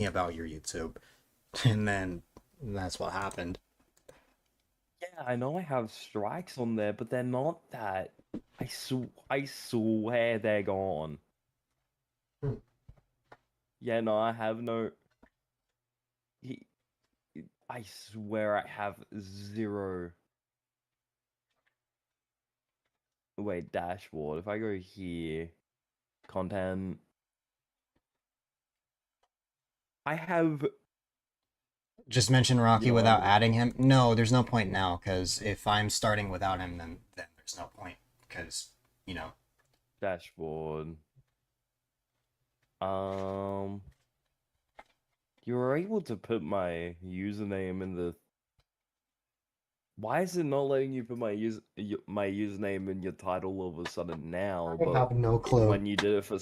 about your YouTube. And then that's what happened. Yeah, I know I have strikes on there, but they're not that. I swear they're gone. Hmm. Yeah, no, I have no. He, I swear I have zero. Wait, dashboard. If I go here, content. I have. Just mention You Rocky know, I'm without gonna adding him. No, there's no point now, because if I'm starting without him, then there's no point. Because, you know. dashboard. Um, you were able to put my username in the. Why is it not letting you put my username in your title all of a sudden now? I But have no clue. when you did it for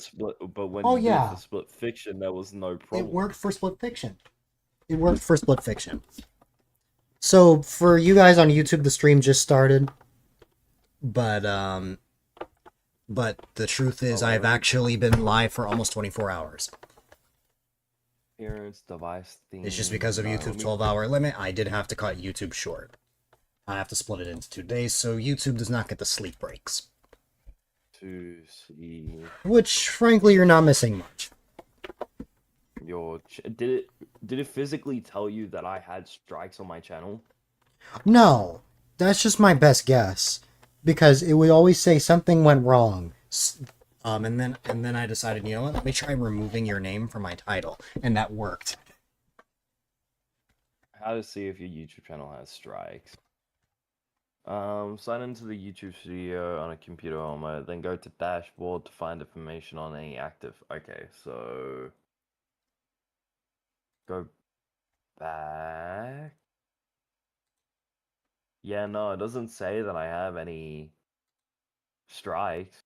Oh yeah, Split Fiction, there was no it problem. worked for Split Fiction. It worked for Split Fiction. So for you guys on YouTube, the stream just started, but the truth is, Oh, I've wait, actually been live for almost 24 hours. appearance, device It's just theme. because of No, let YouTube's me 12-hour limit. I did have to cut YouTube short. I have to split it into 2 days, so YouTube does not get the sleep breaks. to see Which, frankly, you're not missing much. your. Did it physically tell you that I had strikes on my channel? No, that's just my best guess, because it would always say something went wrong. And then I decided, you know what? Let me try removing your name from my title, and that worked. How to see if your YouTube channel has strikes. Sign into the YouTube studio on a computer remote, then go to dashboard to find information on any active. Okay, so go back. Yeah, no, it doesn't say that I have any strikes.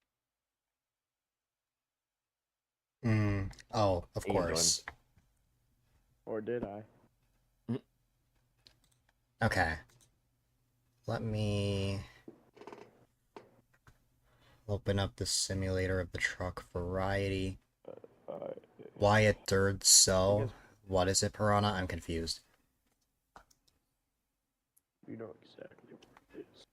Oh, of You can join. course. Or did I? Okay. Let me open up the simulator of the truck variety. Uh, Wyatt third I cell. guess What is it, Piranha? I'm confused. you know exactly what it is.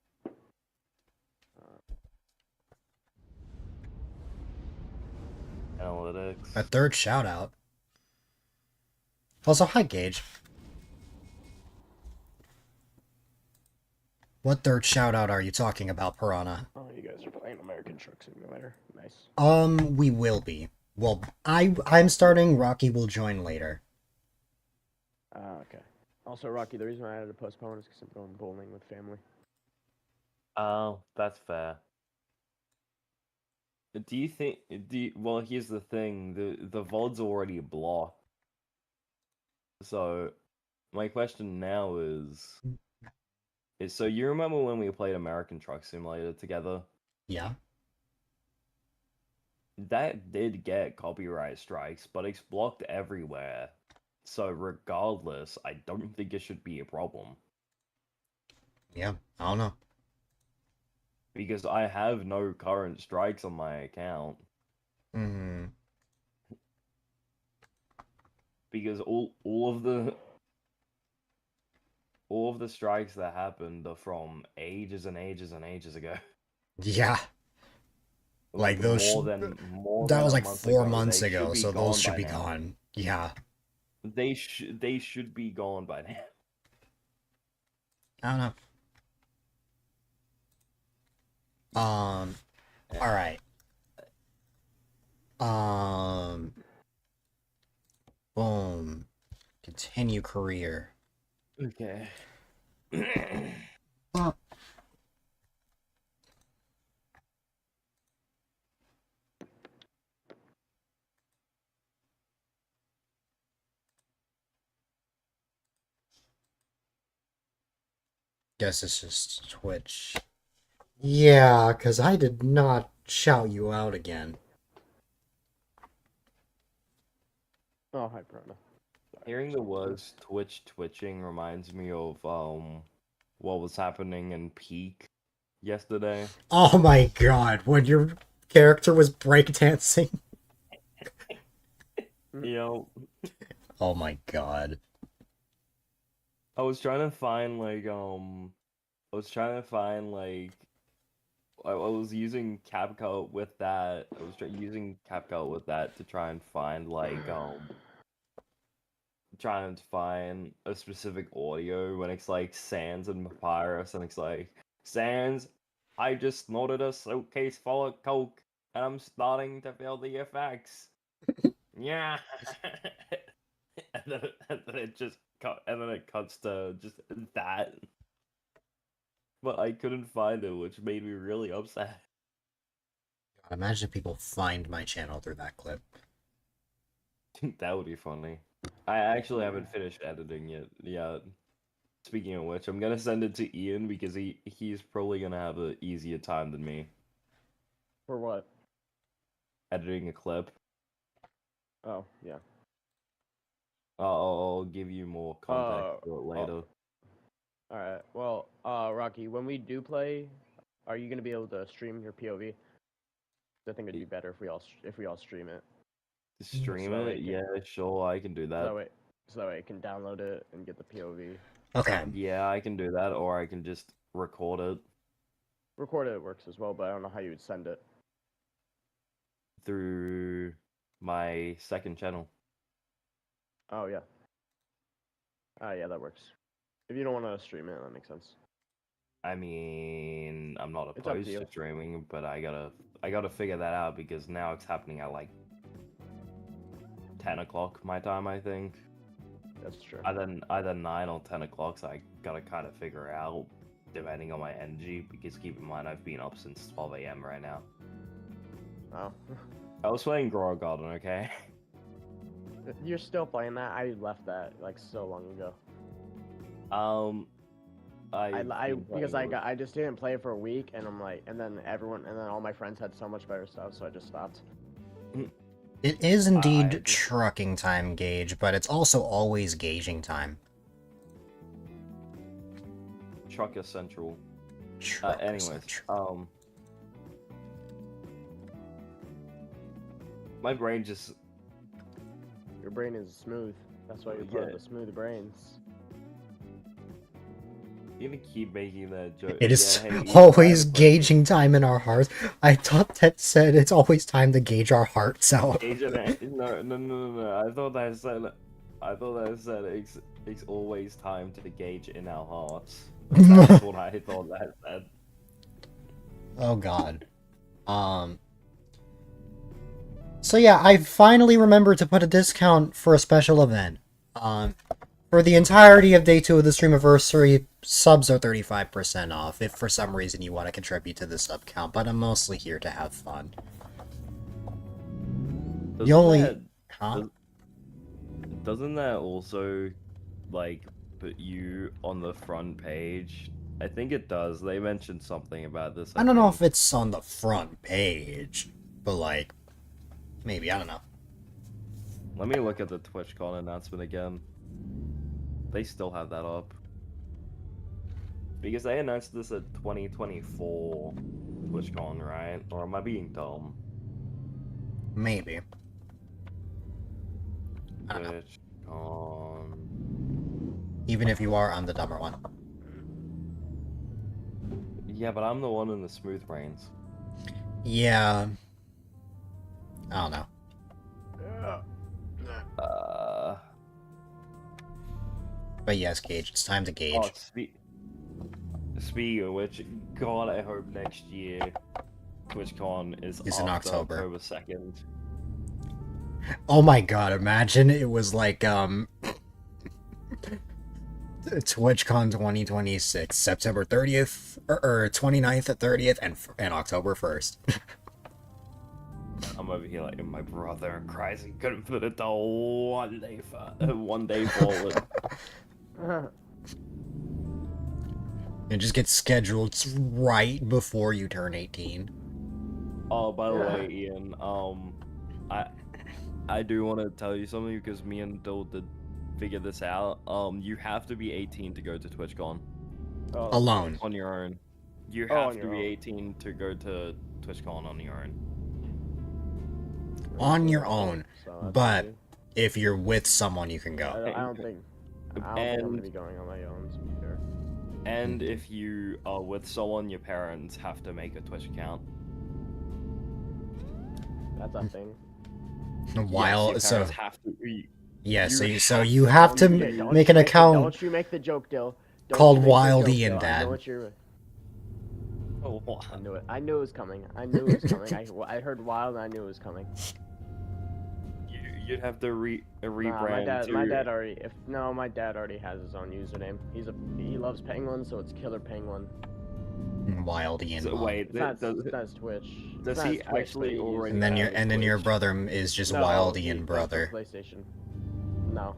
Analytics. A third shout out. Also, hi Gage. What third shout out are you talking about, Piranha? Oh, you guys are playing American Truck Simulator. Nice. We will be. Well, I'm starting. Rocky will join later. Okay. Also, Rocky, the reason I had to postpone is because I'm going bowling with family. Oh, that's fair. Do you think? Well, here's the thing: the VOD's already blocked. So, my question now is so you remember when we played American Truck Simulator together? Yeah. That did get copyright strikes, but it's blocked everywhere. So regardless, I don't think it should be a problem. Yeah. I don't know. Because I have no current strikes on my account. Hmm. Because all of the strikes that happened are from ages and ages and ages ago. Yeah. Like those. more than That was a like month 4 months They should ago, be so those gone should by be now. gone. Yeah. They should be gone by now. I don't know. All right. Boom. Continue career. Okay. Uh, Guess it's just Twitch. Yeah, because I did not shout you out again. Oh, hi, Piranha. Hearing the words twitching reminds me of what was happening in Peak yesterday. Oh my god, when your character was breakdancing. You know, Oh my god. I was trying to find like I was trying to find like I was using CapCut with that. I was using CapCut with that to try and find like trying to find a specific audio when it's like Sans and Papyrus and it's like Sans, I just snorted a suitcase full of coke and I'm starting to feel the effects. Yeah. And then it just cut and then it cuts to just that. But I couldn't find it, which made me really upset. God, imagine if people find my channel through that clip. That would be funny. I actually haven't finished editing it yet. Speaking of which, I'm gonna send it to Ian because he's probably gonna have an easier time than me For what? editing a clip. Oh, yeah. I'll give you more context for it later. Alright. Well, Rocky, when we do play, are you gonna be able to stream your POV? I think it'd be better if we all stream it. Stream So it? we can- Yeah, sure, I can do So that. that way I can download it and get the POV. Okay. Yeah, I can do that, or I can just record it Record it works as well, but I don't know how you would send it. through my second channel. Oh yeah. Yeah, that works. If you don't want to stream it, that makes sense. I mean, I'm not It's up to opposed you. to streaming, but I gotta figure that out because now it's happening at like 10 o'clock my time, I think. That's true. Either 9 or 10 o'clock, so I gotta kind of figure out depending on my energy, because keep in mind I've been up since 12 a.m. right now. Oh. I was playing Grow Garden, okay? You're still playing that? I left that like so long ago. I just didn't play it for a week, and I'm like, and then all my friends had so much better stuff, so I just stopped. It is indeed I- trucking time gauge, but it's also always gauging time. Trucker Central. Trucker Anyways, Central. my brain just Your brain is smooth. That's why you're part of the smooth brains. You're gonna keep making that joke. It is Yeah, hey, always Ian, gauging time in our hearts. I thought that said it's always time to gauge our hearts out. No. I thought that said it's always time to gauge in our hearts. That's what I thought that said. Oh god. So yeah, I finally remembered to put a discount for a special event. For the entirety of day 2 of the Streamiversary, subs are 35% off if for some reason you want to contribute to the sub count, but I'm mostly here to have fun. Doesn't that also like put you on the front page? I think it does. They mentioned something about this. I don't know if it's on the front page, but like, maybe, I don't know. Let me look at the TwitchCon announcement again. They still have that up. Because they announced this at 2024 TwitchCon, right? Or am I being dumb? Maybe. I don't know. TwitchCon. Even if you are, I'm the dumber one. Yeah, but I'm the one in the smooth brains. Yeah. I don't know. But yes, Gage, it's time to gauge. Oh, speaking of which, God, I hope next year TwitchCon is in October. October 2nd. Oh my god, imagine it was like, TwitchCon 2026, September 30th, or 29th to 30th, and October 1st. I'm over here like my brother cries and couldn't put it to one day forward. It just gets scheduled right before you turn 18. Oh, by the way, Ian, I do want to tell you something because me and Dill did figure this out. You have to be 18 to go to TwitchCon. Alone. On your own. You Oh, have to be 18 to go to TwitchCon on your own. On your own. So that's But easy. if you're with someone, you can go. I don't think I'm gonna be going on my own. To be fair. And if you are with someone, your parents have to make a Twitch account. That's a thing. While yes, so your parents have to. yeah, you so have you to have to Okay, don't make you an account Don't you make the joke, Dill. Don't called you make the Wild joke, Ian Dill. I Dad. know what you're. Oh, what? I knew it. I knew it was coming. I knew it was coming. I heard wild and I knew it was coming. You'd have to rebrand. Nah, my dad already. My dad already has his own username. He loves penguins, so it's Killer Penguin. Wild Ian. So, wait, That's Twitch. does It's not he his Twitch, actually but he already? And then uses your Twitch. brother is just No, Wild he- Ian that's brother. for PlayStation. No,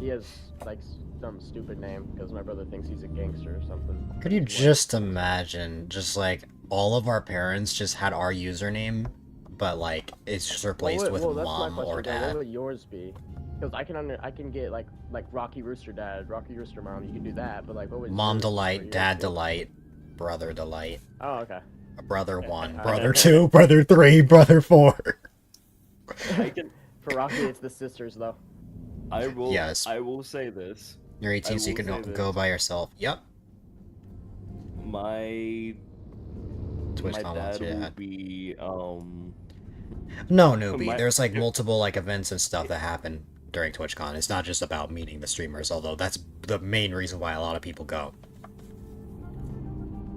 he has like some stupid name because my brother thinks he's a gangster or something. Could you He's white. just imagine, just like all of our parents just had our username, but like it's just replaced with that's my mom question, or though. dad? What would yours be? Because I can get like Rocky Rooster Dad, Rocky Rooster Mom. You can do that, but like what would Mom yours- Delight, yours Dad be? Delight, Brother Delight, Oh, okay. Brother 1, I- Brother 2, Brother 3, Brother 4. I can. For Rocky, it's the sisters though. I will. Yes. I will say this. You're 18, I so you will can say go this. by yourself. Yep. My TwitchCon wants dad you to will add. be No, newbie. my- There's like multiple like events and stuff that happen during TwitchCon. It's not just about meeting the streamers, although that's the main reason why a lot of people go.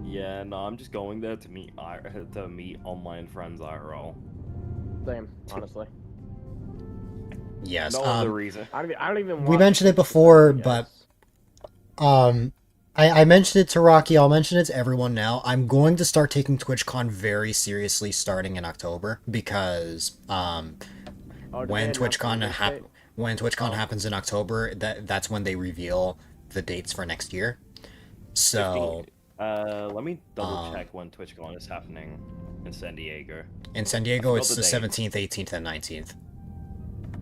Yeah, no, I'm just going there to meet online friends IRL. Same, honestly. Yes. No other reason. I don't even. We watch mentioned it Twitch before, yet. but I mentioned it to Rocky. I'll mention it to everyone now. I'm going to start taking TwitchCon very seriously starting in October because Oh, did they when announce the TwitchCon release date? happens in October, that's when they reveal the dates for next year. So Let me double check when TwitchCon is happening in San Diego. in San Diego, it's the the date. 17th, 18th, and 19th.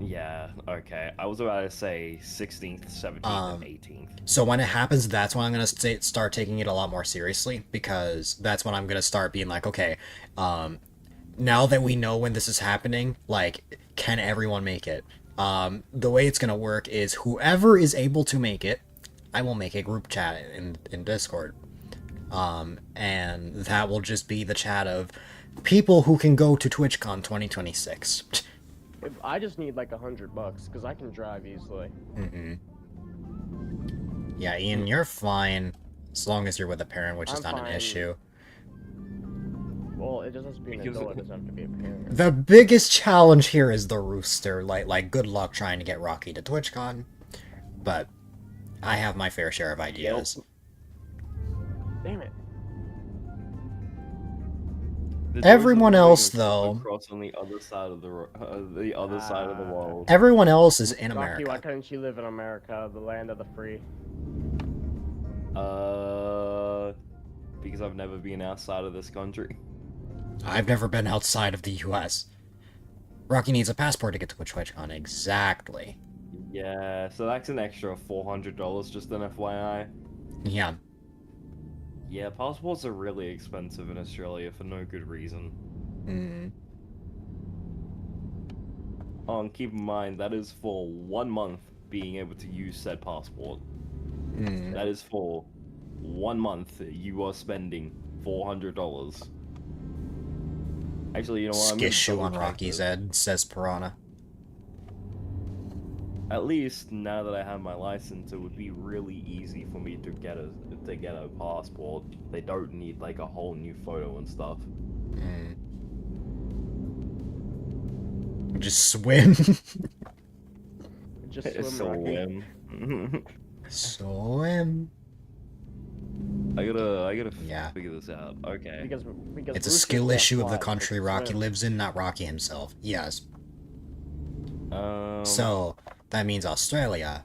Yeah, okay. I was about to say 16th, 17th, and 18th. So when it happens, that's when I'm gonna start taking it a lot more seriously, because that's when I'm gonna start being like, okay, now that we know when this is happening, like, can everyone make it? The way it's gonna work is whoever is able to make it, I will make a group chat in Discord, and that will just be the chat of people who can go to TwitchCon 2026. If I just need like $100 because I can drive easily. Yeah, Ian, you're fine as long as you're with a parent, which is I'm not an fine. issue. Well, it just has to be an Because- adult. It doesn't have to be a parent. The biggest challenge here is the rooster. Like good luck trying to get Rocky to TwitchCon, but I have my fair share of ideas. Damn it. The Everyone Georgians are else, being though- across on the other side of the other side of the world. Everyone else is in Rocky, why America. couldn't you live in America, the land of the free? Because I've never been outside of this country. I've never been outside of the U.S. Rocky needs a passport to get to TwitchCon. Exactly. Yeah, so that's an extra $400, just an FYI. Yeah. Yeah, passports are really expensive in Australia for no good reason. Mm. Oh, and keep in mind, that is for 1 month being able to use said passport. Mm. That is for 1 month you are spending $400. Actually, you know what? I'm gonna Skishu on double check Rocky's this. head, says Piranha. At least now that I have my license, it would be really easy for me to get a passport. They don't need like a whole new photo and stuff. Mm. Just swim. Just It's swim, so Rocky. lame. Swim. I gotta Yeah. figure this out. Okay. Because It's a roosters skill can't issue of the fly, country they can Rocky swim. lives in, not Rocky himself. Yes. Um, So, that means Australia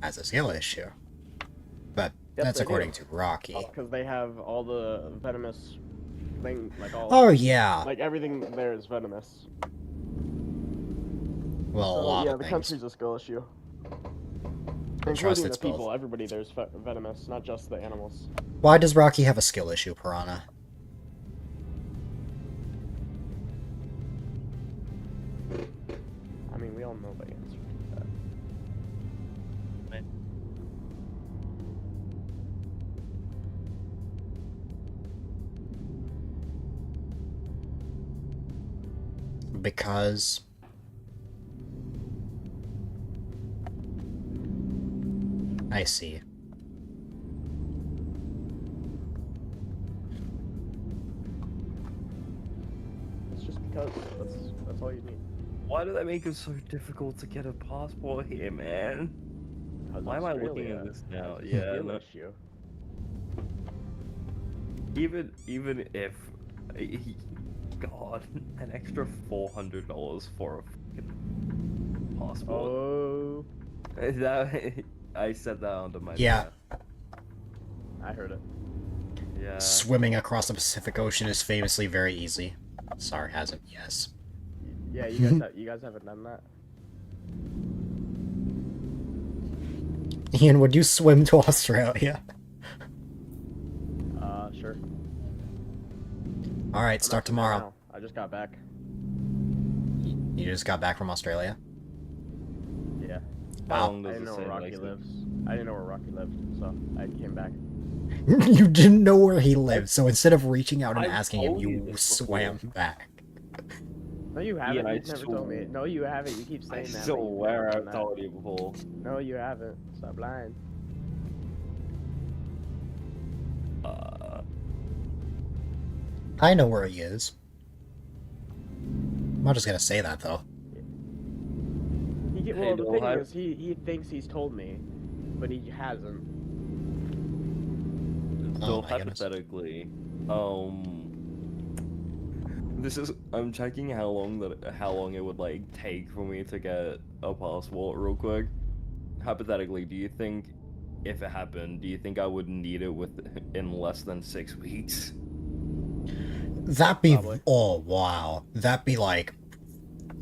has a skill issue. But Yes, that's they do. according to Rocky. Because they have all the venomous thing, like all, Oh, yeah. like everything there is venomous. Well, a So, lot yeah, of the things. country's a skill issue. trust Including it's the people, both. everybody there's venomous, not just the animals. Why does Rocky have a skill issue, Piranha? I mean, we all know the answer. Because I see. It's just because that's all you need. Why do they make it so difficult to get a passport here, man? Why am I looking at this now? has a Yeah, skill no. issue. Even if, God, an extra $400 for a fucking passport. Oh, That I said that under my Yeah. breath. I heard it. Yeah. Swimming across the Pacific Ocean is famously very easy. Sarcasm, yes. Yeah, you guys haven't done that. Ian, would you swim to Australia? Sure. Alright, I'm start not from there tomorrow. now. I just got back. You just got back from Australia? Yeah. How Wow. long I does didn't it know say where Rocky Lexington? lives. I didn't know where Rocky lived, so I came back. You didn't know where he lived, so instead of reaching out and I've asking him, told you you this swam before. back. No, you haven't. I You've never told me. No, you haven't. You keep I saying that. but you've never swear done I've that. told you before. No, you haven't. Stop lying. I know where he is. I'm not just gonna say that, though. Well, Hey, the don't thing hide- is, he thinks he's told me, but he hasn't. Oh So my goodness. hypothetically, I'm checking how long it would like take for me to get a passport real quick. Hypothetically, do you think if it happened, do you think I would need it in less than 6 weeks? That'd be... Probably. Oh, wow. That'd be like...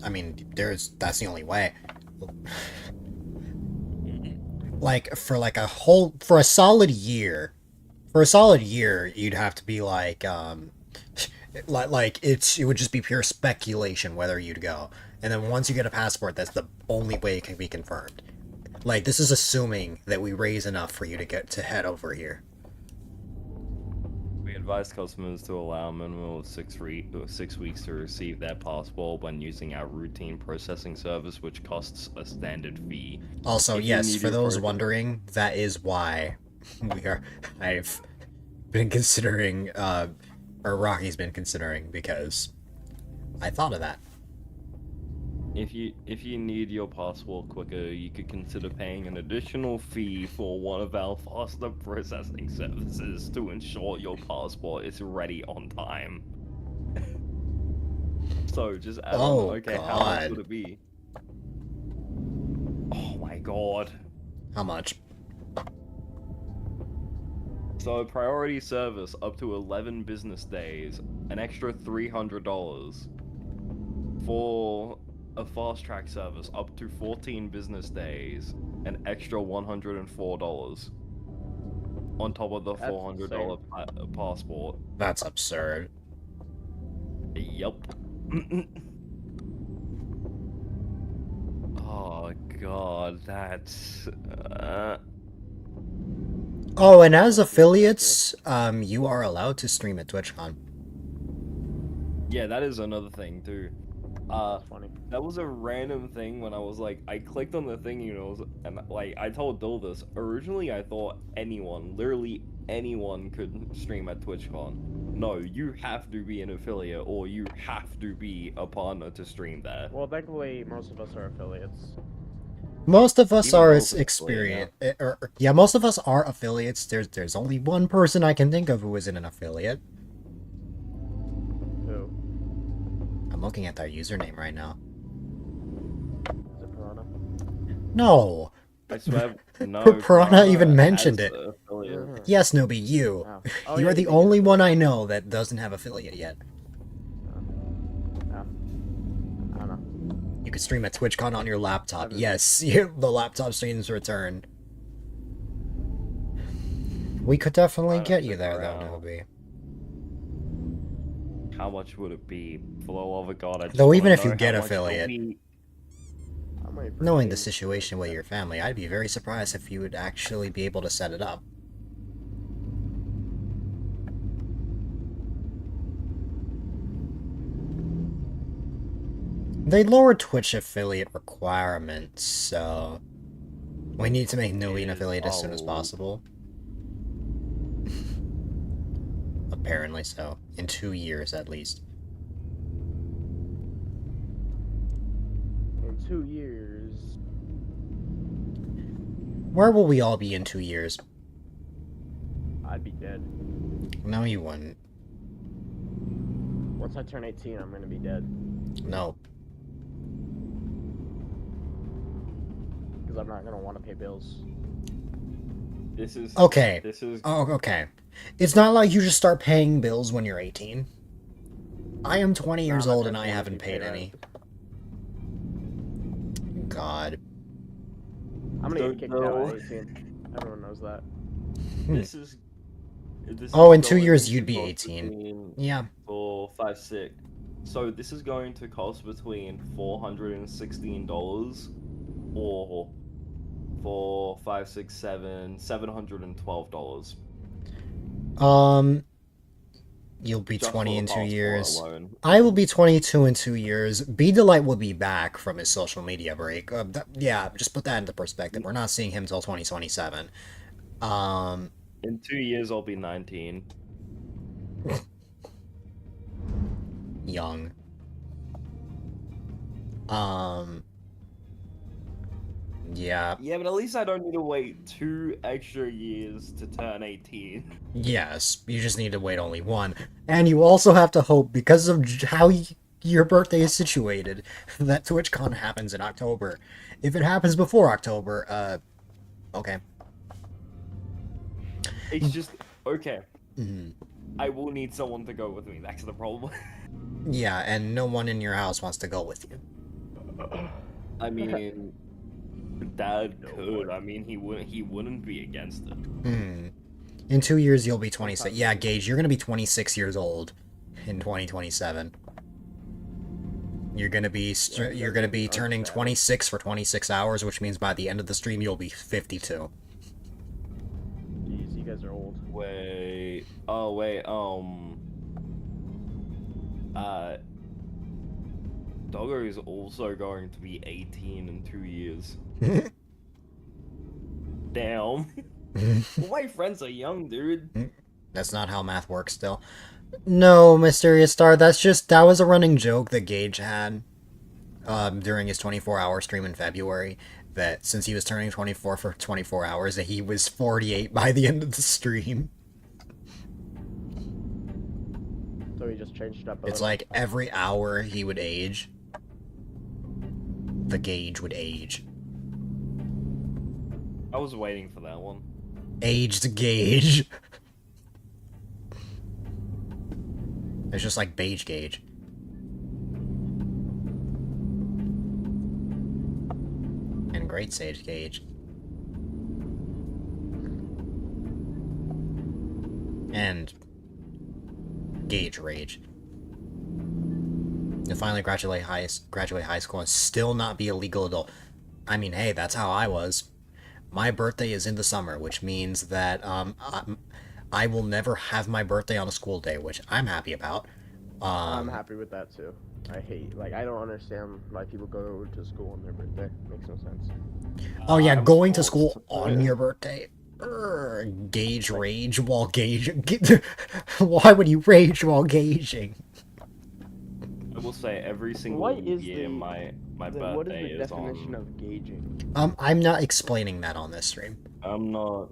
I mean, that's the only way. Like, for a solid year... For a solid year, you'd have to be like, it would just be pure speculation whether you'd go. And then once you get a passport, that's the only way it can be confirmed. Like, this is assuming that we raise enough for you to head over here. We advise customers to allow a minimum of 6 weeks to receive their passport when using our routine processing service, which costs a standard fee. Also, If you yes, need for your those first- wondering, that is why I've been considering, or Rocky's been considering, because I thought of that. If you need your passport quicker, you could consider paying an additional fee for one of our faster processing services to ensure your passport is ready on time. So just add Oh, on. Okay, how much God. would it be? Oh my god. How much? So priority service up to 11 business days, an extra $300. For a fast track service up to 14 business days, an extra $104. On top of the That's $400 passport. That's absurd. Yup. Oh god, that's... Oh, and as affiliates, you are allowed to stream at TwitchCon. Yeah, that is another thing too. That's funny. That was a random thing when I was like, I clicked on the thing, and like I told Dill this. Originally, I thought literally anyone could stream at TwitchCon. No, you have to be an affiliate or you have to be a partner to stream there. Well, thankfully, most of us are affiliates. Most of us Even are those experienced. Yeah, most of us are affiliates. There's only one person I can think of who isn't an affiliate. Who? I'm looking at their username right now. Is it Piranha? No. I swear, no. Piranha even mentioned has it. a affiliate. Mhm. Yes, Newbie, you. Oh. Oh, You yeah, are the you only did. one I know that doesn't have affiliate yet. I don't know. You could stream at TwitchCon on your laptop. Haven't- Yes, the laptop streams return. We could definitely I'd get you figure there, though, out. Newbie. How much would it be? For the love of God, I just Though wanna even if you know get how much it'll affiliate- be. I'm waiting for Knowing the James. situation with your family, I'd be very surprised if you would actually be able to set it up. They lowered Twitch affiliate requirements, so we need to make newly an Is affiliate as soon as all- possible. Apparently so. In 2 years at least. In 2 years. Where will we all be in 2 years? I'd be dead. No, you wouldn't. Once I turn 18, I'm gonna be dead. No. Because I'm not gonna want to pay bills. This is Okay. This is Oh, okay. It's not like you just start paying bills when you're 18. I am 20 Nah, years my old and parents I won't haven't let me paid pay any. God. I'm gonna Don't get kicked out know. at 18. Everyone knows that. this is. This Oh, is in 2 going years to you'd be cost 18. between Yeah. 4, 5, 6. So this is going to cost between $416 or $4, 5, 6, 7, $712. You'll be Just 20 for in the 2 passport years. alone. I will be 22 in 2 years. B-Dylite will be back from his social media break. Yeah, just put that into perspective. We're not seeing him till 2027. In 2 years, I'll be 19. Young. Yeah. Yeah, but at least I don't need to wait 2 extra years to turn 18. Yes, you just need to wait only one. And you also have to hope, because of how your birthday is situated, that TwitchCon happens in October. If it happens before October, okay. It's just okay. Mhm. I will need someone to go with me. That's the problem. Yeah, and no one in your house wants to go with you. I mean, Dad could. I mean, he wouldn't. He wouldn't be against it. In 2 years, you'll be 26. Yeah, Gage, you're gonna be 26 years old in 2027. You're gonna be turning 26 for 26 hours, which means by the end of the stream, you'll be 52. Jeez, you guys are old. Wait. Oh wait. Doggo is also going to be 18 in 2 years. Damn. All my friends are young, dude. That's not how math works still. No, Mysterious Star, that was a running joke that Gage had during his 24-hour stream in February, that since he was turning 24 for 24 hours, that he was 48 by the end of the stream. So he just changed it up a It's little. like every hour he would age, the Gage would age. I was waiting for that one. Aged Gage. It's just like Beige Gage. And Great Sage Gage. And Gage Rage. You'll finally graduate high school and still not be a legal adult. I mean, hey, that's how I was. My birthday is in the summer, which means that I will never have my birthday on a school day, which I'm happy about. I'm happy with that too. I don't understand why people go to school on their birthday. Makes no sense. Oh yeah, I'm going to forced. school on your birthday. Gauge rage while gauging. Why would you rage while gauging? I will say every single What is year the- my What is birthday the is definition on. of gauging? I'm not explaining that on this stream. I'm not.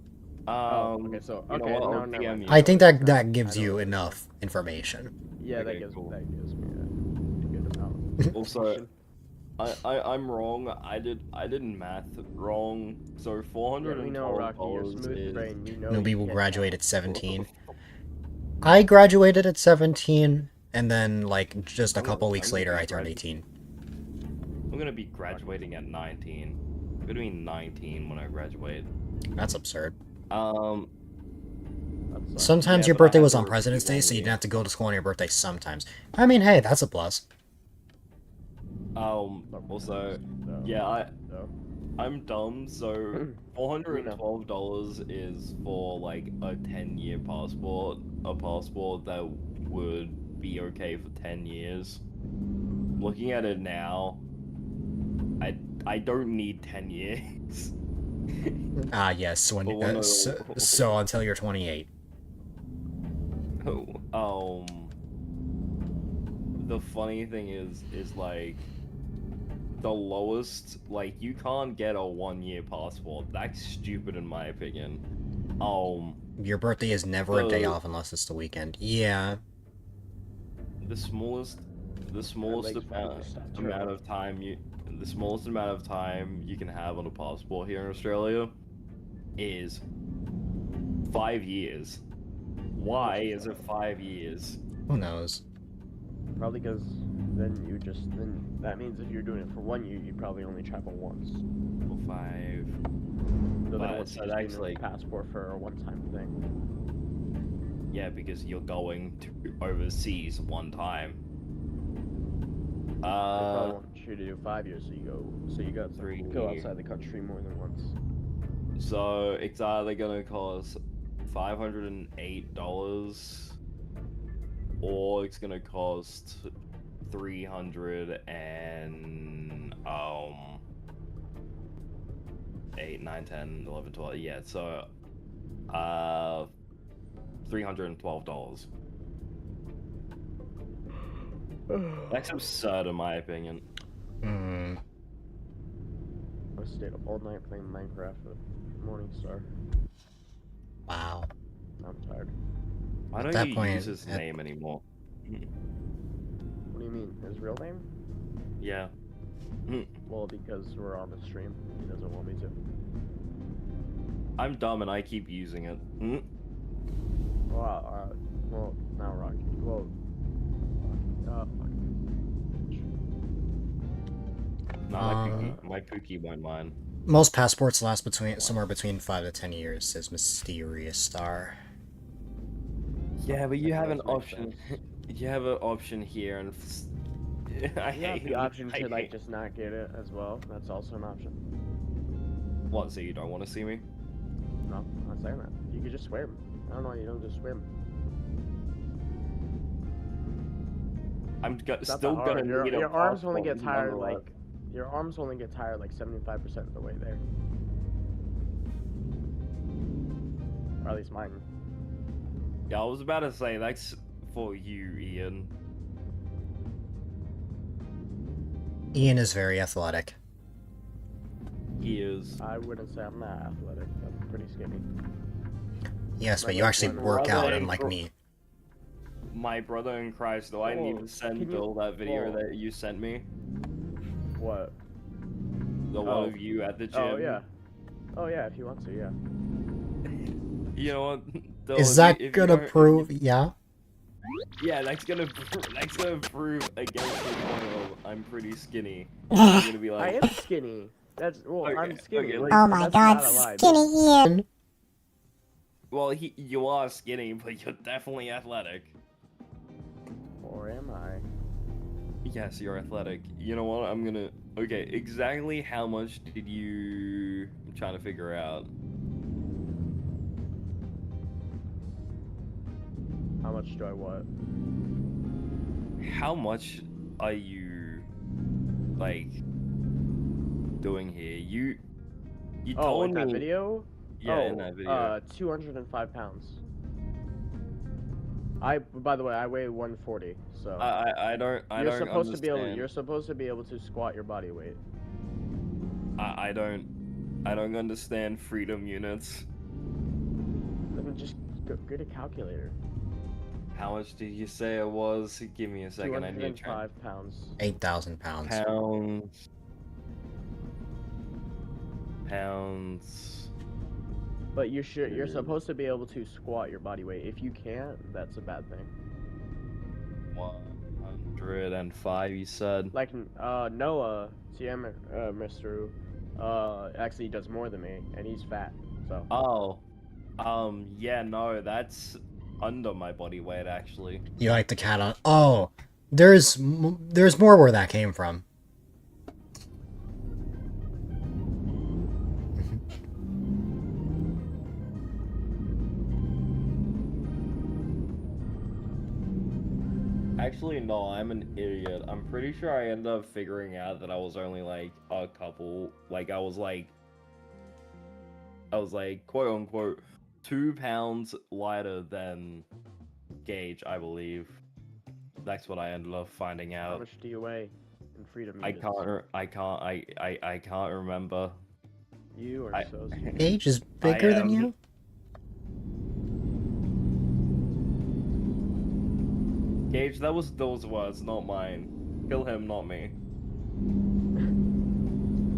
Okay, so you know okay, what, no, I'll never DM mind. you. I think don't that understand. gives I don't you understand. enough information. Yeah, Okay, that gives cool. me a good amount. Also, I'm wrong. I did math wrong. So Yeah, we know, Rocky. You're $412 smooth is. brain. You know. Newbie you will can't graduate count. at 17. I graduated at 17, and then like just a I'm couple gonna- weeks I'm later gonna I turned gradu- 18. I'm gonna be graduating at 19. I'm gonna be 19 when I graduate. That's absurd. Um, That sucks. Sometimes Yeah, your but I birthday had was to on repeat President's Day, one so you year. didn't have to go to school on your birthday sometimes. I mean, hey, that's a plus. also, So, yeah, so. I'm dumb, so $412 is for like a 10-year passport, a passport that would be okay for 10 years. looking at it now, I don't need 10 years. Ah, yes. But So until you're 28. The funny thing is like the lowest, like you can't get a 1-year passport. That's stupid in my opinion. Your birthday is never a day off unless it's the weekend. Yeah. The smallest amount of time you can have on a passport here in Australia is 5 years. Why is it 5 years? Who knows? Probably because then that means if you're doing it for 1 year, you probably only travel once. Well, 5. So then But, what's so just that's a like, passport for a one-time thing? yeah, because you're going to overseas one time. They probably want you to do 5 years, so you got to 3 go outside the country more than once. So it's either gonna cost $508 or it's gonna cost 300 and 8, 9, 10, 11, 12. Yeah, so $312. That's absurd in my opinion. Hmm. I stayed up all night playing Minecraft with Morningstar. Wow. I'm tired. Why At don't that you point, use his name anymore? What do you mean? His real name? Yeah. Well, because we're on the stream. He doesn't want me to. I'm dumb and I keep using it. Well, now Rocky. Well, fuck. No, my Pookie won't mind. Most passports last somewhere between 5 to 10 years, says Mysterious Star. Yeah, but you have an That makes option. sense. You have an option here, and You have the option to like just not get it as well. That's also an option. What? So you don't want to see me? No, I'm not saying that. You could just swim. I don't know why you don't just swim. I'm It's not still that gonna hard. need a Your arms only passport get tired nonetheless. like your arms only get tired like 75% of the way there. Or at least mine. Yeah, I was about to say that's for you, Ian. Ian is very athletic. He is. I wouldn't say I'm not athletic. I'm pretty skinny. Yes, but My you actually brother- work out, brother- unlike me. My brother in Christ, though, I need Whoa, to send can you- Bill that video whoa. that you sent me. What? The one Oh. of you at the gym. Oh yeah. Oh yeah, if you want to, yeah. You know what? Bill, Is if that you gonna don't- prove? Yeah? Yeah, that's gonna prove against the point of I'm pretty skinny. I'm gonna be I like, am skinny. Okay, I'm skinny. okay, like- Oh my That's god, not a lie. skinny Ian! well, you are skinny, but you're definitely athletic. Or am I? Yes, you're athletic. You know what? Okay, exactly how much did you... I'm trying to figure out. How much do I what? How much are you, like, doing here? You Oh, told in me... that video? Yeah, oh, in that video. 205 pounds. By the way, I weigh 140, so I don't you're supposed to be able. understand. You're supposed to be able to squat your body weight. I don't understand freedom units. Then just get a calculator. How much did you say it was? Give me a second. I need to try. 205 pounds. 8,000 pounds. Pounds. But you're supposed to be able to squat your body weight. If you can't, that's a bad thing. 105. You said. Like Noah, TM, Mr. Actually does more than me, and he's fat. So. Oh. Yeah. No, that's under my body weight actually. You like the cat on... Oh! There's more where that came from. Actually, no, I'm an idiot. I'm pretty sure I ended up figuring out that I was only like a couple, like I was like, quote unquote, 2 pounds lighter than Gage, I believe. That's what I ended up finding How out. much do you weigh in freedom I units? can't remember. You are I- so stupid. Gage is bigger than am- you? Gage, that was those words, not mine. Kill him, not me.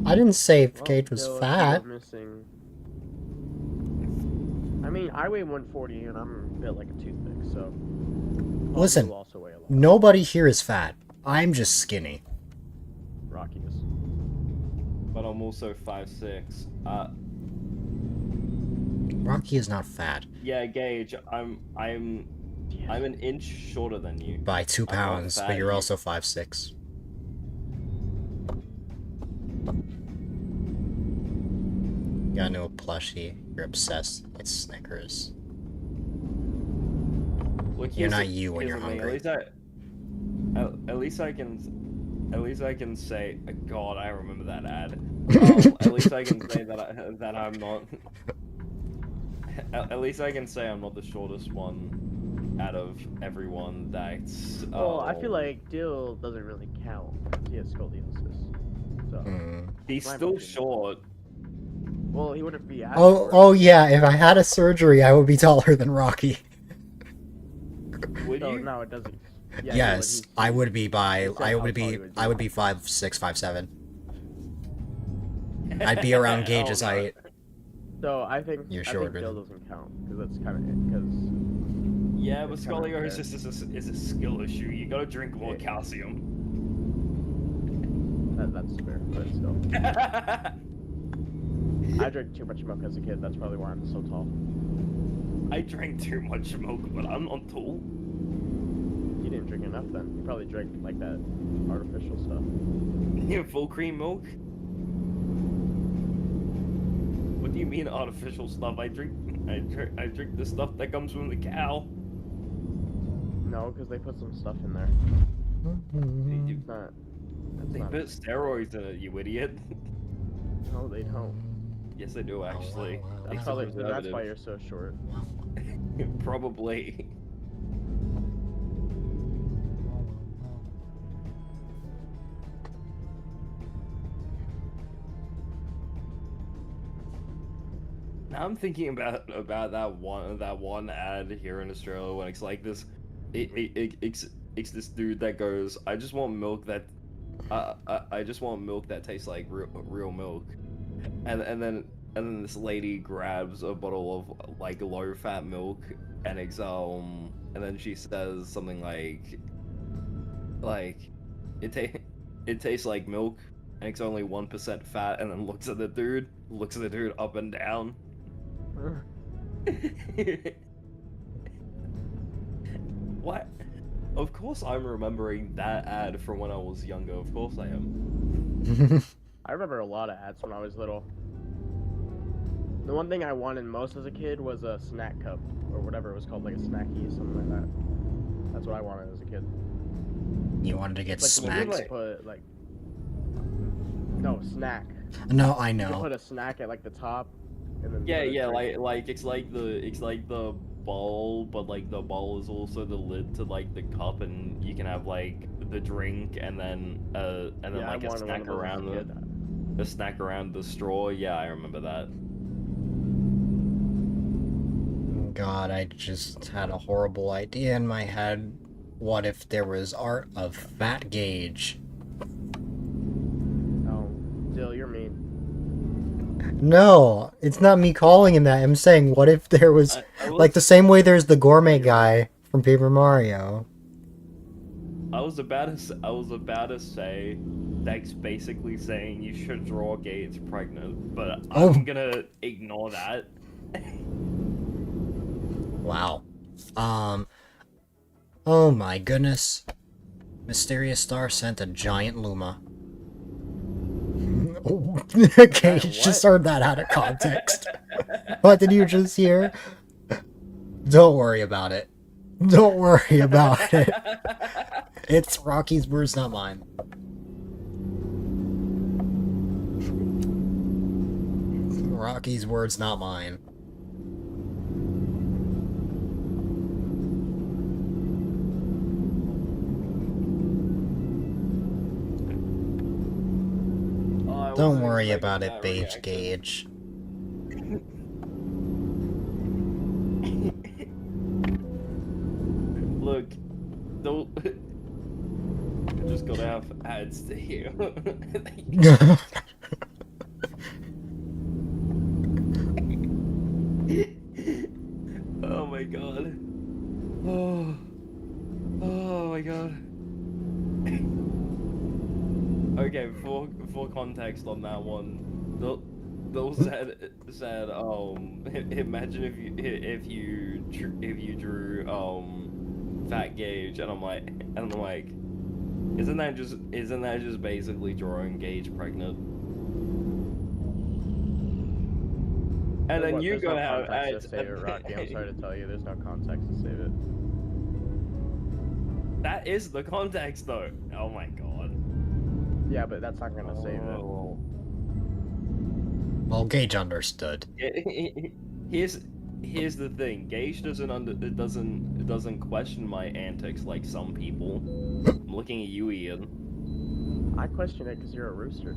I didn't say if Well, Gage was Dill, if you fat. go missing. I mean, I weigh 140 and I'm built like a toothpick, so. Paul Listen, will also weigh a lot. Nobody here is fat. I'm just skinny. Rocky is. But I'm also 5'6". Rocky is not fat. Yeah, Gage, I'm an inch shorter than you. By 2 I'm not pounds, fat, but you're you- also 5'6". Got no plushie. You're obsessed. It's Snickers. Look, You're here's not the- you when here's you're the thing, hungry. At least I can say, God, I remember that ad. At least I can say that I'm not. At least I can say I'm not the shortest one out of everyone. That's. Well, I feel like Dill doesn't really count. He has scoliosis. So. Hmm. he's my still opinion. short. Well, he wouldn't be as Oh, short. oh yeah, if I had a surgery, I would be taller than Rocky. Would So, you? no, it doesn't. Yeah, Yes, I would be by, he said I how would tall be, he would be. I would be 5'6", 5'7". I'd be around Gage's Oh, no. height. So I think You're I shorter think Dill than- doesn't count because that's kind of because Yeah, but It's kinda scoliosis is a skill issue. You gotta drink more Yeah. calcium. that's fair, but still. I drank too much milk as a kid. That's probably why I'm so tall. I drank too much milk, but I'm not tall. You didn't drink enough then. You probably drank like that artificial stuff. Yeah, full cream milk. What do you mean artificial stuff? I drink the stuff that comes from the cow. No, because they put some stuff in there. It's not. That's They not. put steroids in it, you idiot. No, they don't. Yes, they do actually. That's It's a probably. That's preservative. why you're so short. Probably. Now I'm thinking about that one ad here in Australia when it's like this, it's this dude that goes, I just want milk that, I just want milk that tastes like real milk, and then this lady grabs a bottle of like low fat milk and and then she says something like it tastes like milk and it's only 1% fat, and then looks at the dude up and down. What? Of course I'm remembering that ad from when I was younger. Of course I am. I remember a lot of ads when I was little. The one thing I wanted most as a kid was a snack cup or whatever it was called, like a snacky, something like that. That's what I wanted as a kid. You wanted to get Like the one smacked? where you put like. No, snack. No, I You know. put a snack at like the top, and then. Yeah, put a yeah, drink. like it's like the bowl, but like the bowl is also the lid to like the cup, and you can have like the drink and then Yeah, like I a wanted one snack of those as a around kid. the snack around the straw. Yeah, I remember that. God, I just had a horrible idea in my head. What if there was art of Fat Gage? Oh, Dill, you're mean. No, it's not me calling him that. I'm saying, what if there was, I like the same way there's the gourmet guy from Paper Mario. I was about to say that's basically saying you should draw Gates pregnant, but Oh. I'm gonna ignore that. Wow. Oh my goodness. Mysterious Star sent a giant Luma. Oh, okay, just what? heard that out of context. What did you just hear? Don't worry about it. Don't worry about it. It's Rocky's words, not mine. Rocky's words, not mine. I Don't wasn't worry expecting about it, that Beige reaction. Gage. Look, don't. I just gotta have ads to hear. Oh my god. Oh my god. Okay, for context on that one, those said imagine if you drew Fat Gage, and I'm like isn't that just basically drawing Gage pregnant? And then you There's go no out context to save it, Rocky. I'm sorry to tell you, there's no context to save it. That is the context though. Oh my god. Yeah, but that's not gonna save it. Oh. Well, Gage understood. Here's the thing. Gage doesn't question my antics like some people. I'm looking at you, Ian. I question it because you're a rooster.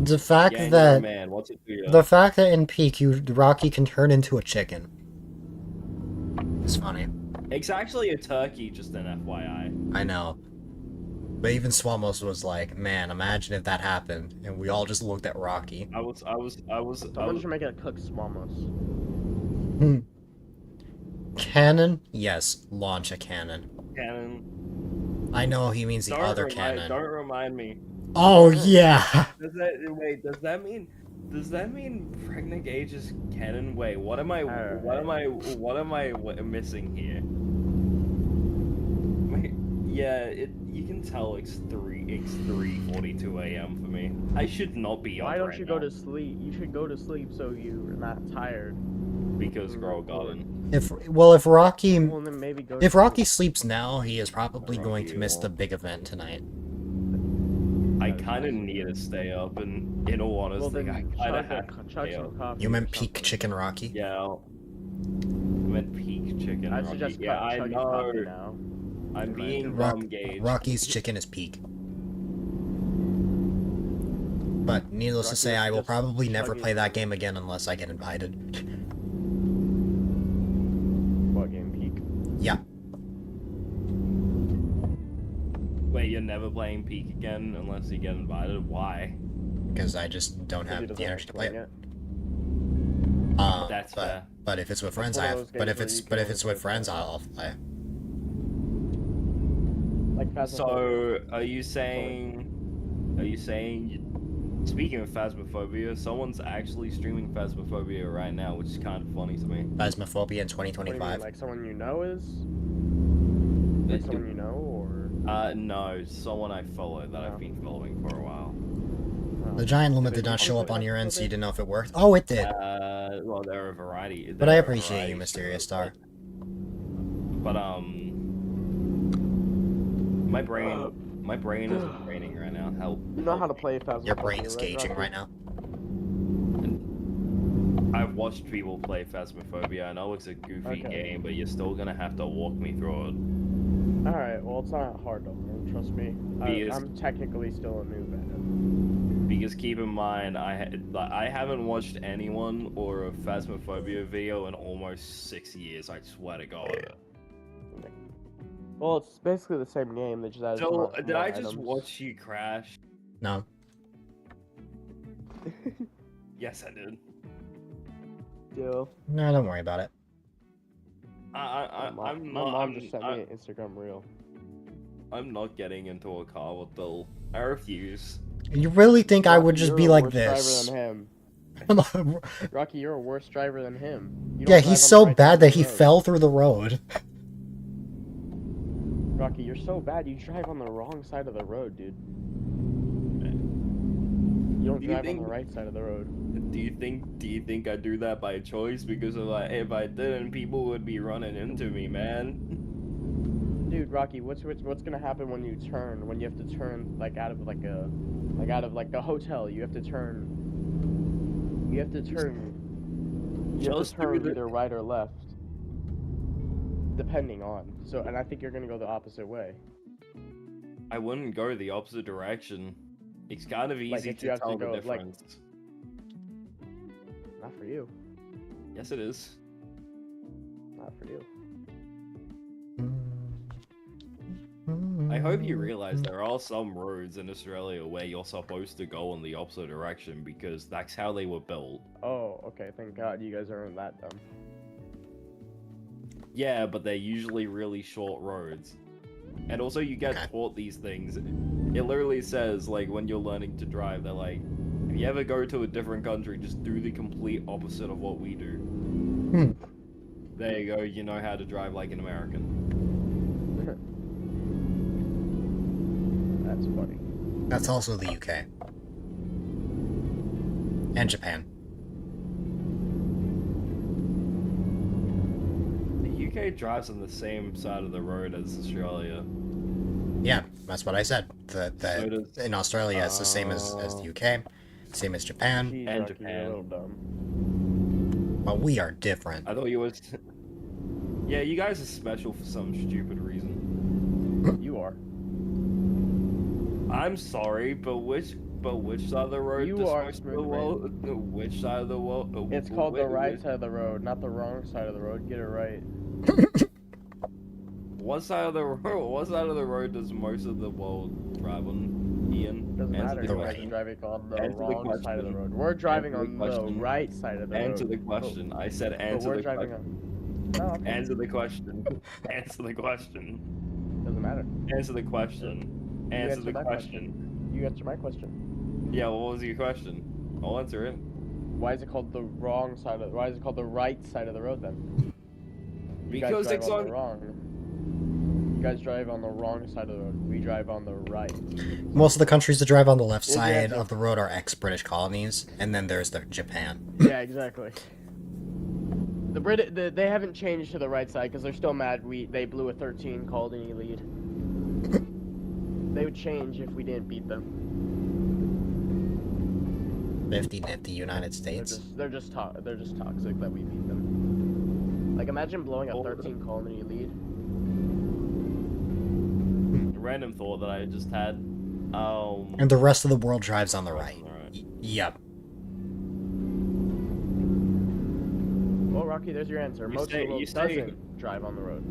The fact Yeah, and you're a that man. What's it to you? the fact that in Peak Rocky can turn into a chicken. It's funny. It's actually a turkey, just an FYI. I know. But even Swamos was like, man, imagine if that happened. And we all just looked at Rocky. Someone should make it a cooked smallmos. Cannon? Yes, launch a cannon. Cannon. I know he means the other cannon. Don't remind me. Oh, yeah! Does that mean pregnant Gage is canon? Wait, what am I missing here? Wait, yeah, you can tell it's 3:42 a.m. for me. I should not be up Why don't right you go now to sleep? You should go to sleep so you're not tired. because Girl Garden. If Rocky Well, then maybe go if to Rocky sleeps now, he is probably going to Rocky miss will. the big event tonight. I kind of need to stay up, and in all Well, honesty, then I kind of have to chug stay up. some coffee. You or meant Peak something. Chicken Rocky? Yeah, I meant peak chicken. I Rocky. suggest Yeah, I chugging know. coffee now. I'm being Rock- dumb, Gage. Rocky's chicken is Peak. But needless to Rocky say, I will just probably never chugging- play that game again unless I get invited. What game? Peak. Yeah. Wait, you're never playing Peak again unless you get invited? Why? Because I just don't Because he have doesn't the like energy to play playing it. That's but, fair. But if it's with friends, one I of have. those But games if where it's you but can if only it's play with friends, friends. I'll play. Like Phasmophobia. So, are you saying speaking of Phasmophobia, someone's actually streaming Phasmophobia right now, which is kind of funny to me. Phasmophobia in What do you mean, 2025. like someone you know is? Like someone you know, or? No, someone I follow that I've been following for a while. The giant limit did not show up on your end, so you didn't know if it worked. Oh, it did. Well, there are a variety. But I appreciate you, Mysterious Star. But my brain isn't draining right now. Help. You know how to play Phasmophobia, Your brain is right, gauging Rocky? right now. I've watched people play Phasmophobia. I know it's a goofy Okay. game, but you're still gonna have to walk me through it. Alright, well, it's not hard to learn, trust me. Because- I'm technically still a noob at it. Because keep in mind, I haven't watched anyone or a Phasmophobia video in almost 6 years. I swear to God. Well, it's basically the same game, they just added So more did I just items. watch you crash? No. Yes, I did. Deal. No, don't worry about it. My My mom just sent me an Instagram reel. I'm not getting into a car with Bill. I refuse. You really think I would Rocky, just you're be a like worse this? driver than him. Rocky, you're a worse driver than him. You don't Yeah, drive on he's the so right side bad of that the he road. fell through the road. Rocky, you're so bad. You drive on the wrong side of the road, dude. You don't Do you drive on think- the right side of the road. Do you think I do that by choice? Because if I didn't, people would be running into me, man. dude, Rocky, what's gonna happen when you turn? When you have to turn like out of like a hotel, you have to turn. You have to turn. You have to Just do turn the- either right or left, depending on. So, and I think you're gonna go the opposite way. I wouldn't go the opposite direction. It's kind of Like, easy if you to have to tell the go, like- difference. Not for you. Yes, it is. Not for you. I hope you realize there are some roads in Australia where you're supposed to go in the opposite direction because that's how they were built. Oh, okay. Thank God you guys aren't that dumb. Yeah, but they're usually really short roads. And also you get Okay. taught these things. It literally says, like, when you're learning to drive, they're like, if you ever go to a different country, just do the complete opposite of what we do. There you go, you know how to drive like an American. That's funny. That's also the UK. And Japan. The UK drives on the same side of the road as Australia. Yeah, that's what I said. So does- In Australia, it's the same as the UK, same as Japan, Jeez, And Rocky, you're a Japan. little dumb. but we are different. I thought you was. Yeah, you guys are special for some stupid reason. You are. I'm sorry, but which side of the road? You does are most of the smooth world? Which side of the world? It's called the right side of the road, not the wrong side of the road. Get it right. What side of the road? What side of the road does most of the world drive on, Ian? Doesn't Answer matter. the You guys are question. driving on the Answer the wrong side of the question. road. We're driving Answer the on the question. right side of the road. Answer the question. I said But answer we're the driving question. on. No, okay. Answer the question. Answer the question. Doesn't matter. Answer the question. Answer answered the my question. You answer my question. Yeah, what was your question? I'll answer it. Why is it called the wrong side of? Why is it called the right side of the road then? You guys Because drive it's on on. the wrong. You guys drive on the wrong side of the road. We drive on the right. Most of the countries that drive on the left Well, the side answer- of the road are ex-British colonies, and then there's the Japan. Yeah, exactly. They haven't changed to the right side because they're still mad. They blew a 13 colony lead. They would change if we didn't beat them. 50 nifty United States. They're just toxic that we beat them. Like, imagine blowing a 13 colony lead. Random thought that I just had. And the rest of the world drives on the Drives right. on the right. Yep. Well, Rocky, there's your answer. You Most say- of the world you say- doesn't drive on the road.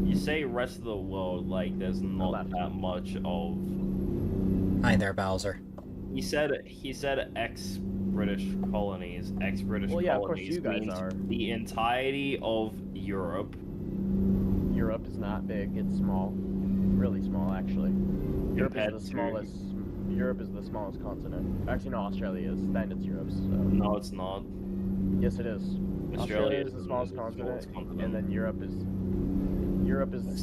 You say rest of the world like there's not left. that much of. Hi there, Bowser. He said ex-British colonies. Ex-British Well, yeah, of course colonies you guys means are. the entirety of Europe. Europe is not big. It's small. Really small, actually. Europe Compared is the to- smallest. Europe is the smallest continent. Actually, no, Australia is. Then it's Europe. So. No, it's not. Yes, it is. Australia is the smallest the continent, continent. and then Europe is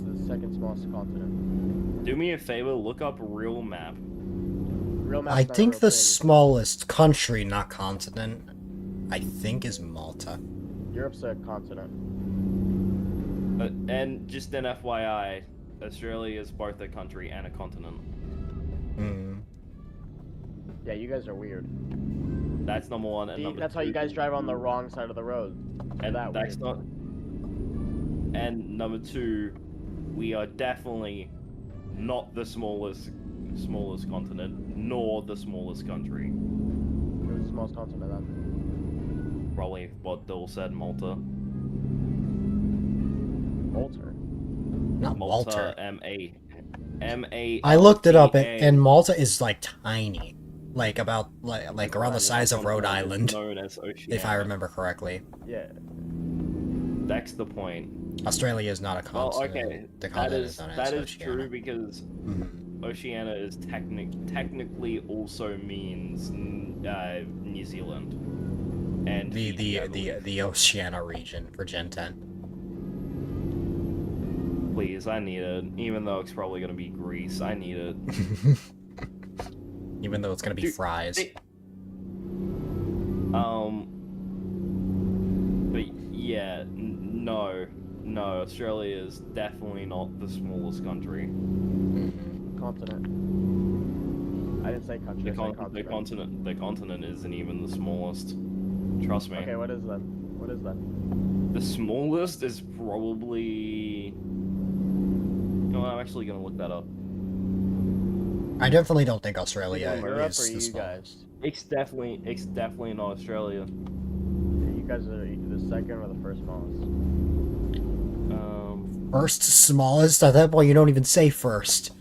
the second smallest continent. Do me a favor, look up real map. Real map's I not a think real the thing. smallest country, not continent, I think is Malta. Europe's a continent. And just an FYI, Australia is both a country and a continent. Hmm. Yeah, you guys are weird. That's number one. And See, number that's why two, you guys drive on the wrong side of the road. And that that's weird. not. And number two, we are definitely not the smallest continent, nor the smallest country. Who's the smallest continent then? Probably what Dill said, Malta. Malta. Not Malta, Walter. M-A. I looked it up, M-A-L-T-A. and Malta is like tiny. Like about like around the size of Rhode Continent is Island, known as Oceania. if I remember correctly. Yeah. That's the point. Australia is not a Well, continent. okay, The that continent is known as that is Oceania. true because Mhm. Oceania is technically also means New Zealand and Fiji, I believe. The Oceania region for Gen 10. Please, I need it. Even though it's probably gonna be Greece, I need it. Even though it's gonna be Dude, fries. But yeah, no, No, Australia is definitely not the smallest country. Continent. I didn't say country. I said continent. The continent isn't even the smallest. Trust me. Okay, what is then? What is then? The smallest is probably. No, I'm actually gonna look that up. I definitely don't think Australia Europe is or the you smallest. guys? It's definitely not Australia. You guys are the second or the first smallest. First smallest? At that point, you don't even say first.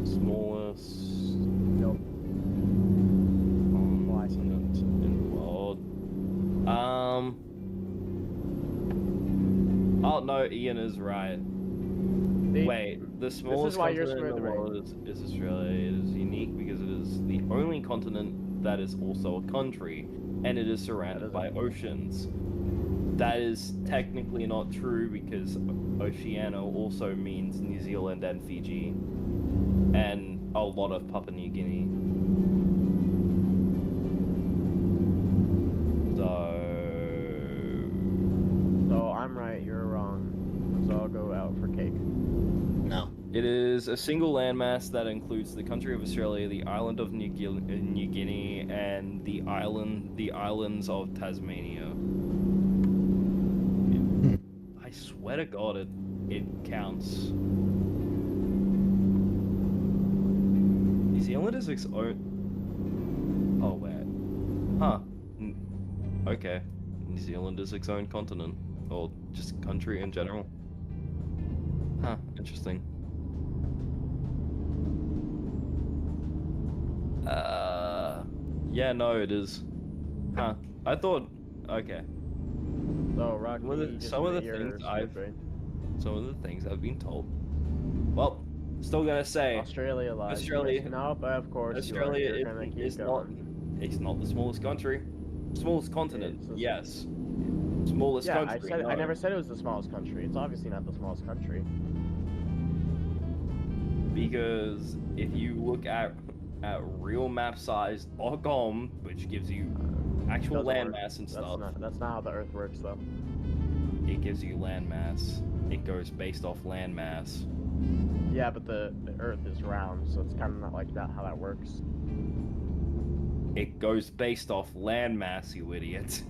Smallest Nope. continent in the world. Oh no, Ian is right. See? Wait, the smallest why you're continent in the smooth, world is Australia. It is unique because it is the only continent that is also a country, and it is surrounded by oceans. That is technically not true because Oceania also means New Zealand and Fiji, and a lot of Papua New Guinea. So I'm right, you're wrong. So I'll go out for cake. No. It is a single landmass that includes the country of Australia, the island of New Guinea, and the islands of Tasmania. I swear to God, it counts. New Zealand is its own. Oh wait. Huh. Okay. New Zealand is its own continent, or just country in general. Huh. Interesting. Yeah, no, it is. Huh. I thought. Okay. So Rocky, Some of the things I've been told. Well, still gonna say Australia lies. Australia. No, but of course Australia you're gonna keep is going. not. It's not the smallest country. Smallest continent. Yes. Smallest Yeah, country. I No. never said it was the smallest country. It's obviously not the smallest country. Because if you look at realmapsize.com, which gives you actual landmass and stuff, That's not how the Earth works, though. it gives you landmass. It goes based off landmass. Yeah, but the Earth is round, so it's kind of not like that how that works. It goes based off landmass, you idiot.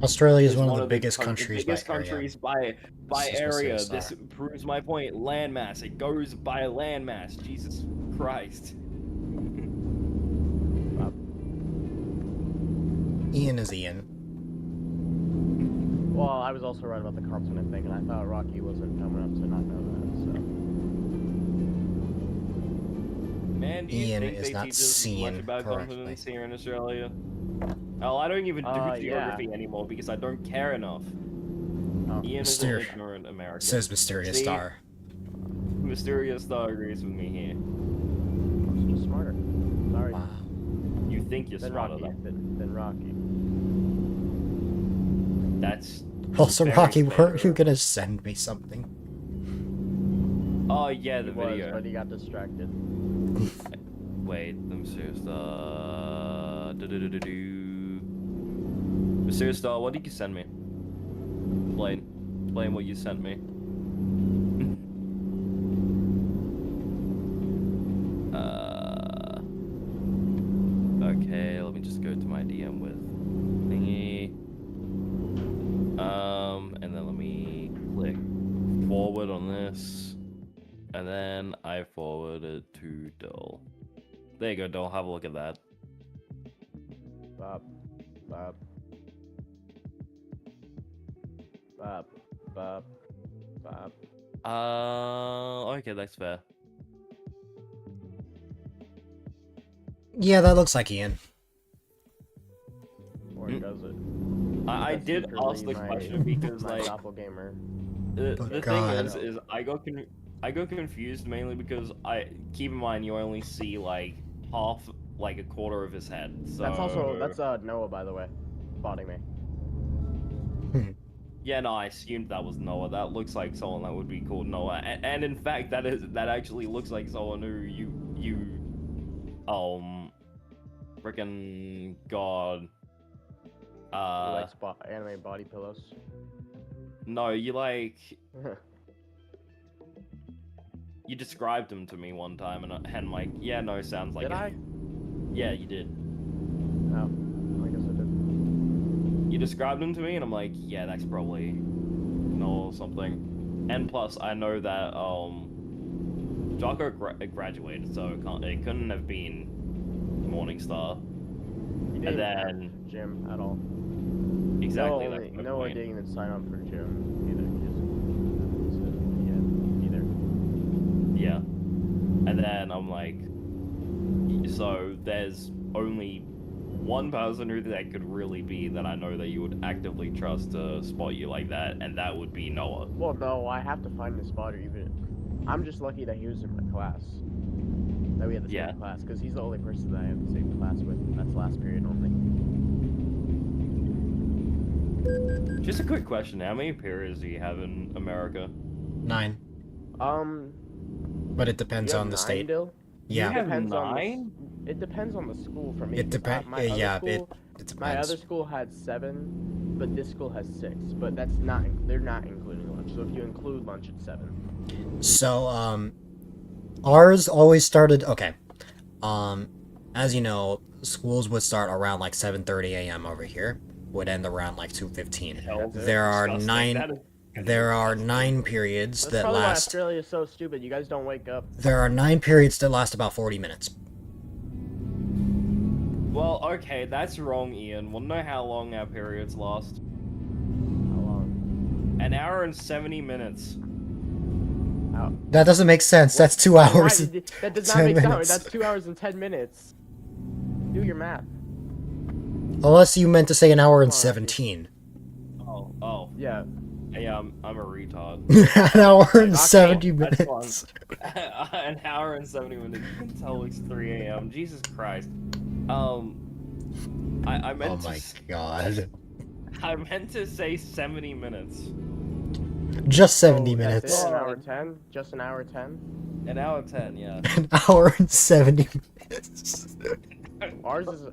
Australia is It's one of the biggest countries by area. Countries by area. This proves my point. Landmass. It goes by landmass. Jesus Christ. Ian is Ian. Well, I was also right about the continent thing, and I thought Rocky wasn't dumb enough to not know that, so. Man, do you Ian think is they not teach us seen much about correctly. continents here in Australia? Oh, I don't even do geography anymore because I don't care enough. Oh. Ian is an ignorant American. Says Mysterious Star. Mysterious Star agrees with me here. I'm just smarter. Sorry. Wow. You think you're smarter than Rocky. That's Also, very Rocky, fair. weren't you gonna send me something? Oh yeah, the He was, video. but he got distracted. Wait, Mysterious Star. Mysterious Star, what did you send me? Explain what you sent me. Okay, let me just go to my DM with thingy. And then let me click forward on this. And then I forward it to Dole. There you go, Dole. Have a look at that. Bob. Okay, that's fair. Yeah, that looks like Ian. Or does it? I did ask the question because, my like, doppelgamer. the thing God. is I got confused mainly because keep in mind you only see like half, like a quarter of his head. So That's Noah, by the way, spotting me. Yeah, no, I assumed that was Noah. That looks like someone that would be called Noah, and in fact, that actually looks like someone who you frickin' god. You like anime body pillows? No, you like you described him to me one time, and I'm like, yeah, no, sounds like Did it. I? Yeah, you did. Oh, I guess I did. You described him to me, and I'm like, yeah, that's probably no or something. And plus, I know that Jocko graduated, so it couldn't have been Morningstar. You And didn't have then gym at all. exactly, No, that's my no, I point. didn't even sign up for gym either. Yeah. And then I'm like, so there's only one person who that could really be that I know that you would actively trust to spot you like that, and that would be Noah. Well, no, I have to find the spotter even. I'm just lucky that he was in my class. That we had the same class, because he's the only person that I have the same class with. That's last period only. Just a quick question: how many periods do you have in America? 9. But it depends on the state. Dill? Yeah. You have Depends on the 9? It depends on the school for me. It depends. Yeah, it depends. My other school had 7, but this school has 6. But that's not. They're not including lunch. So if you include lunch, it's 7. So, ours always started, okay. As you know, schools would start around like 7:30 a.m. over here, would end around like 2:15. There are Disgusting. 9 periods That's that probably why last. Australia is so stupid. You guys don't wake up. There are 9 periods that last about 40 minutes. Well, okay, that's wrong, Ian. Wanna know how long our periods last? How long? An hour and 70 minutes. How? That doesn't make sense. That's 2 Why hours. that does 10 not make sense. minutes. That's 2 hours and 10 minutes. Do your math. Unless you meant to say an hour and Come on, 17. Oh. Yeah. Yeah, I'm a retard. An hour and Okay, 70 that's minutes. An hour and 70 minutes. You can tell it's 3 a.m. Jesus Christ. I meant Oh to my god. I meant to say 70 minutes. Just 70 Oh, that's minutes. it, an hour 10? Just an hour 10? An hour 10, yeah. An hour and 70 minutes. Ours is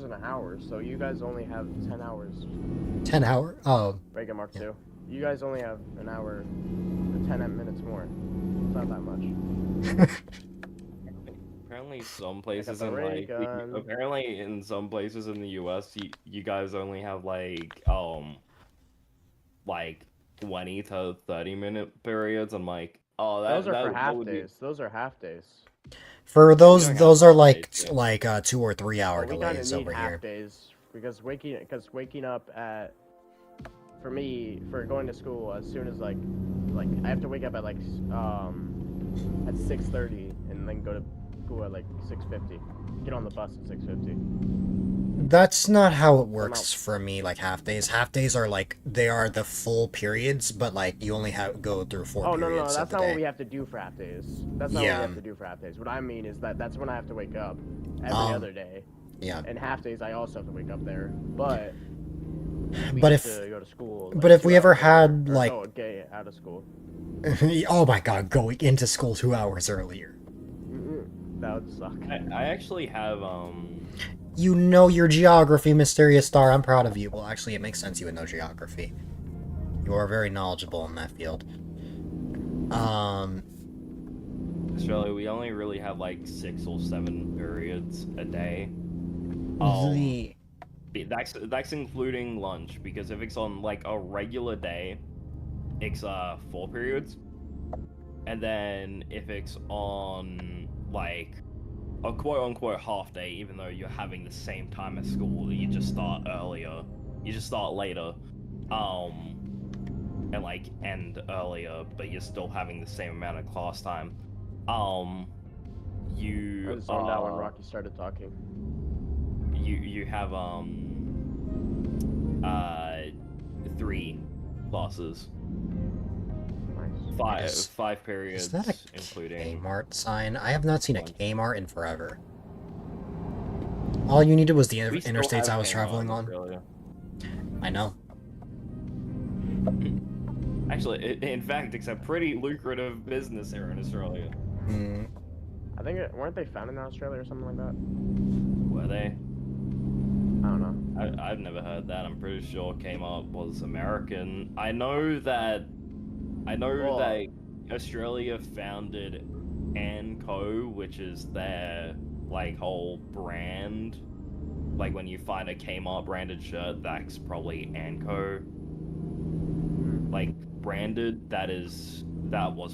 an hour, so you guys only have 10 hours. 10 hour? Oh. Break it, Mark 2. You guys only have an hour, 10 minutes more. It's not that much. Apparently some places the in ray like gun. apparently in some places in the US you guys only have like 20 to 30-minute periods. I'm like, oh, Those are for that half would be- days. Those are half days. For those don't have those are half like days, yeah. 2 or 3 hour Well, we kind delays of need over half here. days because waking up at for me for going to school as soon as like I have to wake up at at 6:30 and then go to school at like 6:50. Get on the bus at 6:50. That's not how it works for me, like half days. Half days are like they are the full periods, but like you only go through 4 Oh no, periods that's of the not day. what we have to do for half days. That's not what Yeah. we have to do for half days. What I mean is that's when I have to wake up every other day. Yeah. And half days I also have to wake up there. But we But have if- to go to school. but if 2 we ever hours earlier, had, or like- go get out of school. Oh my god, going into school 2 hours earlier. That would suck. I actually have You know your geography, Mysterious Star. I'm proud of you. Well, actually, it makes sense you would know geography. You are very knowledgeable in that field. Australia, we only really have like 6 or 7 periods a day. The That's including lunch, because if it's on like a regular day, it's 4 periods. And then if it's on like a quote-unquote half day, even though you're having the same time as school, you just start earlier. You just start later. And like end earlier, but you're still having the same amount of class time. I You just zoned out when Rocky started talking. you have 3 classes. Nice. Five periods, is that a including. Kmart sign? I have not seen a Kmart in forever. All you needed was the We still interstates have I was Kmart traveling in on. Australia. I know. Actually, in fact, it's a pretty lucrative business here in Australia. Hmm. I think weren't they founded in Australia or something like that? Were they? I don't know. I've never heard that. I'm pretty sure Kmart was American. I know that Well, Australia founded Co, which is their like whole brand. Like when you find a Kmart branded shirt, that's probably Co. Like branded, that was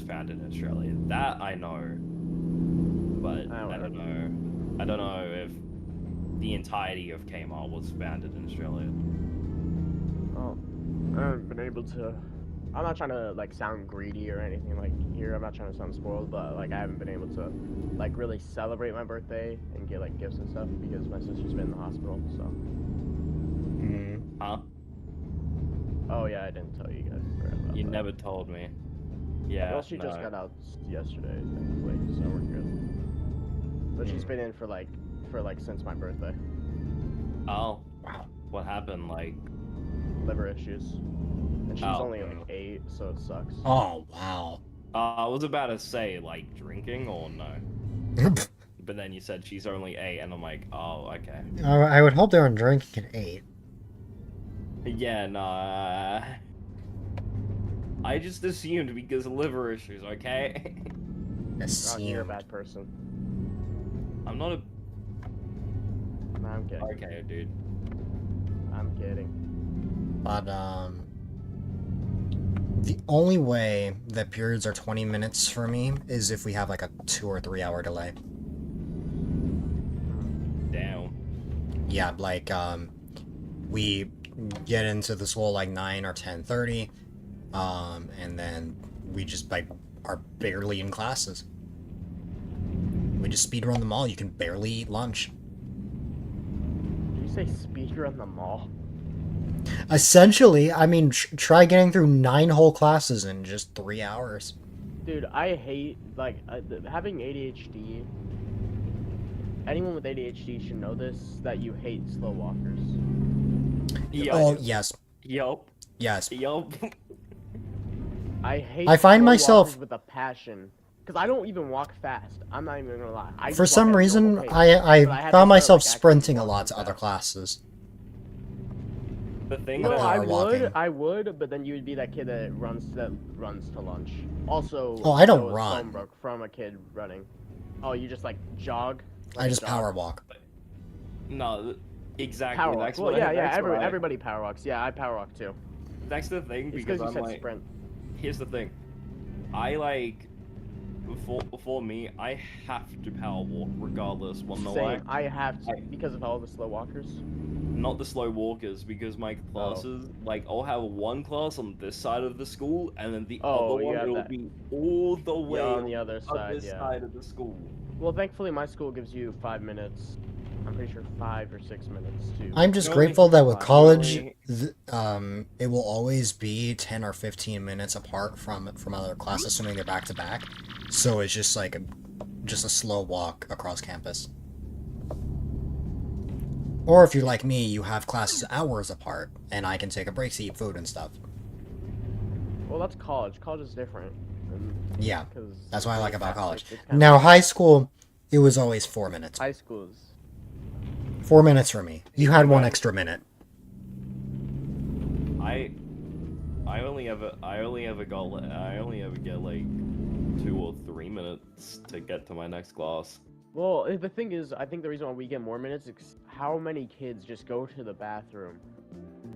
founded in Australia. That I know. But I don't know. I don't know if the entirety of Kmart was founded in Australia. well, I haven't been able to. I'm not trying to like sound greedy or anything like here. I'm not trying to sound spoiled, but like I haven't been able to like really celebrate my birthday and get like gifts and stuff because my sister's been in the hospital. So. Huh? Oh yeah, I didn't tell you guys. I forgot about You that. never told me. Yeah. Well, she just no. got out yesterday, thankfully, so we're good. But she's been in for like since my birthday. Oh, wow. What happened? Like, Liver issues. And she's Oh. only like 8, so it sucks. Oh, wow. I was about to say, like, drinking or no? But then you said she's only 8, and I'm like, oh, okay. I would hope they weren't drinking at 8. Yeah, nah. I just assumed because of liver issues, okay? Oh, you're a Assumed. bad person. I'm not a. No, I'm kidding. Okay, dude. I'm kidding. But, the only way that periods are 20 minutes for me is if we have like a 2 or 3 hour delay. Damn. Yeah, like, we get into the school like 9 or 10:30, and then we just like are barely in classes. We just speed run the mall. You can barely eat lunch. Did you say speedrun the mall? Essentially, I mean, try getting through 9 whole classes in just 3 hours. Dude, I hate like having ADHD. Anyone with ADHD should know this, that you hate slow walkers. Oh, yes. Yup. Yes. Yup. I hate I find slow myself- walkers with a passion. Because I don't even walk fast. I'm not even gonna lie. I For just walk some at a reason, normal pace. But I have to found start, myself like, actually sprinting a walking lot to other fast. classes. The thing No, But that power walking. I would, but then you would be that kid that runs to lunch. Also, Oh, I don't there was run. phone broke from a kid running. Oh, you just like jog? I Like a just jog? power walk. No, exactly. Power walk. That's Well, what yeah, that's what I- everybody power walks. Yeah, I power walk too. That's the thing It's because because you I'm said like, sprint. here's the thing. I like, for me, I have to power walk regardless. Wanna know why? Same. I have to I- because of all the slow walkers. Not the slow walkers, because my classes, like, I'll have one class on this side of the school, and then the Oh, other you one, have it'll that. be all the way Yeah, on the other on side. this Yeah. side of the school. Well, thankfully, my school gives you 5 minutes. I'm pretty sure 5 or 6 minutes to. I'm just No, grateful that with you college, only- it will always be 10 or 15 minutes apart from other classes, assuming they're back to back. So it's just like just a slow walk across campus. Or if you're like me, you have classes hours apart, and I can take a break to eat food and stuff. Well, that's college. College is different. Yeah, 'Cause that's what I like about it's college. kind of Now, like high school, it was always 4 minutes. high schools. 4 minutes for me. You had 1 extra minute. I only ever get like 2 or 3 minutes to get to my next class. Well, the thing is, I think the reason why we get more minutes is how many kids just go to the bathroom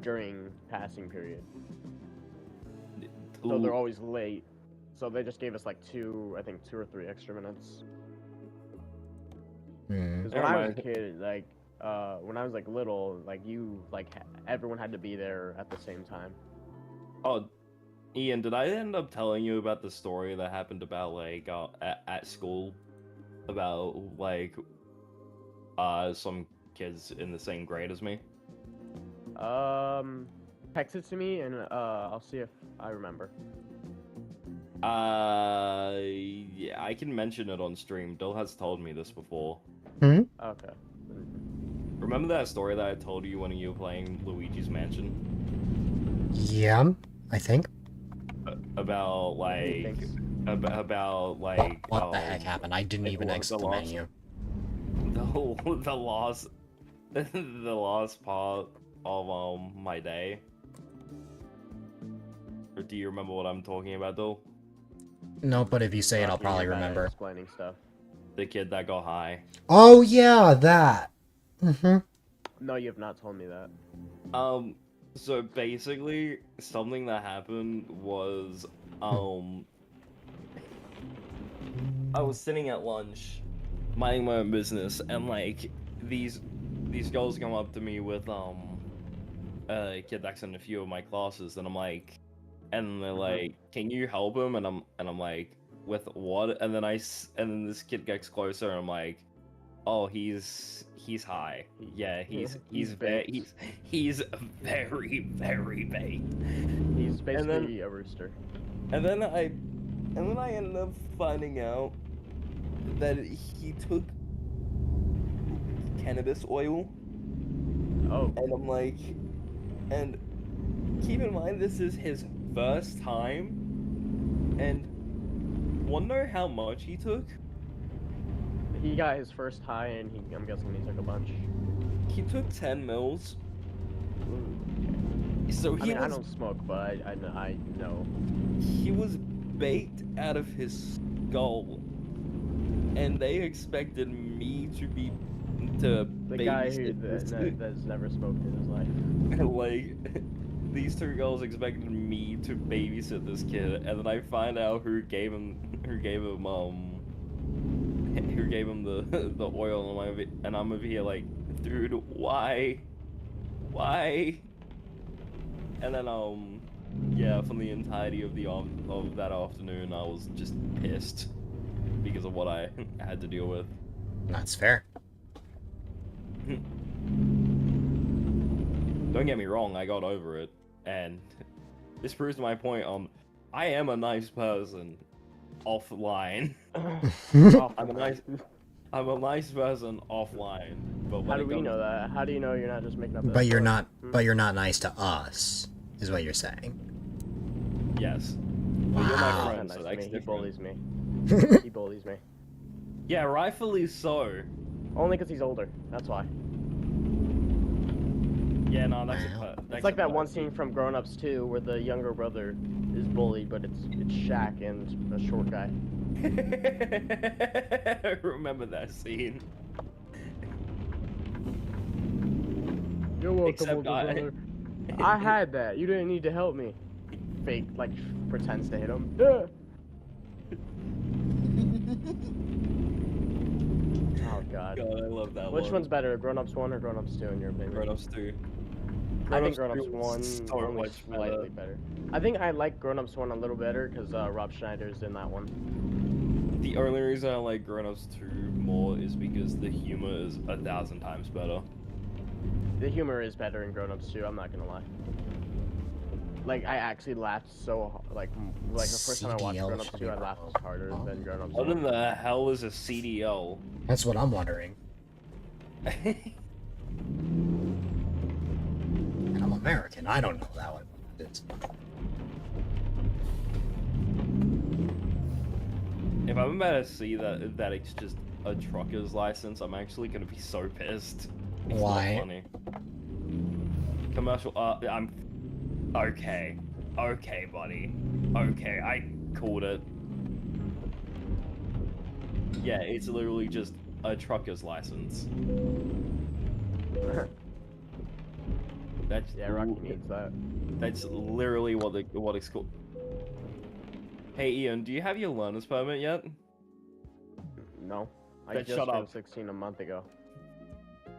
during passing period. So they're Ooh, always late. So they just gave us like 2 or 3 extra minutes. Hmm. Because Never when I was a mind. kid, like, when I was like little, like everyone had to be there at the same time. Oh, Ian, did I end up telling you about the story that happened about like at school about like some kids in the same grade as me? Text it to me and I'll see if I remember. Yeah, I can mention it on stream. Dill has told me this before. Okay. Remember that story that I told you when you were playing Luigi's Mansion? Yeah, I think. About like Thanks. about like What the heck happened? I didn't it even was exit the the last- menu. the lost the last part of my day. Or do you remember what I'm talking about though? No, but if you say it, I'll Rocky, probably you're bad at remember. explaining stuff. The kid that got high. Oh yeah, that. Mm-hmm. No, you have not told me that. So basically, something that happened was, I was sitting at lunch, minding my own business, and like these girls come up to me with a kid that's in a few of my classes, and I'm like, and they're like, "Can you help him?" And I'm like, "With what?" And then this kid gets closer, and I'm like, "Oh, he's high. Yeah, he's baked. he's very baked." He's basically a rooster. And then I ended up finding out that he took cannabis oil, Oh, and I'm like, and keep in mind this is his first time, and wonder how much he took. he got his first high, and I'm guessing he took a bunch. He took 10 mils. So I don't smoke, but I know. He was baked out of his skull, and they expected me to The guy who babysit this that's never smoked in his life. like these two girls expected me to babysit this kid, and then I find out who gave him the oil, and I'm over here like, dude, why? And then yeah, for the entirety of that afternoon, I was just pissed because of what I had to deal with. That's fair. Don't get me wrong, I got over it, and this proves my point on I am a nice person offline. I'm a nice person offline. But How do we know that? How do you know you're not just making up that But you're story? not. But you're not nice to us, is what you're saying. Yes. But you're my Wow. friend, Nice so to that's me. He different. bullies me. He bullies me. Yeah, rightfully so. Only because he's older. That's why. Yeah, no, that's Wow. It's like that one scene from Grown Ups 2 where the younger brother is bullied, but it's Shaq and a short guy. I remember that scene. You're welcome, Except older brother. I had that. You didn't need to help me. Fake, like, pretends to hit him. Yeah. Oh god. God, I love that Which one. one's better, Grown Ups 1 or Grown Ups 2 in your opinion? Grown Ups 2. I think Grown Grown Ups Ups 2 1 is so only much slightly better. I think I like Grown Ups 1 a little better because Rob Schneider's in that one. The only reason I like Grown Ups 2 more is because the humor is 1,000 times better. The humor is better in Grown Ups 2, I'm not gonna lie. Like, I actually laughed so, like the first time I watched CDL Grown Ups should 2, be I laughed wrong. harder than Grown Ups What 1. in the hell is a CDL? That's what I'm wondering. And I'm American. I don't know that one. It's... If I'm about to see that it's just a trucker's license, I'm actually gonna be so pissed. It's Why? not funny. Commercial. I'm. Okay, buddy. Okay, I called it. Yeah, it's literally just a trucker's license. That's Yeah, Rocky needs that. That's literally what it's called. Hey Ian, do you have your learner's permit yet? No. I Then just shut turned up. 16 a month ago.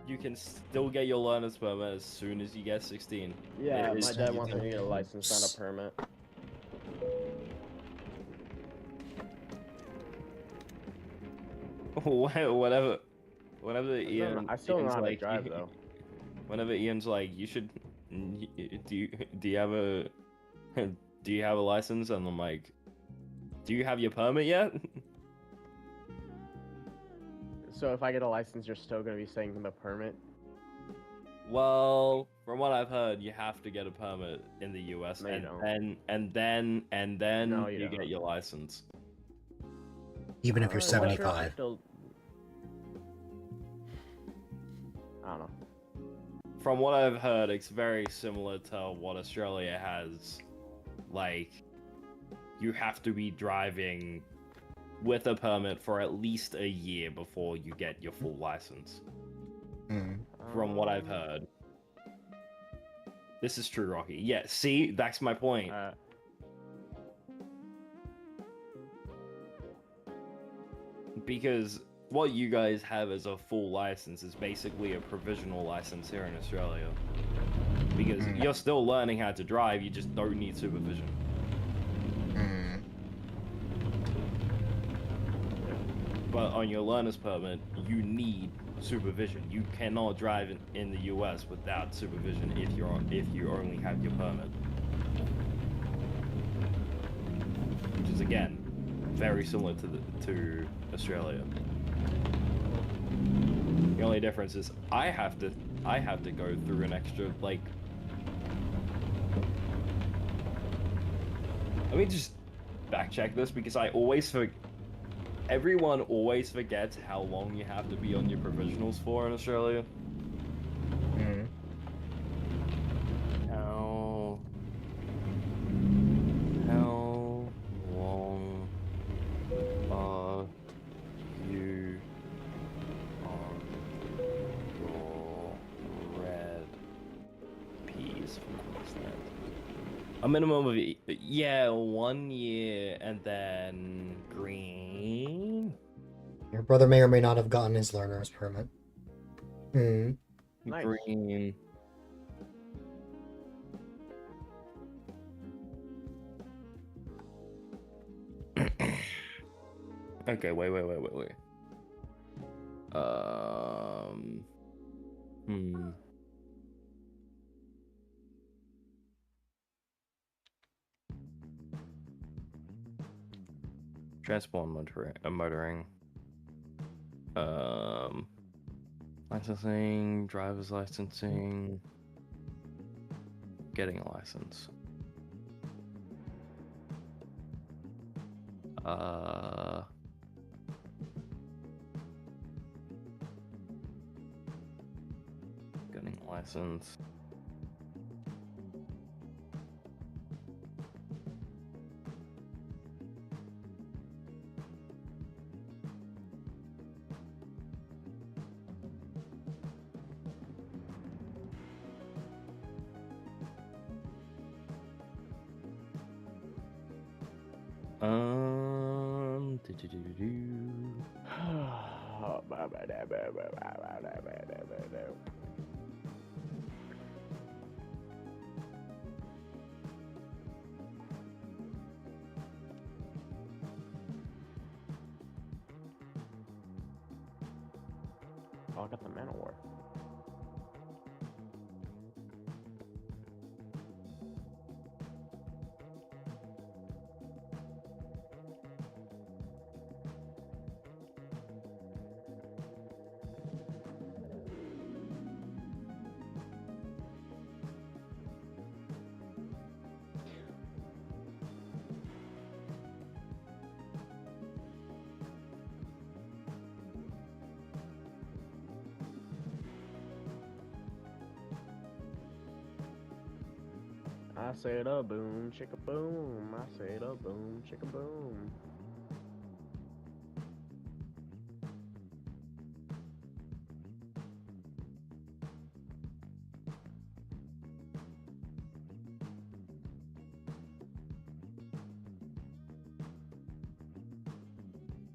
You can still get your learner's permit as soon as you get 16. Yeah, It is- my dad wants me to get a license, not a permit. Whenever Ian, I still don't know Ian's how to like, drive, though. Whenever Ian's like, you should, do you have a, do you have a license? And I'm like, do you have your permit yet? So if I get a license, you're still gonna be saying the permit? Well, from what I've heard, you have to get a permit in the US, No, you and don't. then No, you you don't. get your license. Even if you're I'm not sure. 75. I don't know. from what I've heard, it's very similar to what Australia has. Like, you have to be driving with a permit for at least a year before you get your full license. From what I've heard. This is true, Rocky. Yeah, see? That's my point. Because what you guys have as a full license is basically a provisional license here in Australia. Because you're still learning how to drive, you just don't need supervision. But on your learner's permit, you need supervision. You cannot drive in the US without supervision if you only have your permit. Which is again very similar to Australia. The only difference is I have to go through an extra, like, let me just back check this because everyone always forgets how long you have to be on your provisionals for in Australia. How long are you on your red peas from Queensland? A minimum of 1 year, and then green. Your brother may or may not have gotten his learner's permit. Nice. Green. Okay, wait. Transport motoring. Licensing, driver's licensing, getting a license. Getting a license. Oh, I got the Man of War. I said a boom, chicka boom. I said a boom, chicka boom.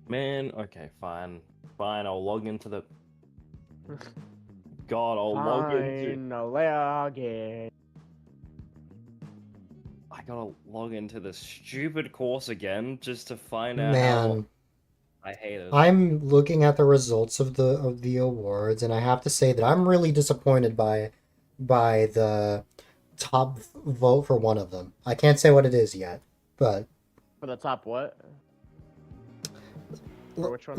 Man, okay, fine. Fine, I'll log into the... God, I'll log into... Log in. I gotta log into this stupid course again just to find out Man, how... I hate it. I'm looking at the results of the awards, and I have to say that I'm really disappointed by the top vote for one of them. I can't say what it is yet, but For the top what? For which one?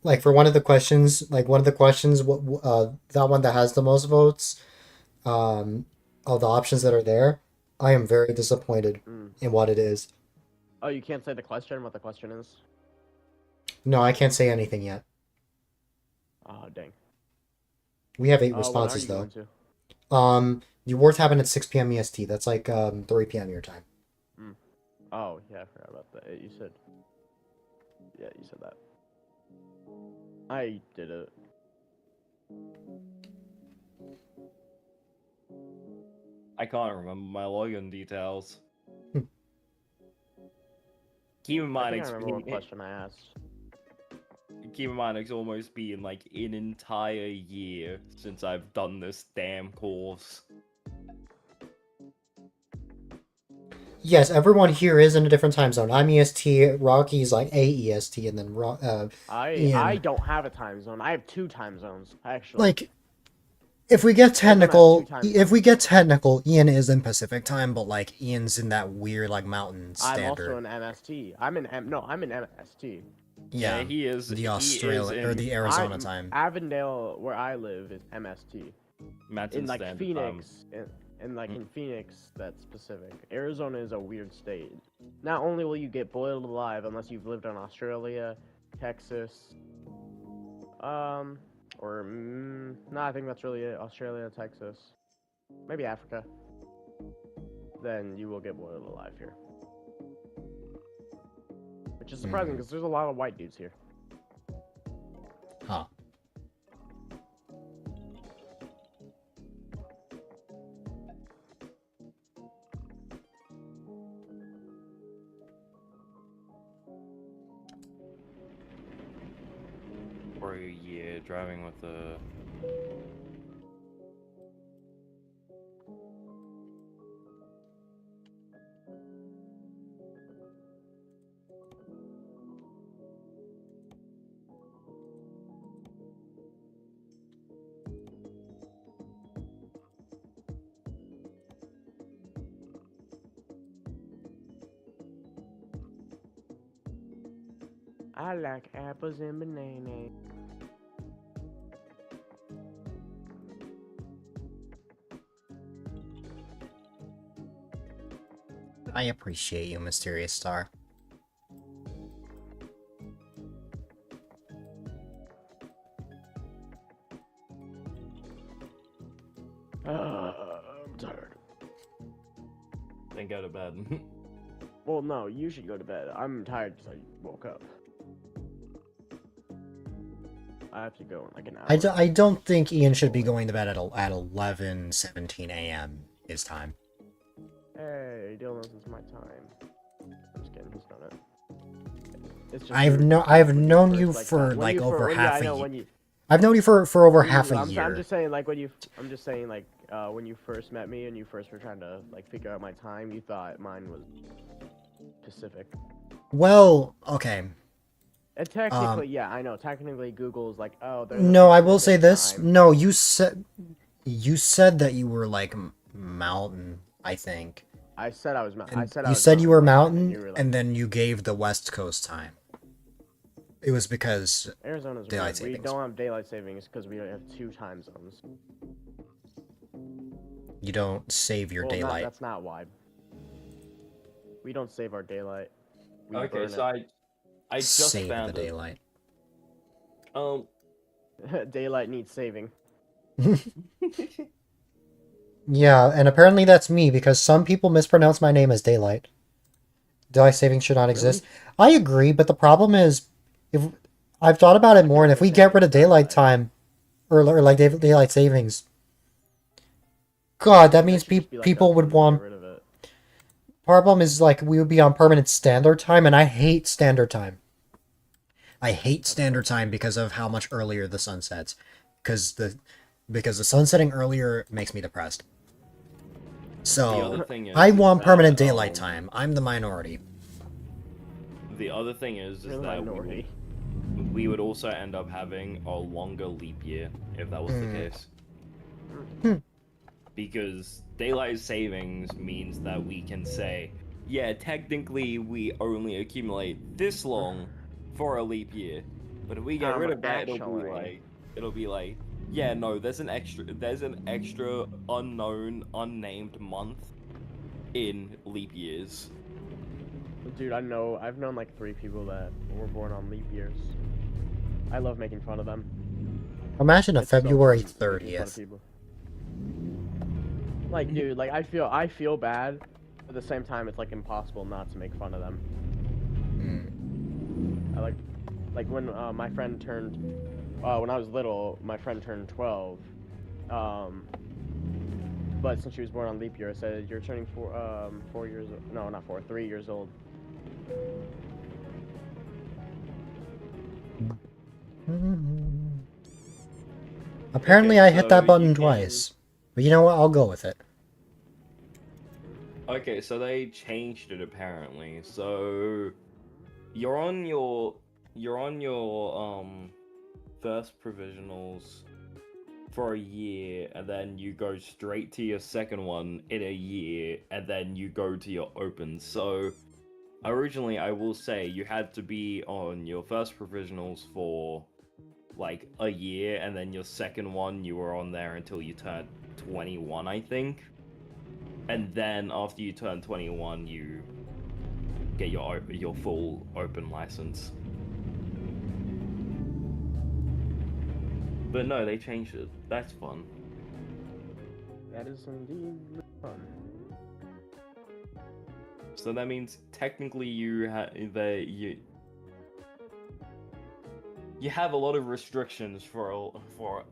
like for one of the questions, that one that has the most votes, of the options that are there, I am very disappointed in what it is. Oh, you can't say the question, what the question is? No, I can't say anything yet. Oh, dang. We have 8 When are responses you though. going to? Your wars happen at 6 p.m. EST. That's like 3 p.m. your time. Oh yeah, I forgot about that. You said. Yeah, you said that. I did it. I can't remember my login details. Keep in I mind, think I remember what question I asked. keep in mind, it's almost been like an entire year since I've done this damn course. Yes, everyone here is in a different time zone. I'm EST, Rocky's like AEST, and then I Ian. don't have a time zone. I have 2 time zones actually. Like, if we get Everyone has 2 technical, time if we zones. get technical, Ian is in Pacific time, but like Ian's in that weird like mountain I'm also standard. in MST. I'm in MST. Yeah, he is. the he is Australia or in the Arizona time. Avondale, where I live, is MST. Mountain In like Standard Phoenix, in Phoenix, that's Pacific. Arizona is a weird state. Not only will you get boiled alive unless you've lived in Australia, Texas, no, I think that's really it. Australia, Texas, maybe Africa. Then you will get boiled alive here, which is surprising because there's a lot of white dudes here. Huh. For a year driving with a. I like apples and bananas. I appreciate you, Mysterious Star. I'm tired. Then go to bed. Well, no, you should go to bed. I'm tired because I woke up. I have to go in like an hour. I don't think Ian should be going to bed at 11:17 a.m. his time. Hey, Dylan, this is my time. I'm just kidding. He's done it. It's just I've weird I've when you known first, you like, for when like you over fir- half I a know, year. when you, I've known you for over half a I'm year. just saying, like, I'm just saying, like, when you first met me and you first were trying to, like, figure out my time, you thought mine was Pacific. Well, okay. And technically, yeah, I know. Technically, Google's like, oh, there's No, I will say this. time. No, you said that you were like mountain, I think. I said I was. I And said I you was said you were and mountain, you were like, and then you gave the West Coast time. It was because Arizona's daylight weird. We savings. don't have daylight savings because we have 2 time zones. you don't save your Well, daylight. that's not why. We don't save our daylight. We Okay, burn so I just Save the found it. daylight. it. Daylight needs saving. Yeah, and apparently that's me because some people mispronounce my name as Daylight. Daylight savings should not exist. I agree, but the problem is, if I've thought about it more, and if we get rid of daylight time, or like daylight savings, God, that means should just be like people us would and want. get rid of it. Problem is, like, we would be on permanent standard time, and I hate standard time. I hate standard time because of how much earlier the sun sets. Because the sun setting earlier makes me depressed. The So, other thing is, I want that, permanent daylight time. I'm the minority. The other thing is You're the that minority. we would also end up having a longer leap year if that was the case. Because daylight savings means that we can say, yeah, technically we only accumulate this long for a leap year, but if we get rid of that, it'll be like, yeah, no, there's an extra unknown, unnamed month in leap years. Dude, I've known like 3 people that were born on leap years. I love making fun of them. Imagine a It's so February fun making fun of 30th. people. Like, dude, like I feel bad, but at the same time, it's like impossible not to make fun of them. I like when my friend turned, when I was little, my friend turned 12. But since she was born on leap year, I said you're turning 4 years. No, not 4, 3 years old. Apparently, Okay, I hit so that button you can- twice. But you know what? I'll go with it. Okay, so they changed it apparently. So you're on your first provisionals for a year, and then you go straight to your second one in a year, and then you go to your open. So originally, I will say you had to be on your first provisionals for like a year, and then your second one you were on there until you turned 21, I think. And then after you turn 21, you get your full open license. But no, they changed it. That's fun. That is indeed fun. So that means technically you have a lot of restrictions for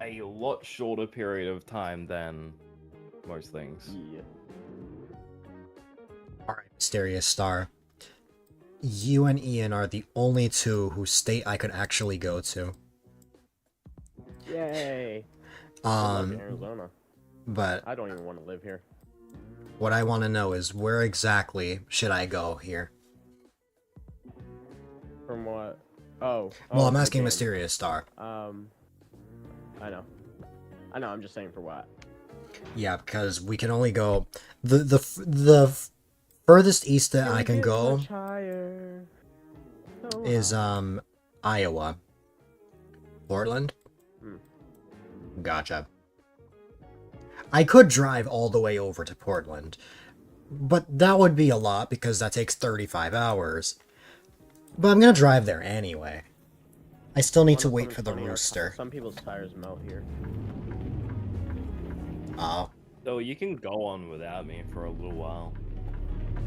a lot shorter period of time than most things. Yeah. Alright, Mysterious Star. You and Ian are the only two whose state I could actually go to. Yay. I live in Um, Arizona. but I don't even want to live here. what I want to know is where exactly should I go here? From what? Oh. Well, I'm the asking game. Mysterious Star. I know. I'm just saying for what. Yeah, because we can only go the furthest east that I can go Much higher. So is high. Iowa. Portland? Hmm. Gotcha. I could drive all the way over to Portland, but that would be a lot because that takes 35 hours. But I'm gonna drive there anyway. I still need to wait for the rooster. Some people's tires melt here. Oh, So you can go on without me for a little while.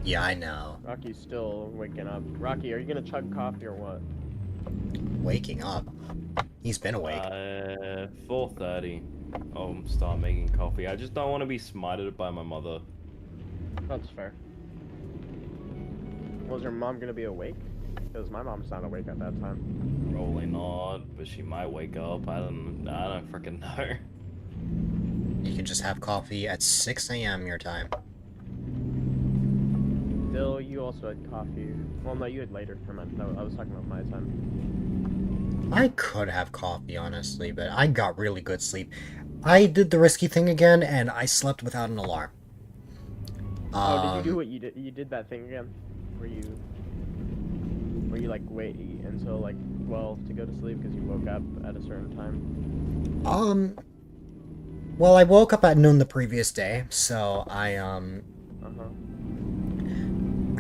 yeah, I know. Rocky's still waking up. Rocky, are you gonna chug coffee or what? Waking up. He's been awake. 4:30. I'll start making coffee. I just don't want to be smited by my mother. That's fair. Was your mom gonna be awake? Because my mom's not awake at that time. Probably not, but she might wake up. I don't freaking know. You can just have coffee at 6 a.m. your time. Bill, you also had coffee. Well, no, you had later. No, I was talking about my time. I could have coffee, honestly, but I got really good sleep. I did the risky thing again, and I slept without an alarm. Oh, did you do what you did? You did that thing again, where you like wait until like 12 to go to sleep because you woke up at a certain time. Well, I woke up at noon the previous day, so I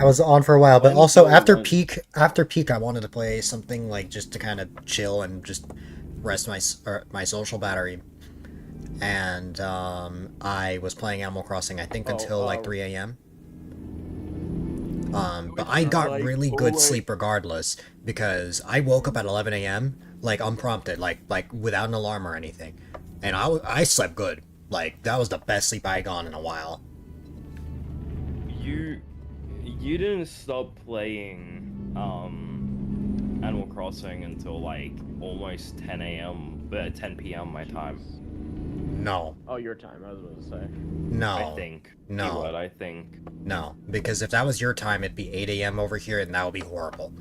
was on for a while, but also after peak, I wanted to play something like just to kind of chill and just rest my social battery. And I was playing Animal Crossing, I think, until like 3 a.m. But I got really good sleep regardless because I woke up at 11 a.m. like unprompted, like without an alarm or anything, and I slept good. Like that was the best sleep I got in a while. You didn't stop playing Animal Crossing until like almost 10 a.m. 10 p.m. my time. No. Oh, your time. I was about to say. No. I think. No. Keyword, I think. No, because if that was your time, it'd be 8 a.m. over here, and that would be horrible.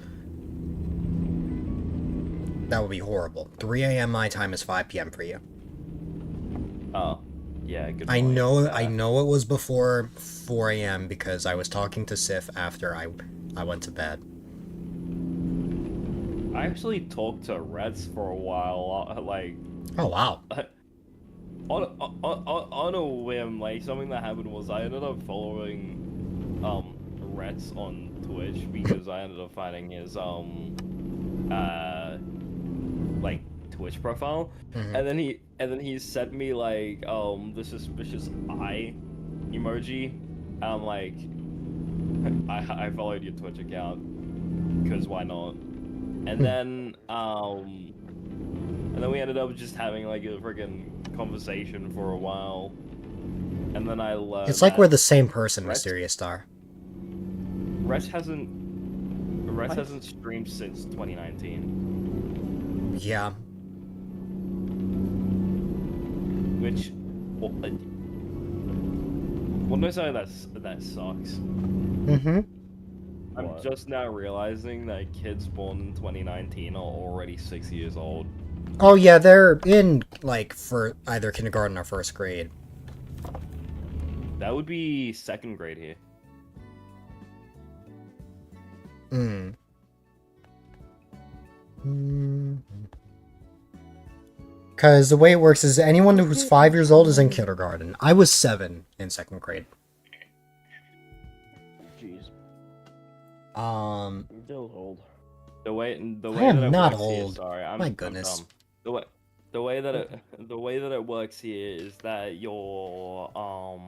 That would be horrible. 3 a.m. my time is 5 p.m. for you. Oh, yeah, good I point. know it was before 4 a.m. because I was talking to Sif after I went to bed. I actually talked to Reds for a while, like... Oh, wow. On a whim, like, something that happened was I ended up following, Reds on Twitch because I ended up finding his, like, Twitch profile, Mm-hmm. and then he sent me, like, the suspicious eye emoji. I'm like, I followed your Twitch account because why not? And then we ended up just having like a freaking conversation for a while. And then I learned It's like that we're the same person, Rex- Mysterious Star. Rex hasn't streamed since 2019. Yeah. Which, well, no, sorry, that sucks. Mm-hmm. I'm What? just now realizing that kids born in 2019 are already 6 years old. Oh yeah, they're in like for either kindergarten or first grade. That would be second grade here. Mm. Because the way it works is anyone who's 5 years old is in kindergarten. I was 7 in second grade. Jeez, Um, you're still old. The way am that it not works here, old. sorry, My I'm goodness. dumb. The way that it works here is that you're You're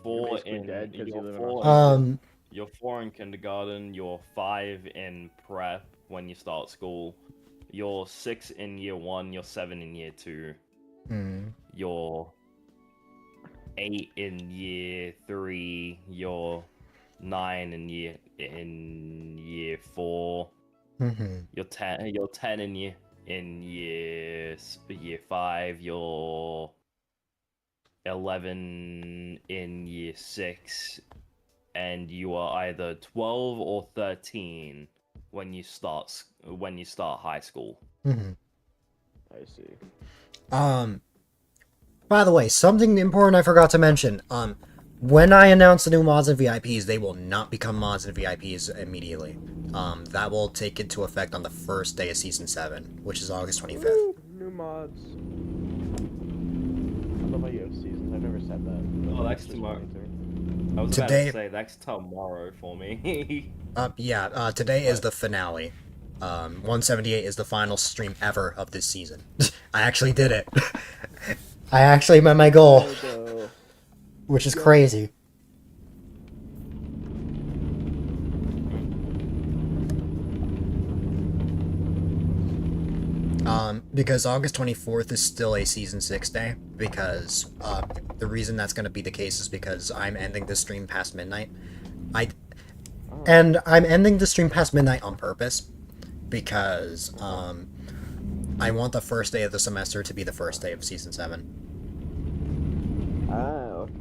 4 basically in dead 'cause you you're live in 4 Australia. you're 4 in kindergarten, you're 5 in prep when you start school, you're 6 in year 1, you're 7 in year 2, you're 8 in year 3, you're 9 in year 4, you're 10 in year 5, you're 11 in year 6, and you are either 12 or 13 when you start high school. I see. By the way, something important I forgot to mention. When I announce the new mods and VIPs, they will not become mods and VIPs immediately. That will take into effect on the first day of Season 7, which is August 25th. Woo, new mods. I love how you have seasons. I've never said that. Oh, that's just tomorrow. funny to me. I was Today- about to say, that's tomorrow for me. Today is the finale. 178 is the final stream ever of this season. I actually did it. I actually met my goal, which is crazy. Because August 24th is still a Season 6 day, because, the reason that's gonna be the case is because I'm ending the stream past midnight. And I'm ending the stream past midnight on purpose, because, I want the first day of the semester to be the first day of Season 7. Ah, okay.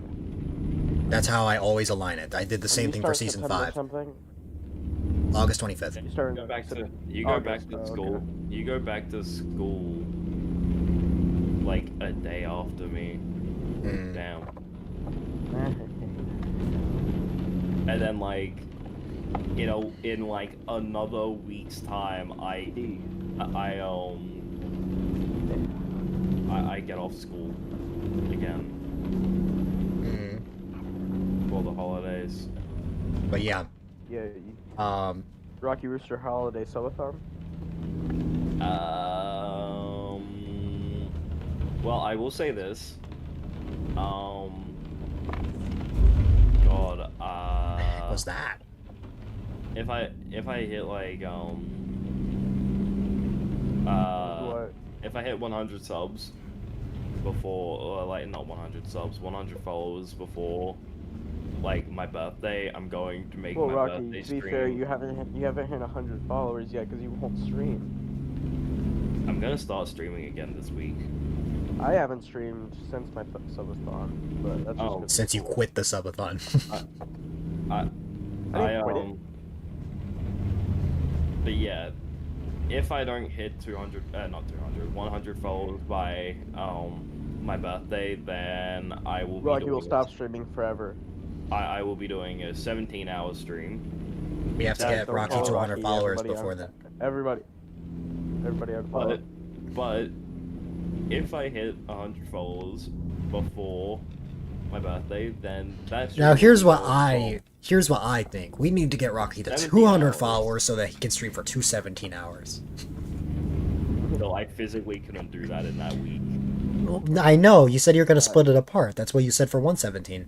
That's how I always align it. I did the same thing for Season 5. August 25th. You You start go back to August. school. Okay. You go back to school like a day after me. Damn. And then like, you know, in like another week's time, I get off school again for the holidays. But yeah, Yeah. Rocky Rooster Holiday Subathon. Well, I will say this. God, what's that? if I hit like What? if I hit 100 subs before, or like not 100 subs, 100 followers before like my birthday, I'm going to make Well, my Rocky, birthday to be stream. fair, you haven't hit 100 followers yet because you won't stream. I'm gonna start streaming again this week. I haven't streamed since my subathon, but that's just Oh. 'cause Since you it's quit the subathon. I didn't quit it. But yeah, if I don't hit 100 followers by my birthday, then I will Rocky be will doing stop streaming forever. I will be doing a 17-hour stream. We have to Guys, get don't Rocky follow to 100 Rocky, followers everybody before on- then. Everybody unfollow. But if I hit 100 followers before my birthday, then that's Now here's what I think. We need to get Rocky to 17 200 hours. followers so that he can stream for 217 hours. So I physically couldn't do that in that week. Well, I know, you said you're gonna split it apart. That's what you said for 117.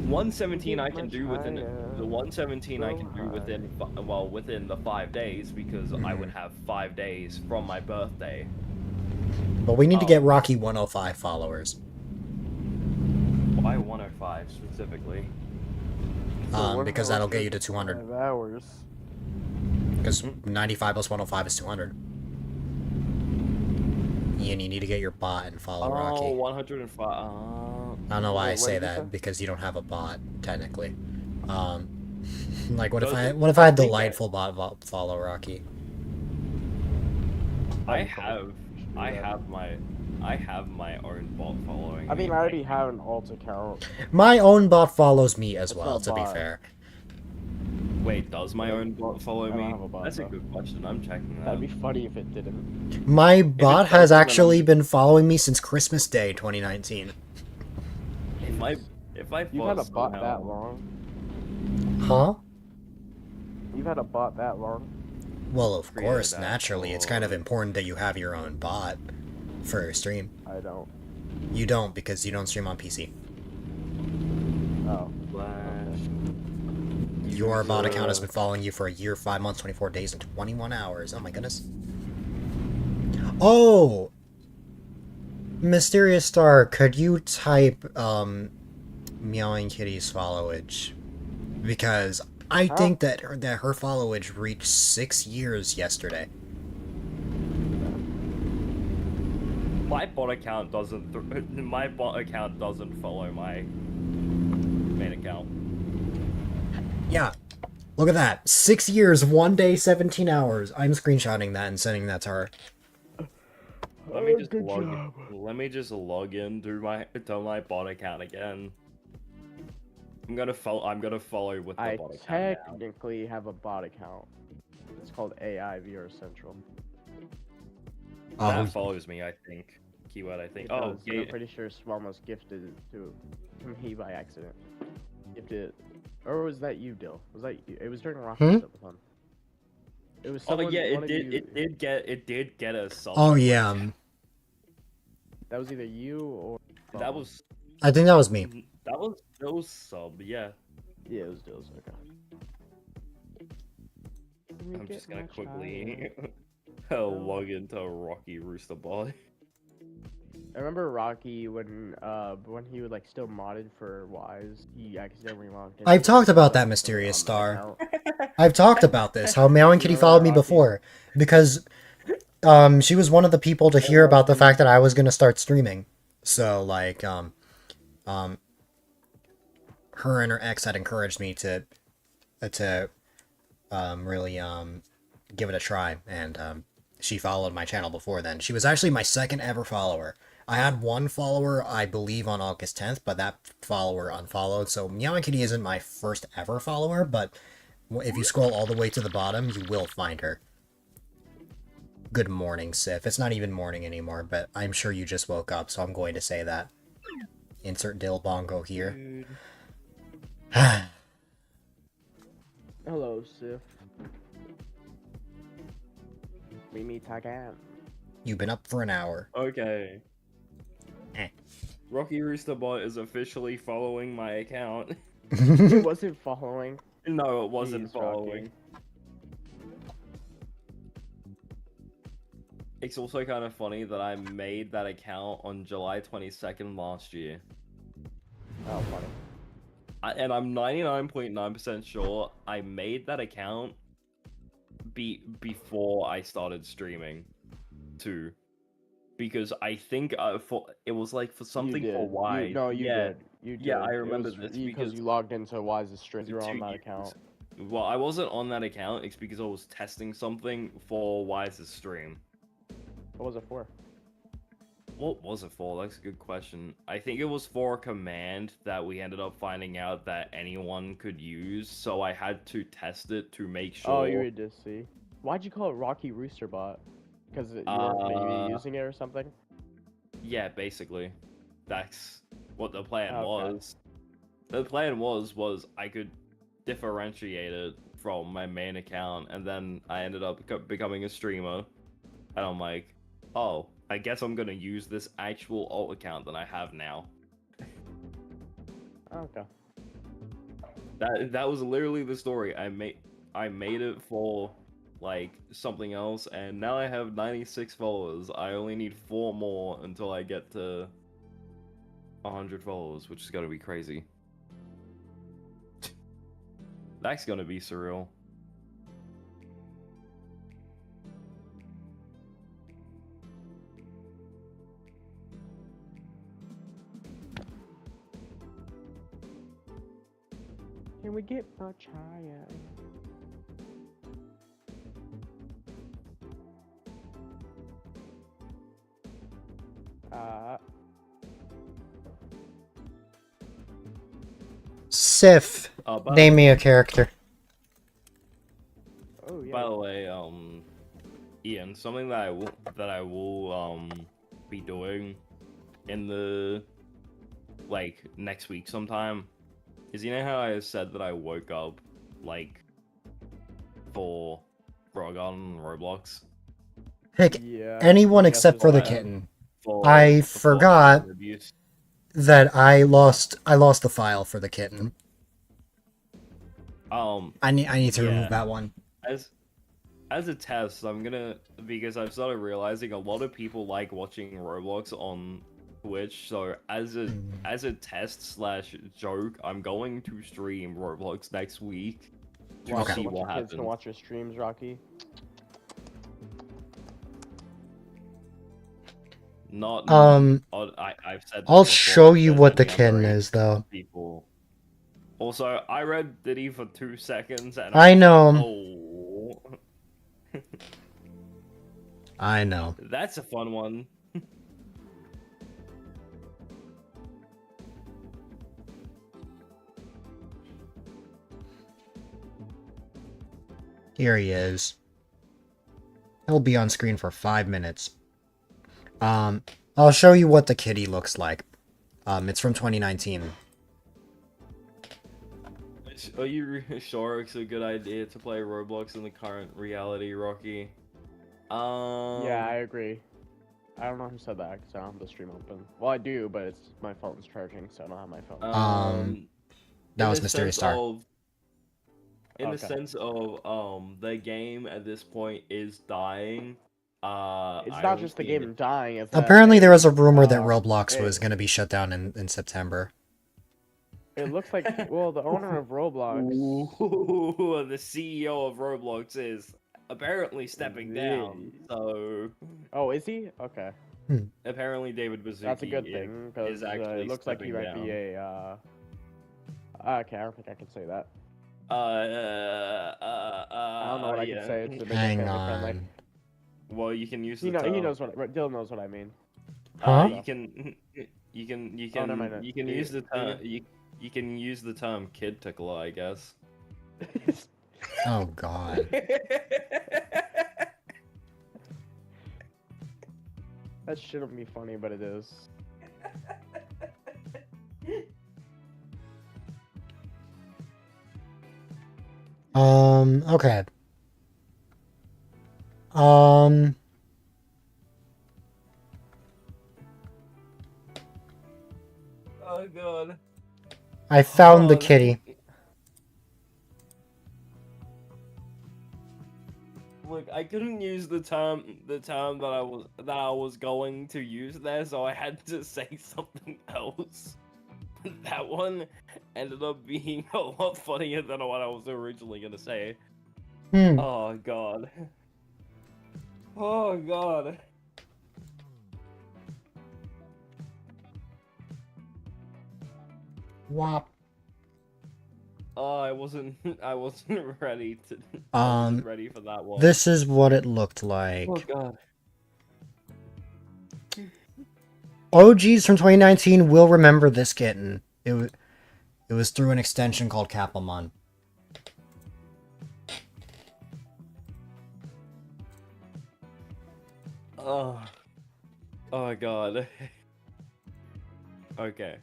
117 I Get can much do within higher, the 117 I so can do within high. within the 5 days because I would have 5 days from my birthday. But we need to get Oh. Rocky 105 followers. Why 105 specifically? Because that'll get you to 200. 5 hours. Because 95 plus 105 is 200. Ian, you need to get your bot and follow Oh, Rocky. 105. I don't know why I Wait, what say did you that, say? because you don't have a bot, technically. Like, what if Does I it? what if I had think Delightful bot follow Rocky? I That'd be funny. have I have my own bot following. I mean, me. I already have an alt account. My own bot follows me as It's well, not to be bot. fair. Wait, does my own bot follow I don't me? have a bot, That's a though. good question. I'm checking that. That'd be funny if it didn't. My bot has doesn't, then actually I'm- been following me since Christmas Day 2019. If I You've had a bot bot somehow- that long? Huh? You've had a bot that long? Well, of Created course, that naturally, it's kind of for- important that you have your own bot for your stream. I don't. You don't, because you don't stream on PC. Oh. Flash. Your bot account has User- been following you for a year, 5 months, 24 days, and 21 hours. Oh my goodness. Oh! Mysterious Star, could you type, Meowing Kitty's followage? Because I Huh? think that her followage reached 6 years yesterday. My bot account doesn't. My bot account doesn't follow my main account. Yeah. Look at that. 6 years, 1 day, 17 hours. I'm screenshotting that and sending that to her. Let me Oh, just good log. job. Let me just log in to my bot account again. I'm gonna follow with the I bot account now. technically have a bot account. It's called AI VR Central. Oh, That follows me, I think. Keyword, I think. Oh, Because I'm yeah. pretty sure Swam was gifted to me by accident. Gifted, or was that you, Dill? Was that you? It was during Rocky Subathon. It was Oh someone. yeah, one of you, it did get a sub. oh yeah. That was either you or. That was I think that was me. that was sub. Yeah. Yeah, it was Dill's. Okay. I'm just gonna quickly log into Rocky Rooster Boy. I remember Rocky when he would like still modded for Wise, he accidentally logged in. I've talked about that on Mysterious that Star. account. I've talked about this, how Meowing Kitty followed me Rocky. before. Because she was one of the people to hear about the fact that I was gonna start streaming. So like her and her ex had encouraged me to really give it a try, and she followed my channel before then. She was actually my second ever follower. I had one follower, I believe, on August 10th, but that follower unfollowed. So Meowing Kitty isn't my first ever follower, but if you scroll all the way to the bottom, you will find her. Good morning, Sif. It's not even morning anymore, but I'm sure you just woke up, so I'm going to say that. Insert Dill Bongo here. Hello, Sif. We meet again. You've been up for an hour. Okay. Eh. Rocky Rooster Bot is officially following my account. It wasn't following. No, it wasn't Jeez, Rocky. following. It's also kind of funny that I made that account on July 22nd last year. Oh, funny. And I'm 99.9% sure I made that account before I started streaming, too. Because I think it was like for something You for did. Y. You yeah, did. You did. yeah, I It remember was this because because you logged into Wise's stream. You were 2 on that years. account. Well, I wasn't on that account. It's because I was testing something for Wise's stream. What was it for? What was it for? That's a good question. I think it was for a command that we ended up finding out that anyone could use, so I had to test it to make sure. Oh, you were just see. Why'd you call it Rocky Rooster Bot? Because you weren't maybe using it or something? Yeah, basically. That's what the plan Okay. was. The plan was I could differentiate it from my main account, and then I ended up becoming a streamer. And I'm like, oh, I guess I'm gonna use this actual alt account that I have now. Okay. That was literally the story. I made it for like something else, and now I have 96 followers. I only need 4 more until I get to 100 followers, which is gonna be crazy. That's gonna be surreal. Can we get much higher? Sif, By name me a character. Oh yeah. By the way, Ian, something that I will be doing in the like next week sometime is, you know how I said that I woke up like for Grog on Roblox Pick Yeah. anyone I except guess for the it's- kitten. for I for forgot abuse. that I lost the file for the kitten. I need to yeah. remove that one. As a test, I'm gonna, because I've started realizing a lot of people like watching Roblox on Twitch, so as a test slash joke, I'm going to stream Roblox next week to Wow, Okay. see so what your kids can happens. watch your streams, Rocky. Not I've said this I'll before, show if you there's what the any kitten underage is, though. people. Also, I read Diddy for 2 seconds and I was know. like, oh, I know. that's a fun one. Here he is. He'll be on screen for 5 minutes. I'll show you what the kitty looks like. It's from 2019. Are you sure it's a good idea to play Roblox in the current reality, Rocky? Yeah, I agree. I don't know who said that because I don't have the stream open. Well, I do, but it's my phone's charging, so I don't have my phone. That in was the Mysterious sense Star. of- In the Okay. sense of the game at this point is dying. It's I not don't just the see game it- dying. It's that Apparently, there was a they, rumor that Roblox it- was going to be shut down in September. It looks like, well, the owner of Roblox. Ooh, the CEO of Roblox is apparently stepping down. So Oh, is he? Okay. apparently David Baszucki That's a good is- thing because is actually it looks like he stepping might be down. a. Okay, I don't think I can say that. I don't know what I can say to make it Hang family friendly. on. Well, you can use He the term. knows what Dylan knows what I mean. Huh? You can Oh, never mind. you can Do you- use the do term you can use the term kid tickler, I guess. Oh, God. That shouldn't be funny, but it is. Okay. Oh god. I found the Oh, kitty. Look, I couldn't use the term that I was going to use there, so I had to say something else. That one ended up being a lot funnier than what I was originally gonna say. Oh god. Oh god. Wop. Oh, I wasn't ready to. I wasn't ready for that one. This is what it looked like. Oh god. OGs from 2019 will remember this kitten. It was through an extension called Kapelmon. Oh. Oh god. Okay.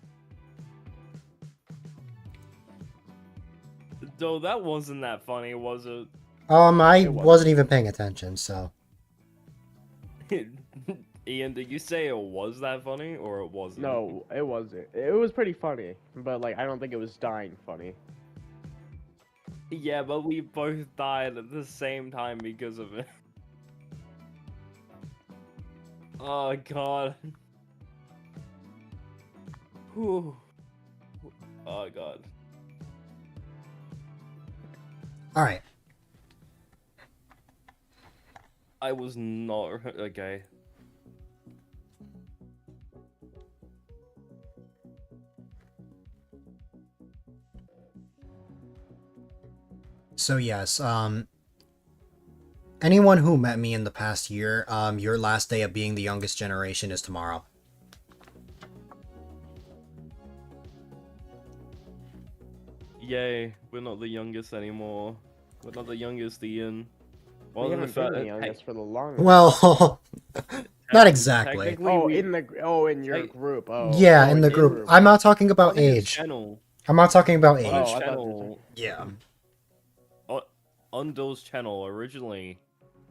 Though that wasn't that funny, was it? I It was. wasn't even paying attention, so. It Ian, did you say it was that funny or it wasn't? No, it wasn't. It was pretty funny, but like I don't think it was dying funny. Yeah, but we both died at the same time because of it. Oh god. Whew. Oh god. All right. I was not okay. So yes, anyone who met me in the past year, your last day of being the youngest generation is tomorrow. Yay, we're not the youngest anymore. We're not the youngest, Ian. We Well, haven't been the youngest for the longest. Well, not exactly. Technically, in your Hey. group. Oh, Yeah, oh, in the group. I'm not talking about on his age. channel, I'm not talking about on age. his I thought channel, Yeah. on Dole's channel originally,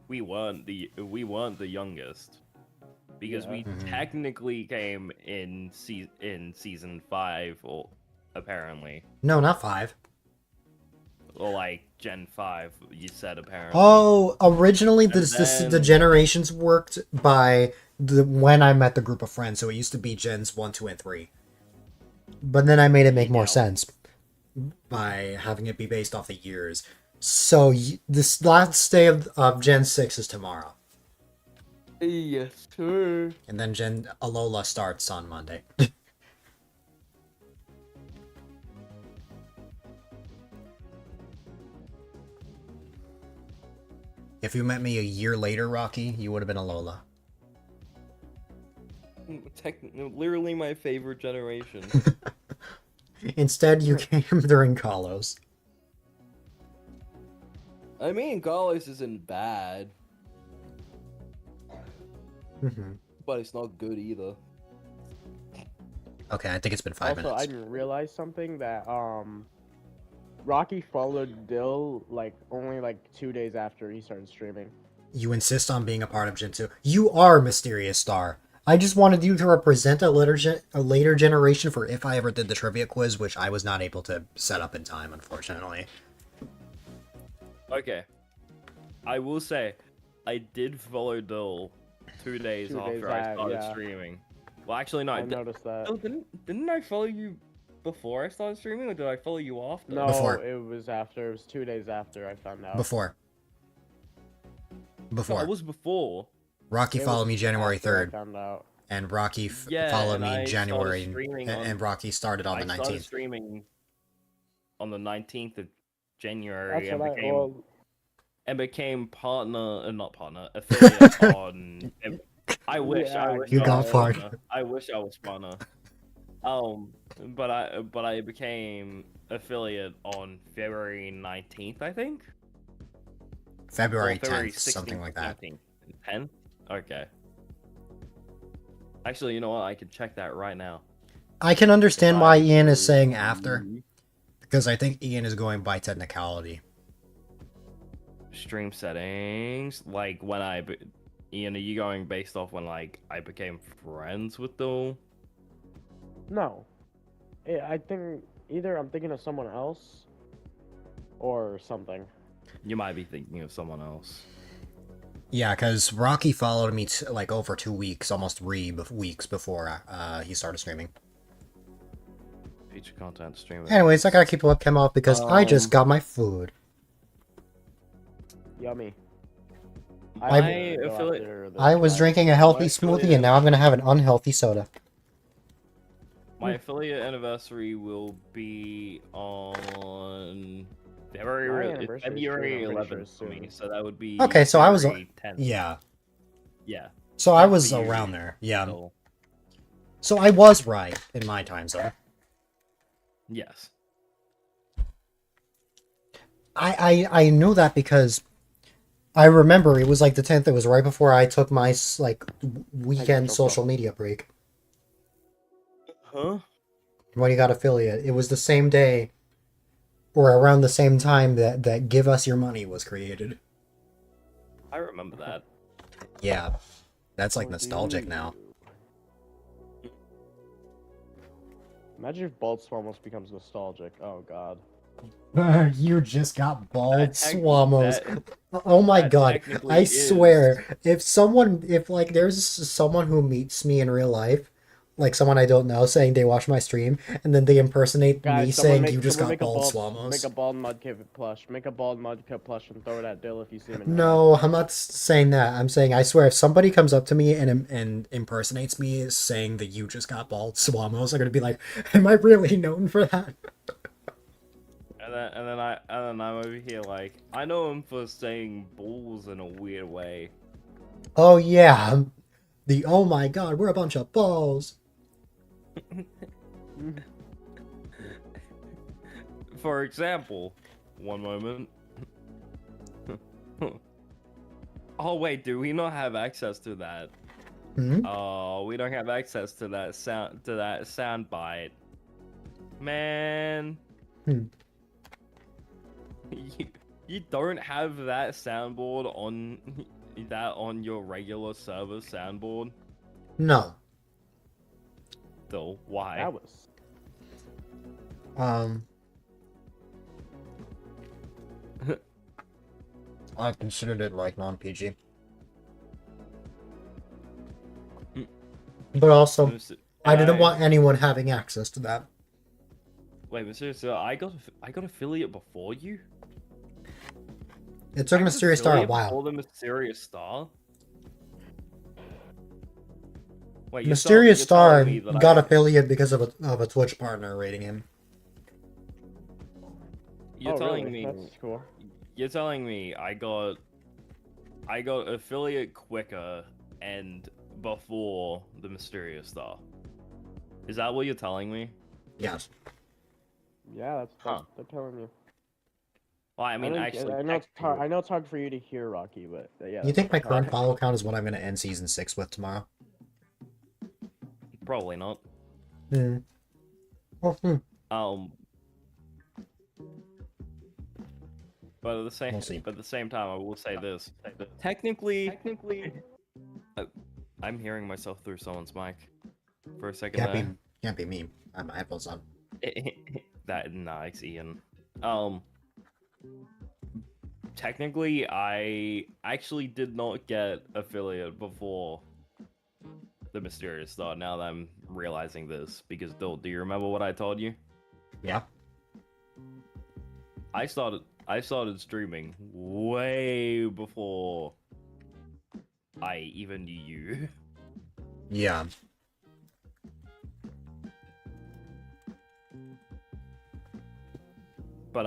we weren't the youngest because Yeah. we Mhm. technically came in season 5 or apparently, No, not 5. or like Gen 5. You said apparently. Oh, originally the then- generations worked by when I met the group of friends, so it used to be gens 1, 2, and 3. But then I made it make more Yeah. sense by having it be based off the years. So this last day of Gen 6 is tomorrow, Yes, sir. and then Gen Alola starts on Monday. If you met me a year later, Rocky, you would have been Alola. Literally my favorite generation. Instead, you came during Kalos. I mean, Carlos isn't bad, Mhm. but it's not good either. Okay, I think it's been 5 Also, I minutes. didn't realize something that Rocky followed Dill like only like 2 days after he started streaming. You insist on being a part of Gen 2. You are Mysterious Star. I just wanted you to represent a later generation for if I ever did the trivia quiz, which I was not able to set up in time, unfortunately. Okay. I will say, I did follow Dill 2 days 2 days after I out, started yeah. streaming. Well, actually, no. I noticed that. Oh, didn't I follow you before I started streaming, or did I follow you after? No, Before. it was after. It was 2 days after I found out. Before. No, it was before. Rocky It followed was me January after I 3rd, found out. and Rocky Yeah, followed and I me started January, streaming on- and Rocky started on I the started 19th. streaming on the 19th of January That's and what became well, became not partner, affiliate on. I wish Yeah, I wish You I got was partner. partner. I wish I was partner. But I became affiliate on February 19th, I think. February Or February 10th, something like that. 10th? Okay. Actually, you know what? I can check that right now. I can understand why Ian is February- saying after, because I think Ian is going by technicality. Stream settings, like when Ian, are you going based off when like I became friends with Dill? no. I think either I'm thinking of someone else or something. You might be thinking of someone else. Yeah, because Rocky followed me like over 2 weeks, almost 3 weeks before he started streaming. Feature content streamer. Anyways, I gotta keep the webcam off because I just got my food. Yummy. I- I was drinking a healthy smoothie and now I'm gonna have an unhealthy soda. My affiliate anniversary will be on February anniversary is February soon, I'm pretty sure 11th it's for me, soon. so that would be Okay, so I was- February 10th. Yeah, Yeah. so I Good was for you. around there. Yeah, So, so I was right in my time zone. yes. I knew that because I remember it was like the 10th. It was right before I took my like weekend social media break. Huh? When you got affiliate, it was the same day, or around the same time that Give Us Your Money was created. I remember that. Yeah, That's like Oh, nostalgic dude. now. Imagine if Bald almost becomes nostalgic. Oh god. You just got bald tech- swamos. that- Oh my that god. technically I is. swear, if like there's someone who meets me in real life, like someone I don't know saying they watch my stream, and then they impersonate me Guys, saying you just got make a bald bald swamos. make a bald mudkip plush. Make a bald mudkip plush and throw it at Dill if you see him in real No, life. I'm not saying that. I'm saying I swear if somebody comes up to me and impersonates me saying that you just got bald swamos, I'm gonna be like, am I really known for that? And then I'm over here like, I know him for saying balls in a weird way. Oh yeah. The oh my god, we're a bunch of balls. For example, one moment. Oh wait, do we not have access to that? Hmm? Oh, we don't have access to that sound bite. Man. Hmm. You don't have that soundboard on your regular server soundboard? No. Though, why? That was I considered it like non-PG. But also, Mr. I didn't I- want anyone having access to that. Wait, Mr. So I got affiliate before you? It took I got Mysterious Star a affiliate while. Before the Mysterious Star? Wait, Mysterious you're Star telling me that got I- affiliate because of a Twitch partner rating him. You're oh, telling really? me That's cool. You're telling me I got affiliate quicker and before the Mysterious Star. Is that what you're telling me? Yes. Yeah, that's Huh. they're telling you. Well, I mean, don't- actually, I know it's hard. technically- I know it's hard for you to hear, Rocky, but yeah. You think my that's what they're current follow count is what I'm going to end season 6 with tomorrow? probably not. Hmm. Oh, hmm. But We'll see. at the same time, I will say this. Technically, I'm hearing myself through someone's mic for a second Can't be me. I have my headphones on. there. Nah, it's Ian. Technically, I actually did not get affiliate before the Mysterious Star. Now that I'm realizing this, because do you remember what I told you? Yeah. I started streaming way before I even knew you. Yeah. But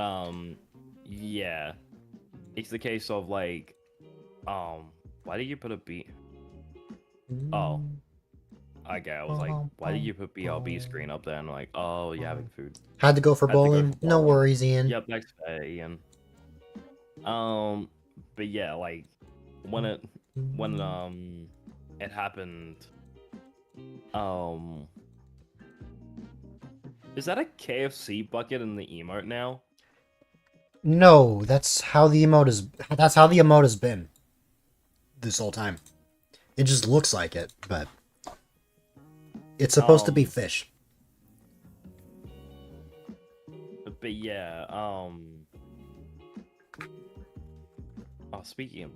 yeah. It's the case of like why did you put a B? Oh. Okay, I was like, why did you put BRB screen up there? And like, oh, you're having food. Had to go for Had to go bowling. for No bowling. worries, Ian. Yep, thanks, Ian. But yeah, like when it happened, is that a KFC bucket in the emote now? No, that's how the emote has been this whole time. It just looks like it, but it's supposed to be fish. But yeah, oh, speaking of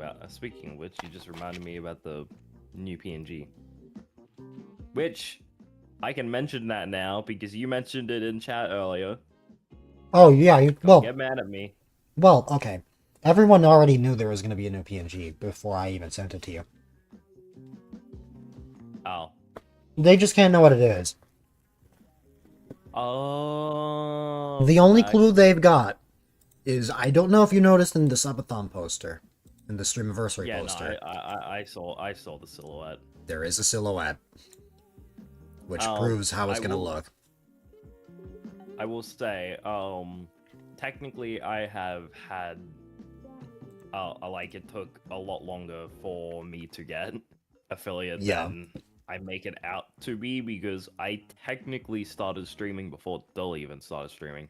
which, you just reminded me about the new PNG, which I can mention that now because you mentioned it in chat earlier. Oh yeah, Don't get mad at me. Well, okay. Everyone already knew there was going to be a new PNG before I even sent it to you. Oh. They just can't know what it is. Oh. The only facts. clue they've got is, I don't know if you noticed in the subathon poster, in the Streamiversary Yeah, poster, no, I saw the silhouette. there is a silhouette, which Um, proves how it's I going to will- look. I will say, technically, I have had, like, it took a lot longer for me to get affiliate Yeah. than I make it out to be because I technically started streaming before Dull even started streaming.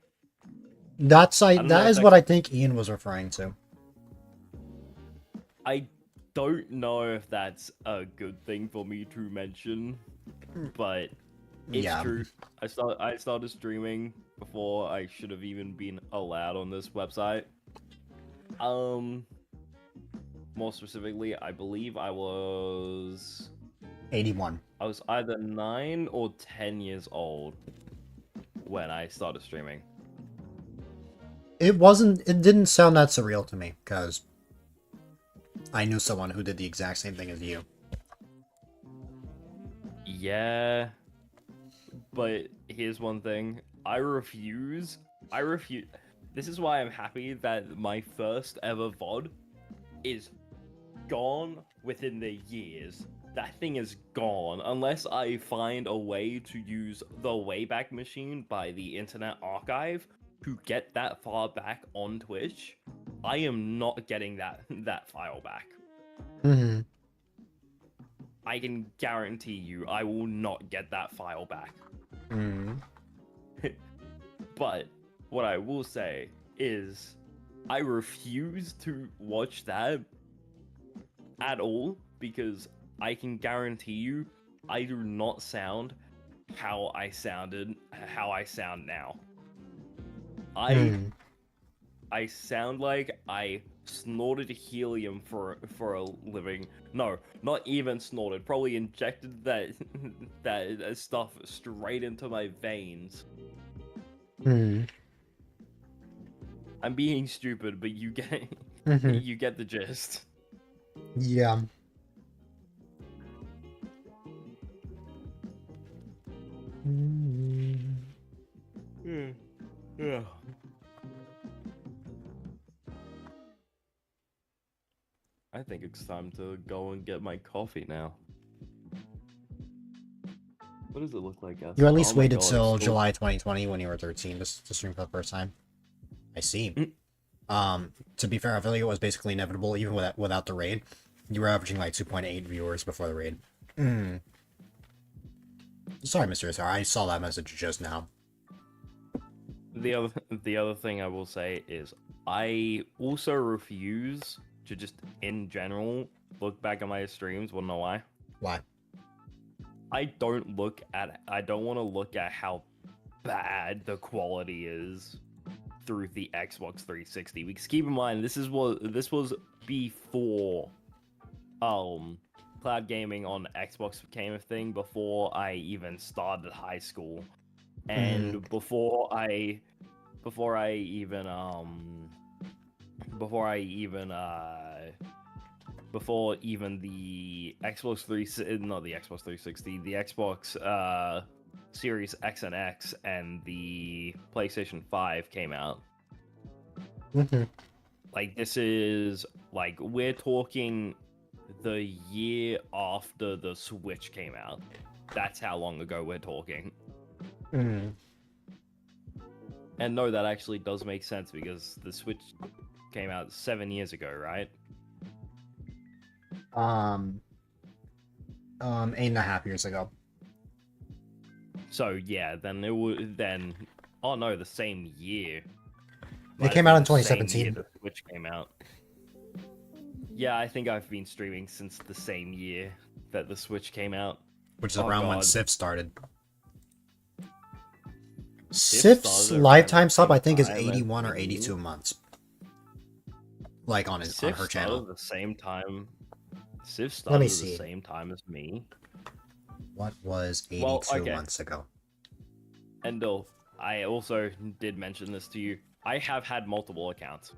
That don't know is if what that- I think Ian was referring to. I don't know if that's a good thing for me to mention, but it's Yeah. true. I started streaming before I should have even been allowed on this website. More specifically, I believe I was 81. either 9 or 10 years old when I started streaming. It didn't sound that surreal to me, because I knew someone who did the exact same thing as you. Yeah, but here's one thing. I refuse. This is why I'm happy that my first ever VOD is gone within the years. That thing is gone unless I find a way to use the Wayback Machine by the Internet Archive to get that far back on Twitch. I am not getting that file back. Mm-hmm. I can guarantee you I will not get that file back. Mm-hmm. But what I will say is I refuse to watch that at all, because I can guarantee you I do not sound how I sound now. I sound like I snorted helium for a living. No, not even snorted. Probably injected that stuff straight into my veins. I'm being stupid, but you get you get the gist. Yeah. Yeah. I think it's time to go and get my coffee now. What does it look like outside? You at least Oh my waited God, till it's still- July 2020 when you were 13 to stream for the first time. I see. To be fair, I feel like it was basically inevitable even without the raid. You were averaging like 2.8 viewers before the raid. Sorry, Mr. SR, I saw that message just now. The other thing I will say is I also refuse to just in general look back at my streams. Wanna know why? Why? I don't want to look at how bad the quality is through the Xbox 360. Because keep in mind, this was before cloud gaming on Xbox became a thing, before I even started high school, and before even the Xbox Series X and X and the PlayStation 5 came out. Like, this is, like, we're talking the year after the Switch came out. That's how long ago we're talking. And no, that actually does make sense, because the Switch came out 7 years ago, right? 8.5 years ago. So yeah, oh no, the same year. It came out in 2017. The Switch came out. Yeah, I think I've been streaming since the same year that the Switch came out. Which is around when God. Sif started. Sif Sif's started lifetime around sub, I think, is the same time 81 as or me. 82 months. Like on Sif her started channel. at the same time. Sif Let started me at see. the same time as me. What was 82 Well, okay. months ago? And I also did mention this to you. I have had multiple accounts.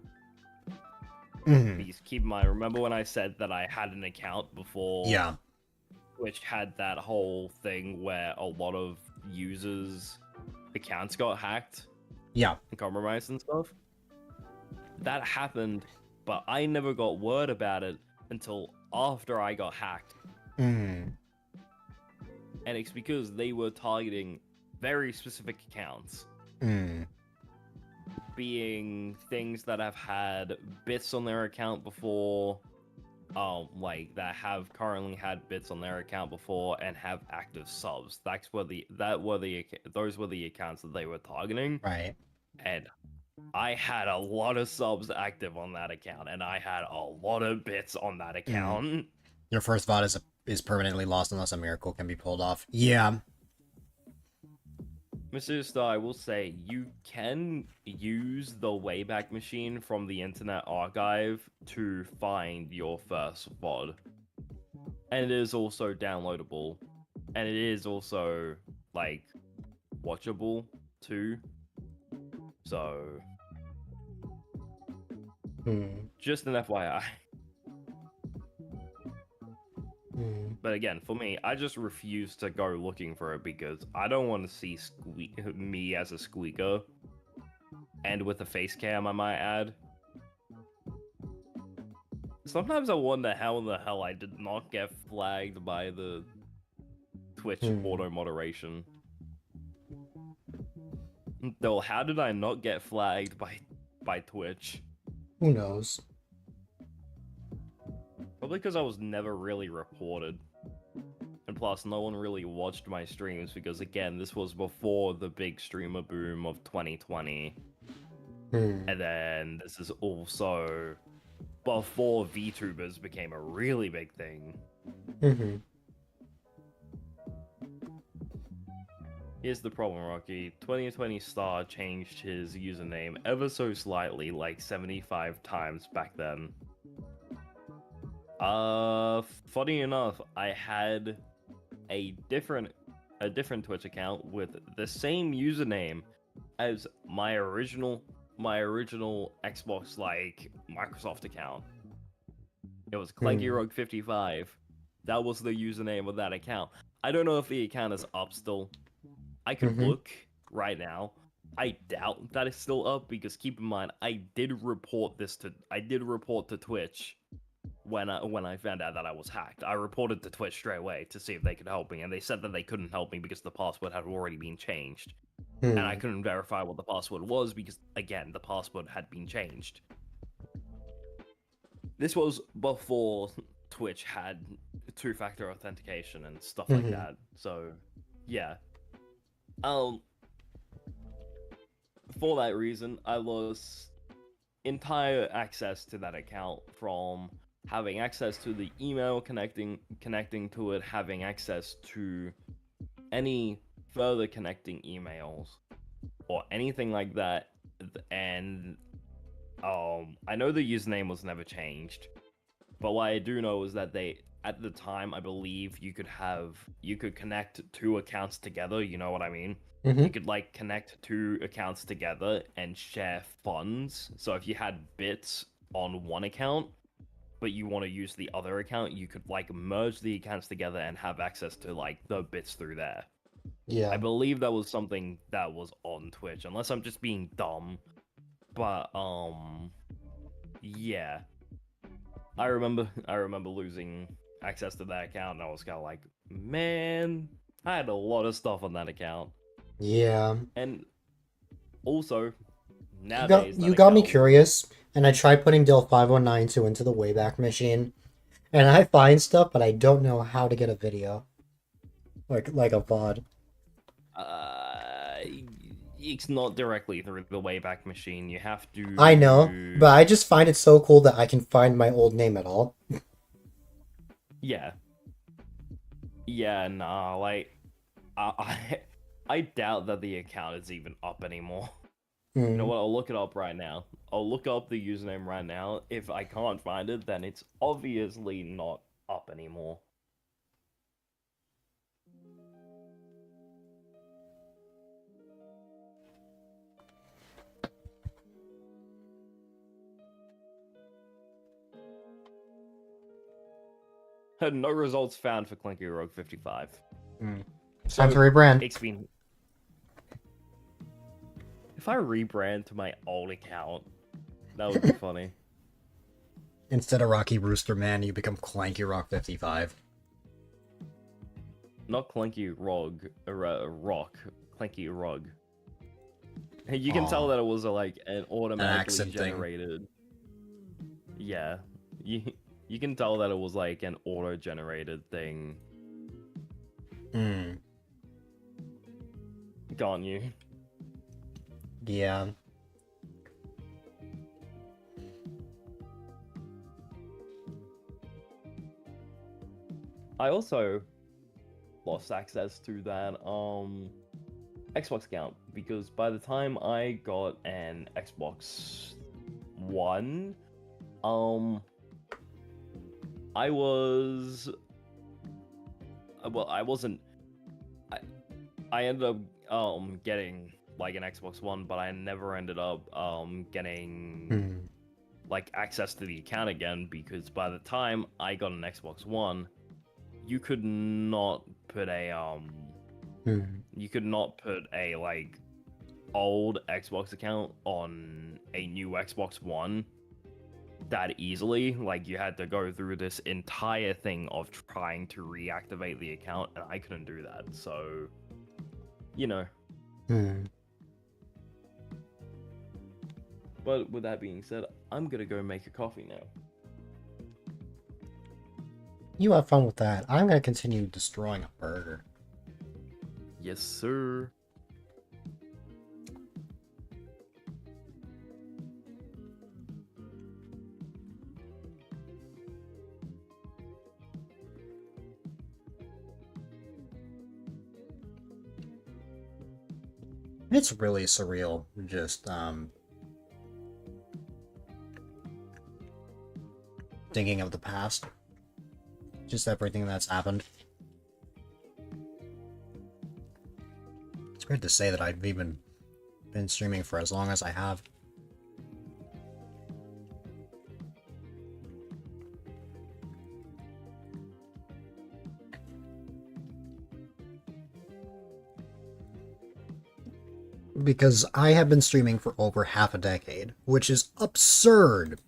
Please keep in mind, remember when I said that I had an account before? Yeah. Which had that whole thing where a lot of users' accounts got hacked Yeah. and compromised and stuff. That happened, but I never got word about it until after I got hacked. And it's because they were targeting very specific accounts. Being things that have had bits on their account before, like that have currently had bits on their account before and have active subs. Those were the accounts that they were targeting. Right. And I had a lot of subs active on that account, and I had a lot of bits on that account. Your first VOD is permanently lost unless a miracle can be pulled off. Yeah. Mr. Star, I will say, you can use the Wayback Machine from the Internet Archive to find your first VOD. And it is also downloadable. And it is also, like, watchable, too. So, just an FYI. But again, for me, I just refuse to go looking for it because I don't want to see me as a squeaker. And with a face cam, I might add. Sometimes I wonder how in the hell I did not get flagged by the Twitch auto moderation. Though, how did I not get flagged by Twitch? Who knows? Probably because I was never really reported. And plus, no one really watched my streams because, again, this was before the big streamer boom of 2020. And then this is also before VTubers became a really big thing. Here's the problem, Rocky. 2020 Star changed his username ever so slightly, like 75 times back then. Funny enough, I had a different Twitch account with the same username as my original Xbox like Microsoft account. It was ClankyRogue55. That was the username of that account. I don't know if the account is up still. I could look right now. I doubt that it's still up because keep in mind I did report to Twitch when I found out that I was hacked. I reported to Twitch straight away to see if they could help me, and they said that they couldn't help me because the password had already been changed. And I couldn't verify what the password was because, again, the password had been changed. This was before Twitch had two-factor authentication and stuff like that. So, yeah. For that reason, I lost entire access to that account, from having access to the email connecting to it, having access to any further connecting emails or anything like that. And I know the username was never changed, but what I do know is that at the time, I believe you could connect two accounts together, you know what I mean? You could like connect two accounts together and share funds. So if you had bits on one account, but you want to use the other account, you could like merge the accounts together and have access to like the bits through there. Yeah. I believe that was something that was on Twitch, unless I'm just being dumb. But yeah. I remember losing access to that account, and I was kind of like, man, I had a lot of stuff on that account. Yeah. And also, nowadays, you got me curious, and I tried putting Dill 5192 into the Wayback Machine, and I find stuff, but I don't know how to get a video, like a VOD. It's not directly through the Wayback Machine. You have to. I know, but I just find it so cool that I can find my old name at all. Yeah. Yeah, nah, like, I doubt that the account is even up anymore. You know what, I'll look it up right now. I'll look up the username right now. If I can't find it, then it's obviously not up anymore. No results found for ClankyRogue55. So, time to rebrand. It's been... If I rebrand to my old account, that would be funny. Instead of Rocky Rooster Man, you become Clanky Rock 55. Not Clanky Rock, Clanky Rug. You can tell that it was like an automatically generated. Yeah, you can tell that it was like an auto-generated thing. Hmm. Can't you? Yeah. I also lost access to that Xbox account because by the time I got an Xbox One, I was well, I wasn't. I ended up getting like an Xbox One, but I never ended up getting like access to the account again because by the time I got an Xbox One, you could not put a like old Xbox account on a new Xbox One that easily. Like you had to go through this entire thing of trying to reactivate the account, and I couldn't do that. So, you know. But with that being said, I'm gonna go make a coffee now. You have fun with that. I'm gonna continue destroying a burger. Yes, sir. It's really surreal, just thinking of the past. Just everything that's happened. It's weird to say that I've even been streaming for as long as I have. Because I have been streaming for over half a decade, which is absurd.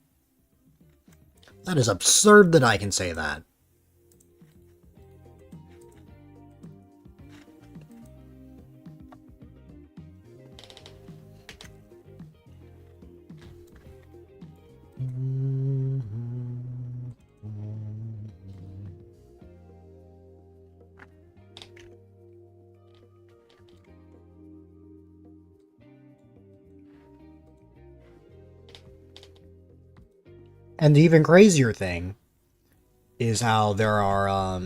That is absurd that I can say that. And the even crazier thing is how there are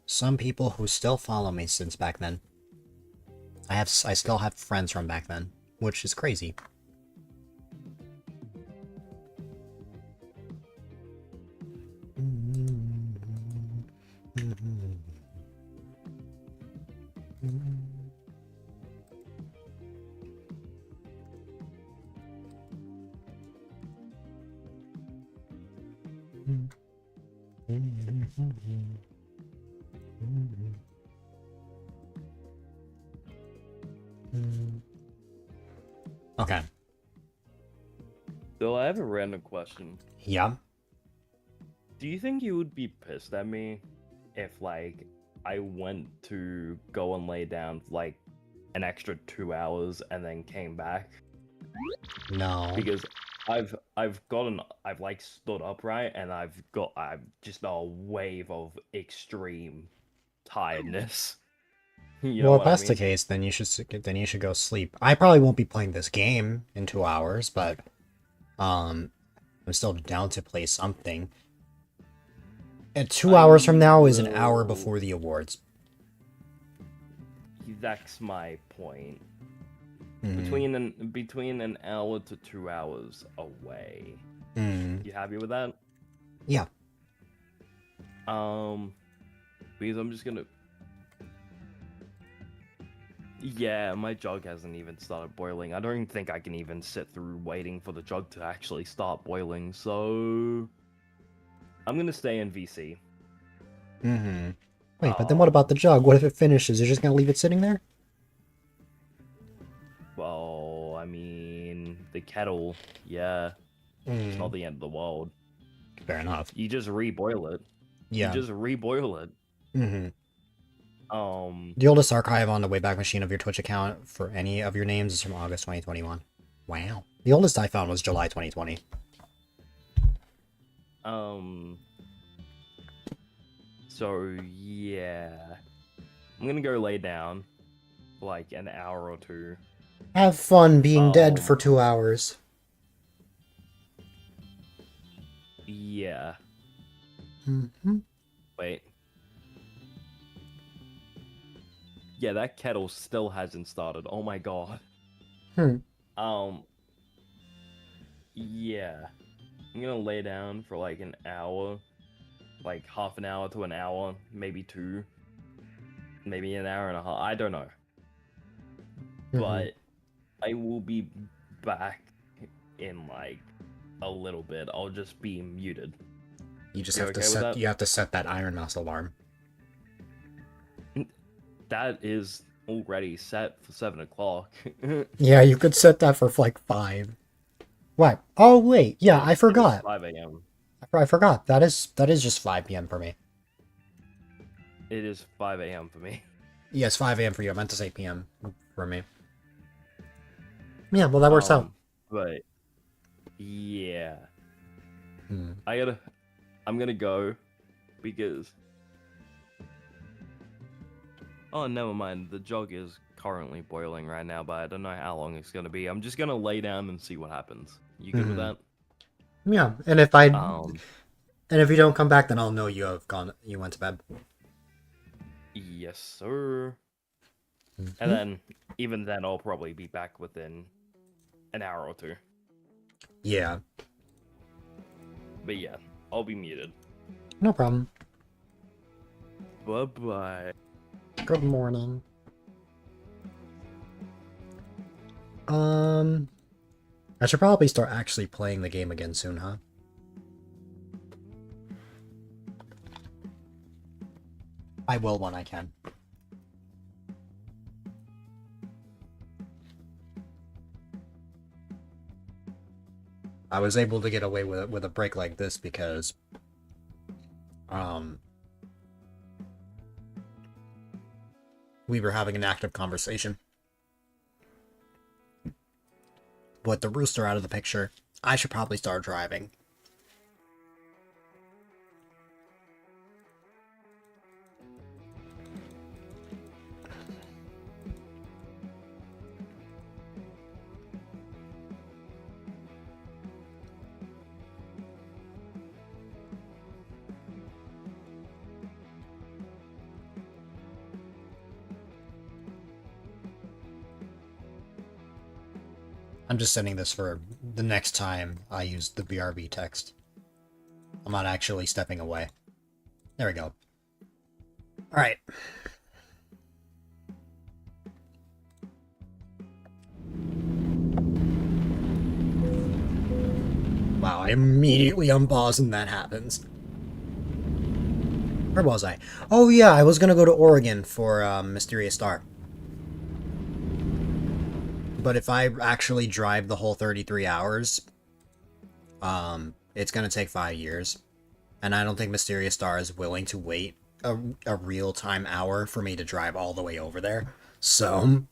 some people who still follow me since back then. I still have friends from back then, which is crazy. Okay. So I have a random question. Yeah. Do you think you would be pissed at me if, like, I went to go and lay down for, like, an extra 2 hours and then came back? No. Because I've like stood upright and I've just a wave of extreme tiredness. You know Well, if what I that's the mean? case, then you should go sleep. I probably won't be playing this game in 2 hours, but I'm still down to play something. And 2 hours from now is an hour before the awards. That's my point. Between an hour to 2 hours away. You happy with that? Yeah. Because I'm just gonna. Yeah, my jug hasn't even started boiling. I don't think I can even sit through waiting for the jug to actually start boiling, so I'm gonna stay in VC. Wait, but then what about the jug? What if it finishes? You're just gonna leave it sitting there? Well, I mean, the kettle, yeah. It's not the end of the world. Fair enough. You just reboil it. Yeah. You just reboil it. The oldest archive on the Wayback Machine of your Twitch account for any of your names is from August 2021. Wow. The oldest I found was July 2020. So, yeah. I'm gonna go lay down for like an hour or two. Have fun being dead for 2 hours. Yeah. Mm-hmm. Wait. Yeah, that kettle still hasn't started. Oh my god. Hmm. Yeah. I'm gonna lay down for like an hour. Like half an hour to an hour, maybe 2. Maybe an hour and a half. I don't know. Mm-hmm. But I will be back in like a little bit. I'll just be muted. You just You have to okay with set. that? You have to set that Iron Mouse alarm. That is already set for 7 o'clock. Yeah, you could set that for like 5. What? Oh wait, yeah, I It is forgot. 5 a.m. I forgot. That is just 5 p.m. for me. It is 5 a.m. for me. Yes, 5 a.m. for you. I meant to say p.m. for me. Yeah, well that works out. But yeah, Hmm. I'm gonna go because. Oh, never mind. The jug is currently boiling right now, but I don't know how long it's gonna be. I'm just gonna lay down and see what happens. You good with that? Yeah, and if I Um, and if you don't come back, then I'll know you went to bed. yes, sir. Mhm. And then, even then, I'll probably be back within an hour or 2. Yeah, But yeah, I'll be muted. no problem. Bye bye. Good morning. I should probably start actually playing the game again soon, huh? I will when I can. I was able to get away with a break like this because we were having an active conversation. With the rooster out of the picture, I should probably start driving. I'm just sending this for the next time I use the BRB text. I'm not actually stepping away. There we go. Alright. Wow, I immediately unpause and that happens. Where was I? Oh yeah, I was gonna go to Oregon for Mysterious Star. But if I actually drive the whole 33 hours, it's gonna take 5 years. And I don't think Mysterious Star is willing to wait a real-time hour for me to drive all the way over there. So...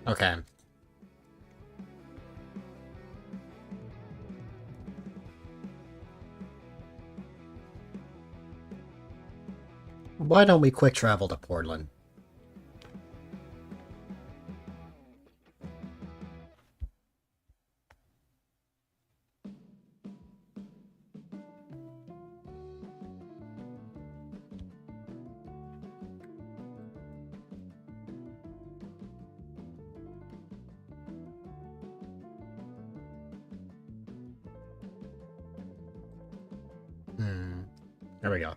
Okay. Why don't we quick travel to Portland? There we go.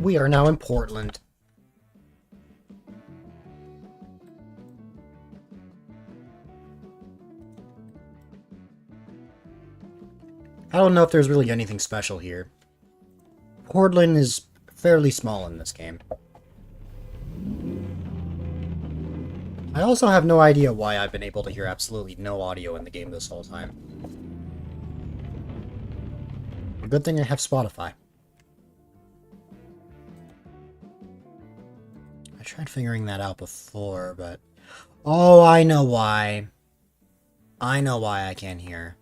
We are now in Portland. I don't know if there's really anything special here. Portland is fairly small in this game. I also have no idea why I've been able to hear absolutely no audio in the game this whole time. A good thing I have Spotify. I tried figuring that out before, but... Oh, I know why. I know why I can't hear.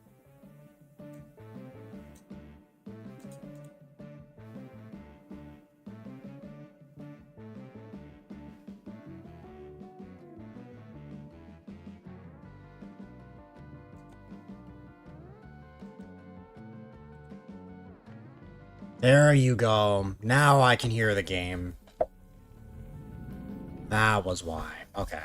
There you go. Now I can hear the game. That was why. Okay.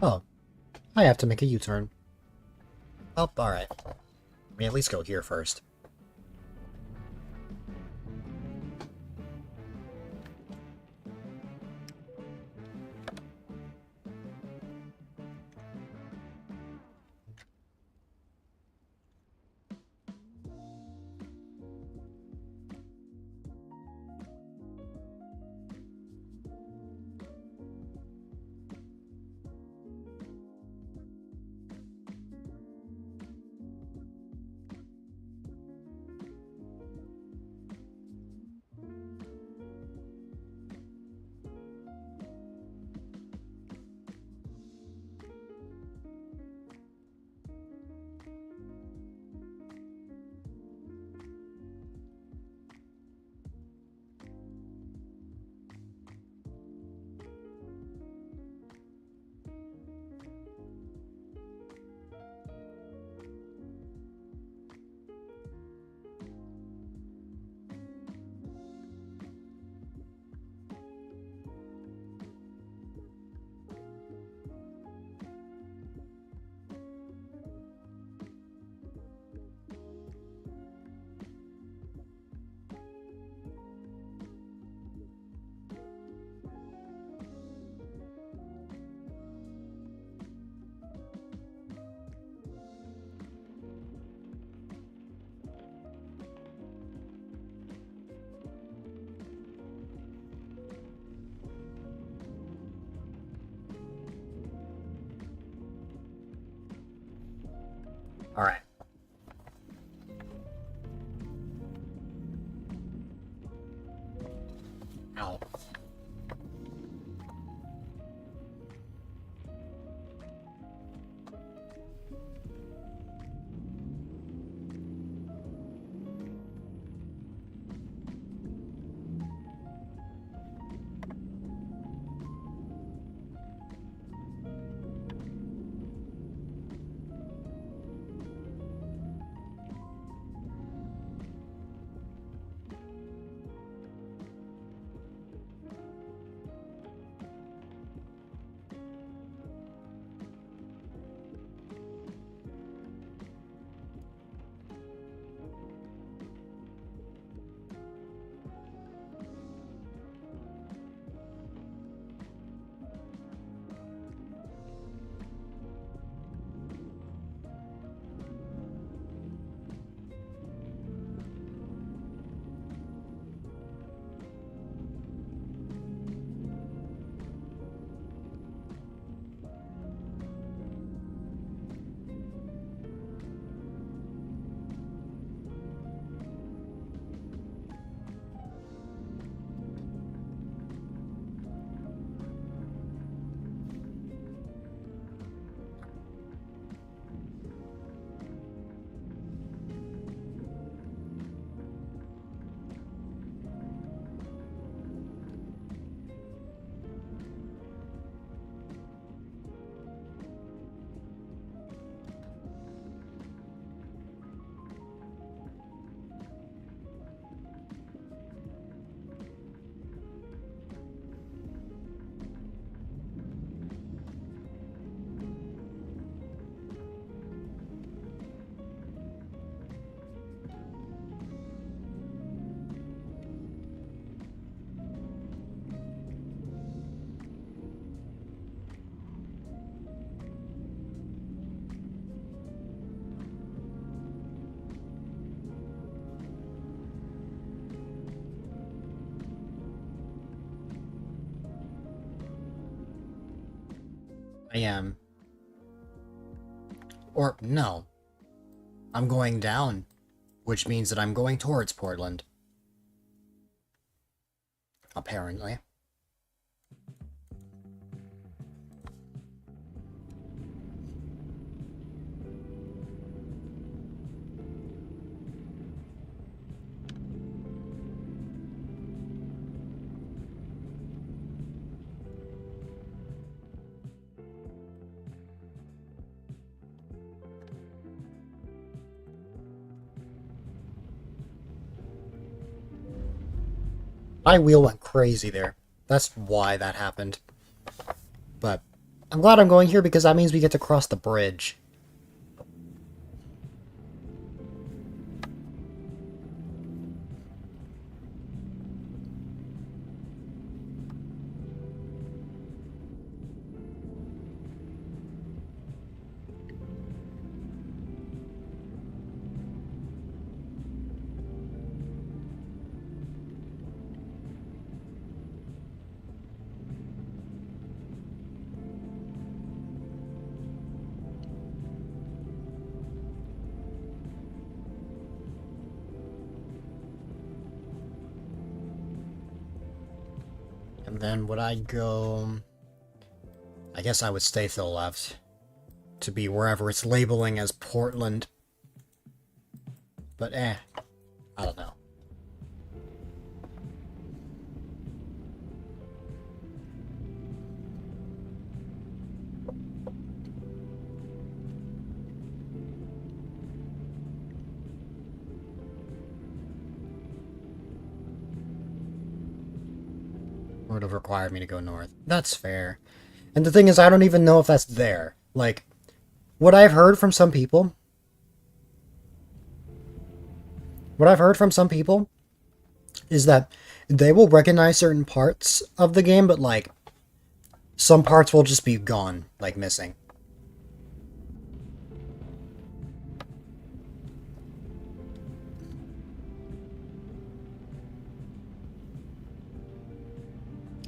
Oh, I have to make a U-turn. Oh, alright. Let me at least go here first. Alright. Ow. I am. Or, no. I'm going down, which means that I'm going towards Portland. Apparently. My wheel went crazy there. That's why that happened. But I'm glad I'm going here because that means we get to cross the bridge. And then would I go... I guess I would stay to the left. To be wherever it's labeling as Portland. But I don't know. Would have required me to go north. That's fair. And the thing is, I don't even know if that's there. Like, what I've heard from some people... What I've heard from some people is that they will recognize certain parts of the game, but, like, some parts will just be gone, like, missing.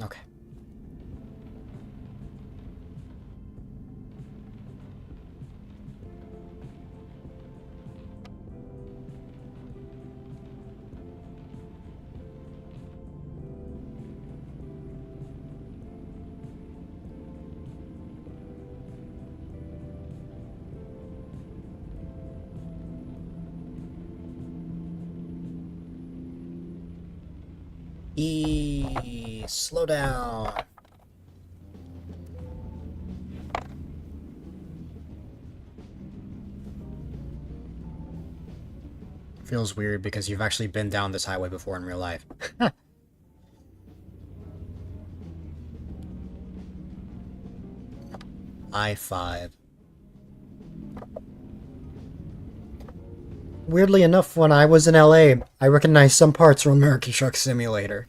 Okay. Slow down. Feels weird because you've actually been down this highway before in real life. I-5. Weirdly enough, when I was in LA, I recognized some parts from American Truck Simulator.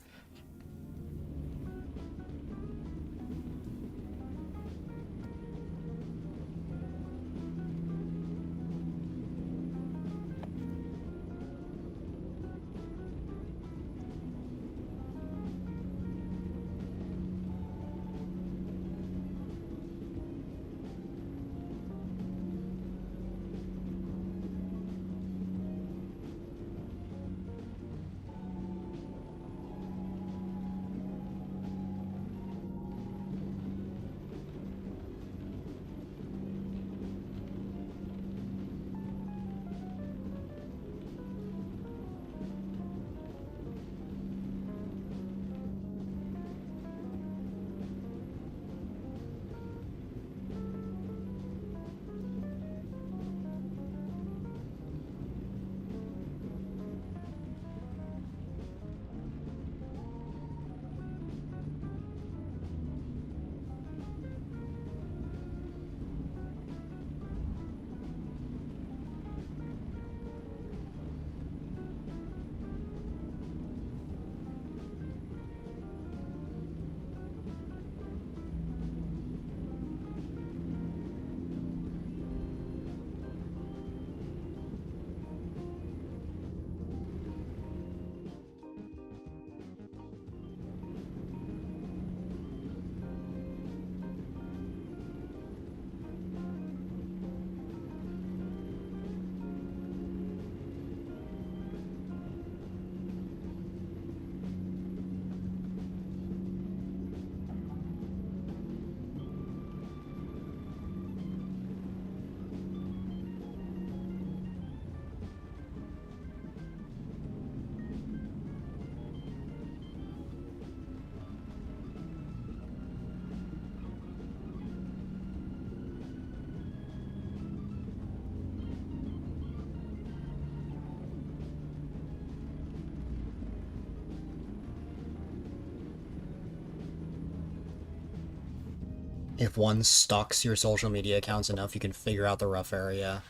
if one stalks your social media accounts enough, you can figure out the rough area.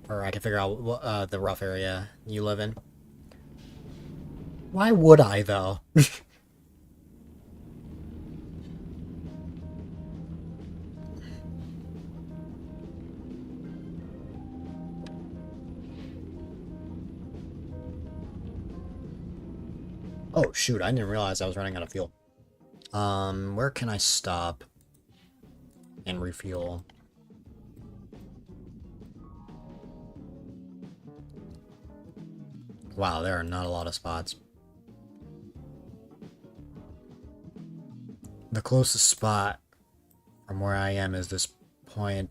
Or I can figure out the rough area you live in. Why would I, though? Oh, shoot, I didn't realize I was running out of fuel. Where can I stop and refuel? Wow, there are not a lot of spots. The closest spot from where I am is this point,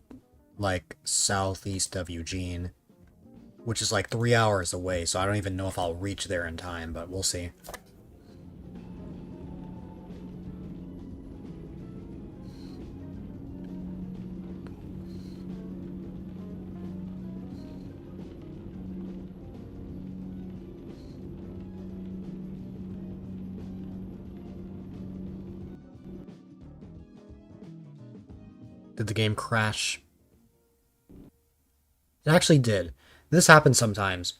like, southeast of Eugene, which is like 3 hours away, so I don't even know if I'll reach there in time, but we'll see. Did the game crash? It actually did. This happens sometimes.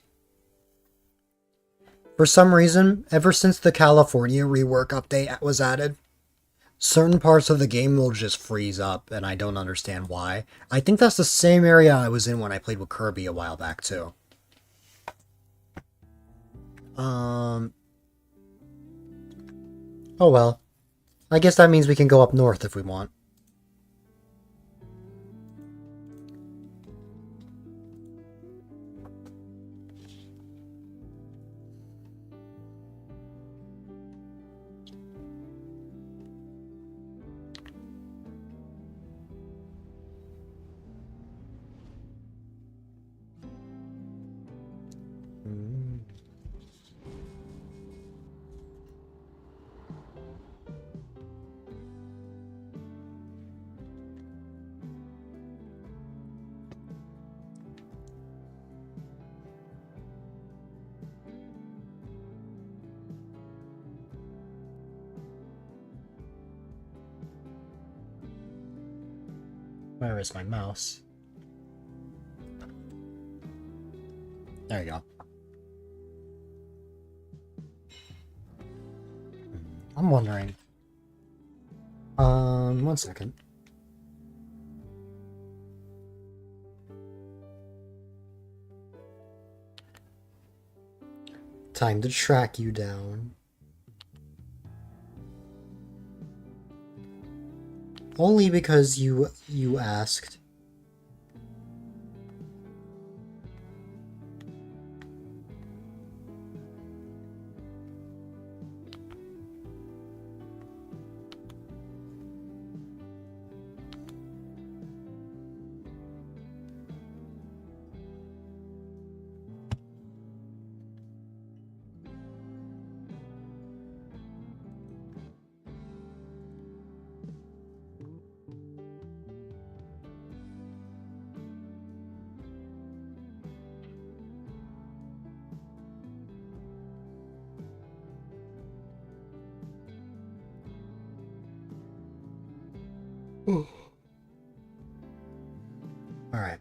For some reason, ever since the California rework update was added, certain parts of the game will just freeze up, and I don't understand why. I think that's the same area I was in when I played with Kirby a while back, too. Oh well. I guess that means we can go up north if we want. Where is my mouse? There you go. I'm wondering. 1 second. Time to track you down. Only because you asked. All right.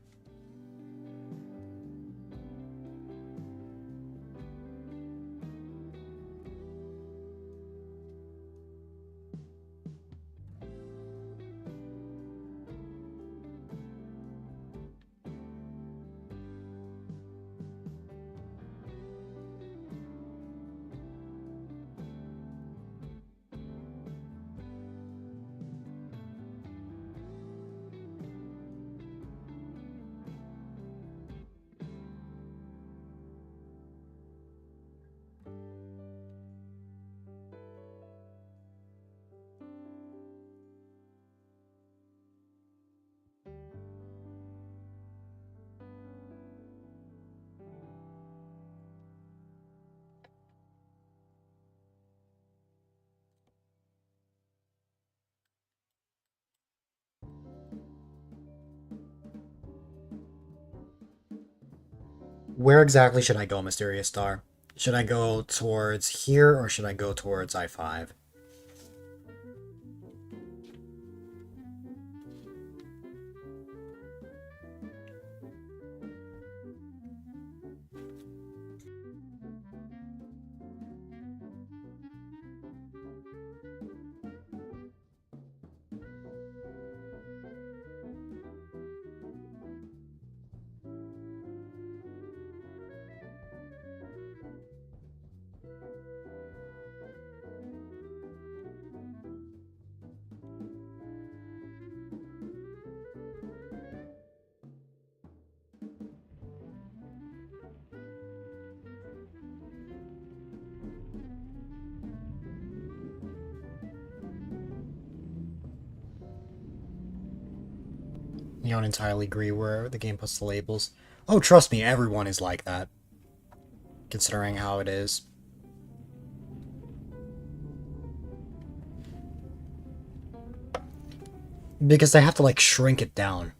Where exactly should I go, Mysterious Star? Should I go towards here or should I go towards I-5? You don't entirely agree where the game puts the labels. Oh, trust me, everyone is like that. Considering how it is. Because they have to, like, shrink it down.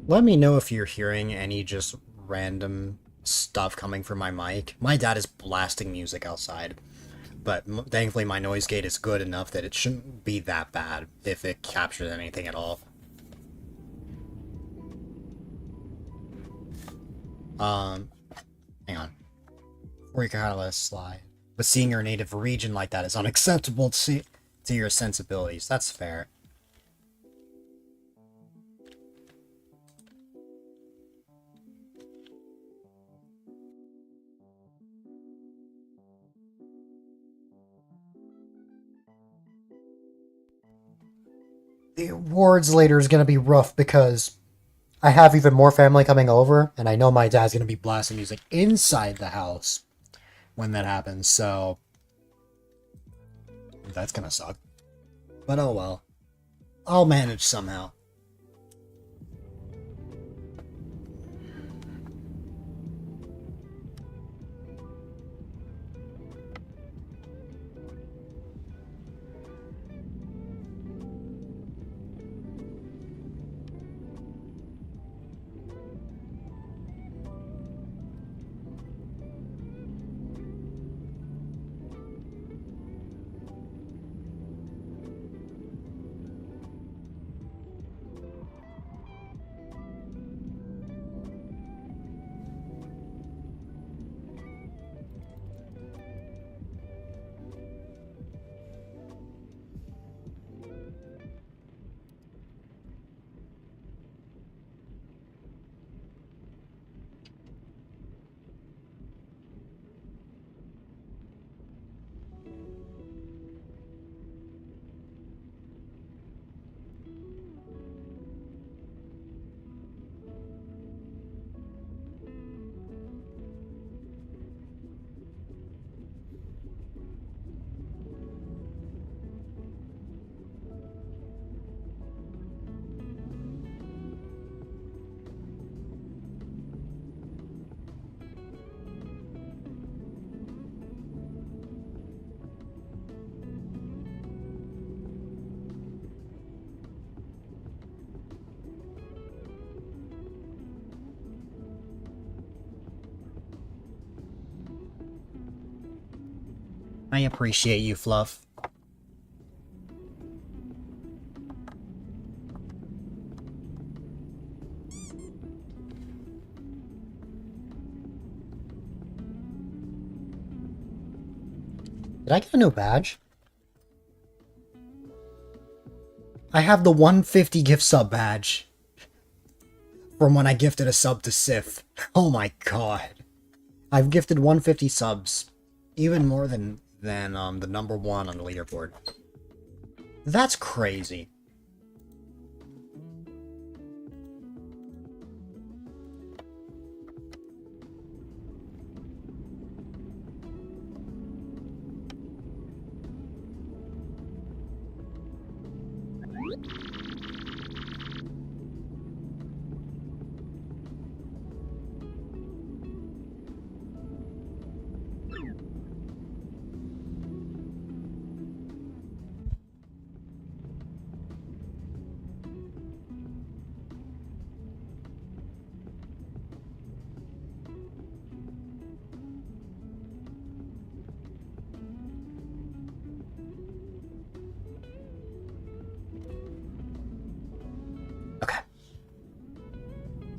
Let me know if you're hearing any just random stuff coming from my mic. My dad is blasting music outside, but thankfully my noise gate is good enough that it shouldn't be that bad if it captures anything at all. Hang on. Before you can kind of let it slide. But seeing your native region like that is unacceptable to your sensibilities. That's fair. The awards later is going to be rough because I have even more family coming over, and I know my dad's going to be blasting music inside the house when that happens, so that's going to suck. But oh well. I'll manage somehow. I appreciate you, Fluff. Did I get a new badge? I have the 150 gift sub badge from when I gifted a sub to Sif. Oh my god. I've gifted 150 subs. Even more than the number one on the leaderboard. That's crazy.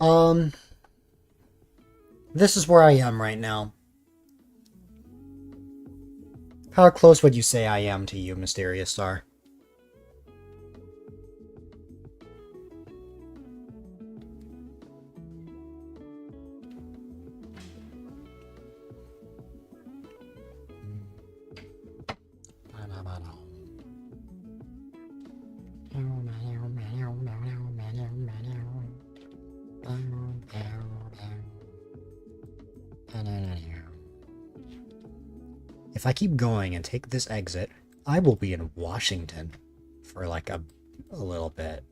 Um, this is where I am right now. How close would you say I am to you, Mysterious Star? If I keep going and take this exit, I will be in Washington for like a little bit.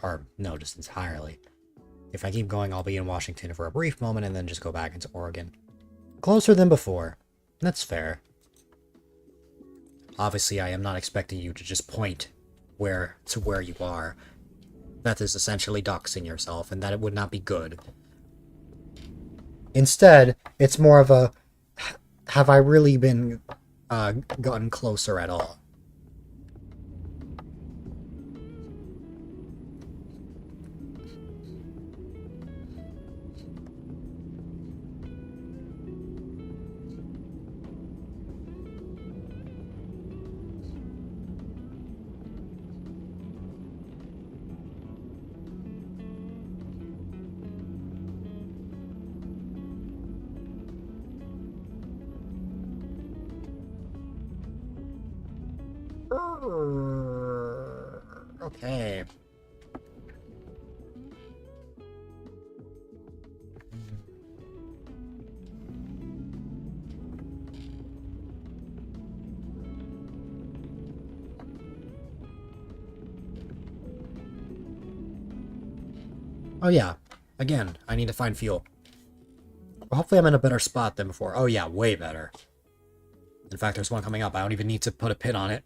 Or, no, just entirely. If I keep going, I'll be in Washington for a brief moment and then just go back into Oregon. Closer than before. That's fair. Obviously, I am not expecting you to just point to where you are. That is essentially doxing yourself, and that it would not be good. Instead, it's more of a, have I really been gotten closer at all? Okay. Oh yeah, again, I need to find fuel. Well, hopefully I'm in a better spot than before. Oh yeah, way better. In fact, there's one coming up. I don't even need to put a pin on it.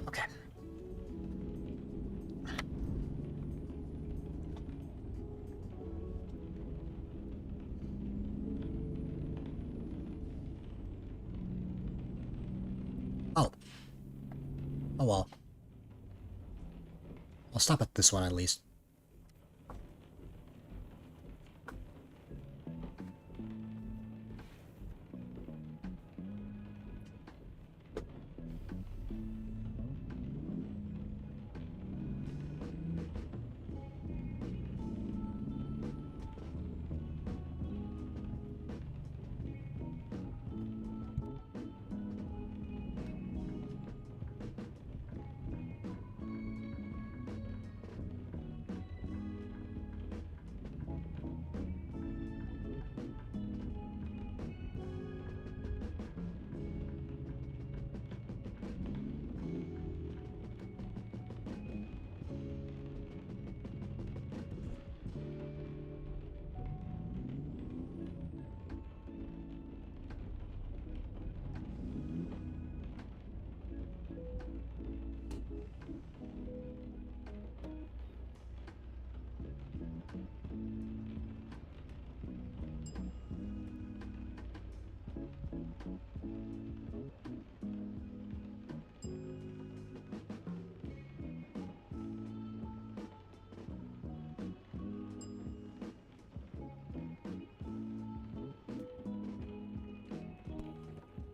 Okay. Oh. Oh well. I'll stop at this one at least.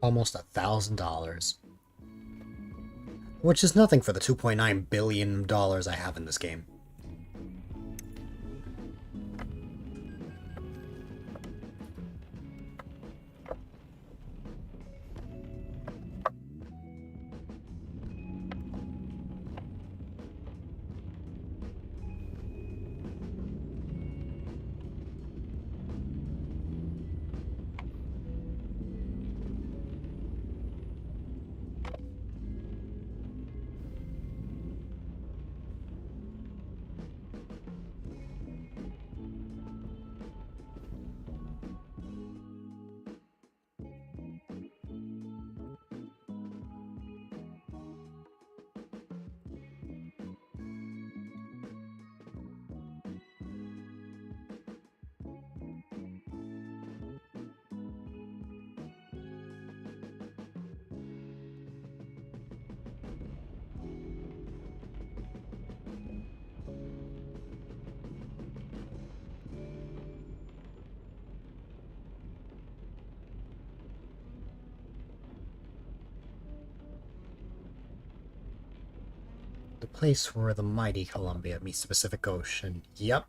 Almost $1,000. Which is nothing for the $2.9 billion I have in this game. The place where the mighty Columbia meets the Pacific Ocean. Yep.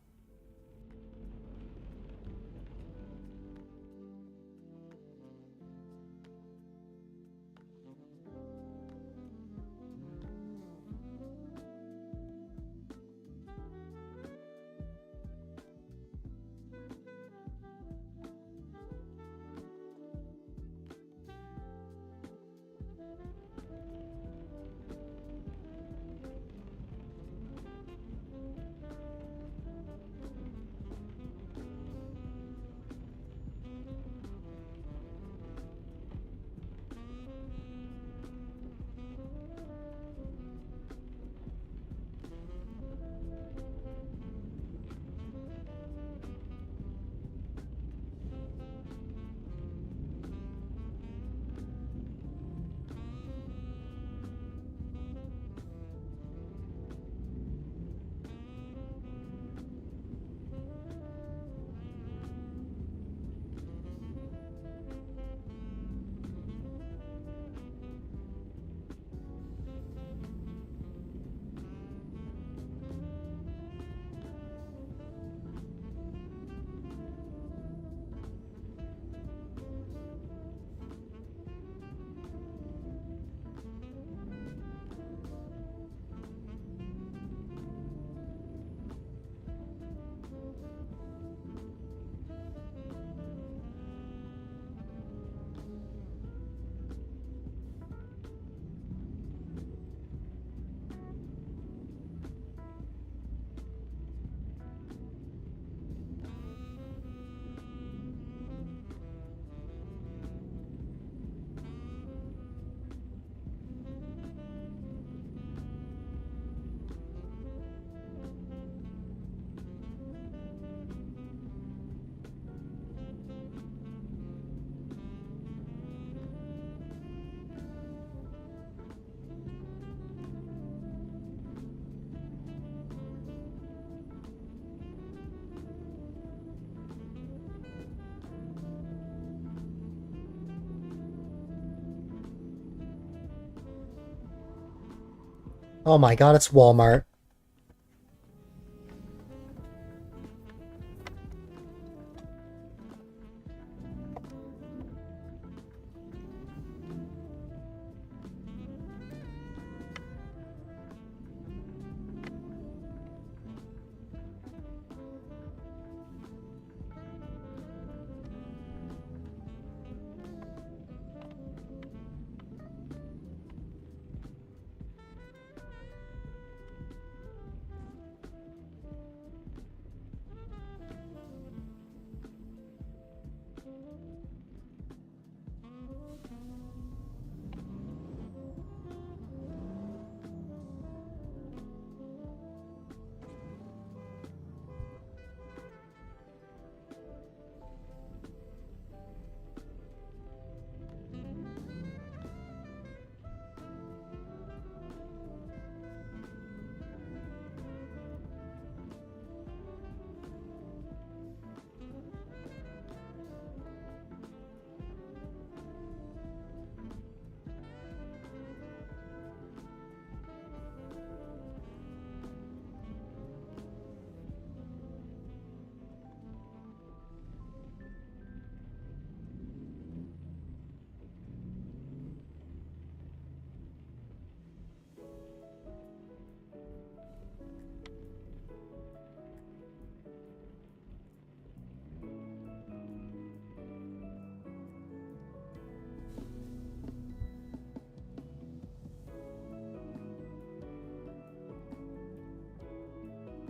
Oh my god, it's Walmart.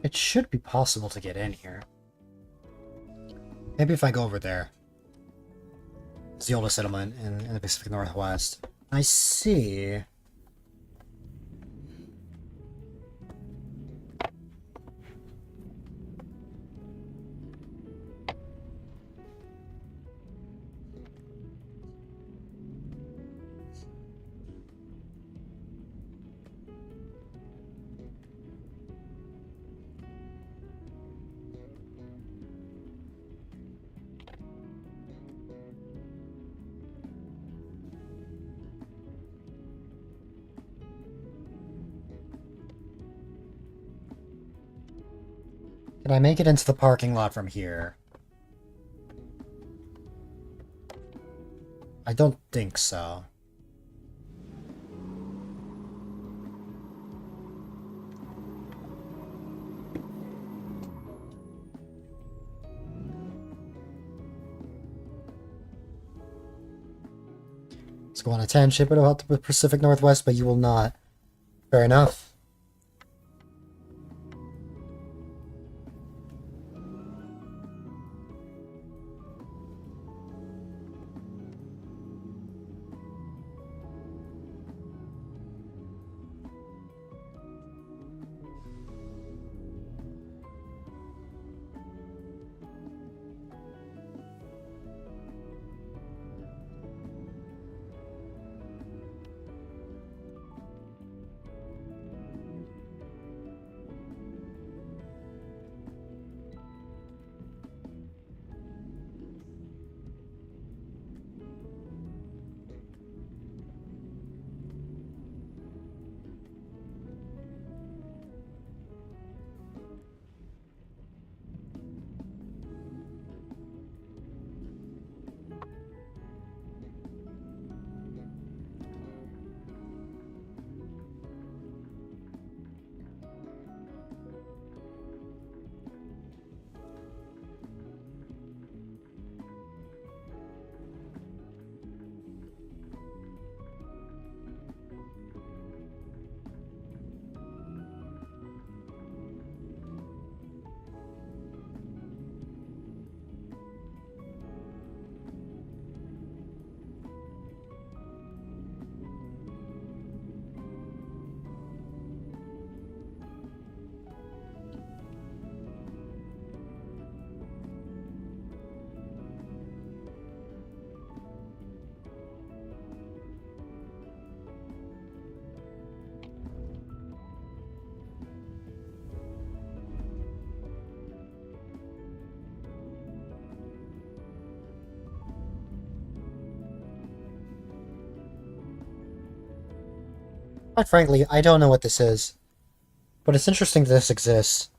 It should be possible to get in here. Maybe if I go over there. It's the oldest settlement in the Pacific Northwest. I see. Can I make it into the parking lot from here? I don't think so. Let's go on a tangent about the Pacific Northwest, but you will not. Fair enough. Quite frankly, I don't know what this is. But it's interesting that this exists.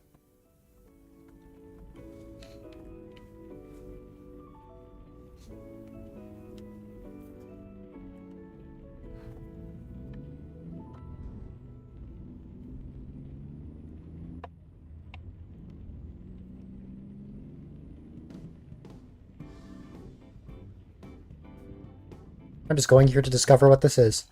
I'm just going here to discover what this is.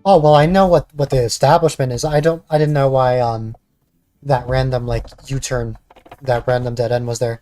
Oh, well, I know what the establishment is. I didn't know why, that random, like, U-turn, that random dead end was there.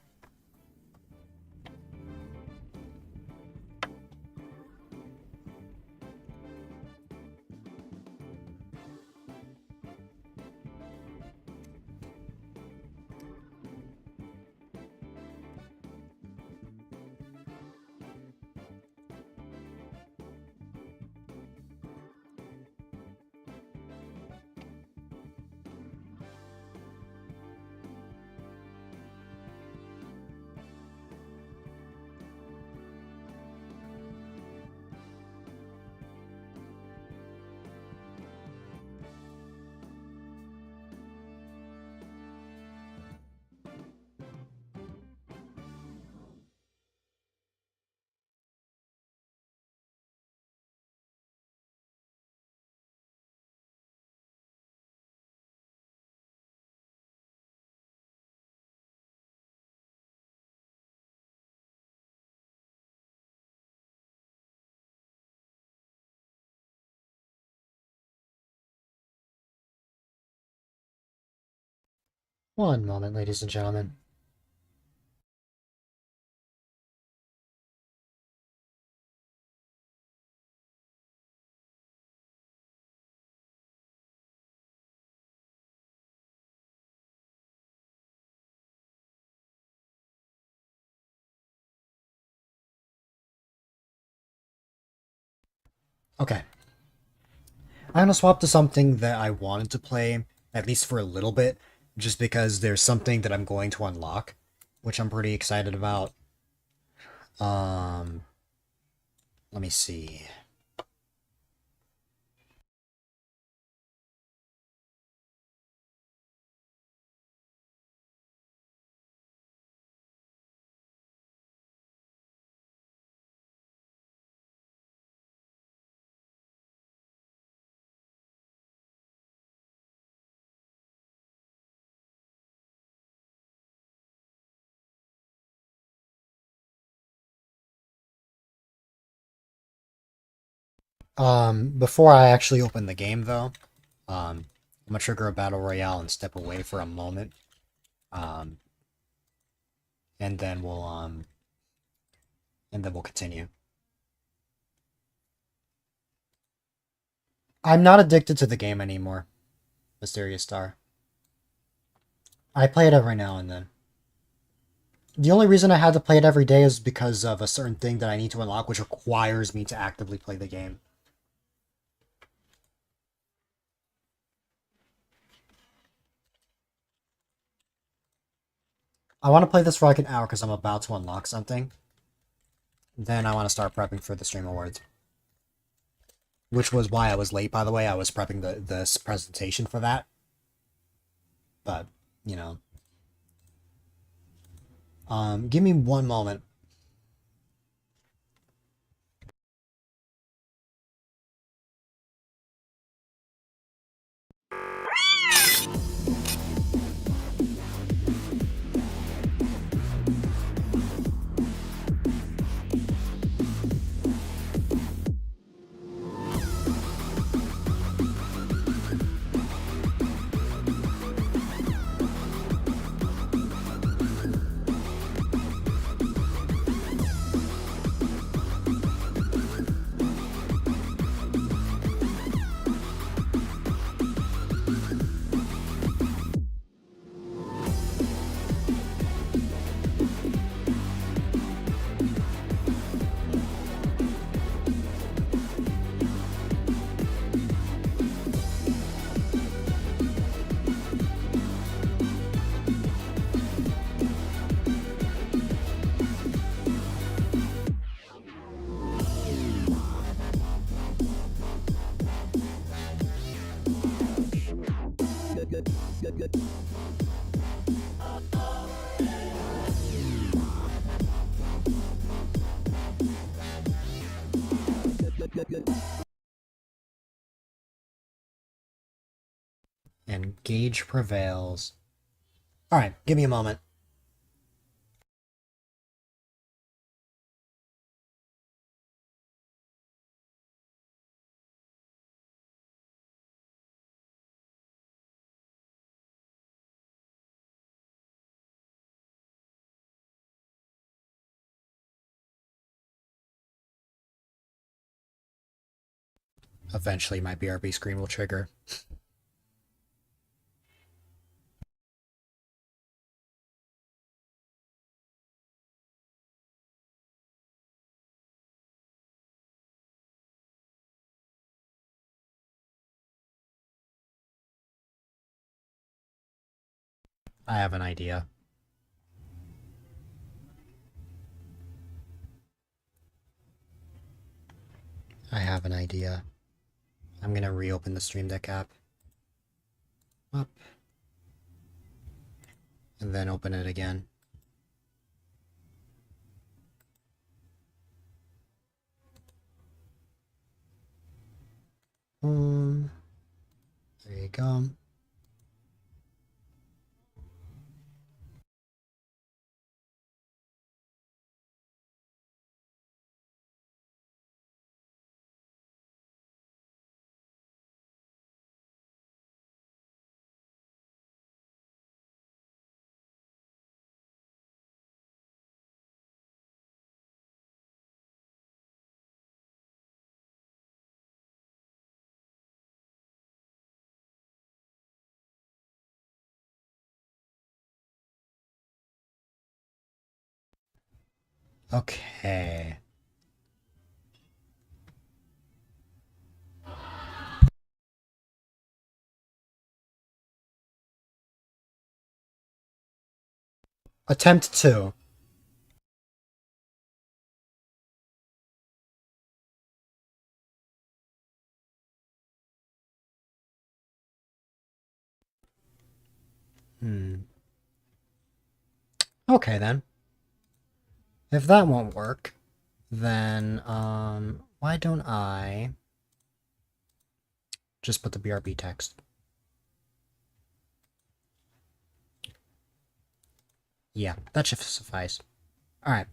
One moment, ladies and gentlemen. Okay. I'm gonna swap to something that I wanted to play, at least for a little bit, just because there's something that I'm going to unlock, which I'm pretty excited about. Um, let me see. Before I actually open the game, though, I'm gonna trigger a battle royale and step away for a moment. Um, and then we'll continue. I'm not addicted to the game anymore, Mysterious Star. I play it every now and then. The only reason I had to play it every day is because of a certain thing that I need to unlock, which requires me to actively play the game. I want to play this for like an hour because I'm about to unlock something. Then I want to start prepping for the Stream Awards. Which was why I was late, by the way. I was prepping this presentation for that. But, you know. Give me one moment. And Gage prevails. Alright, give me a moment. Eventually my BRB screen will trigger. I have an idea. I have an idea. I'm gonna reopen the Stream Deck app. Up. And then open it again. There you go. Okay. Attempt 2. Okay then. If that won't work, then why don't I just put the BRB text? Yeah, that should suffice. Alright.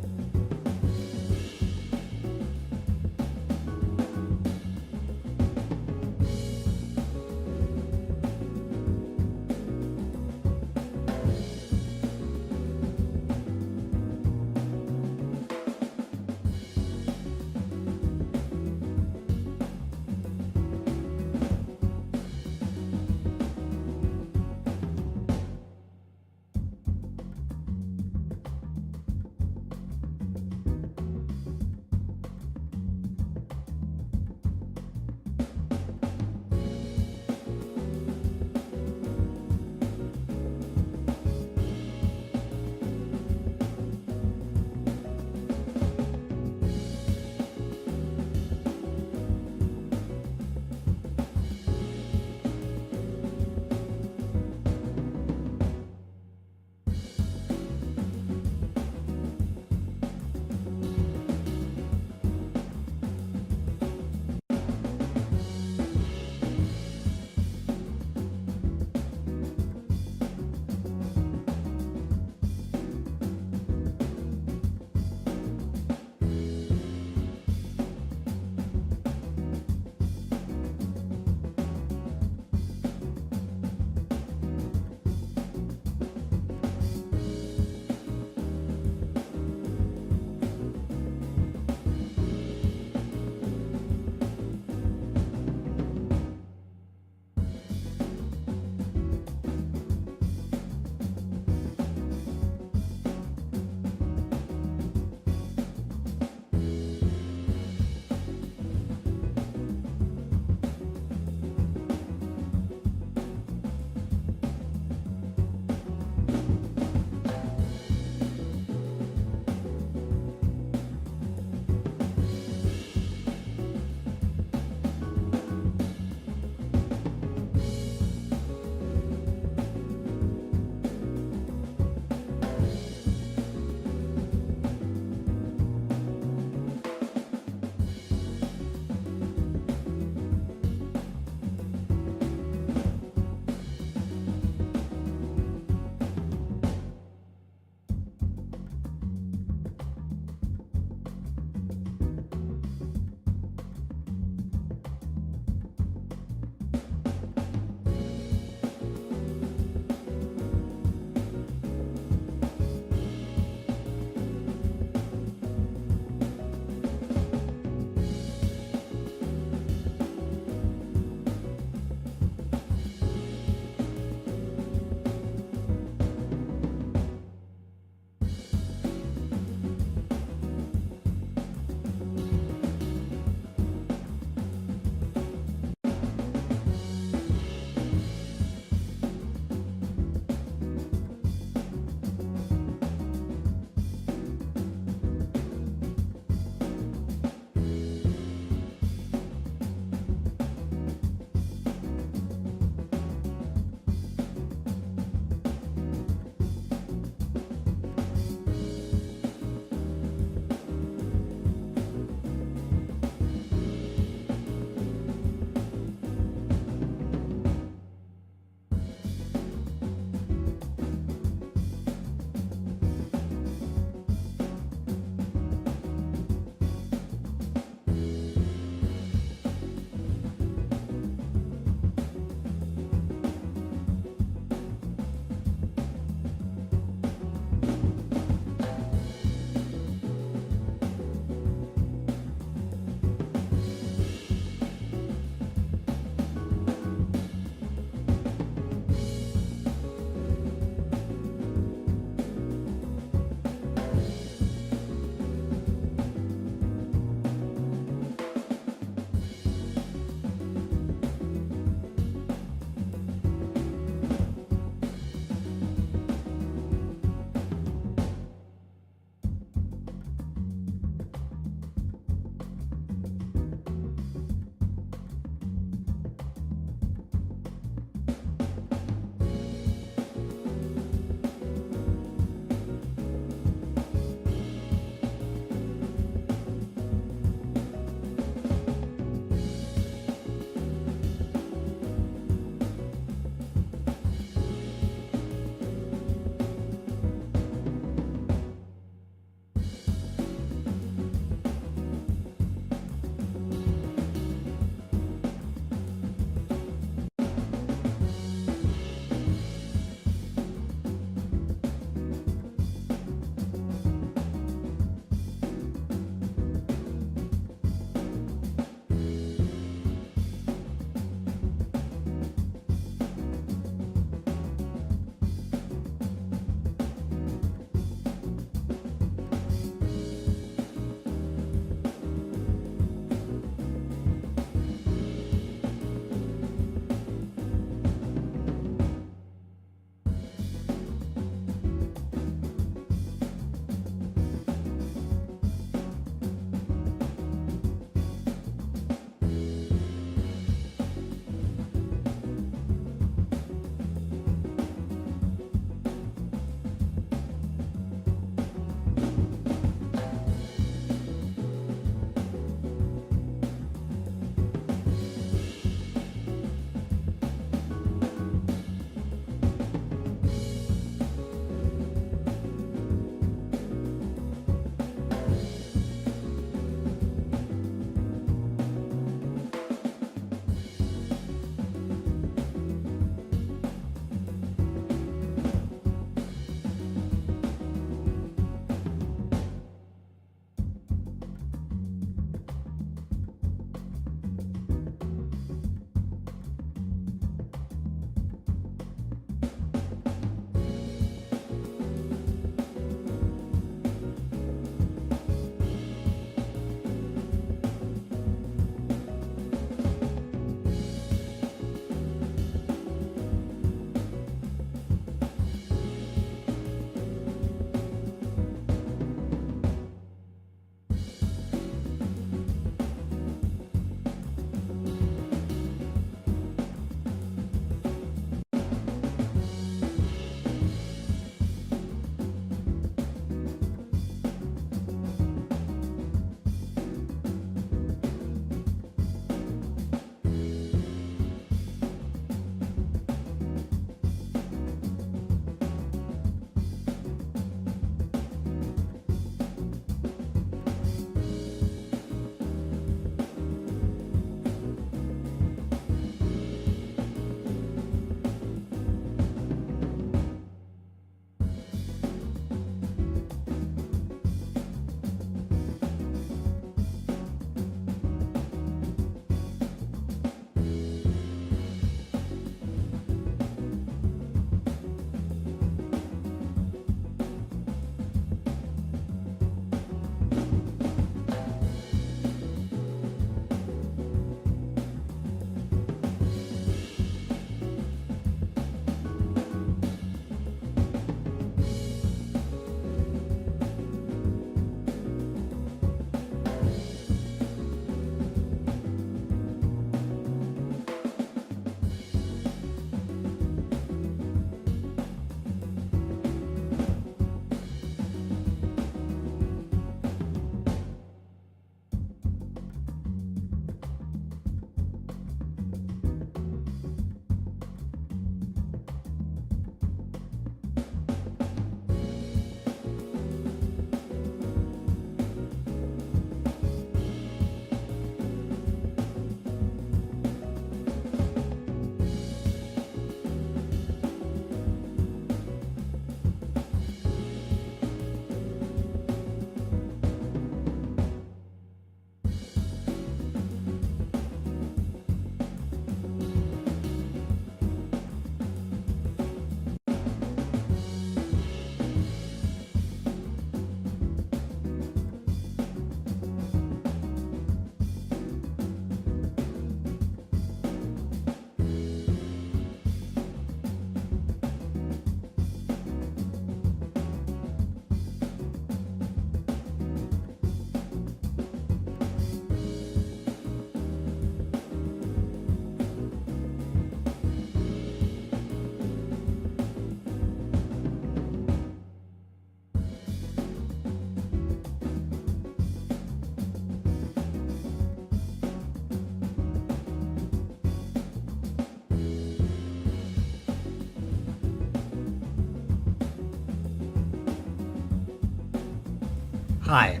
Hi.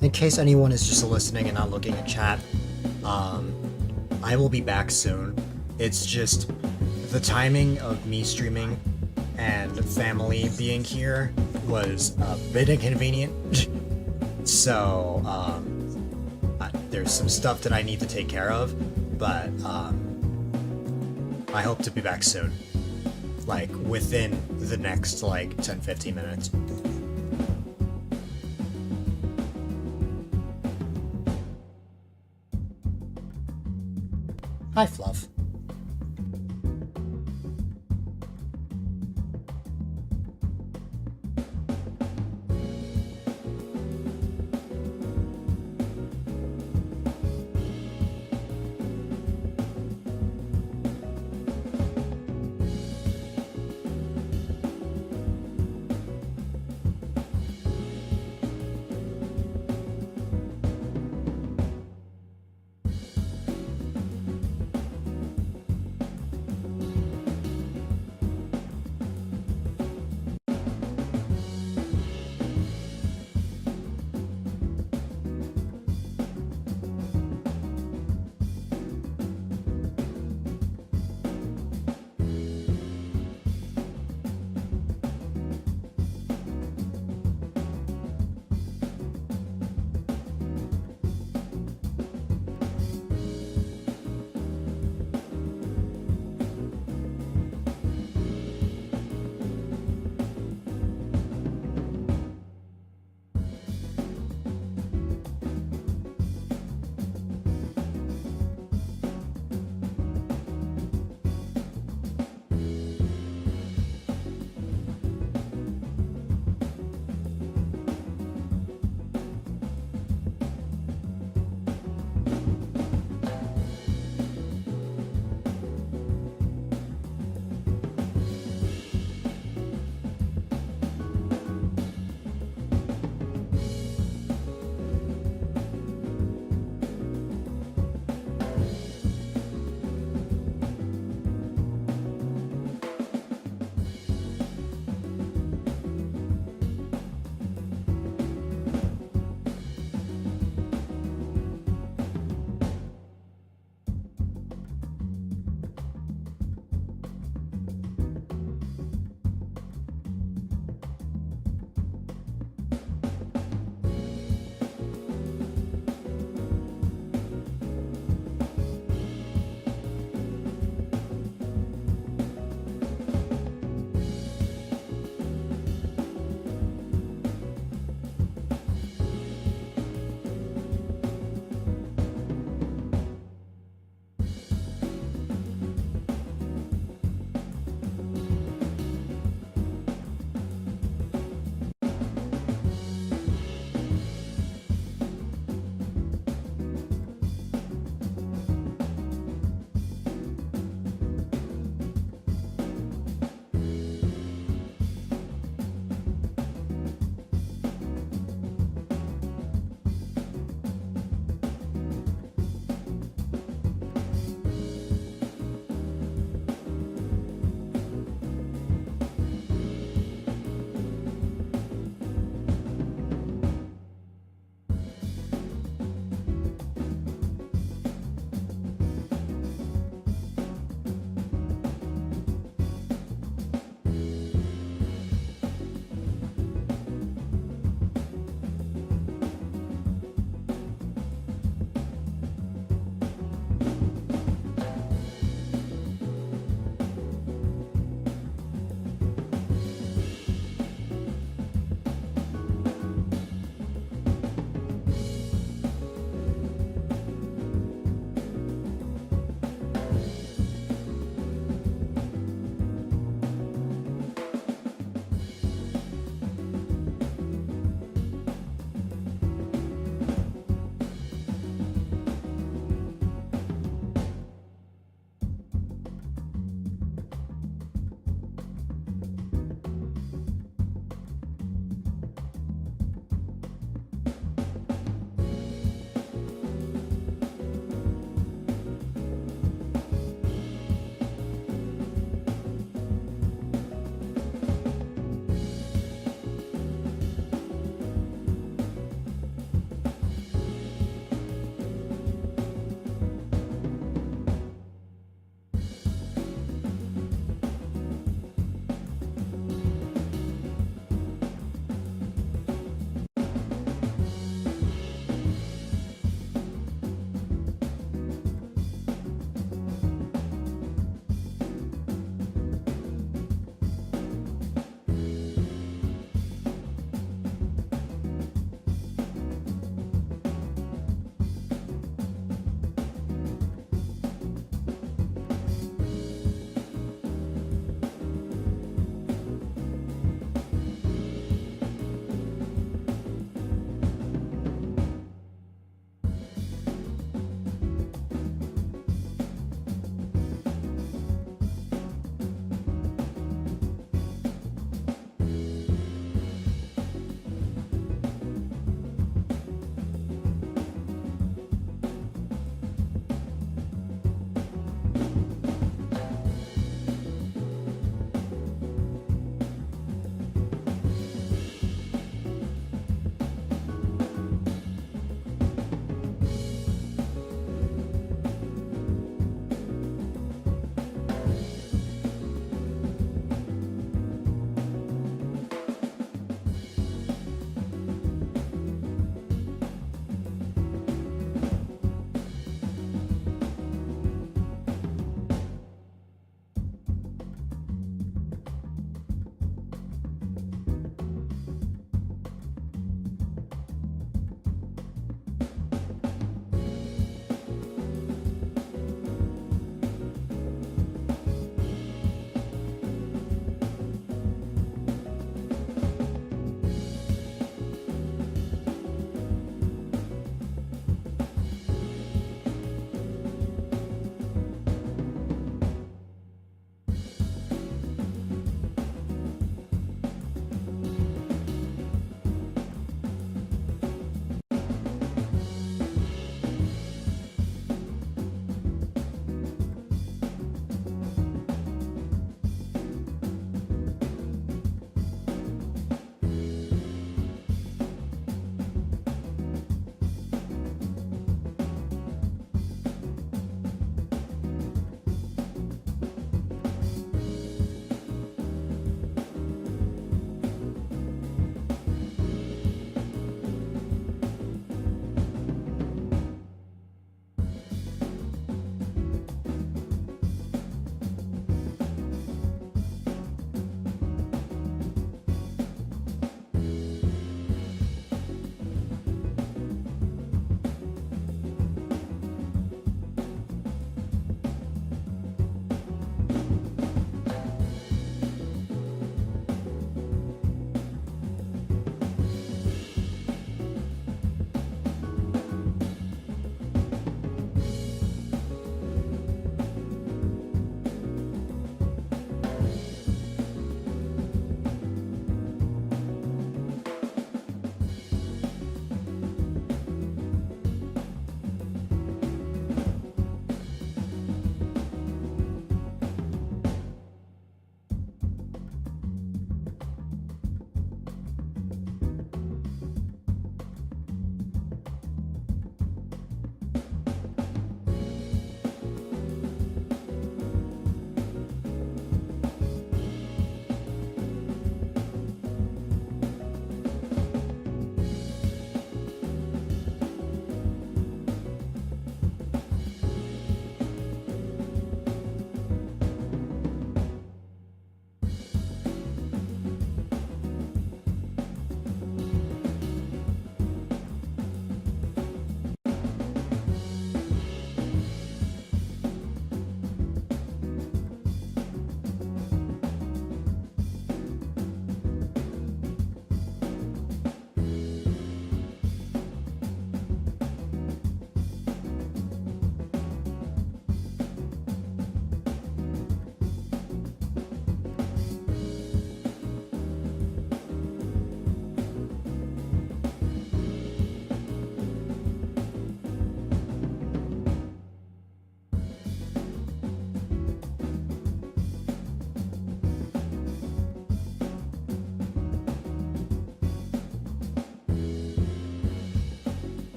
In case anyone is just listening and not looking at chat, I will be back soon. It's just the timing of me streaming and family being here was a bit inconvenient. So, there's some stuff that I need to take care of, but I hope to be back soon. Like, within the next, 10-15 minutes. Hi, Fluff.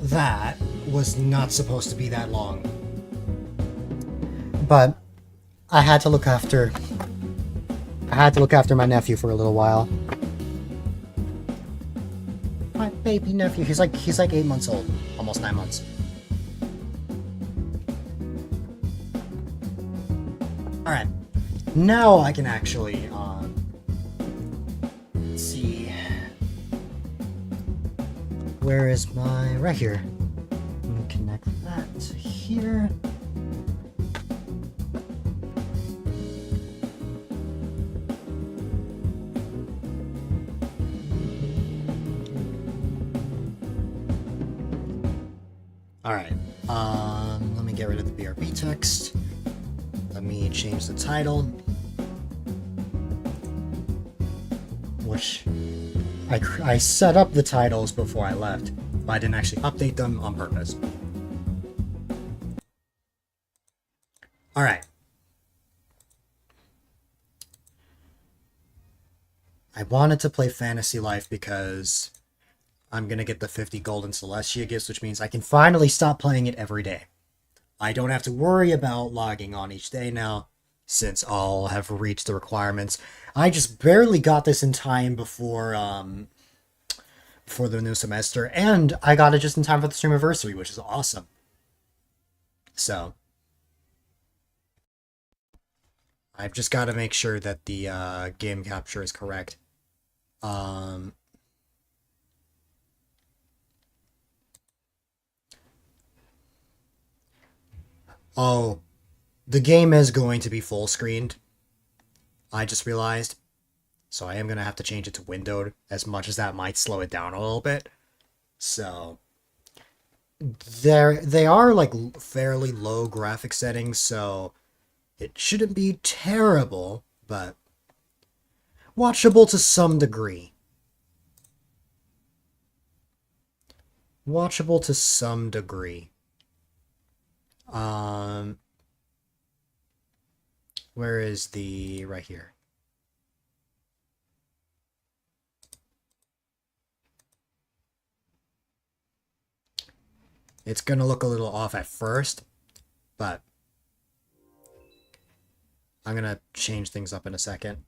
That was not supposed to be that long. But I had to look after my nephew for a little while. My baby nephew. He's like 8 months old. Almost 9 months. Alright. Now I can actually let's see. Where is my right here? Connect that to here. Alright, let me get rid of the BRB text. Let me change the title. Which, I set up the titles before I left, but I didn't actually update them on purpose. Alright. I wanted to play Fantasy Life because I'm gonna get the 50 Golden Celestia gifts, which means I can finally stop playing it every day. I don't have to worry about logging on each day now, since I'll have reached the requirements. I just barely got this in time before the new semester, and I got it just in time for the Streamiversary, which is awesome. So I've just got to make sure that the game capture is correct. Oh, the game is going to be full screened. I just realized. So I am going to have to change it to windowed, as much as that might slow it down a little bit. So they are like fairly low graphic settings, so it shouldn't be terrible, but watchable to some degree. Watchable to some degree. Where is the right here? It's gonna look a little off at first, but I'm gonna change things up in a second.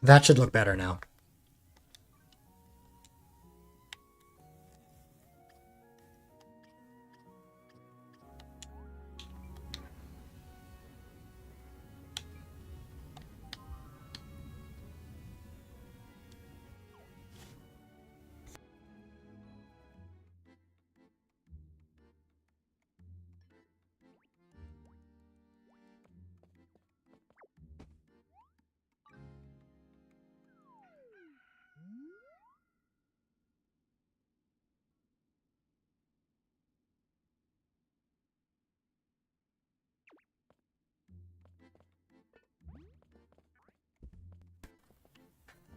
That should look better now.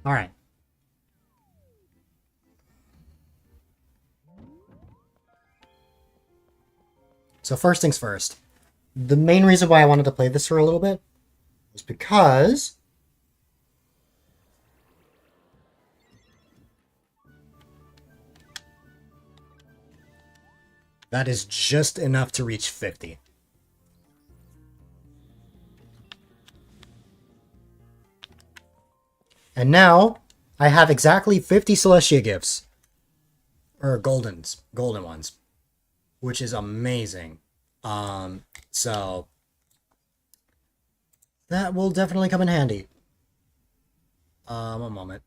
All right. So first things first. The main reason why I wanted to play this for a little bit was because that is just enough to reach 50. And now I have exactly 50 Celestia gifts. Or golden ones. Which is amazing. So that will definitely come in handy. One moment.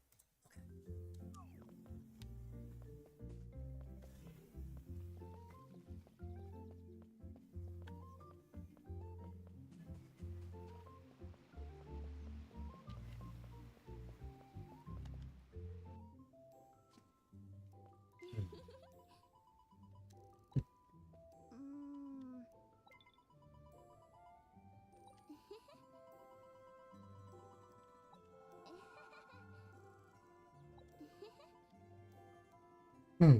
Hmm.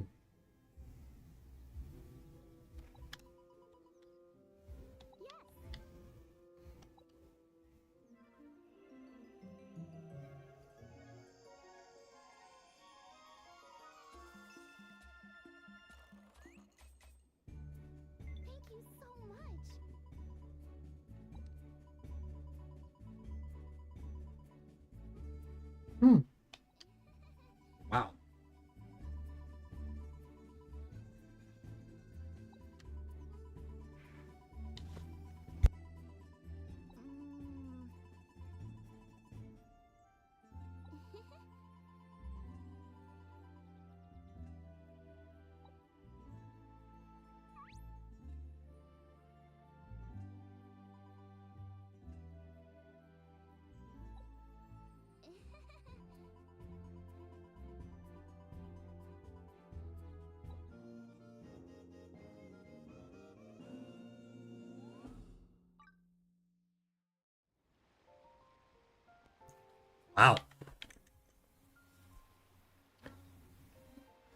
Thank you so much. Hmm. Wow. Mm. Wow.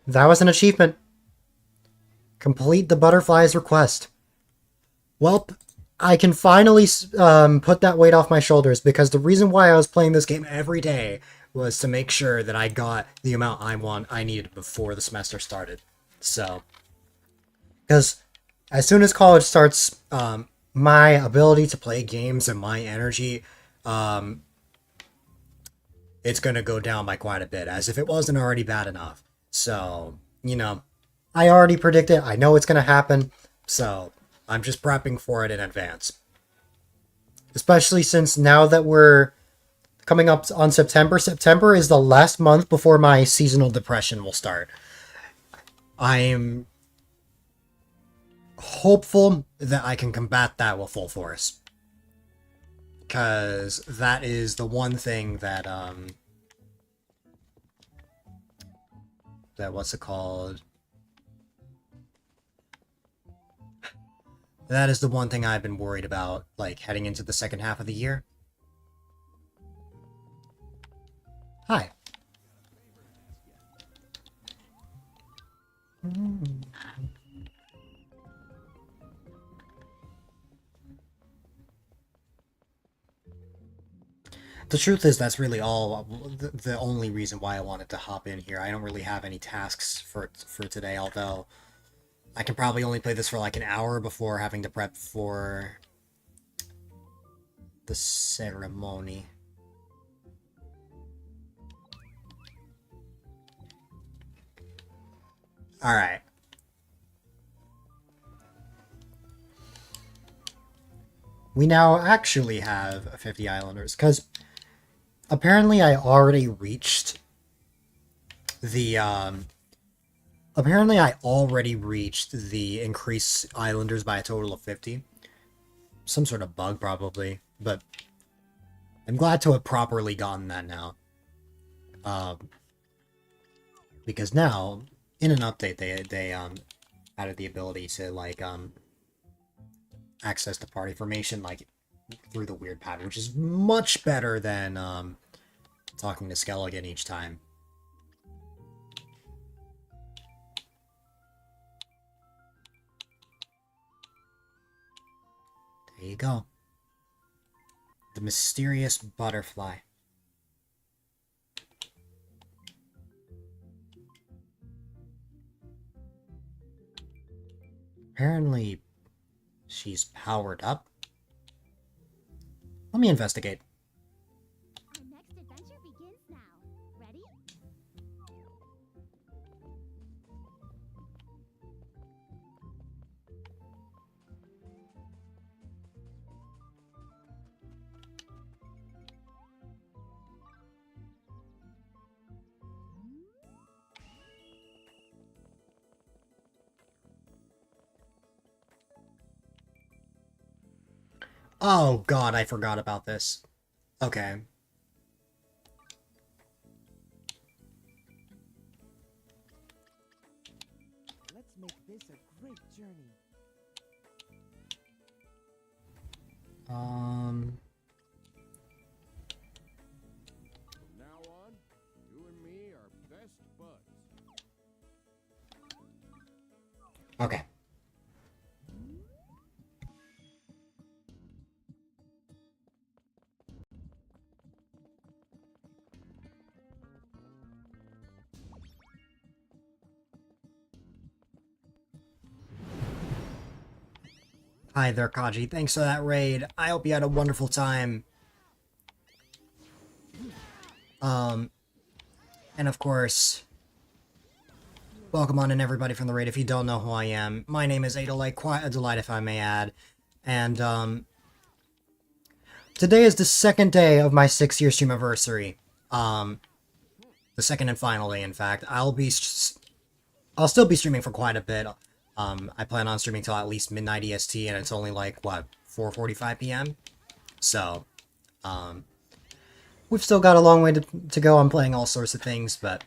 That was an achievement. Complete the butterfly's request. Welp, I can finally put that weight off my shoulders because the reason why I was playing this game every day was to make sure that I got the amount I needed before the semester started. So, because as soon as college starts, my ability to play games and my energy, um, it's gonna go down by quite a bit, as if it wasn't already bad enough. So, I already predict it. I know it's gonna happen. So, I'm just prepping for it in advance. Especially since now that we're coming up on September, September is the last month before my seasonal depression will start. I am hopeful that I can combat that with full force. Because that is the one thing that, what's it called? That is the one thing I've been worried about, like, heading into the second half of the year. Hi. The truth is, that's really all, the only reason why I wanted to hop in here. I don't really have any tasks for today, although I can probably only play this for like an hour before having to prep for the ceremony. Alright. We now actually have 50 islanders, because apparently I already reached the, increase islanders by a total of 50. Some sort of bug, probably, but I'm glad to have properly gotten that now. Because now, in an update, they added the ability to, like, access the party formation, like, through the weird pattern, which is much better than, talking to Skelligan each time. There you go. The mysterious butterfly. Apparently, she's powered up. Let me investigate. Our next adventure begins now. Ready? Oh god, I forgot about this. Okay. Let's make this a great journey. Um... From now on, you and me are best buds. Okay. Hi there, Kaji. Thanks for that raid. I hope you had a wonderful time. And of course, welcome on in everybody from the raid. If you don't know who I am, my name is A-Dylite, quite a delight if I may add. And, today is the second day of my 6-year Streamiversary. The second and final day, in fact. I'll still be streaming for quite a bit. I plan on streaming till at least midnight EST, and it's only like, what, 4:45 p.m.? So, we've still got a long way to go. I'm playing all sorts of things, but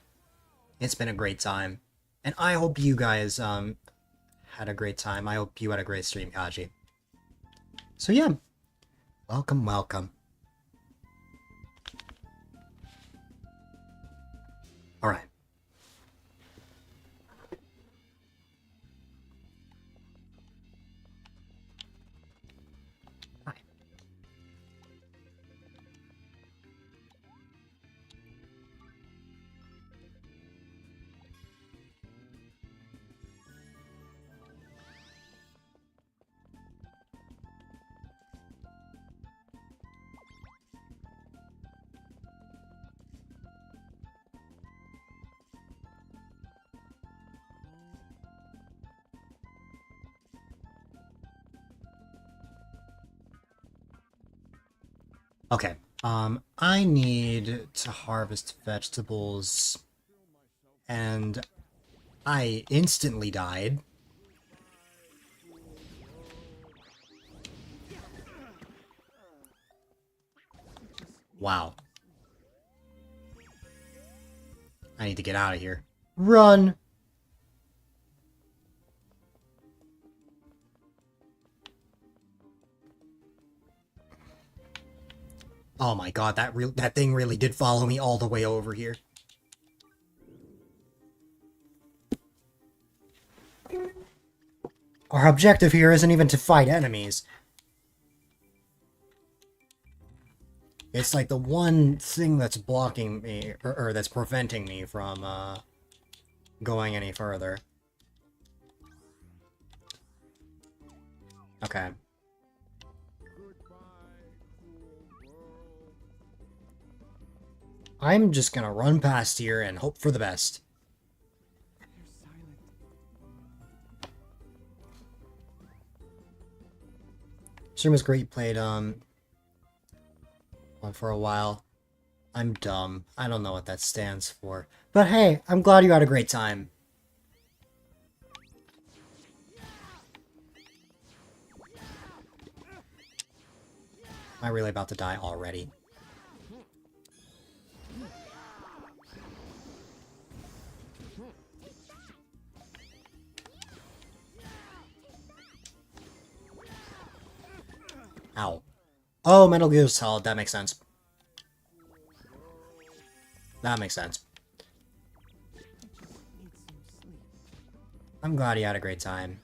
it's been a great time. And I hope you guys, had a great time. I hope you had a great stream, Kaji. So yeah, welcome, welcome. Alright. Hi. Okay, I need to harvest vegetables, and I instantly died. Wow. I need to get out of here. Run! Oh my god, that thing really did follow me all the way over here. Our objective here isn't even to fight enemies. It's like the one thing that's blocking me, or that's preventing me from, going any further. Okay. I'm just gonna run past here and hope for the best. Stream was great. Played on for a while. I'm dumb. I don't know what that stands for. But hey, I'm glad you had a great time. Am I really about to die already? Ow. Oh, Metal Gear Solid. That makes sense. That makes sense. I'm glad you had a great time.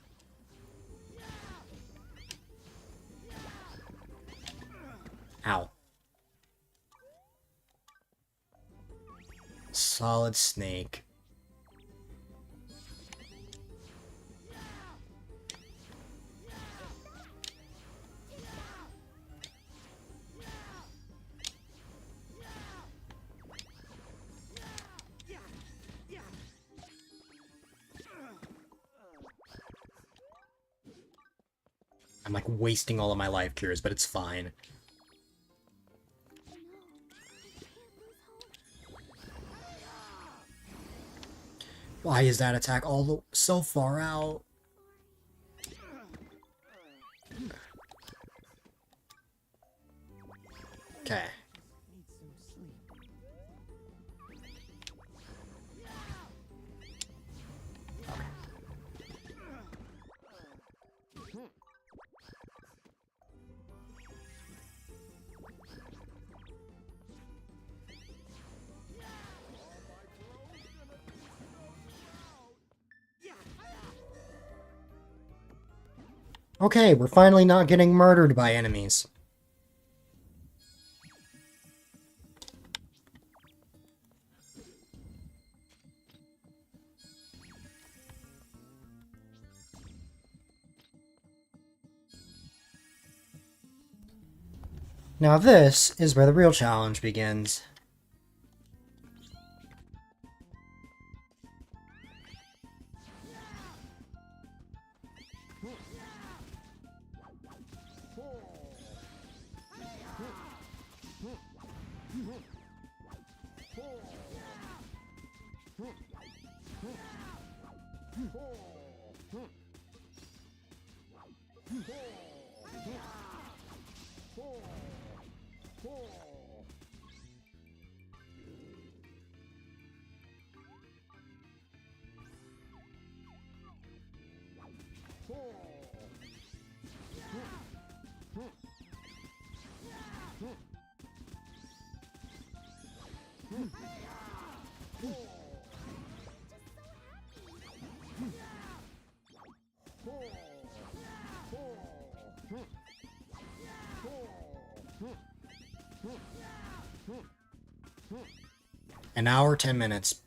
Ow. Solid Snake. I'm like wasting all of my life cures, but it's fine. Why is that attack so far out? Okay. Okay, we're finally not getting murdered by enemies. Now this is where the real challenge begins. An hour, 10 minutes.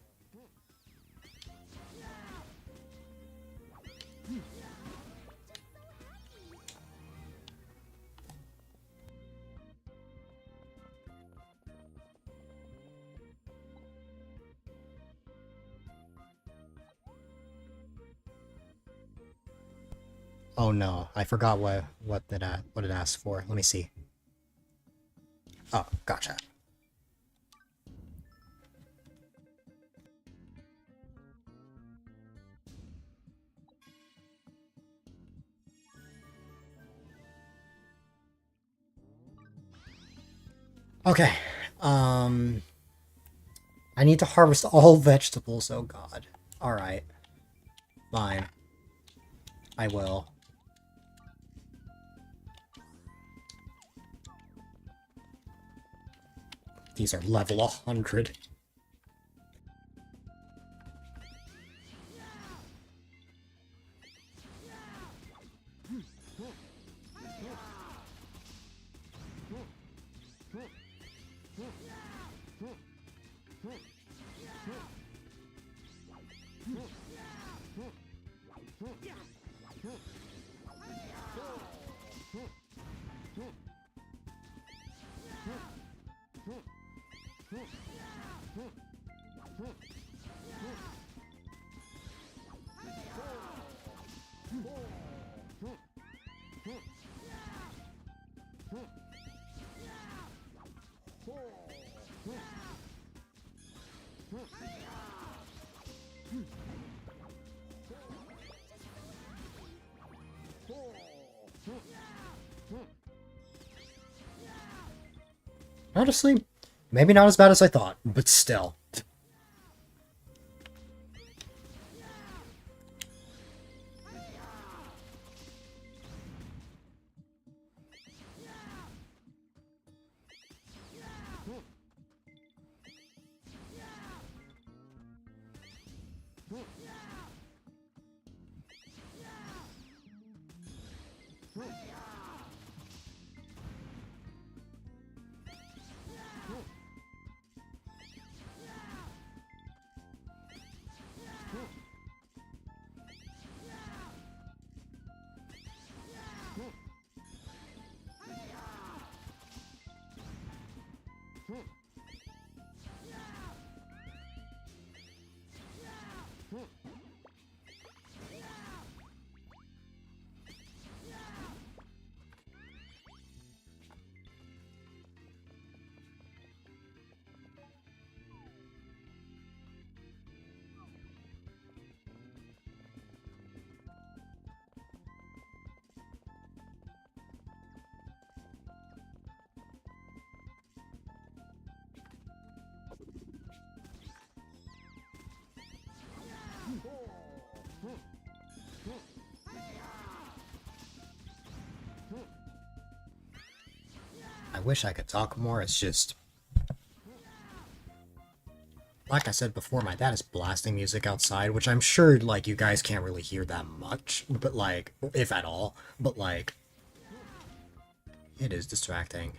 Oh no, I forgot what it asked for. Let me see. Oh, gotcha. Okay. I need to harvest all vegetables, oh god. Alright. Fine. I will. These are level 100. Honestly, maybe not as bad as I thought, but still. I wish I could talk more, it's just... like I said before, my dad is blasting music outside, which I'm sure, like, you guys can't really hear that much, but, like, if at all, but, like, it is distracting.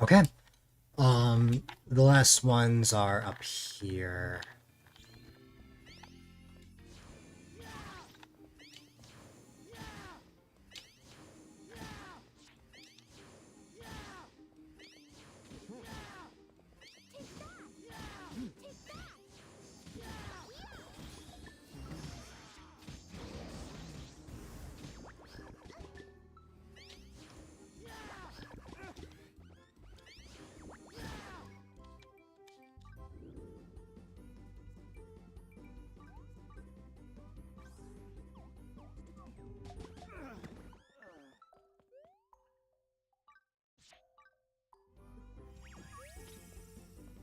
Okay. The last ones are up here.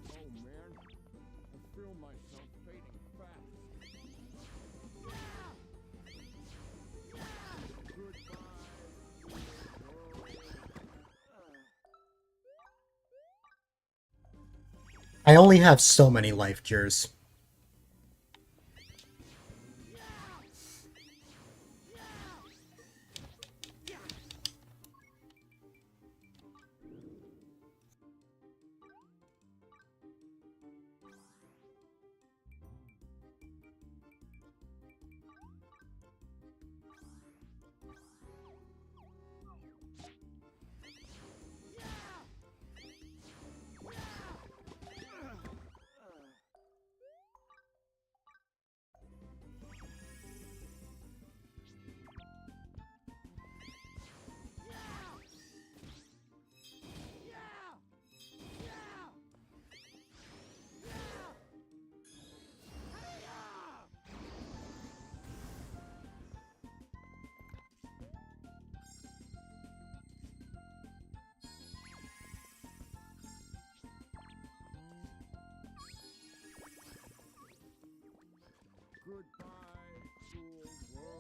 Oh man, I feel myself fading fast. I only have so many life cures. Goodbye, cruel world.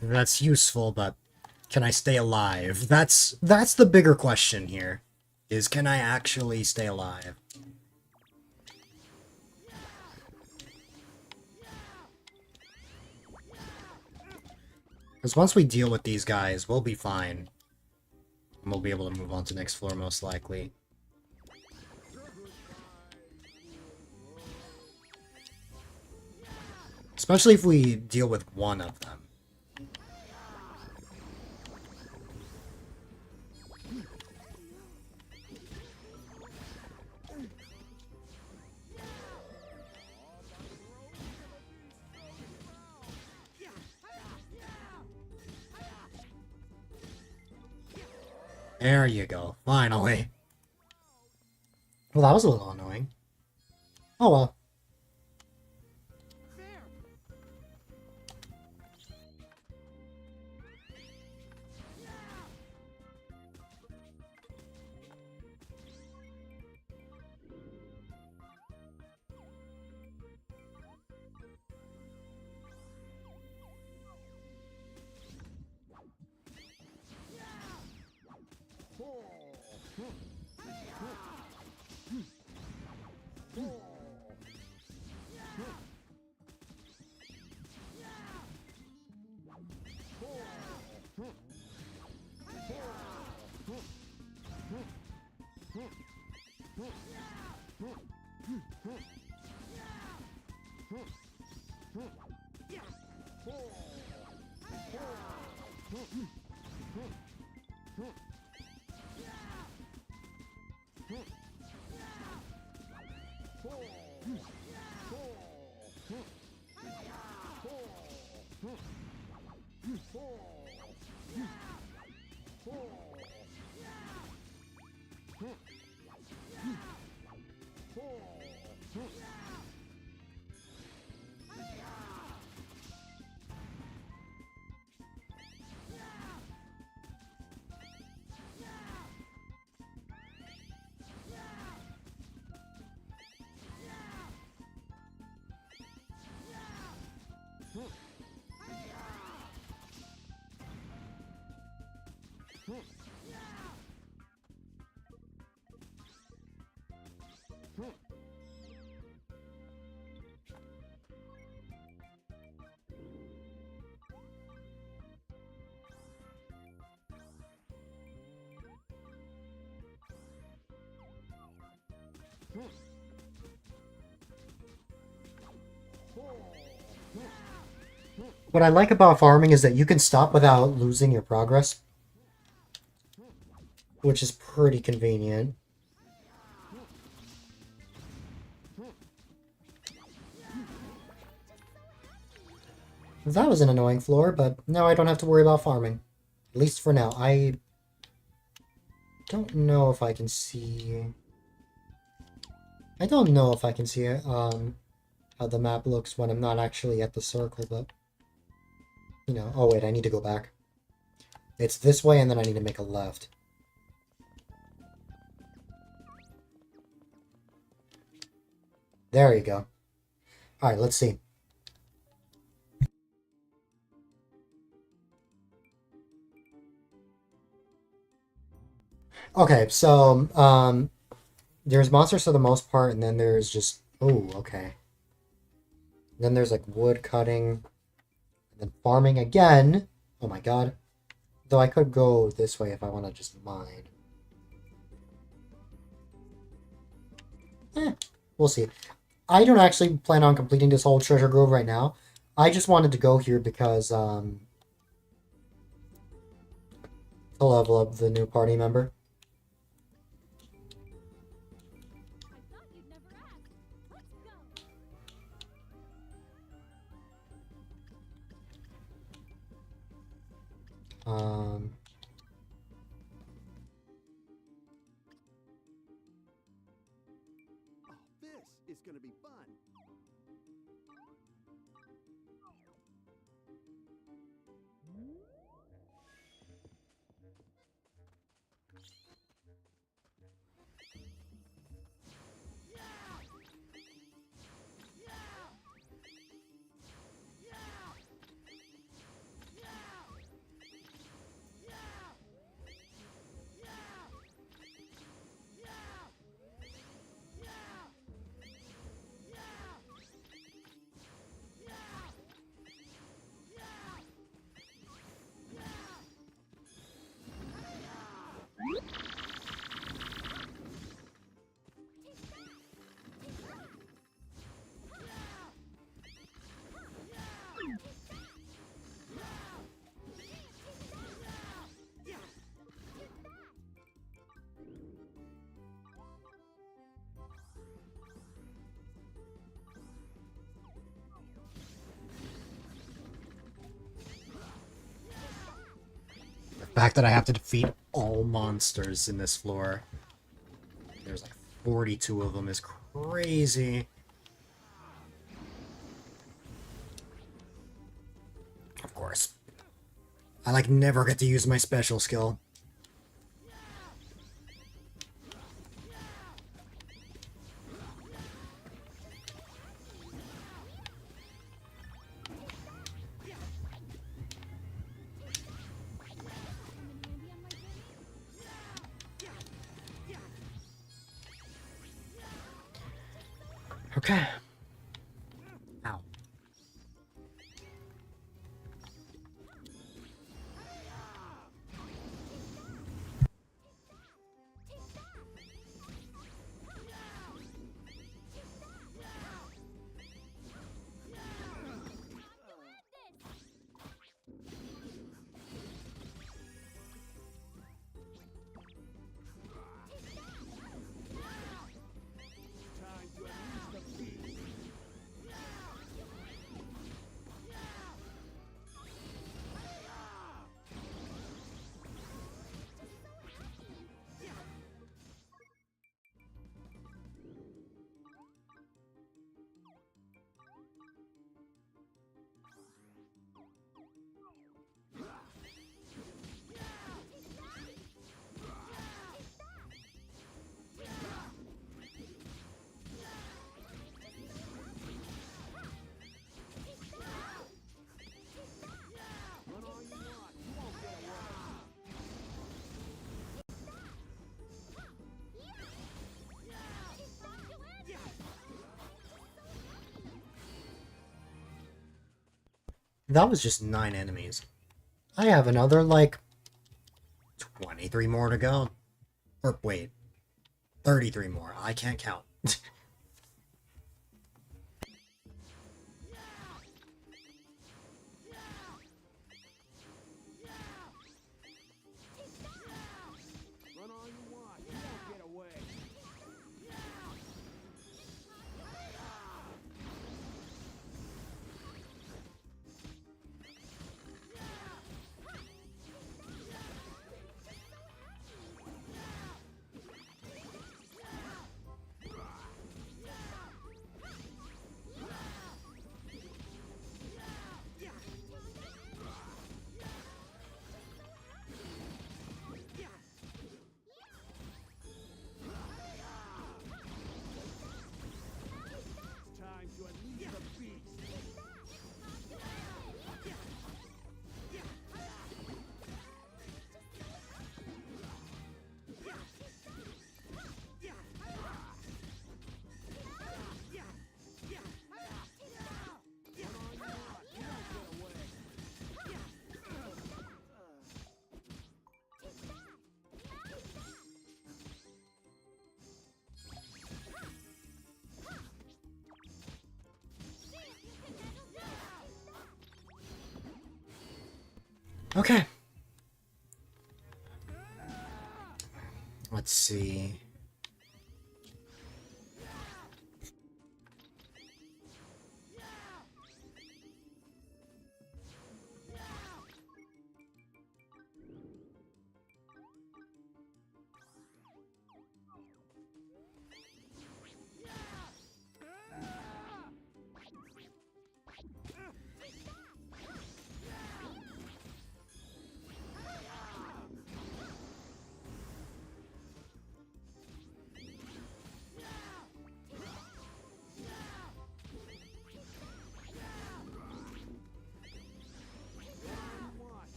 That's useful, but can I stay alive? That's the bigger question here. Is can I actually stay alive? Because once we deal with these guys, we'll be fine. And we'll be able to move on to next floor most likely. Especially if we deal with one of them. There you go. Finally. Well, that was a little annoying. Oh well. What I like about farming is that you can stop without losing your progress, which is pretty convenient. That was an annoying floor, but now I don't have to worry about farming. At least for now. I don't know if I can see... I don't know if I can see how the map looks when I'm not actually at the circle, but... You know, oh wait, I need to go back. It's this way and then I need to make a left. There you go. Alright, let's see. Okay, so, there's monsters for the most part, and then there's just... Oh, okay. Then there's, like, wood cutting, and then farming again. Oh my god. Though I could go this way if I want to just mine. We'll see. I don't actually plan on completing this whole treasure grove right now. I just wanted to go here because, to level up the new party member. I thought you'd never ask. Let's go. This is gonna be fun. fact that I have to defeat all monsters in this floor. There's like 42 of them is crazy. Of course. I like never get to use my special skill. Okay. Ow. That was just 9 enemies. I have another, like, 23 more to go. Or, wait. 33 more. I can't count. Run all you want. You won't get away. Time to unleash the beast. Okay. Let's see.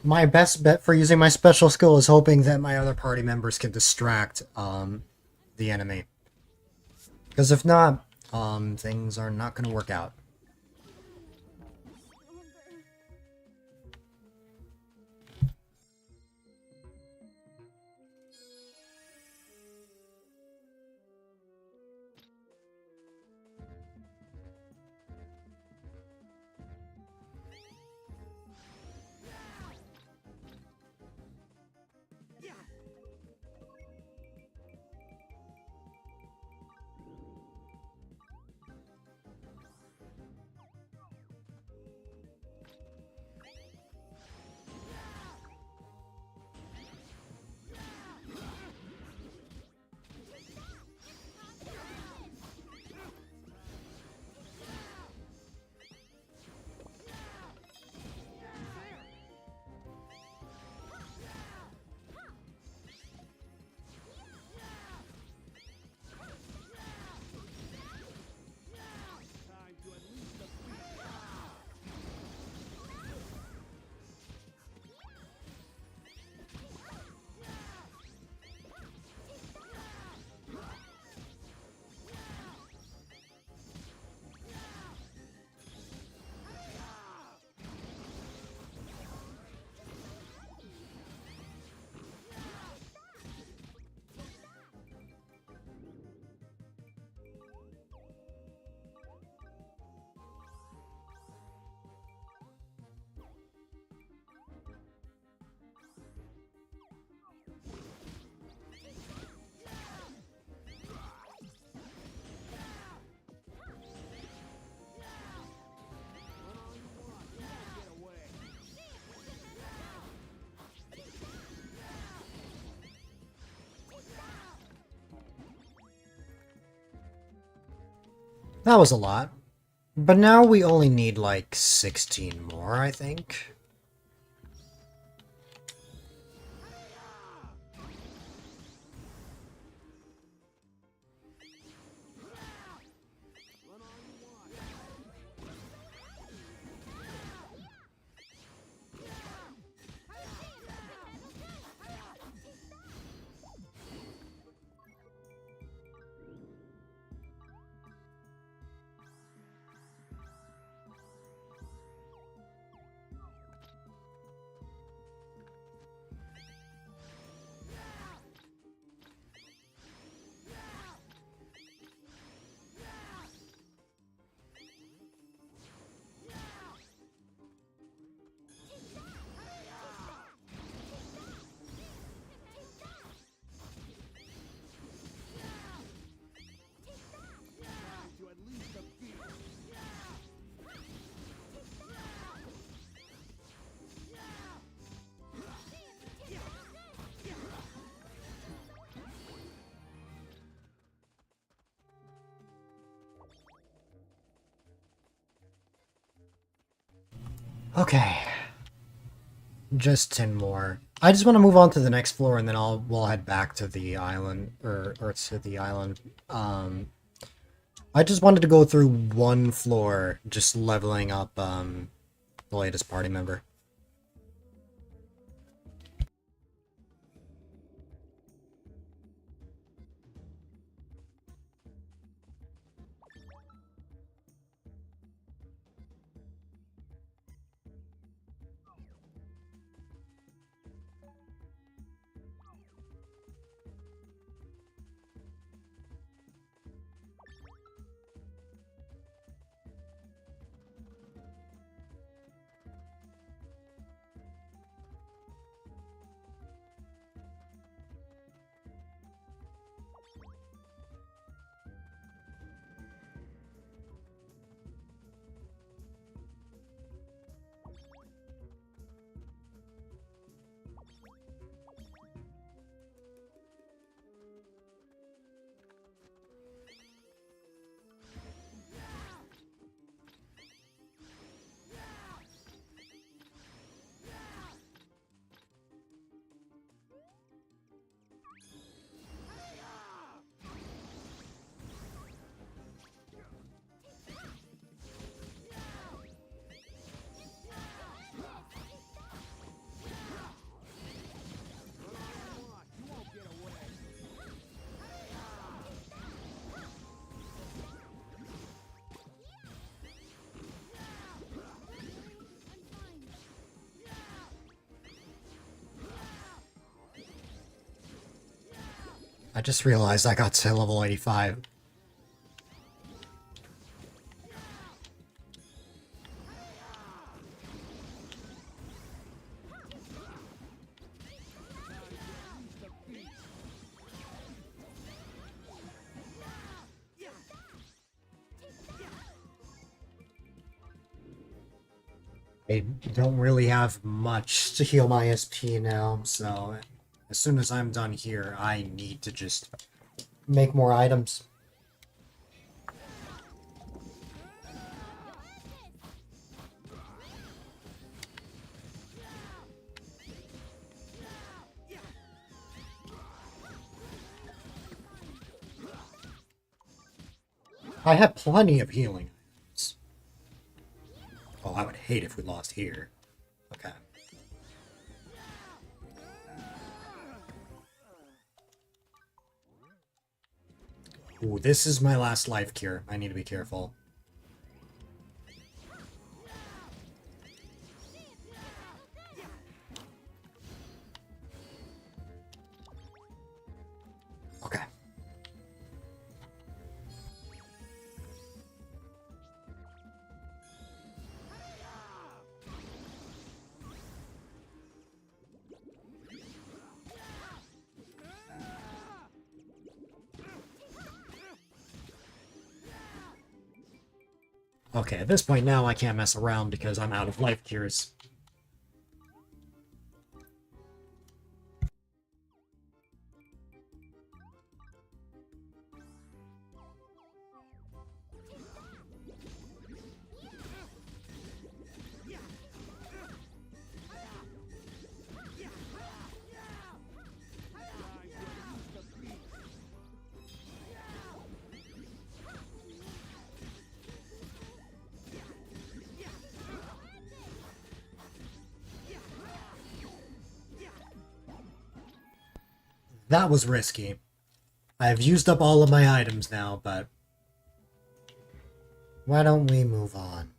my best bet for using my special skill is hoping that my other party members can distract the enemy. Because if not, things are not going to work out. Time to unleash the beast. Run all you want. You won't get away. That was a lot. But now we only need like 16 more, I think. Run all you want. Time to unleash the beast. Okay. Just 10 more. I just want to move on to the next floor and then we'll head back to the island or to the island. I just wanted to go through one floor, just leveling up the latest party member. I just realized I got to level 85. I don't really have much to heal my SP now, so as soon as I'm done here, I need to just make more items. I have plenty of healing items. Oh, I would hate if we lost here. Okay. Ooh, this is my last life cure. I need to be careful. Okay. Okay, at this point now I can't mess around because I'm out of life cures. That was risky. I've used up all of my items now, but why don't we move on?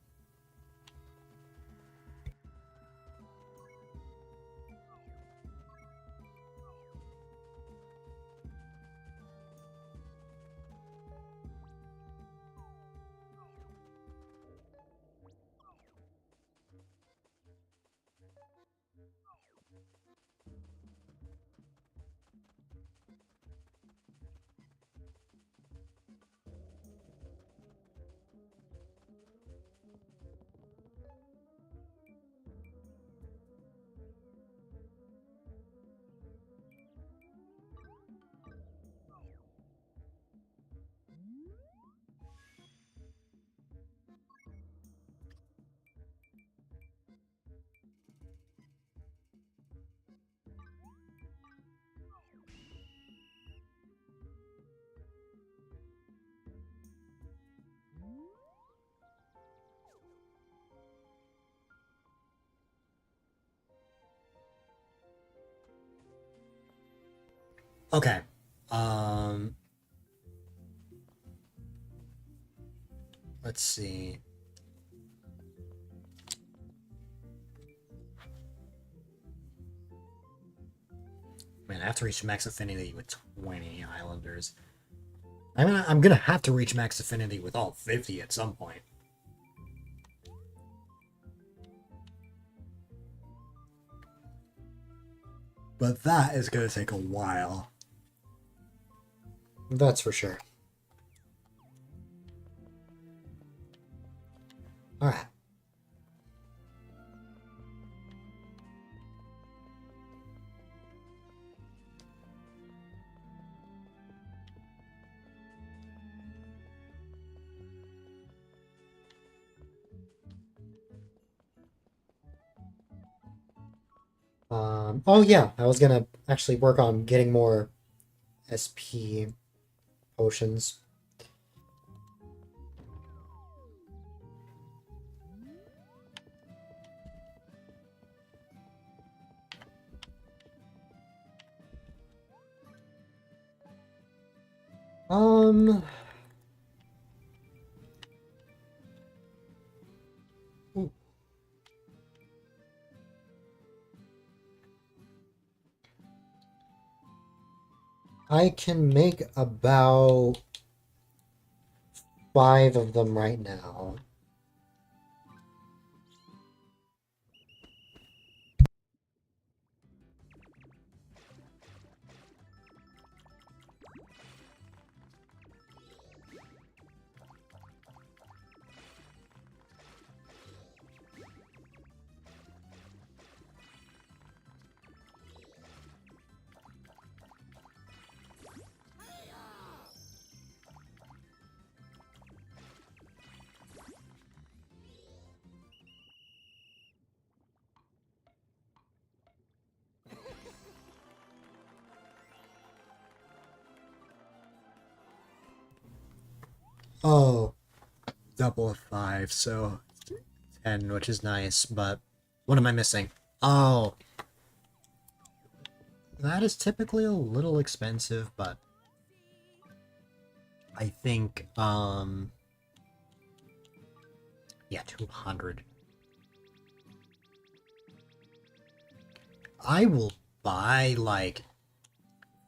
Okay. Let's see. Man, I have to reach max affinity with 20 Islanders. I'm gonna have to reach max affinity with all 50 at some point. But that is gonna take a while. That's for sure. Alright. Oh yeah, I was gonna actually work on getting more SP potions. Um... Ooh. I can make about 5 of them right now. Oh, double of 5, so 10, which is nice, but what am I missing? Oh, that is typically a little expensive, but I think, yeah, 200. I will buy, like,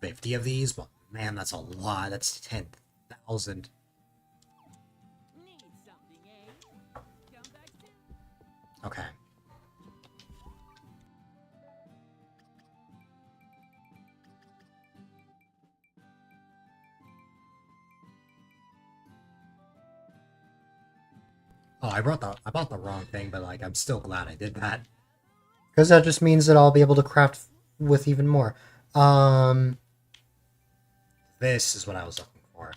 50 of these, but man, that's a lot. That's 10,000. Need something, eh? Come back soon. Okay. Oh, I bought the wrong thing, but like I'm still glad I did that. Because that just means that I'll be able to craft with even more. This is what I was looking for.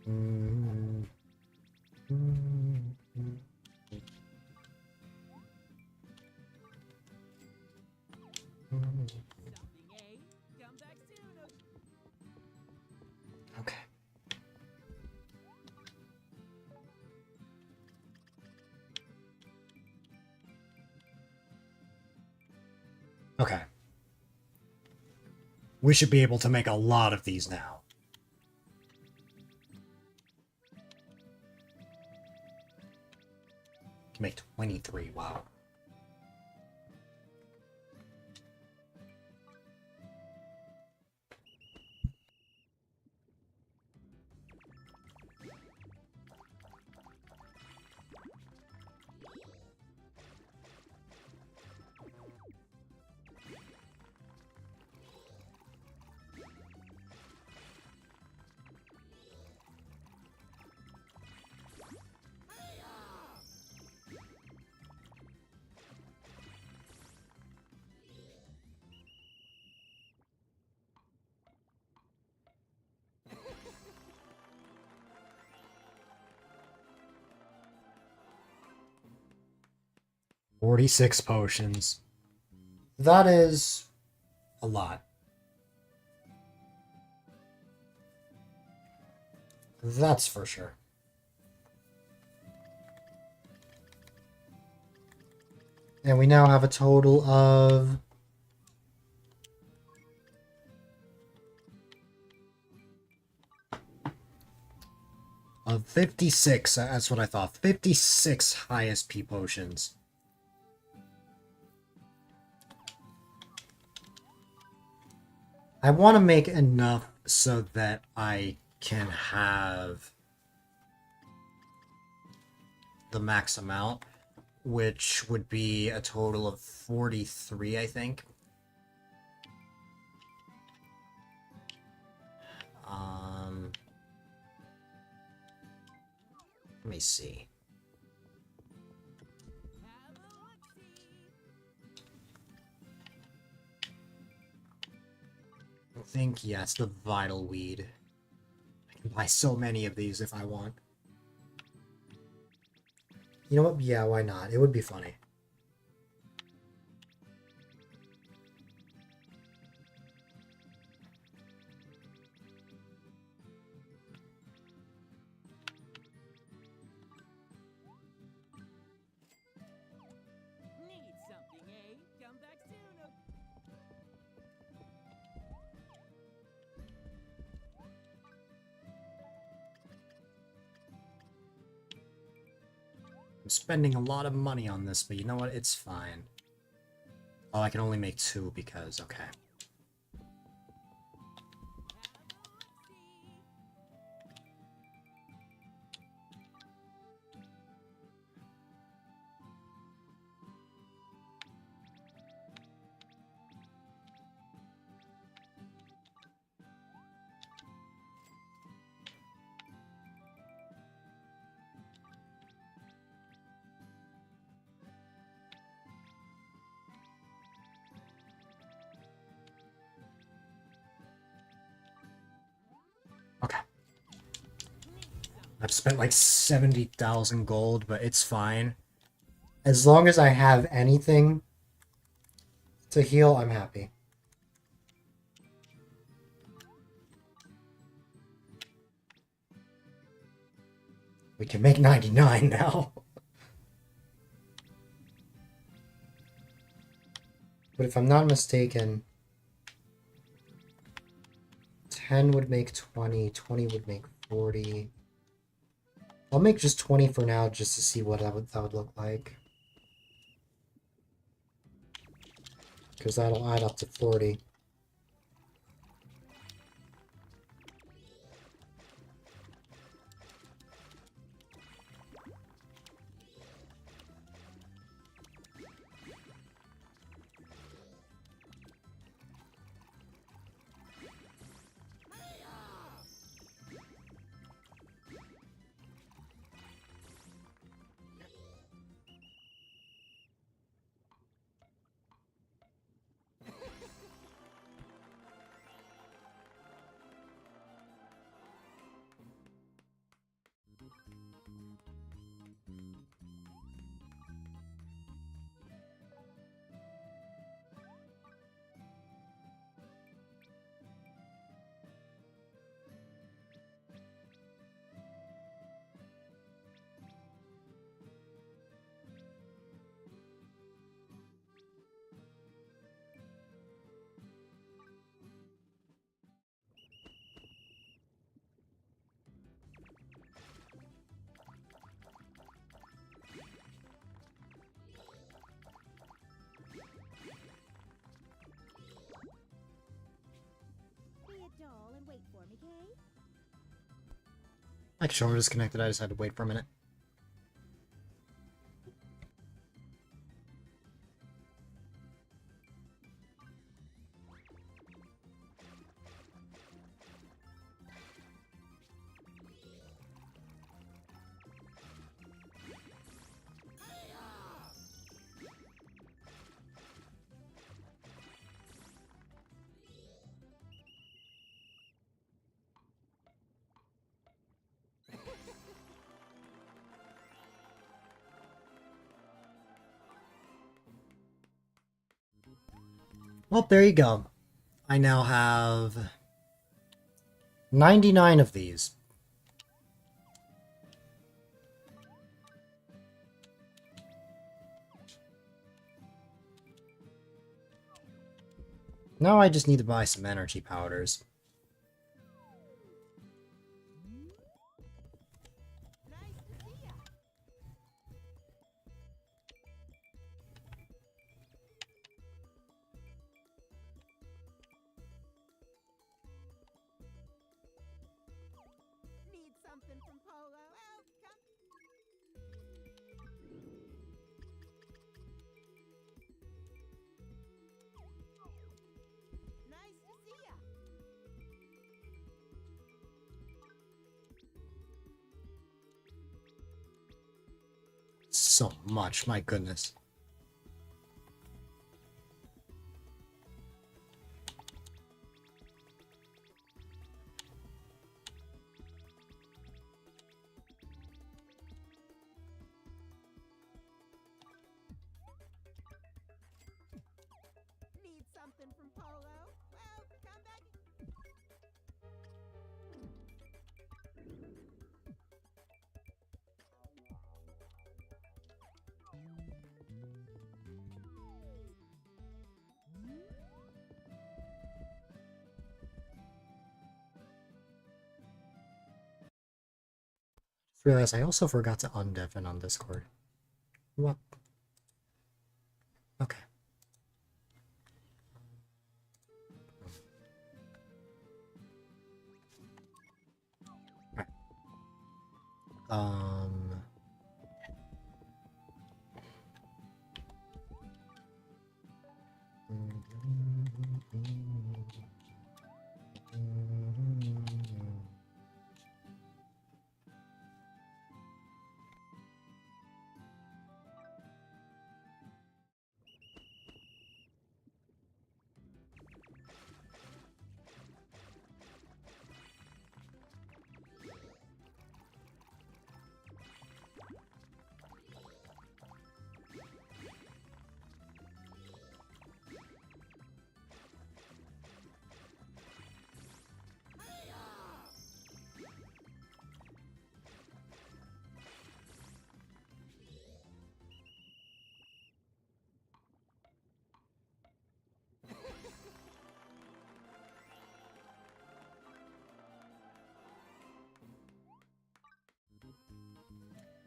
Something, eh? Come back soon. Okay. Okay. We should be able to make a lot of these now. Can make 23, wow. "46 potions. That is a lot. That's for sure. And we now have a total of 56. That's what I thought. 56 highest P potions. I want to make enough so that I can have the max amount, which would be a total of 43, I think. Let me see. Have a look-see. I think, yeah, it's the vital weed. I can buy so many of these if I want. You know what? Yeah, why not? It would be funny. Need something, eh? Come back soon. I'm spending a lot of money on this, but you know what? It's fine. Oh, I can only make 2 because, okay. I've spent like 70,000 gold, but it's fine. As long as I have anything to heal, I'm happy. We can make 99 now. But if I'm not mistaken, 10 would make 20, 20 would make 40. I'll make just 20 for now just to see what that would look like. Because that'll add up to 40. Be a doll and wait for me, Kay? My controller disconnected, I just had to wait for a minute. Well, there you go. I now have 99 of these. Now I just need to buy some energy powders. Need something from Polo? Oh, come. Nice to see ya. So much, my goodness. Need something from Polo? Well, come back. Realize I also forgot to undeafen on Discord. What? Okay. Alright.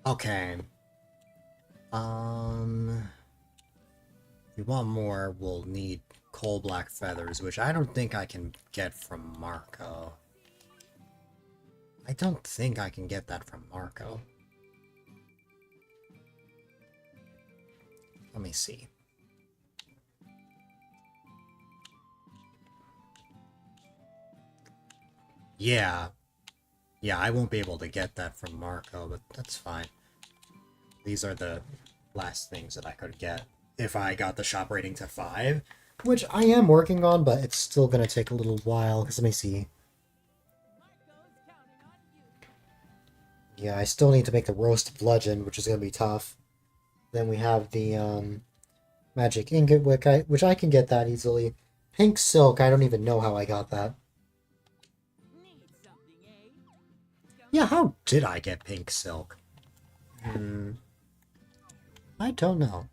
Okay. If we want more, we'll need coal black feathers, which I don't think I can get from Marco. I don't think I can get that from Marco. Let me see. Yeah. Yeah, I won't be able to get that from Marco, but that's fine. These are the last things that I could get if I got the shop rating to 5, which I am working on, but it's still gonna take a little while, because let me see. Yeah, I still need to make the roast bludgeon, which is gonna be tough. Then we have the magic ingot, which I can get that easily. Pink silk, I don't even know how I got that. Yeah, how did I get pink silk? I don't know.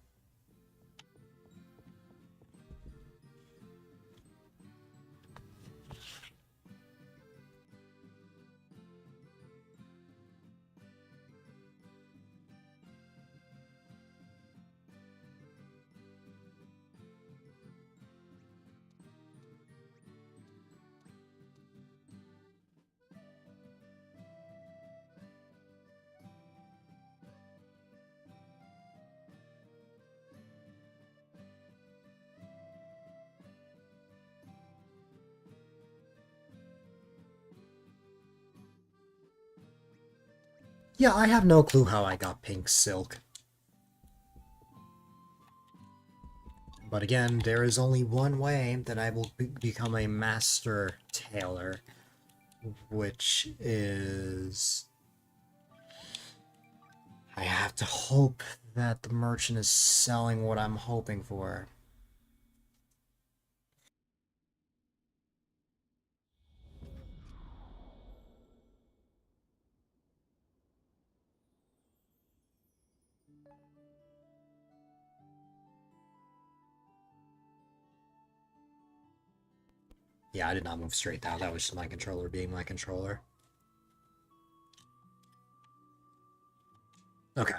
Yeah, I have no clue how I got pink silk. But again, there is only one way that I will become a master tailor, which is... I have to hope that the merchant is selling what I'm hoping for. Yeah, I did not move straight down. That was just my controller being my controller. Okay.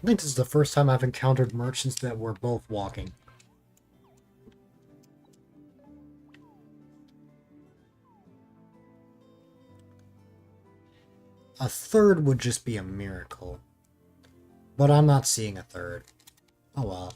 I think this is the first time I've encountered merchants that were both walking. A third would just be a miracle. But I'm not seeing a third. Oh well.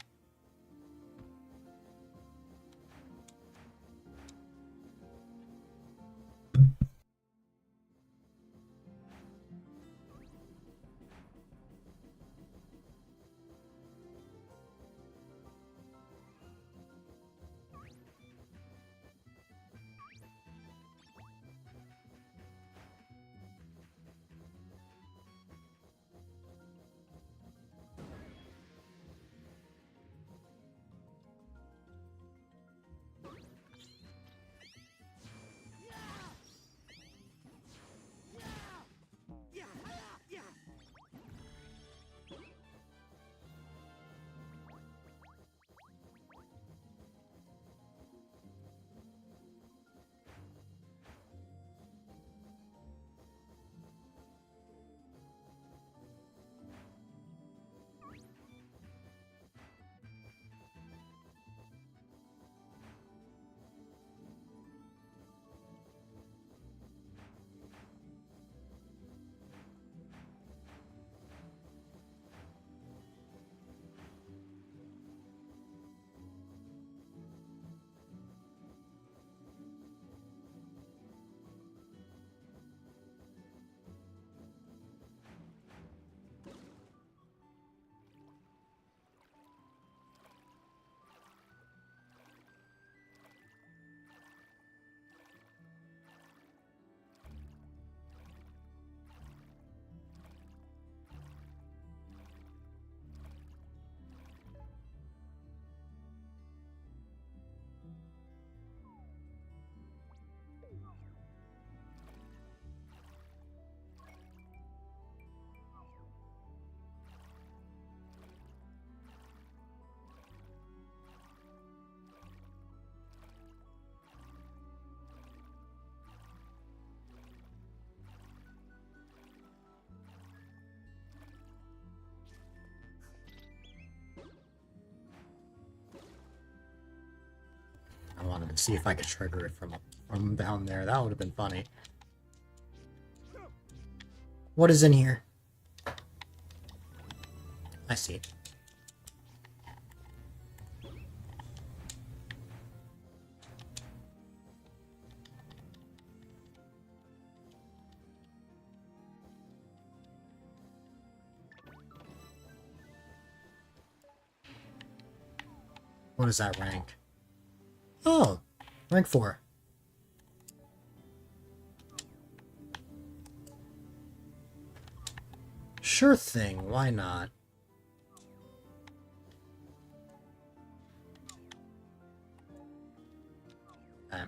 and see if I could trigger it from down there. That would have been funny. What is in here? I see. What is that rank? Oh, rank 4. Sure thing, why not? Okay.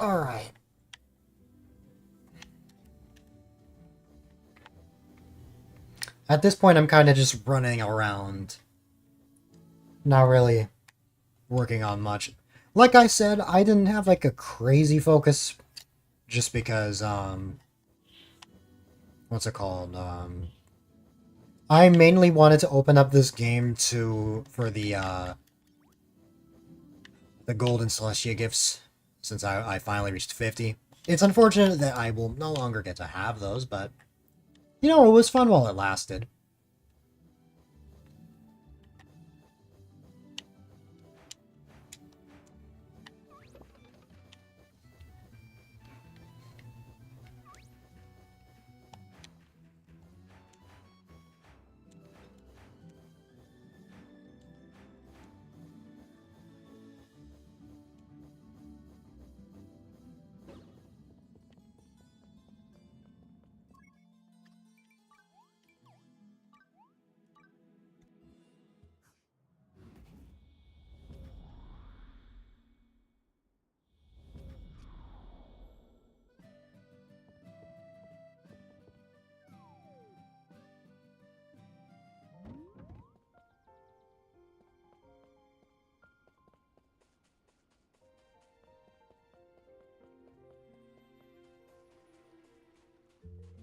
Alright. At this point, I'm kind of just running around. Not really working on much. Like I said, I didn't have like a crazy focus just because, what's it called? I mainly wanted to open up this game for the Golden Celestia gifts, since I finally reached 50. It's unfortunate that I will no longer get to have those, but, you know, it was fun while it lasted.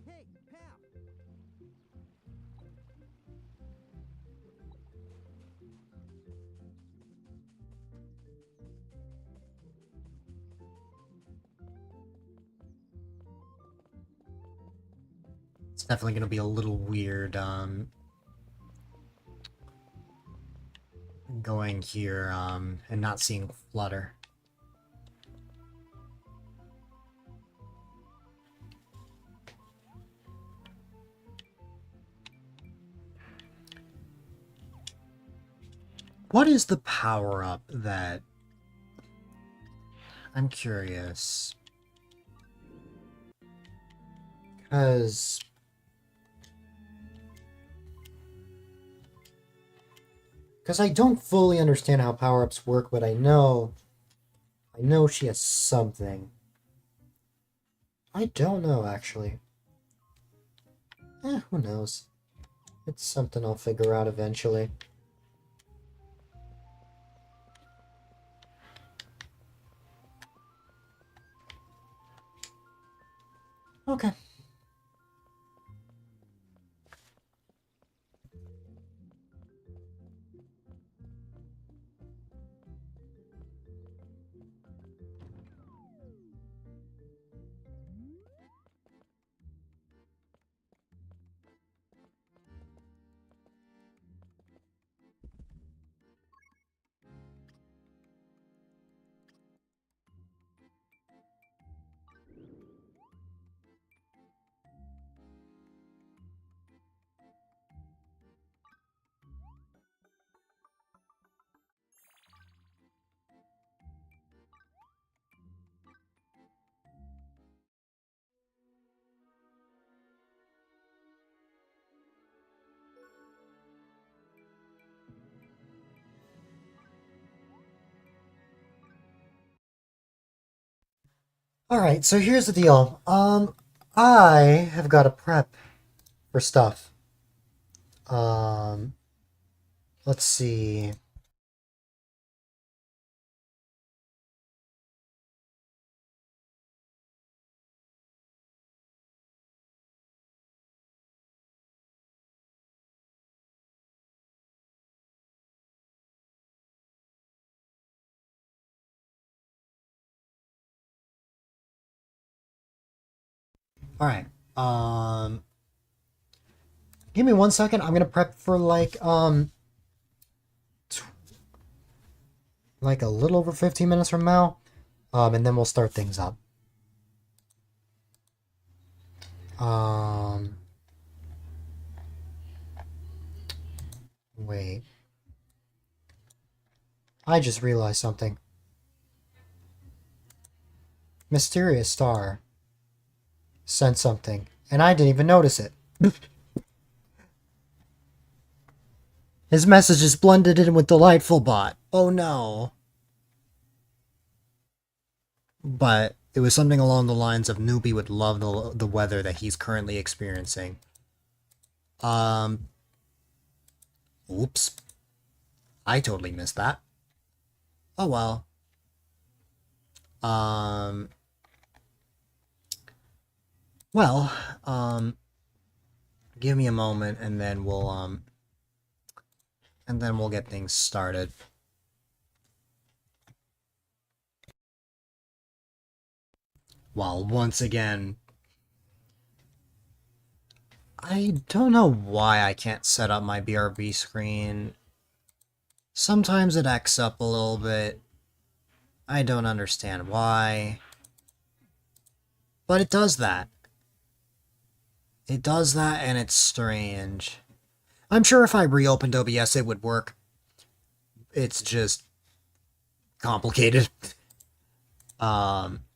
Hey, pal! It's definitely going to be a little weird, going here, and not seeing Flutter. What is the power-up that... I'm curious. Because... I don't fully understand how power-ups work, but I know she has something. I don't know, actually. Who knows? It's something I'll figure out eventually. Okay. Alright, so here's the deal. I have got to prep for stuff. Let's see. Alright, give me 1 second. I'm gonna prep for like a little over 15 minutes from now. And then we'll start things up. Wait. I just realized something. Mysterious Star sent something, and I didn't even notice it. His message is blended in with Delightful Bot. Oh no. But it was something along the lines of Newbie would love the weather that he's currently experiencing. Oops. I totally missed that. Oh well. Well, give me a moment and then we'll get things started. Well, once again, I don't know why I can't set up my BRB screen. Sometimes it acts up a little bit. I don't understand why. But it does that. It does that and it's strange. I'm sure if I reopened OBS it would work. It's just complicated.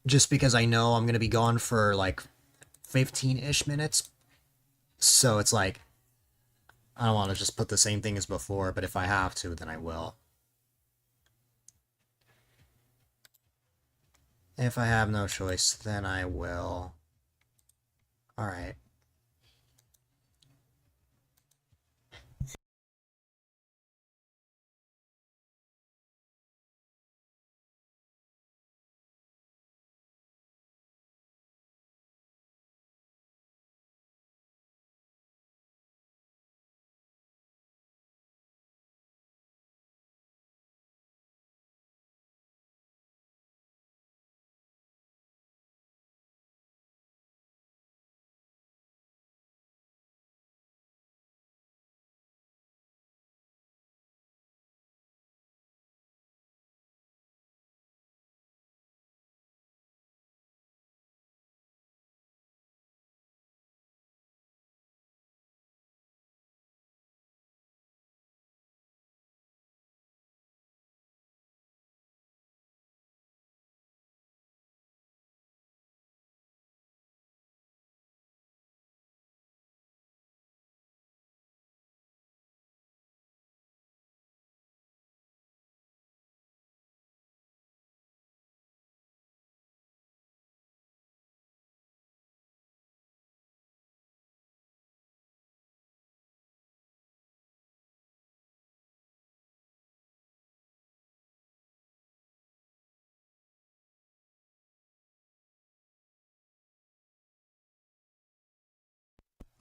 Just because I know I'm gonna be gone for like 15-ish minutes. So it's like, I don't want to just put the same thing as before, but if I have to, then I will. If I have no choice, then I will. Alright.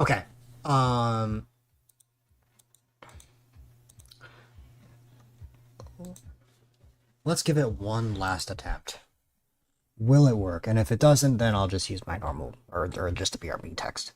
Okay. Let's give it one last attempt. Will it work? And if it doesn't, then I'll just use my normal, or just a BRB text.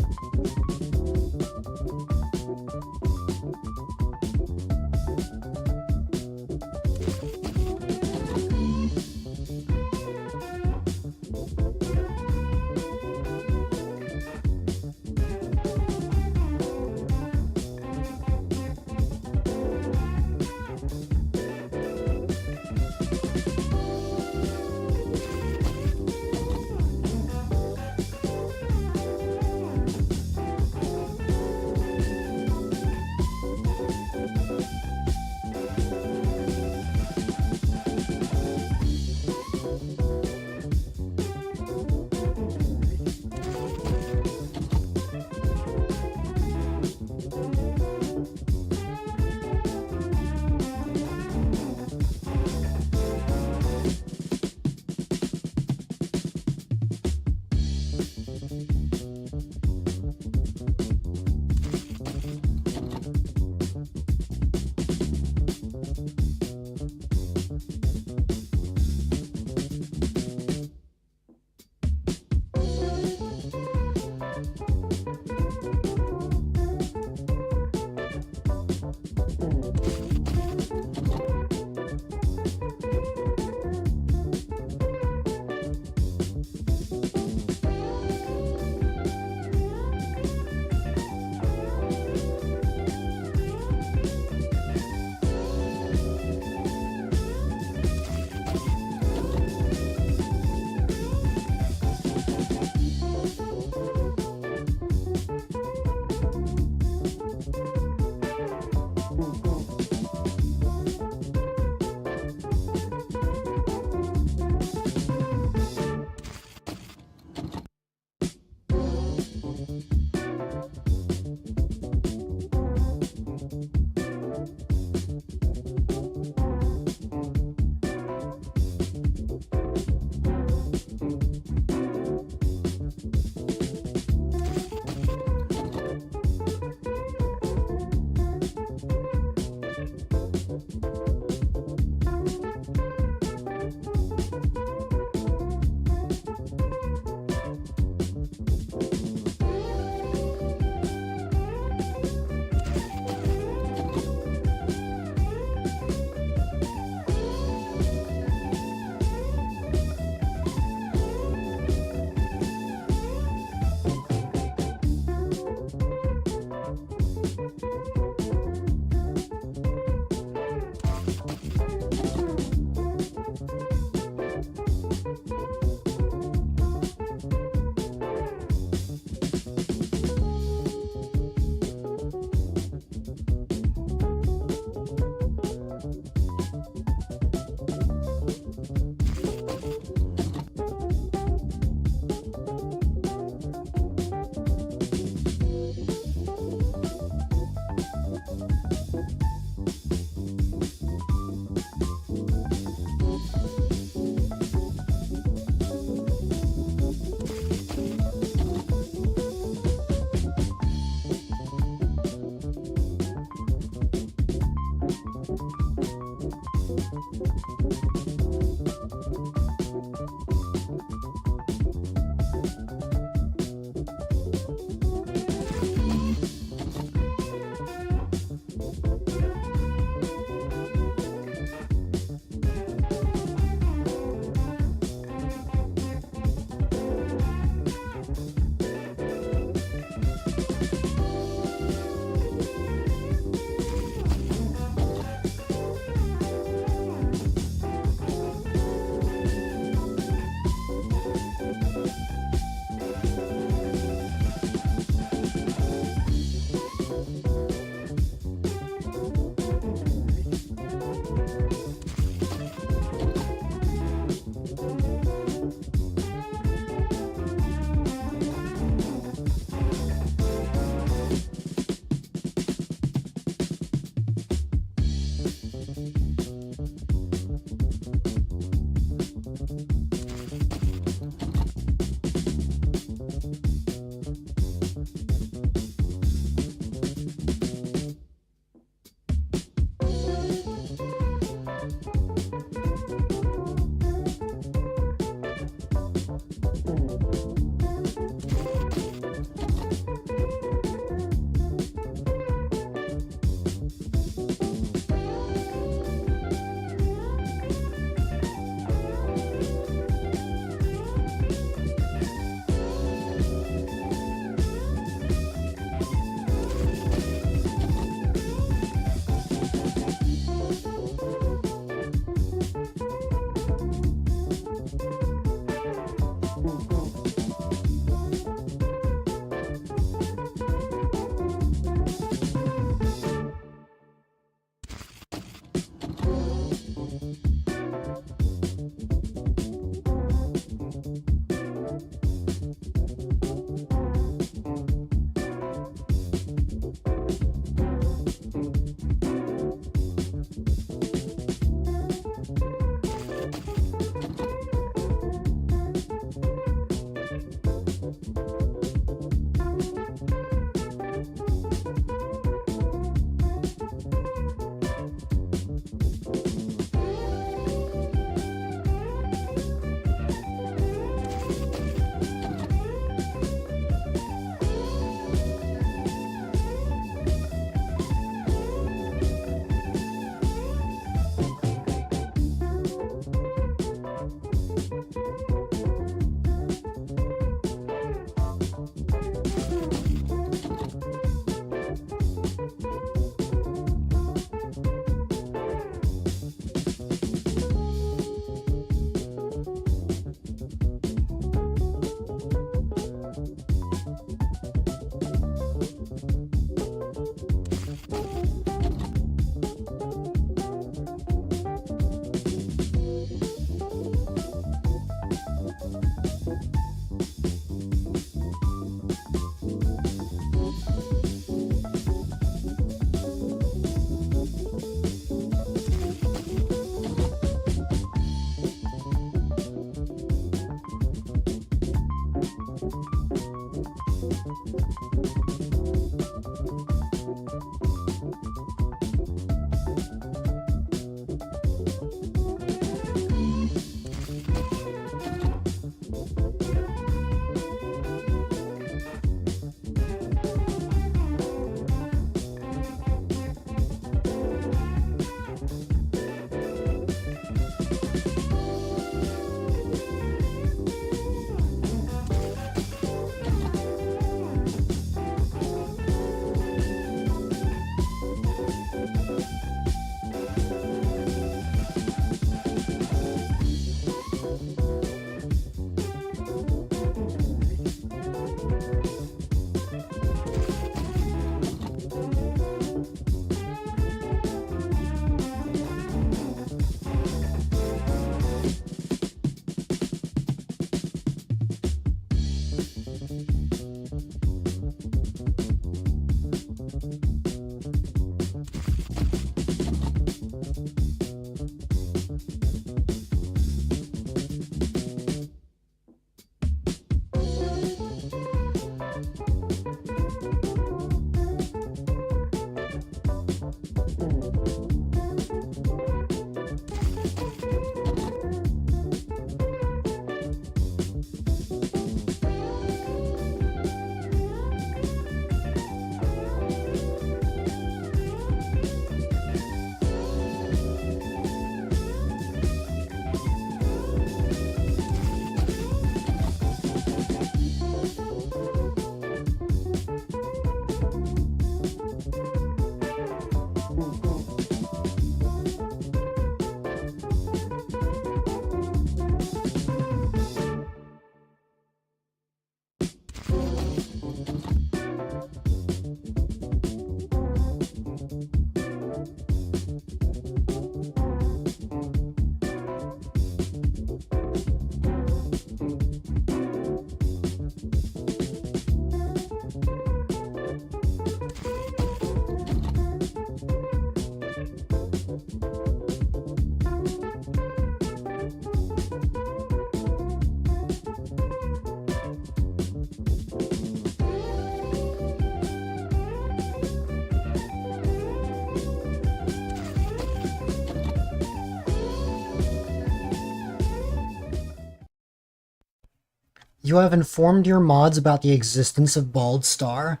You have informed your mods about the existence of Bald Star?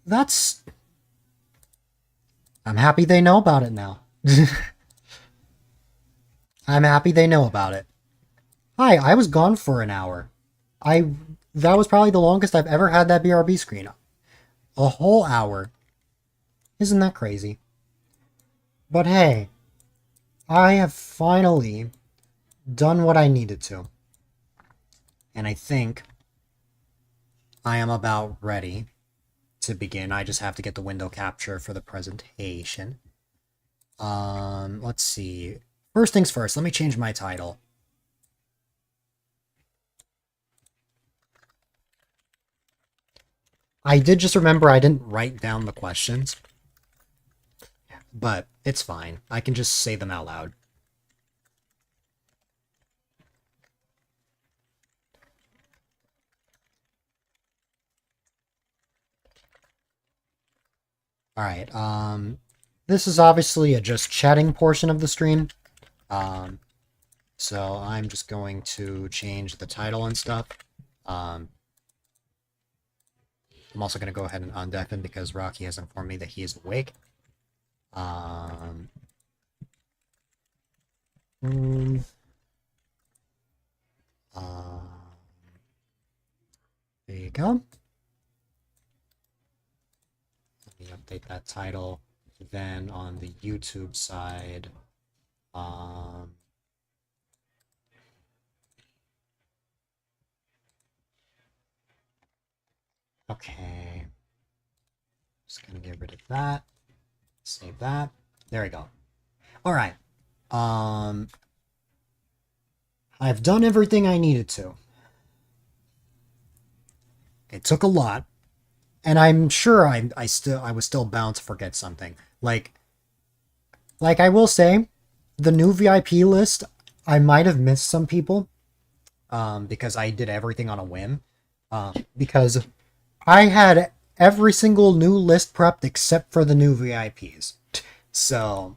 That's... I'm happy they know about it now. I'm happy they know about it. Hi, I was gone for an hour. That was probably the longest I've ever had that BRB screen. A whole hour. Isn't that crazy? But hey, I have finally done what I needed to. And I think I am about ready to begin. I just have to get the window capture for the presentation. Let's see. First things first, let me change my title. I did just remember I didn't write down the questions. But it's fine. I can just say them out loud. Alright, this is obviously a just chatting portion of the stream. So I'm just going to change the title and stuff. I'm also going to go ahead and undeafen because Rocky has informed me that he is awake. There you go. Let me update that title. Then on the YouTube side, okay. Just gonna get rid of that. Save that. There we go. Alright. I've done everything I needed to. It took a lot. And I'm sure I was still bound to forget something. Like I will say, the new VIP list, I might have missed some people. Because I did everything on a whim. Because I had every single new list prepped except for the new VIPs. So,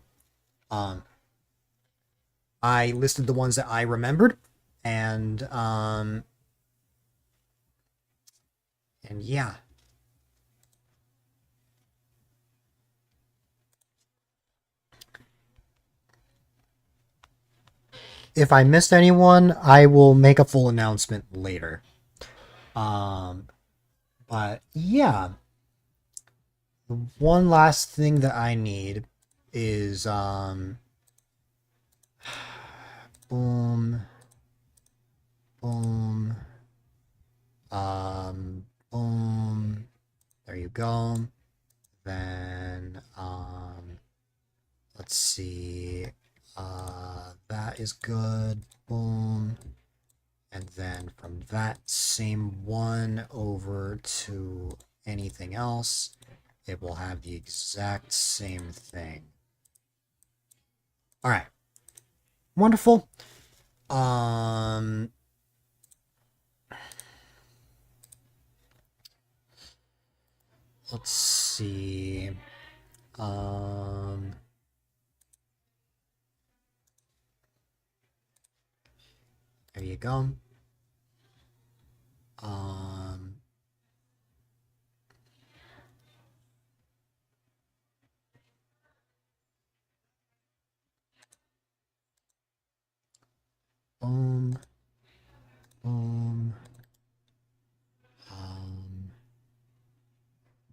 I listed the ones that I remembered, and yeah. If I missed anyone, I will make a full announcement later. But yeah. The one last thing that I need is, boom, boom, boom, there you go. Then, let's see, that is good, boom. And then from that same one over to anything else, it will have the exact same thing. All right. Wonderful. Let's see. There you go. Boom. Boom.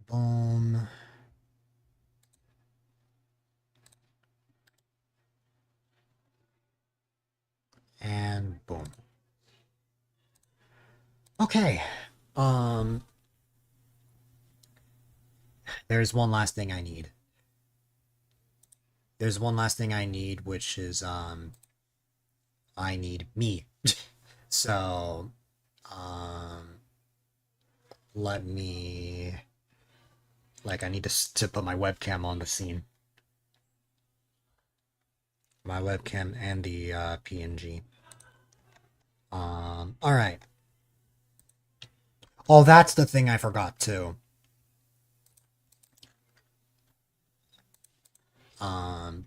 Boom. And boom. Okay. There's one last thing I need. There's one last thing I need, which is, I need me. So, let me, like, I need to put my webcam on the scene. My webcam and the, PNG. Alright. Oh, that's the thing I forgot, too.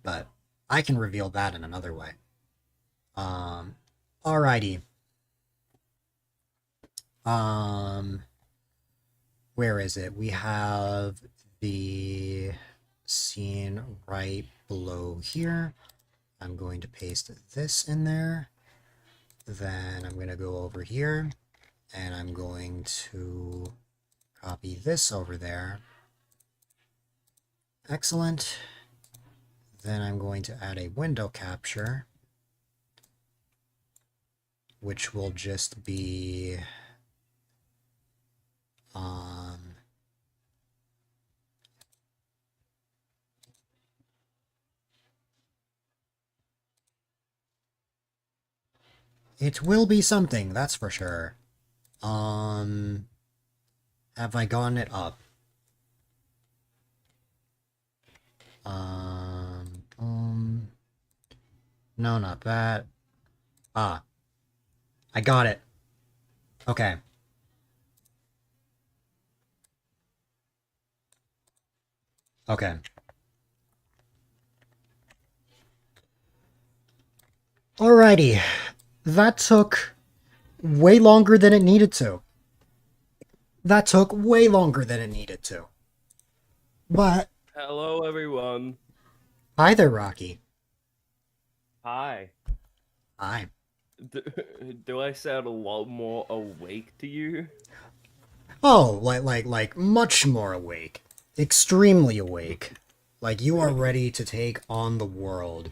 But I can reveal that in another way. Alrighty. Where is it? We have the scene right below here. I'm going to paste this in there. Then I'm going to go over here, and I'm going to copy this over there. Excellent. Then I'm going to add a window capture, which will just be it will be something, that's for sure. have I gotten it up? No, not that. Ah, I got it. Okay. Okay. Alrighty. That took way longer than it needed to. That took way longer than it needed to. But, Hello, everyone. hi there, Rocky. Hi. Hi. Do, do I sound a lot more awake to you? Oh, like, much more awake. Extremely awake. Like, you are ready to take on the world.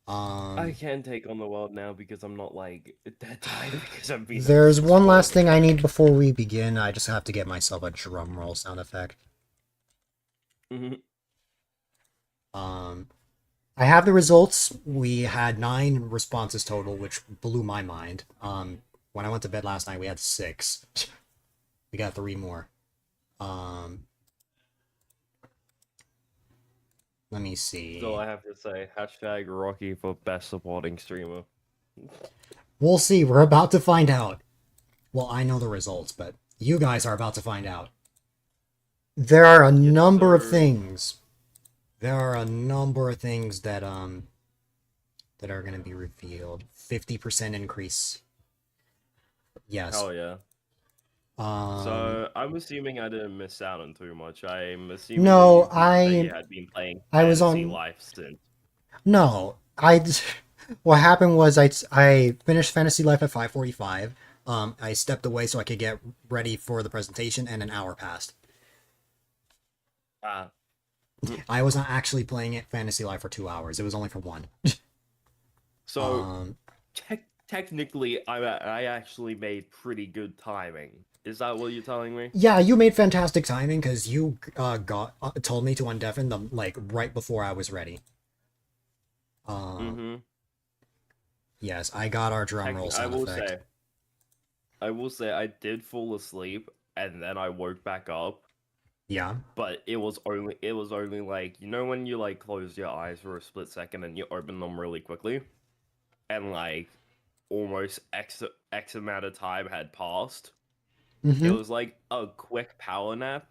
I can take on the world now because I'm not like that tired because I'm being. There's one last thing I need before we begin. I just have to get myself a drum roll sound effect. Mhm. I have the results. We had 9 responses total, which blew my mind. When I went to bed last night, we had 6. We got 3 more. Let me see. So I have to say, hashtag Rocky for best supporting streamer. We'll see. We're about to find out. Well, I know the results, but you guys are about to find out. There are a number of sir. things. There are a number of things that that are going to be revealed. 50% increase. Yes. Hell yeah. So I'm assuming I didn't miss out on too much. I'm assuming No, that you had been playing I was Fantasy on- Life since. No, what happened was I finished Fantasy Life at 5:45. I stepped away so I could get ready for the presentation, and an hour passed. Ah, I was not actually playing it Fantasy Life for 2 hours. It was only for 1. so technically, I actually made pretty good timing. Is that what you're telling me? Yeah, you made fantastic timing because you told me to undeafen them like right before I was ready. Mm-hmm. Yes, I got our drum roll sound effect. I will say I did fall asleep and then I woke back up, Yeah. but it was only like, you know, when you like close your eyes for a split second and you open them really quickly, and like almost X amount of time had passed. It Mm-hmm. was like a quick power nap,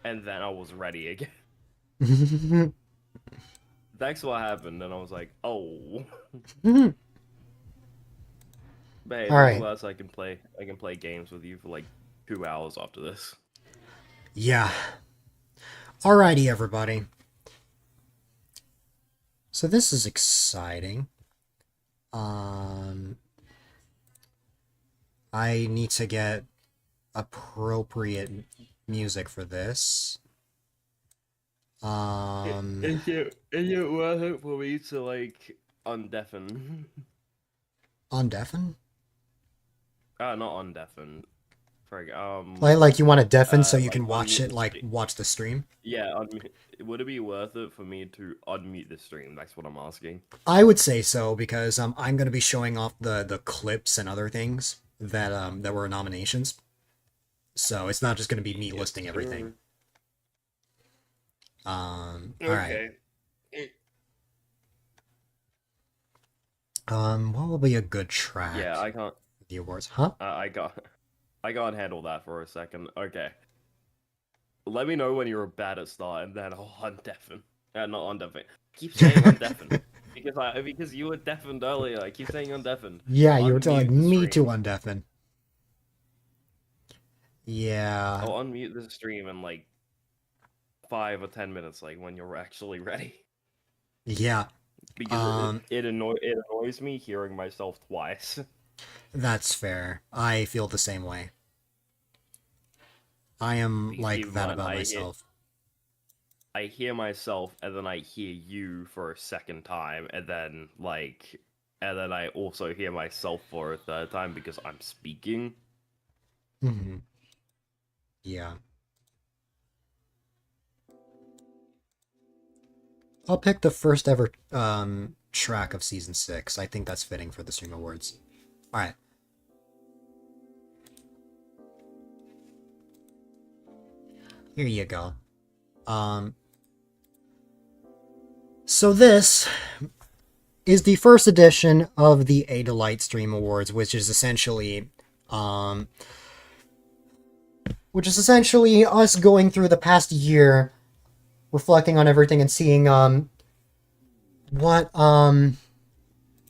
and then I was ready again. That's what happened, and I was like, oh. But hey, All right. nonetheless, I can play games with you for like 2 hours after this. Yeah. Alrighty, everybody. So this is exciting. I need to get appropriate music for this. Is it worth it for me to like undeafen? Undeafen? Not undeafen. Frig, Like you want to deafen so you like can watch unmute it, the like stream. watch the stream? Yeah, would it be worth it for me to unmute the stream? That's what I'm asking. I would say so because I'm gonna be showing off the clips and other things that that were nominations. So it's not just gonna be me listing everything. All right. What will be a good track? Yeah, I can't. The awards, huh? I can't handle that for a second. Okay. Let me know when you're bad at start, and then I'll undeafen. Not undeafen. Keep saying undeafen because you were deafened earlier. I keep saying undeafen. Yeah, you were Unmute telling the me to stream. undeafen. Yeah. I'll unmute the stream in like 5 or 10 minutes, like when you're actually ready. Yeah. Because it annoys me hearing myself twice. That's fair. I feel the same way. I am Because like keep in that mind, about myself. I hear myself, and then I hear you for a second time, and then I also hear myself for a third time because I'm speaking. Mm-hmm. Yeah. I'll pick the first ever track of season 6. I think that's fitting for the Stream Awards. All right. Here you go. So this is the first edition of the A-Dylite Stream Awards, which is essentially us going through the past year, reflecting on everything and seeing what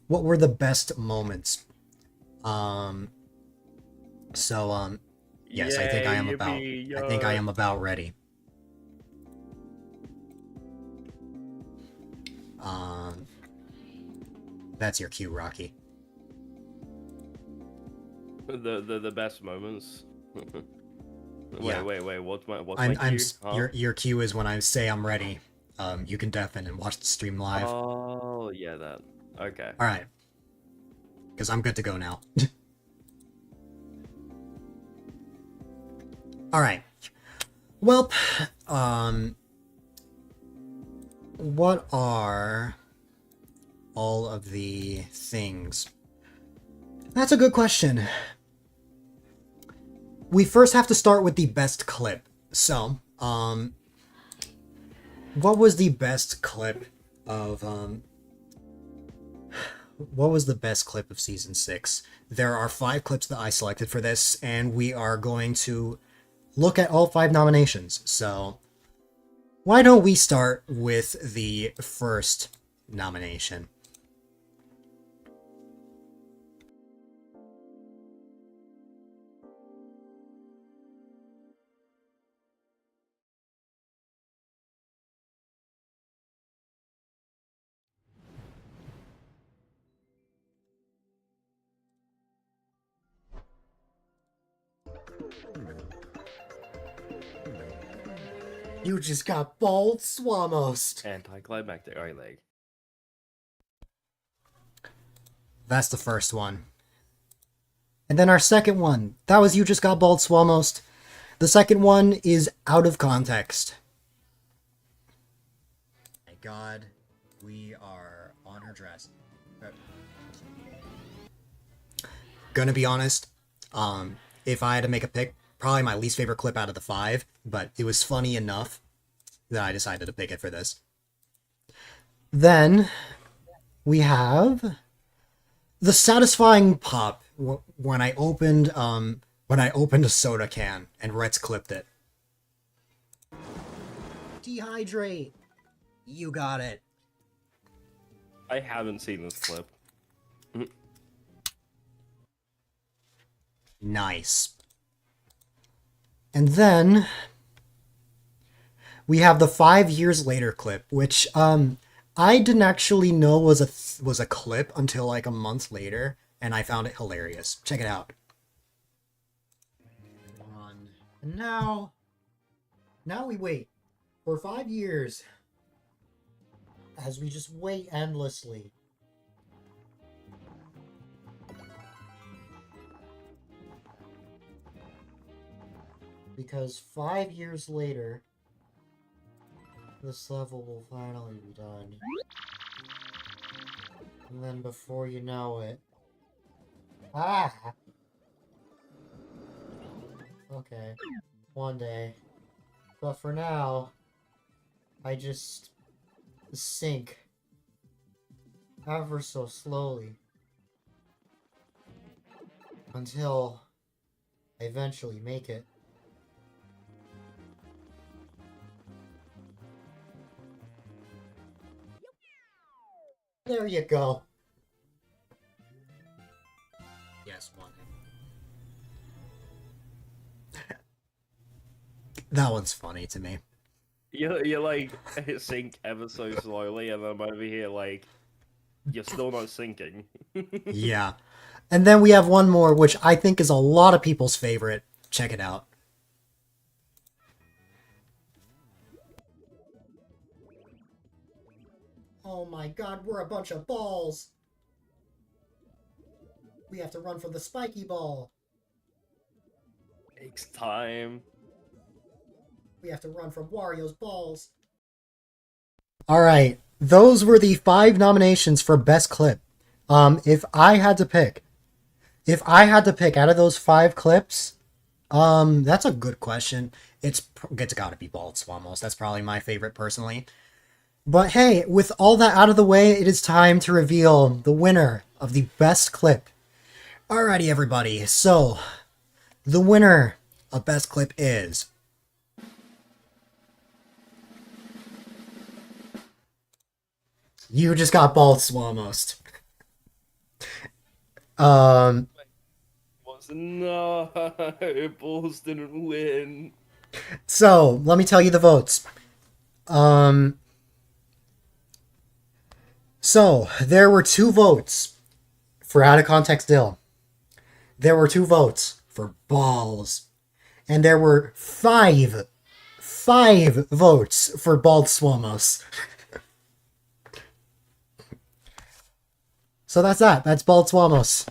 were the best moments. Yes, I think I am about ready. That's your cue, Rocky. The best moments. Yeah. Wait. What's my cue? Huh? Your cue is when I say I'm ready. You can deafen and watch the stream live. Oh, yeah, that. Okay. All right. Because I'm good to go now. All right. Well, what are all of the things? That's a good question. We first have to start with the best clip. So, what was the best clip of, what was the best clip of Season 6? There are 5 clips that I selected for this, and we are going to look at all 5 nominations. So, why don't we start with the first nomination? You just got bald swamost. Anticlimactic. Alright, like. That's the first one. And then our second one. That was You Just Got Bald Swamost. The second one is Out of Context. My god, we are on her dress. Gonna be honest, if I had to make a pick, probably my least favorite clip out of the 5, but it was funny enough that I decided to pick it for this. Then we have the satisfying pop when I opened a soda can and Rhett's clipped it. Dehydrate. You got it. I haven't seen this clip. Nice. And then we have the 5 years later clip, which I didn't actually know was a clip until like a month later, and I found it hilarious. Check it out. And now we wait for 5 years as we just wait endlessly. Because 5 years later, this level will finally be done. And then before you know it... Ah! Okay. One day. But for now, I just sink ever so slowly until I eventually make it. There you go. Yes, one. That one's funny to me. You're like sink ever so slowly, and I'm over here like you're still not sinking. Yeah. And then we have one more, which I think is a lot of people's favorite. Check it out. Oh my god, we're a bunch of balls! We have to run for the spiky ball. Takes time. We have to run from Wario's balls. Alright, those were the 5 nominations for Best Clip. If I had to pick out of those 5 clips, That's a good question. It's got to be Bald Swamos. That's probably my favorite personally. But hey, with all that out of the way, it is time to reveal the winner of the best clip. Alrighty, everybody. So, the winner of best clip is you just got Bald Swamos. No, Bulls didn't win. So, let me tell you the votes. So, there were 2 votes for Out of Context Dill. There were 2 votes for Balls. And there were 5 votes for Bald Swamos. So that's that. That's Bald Swamos.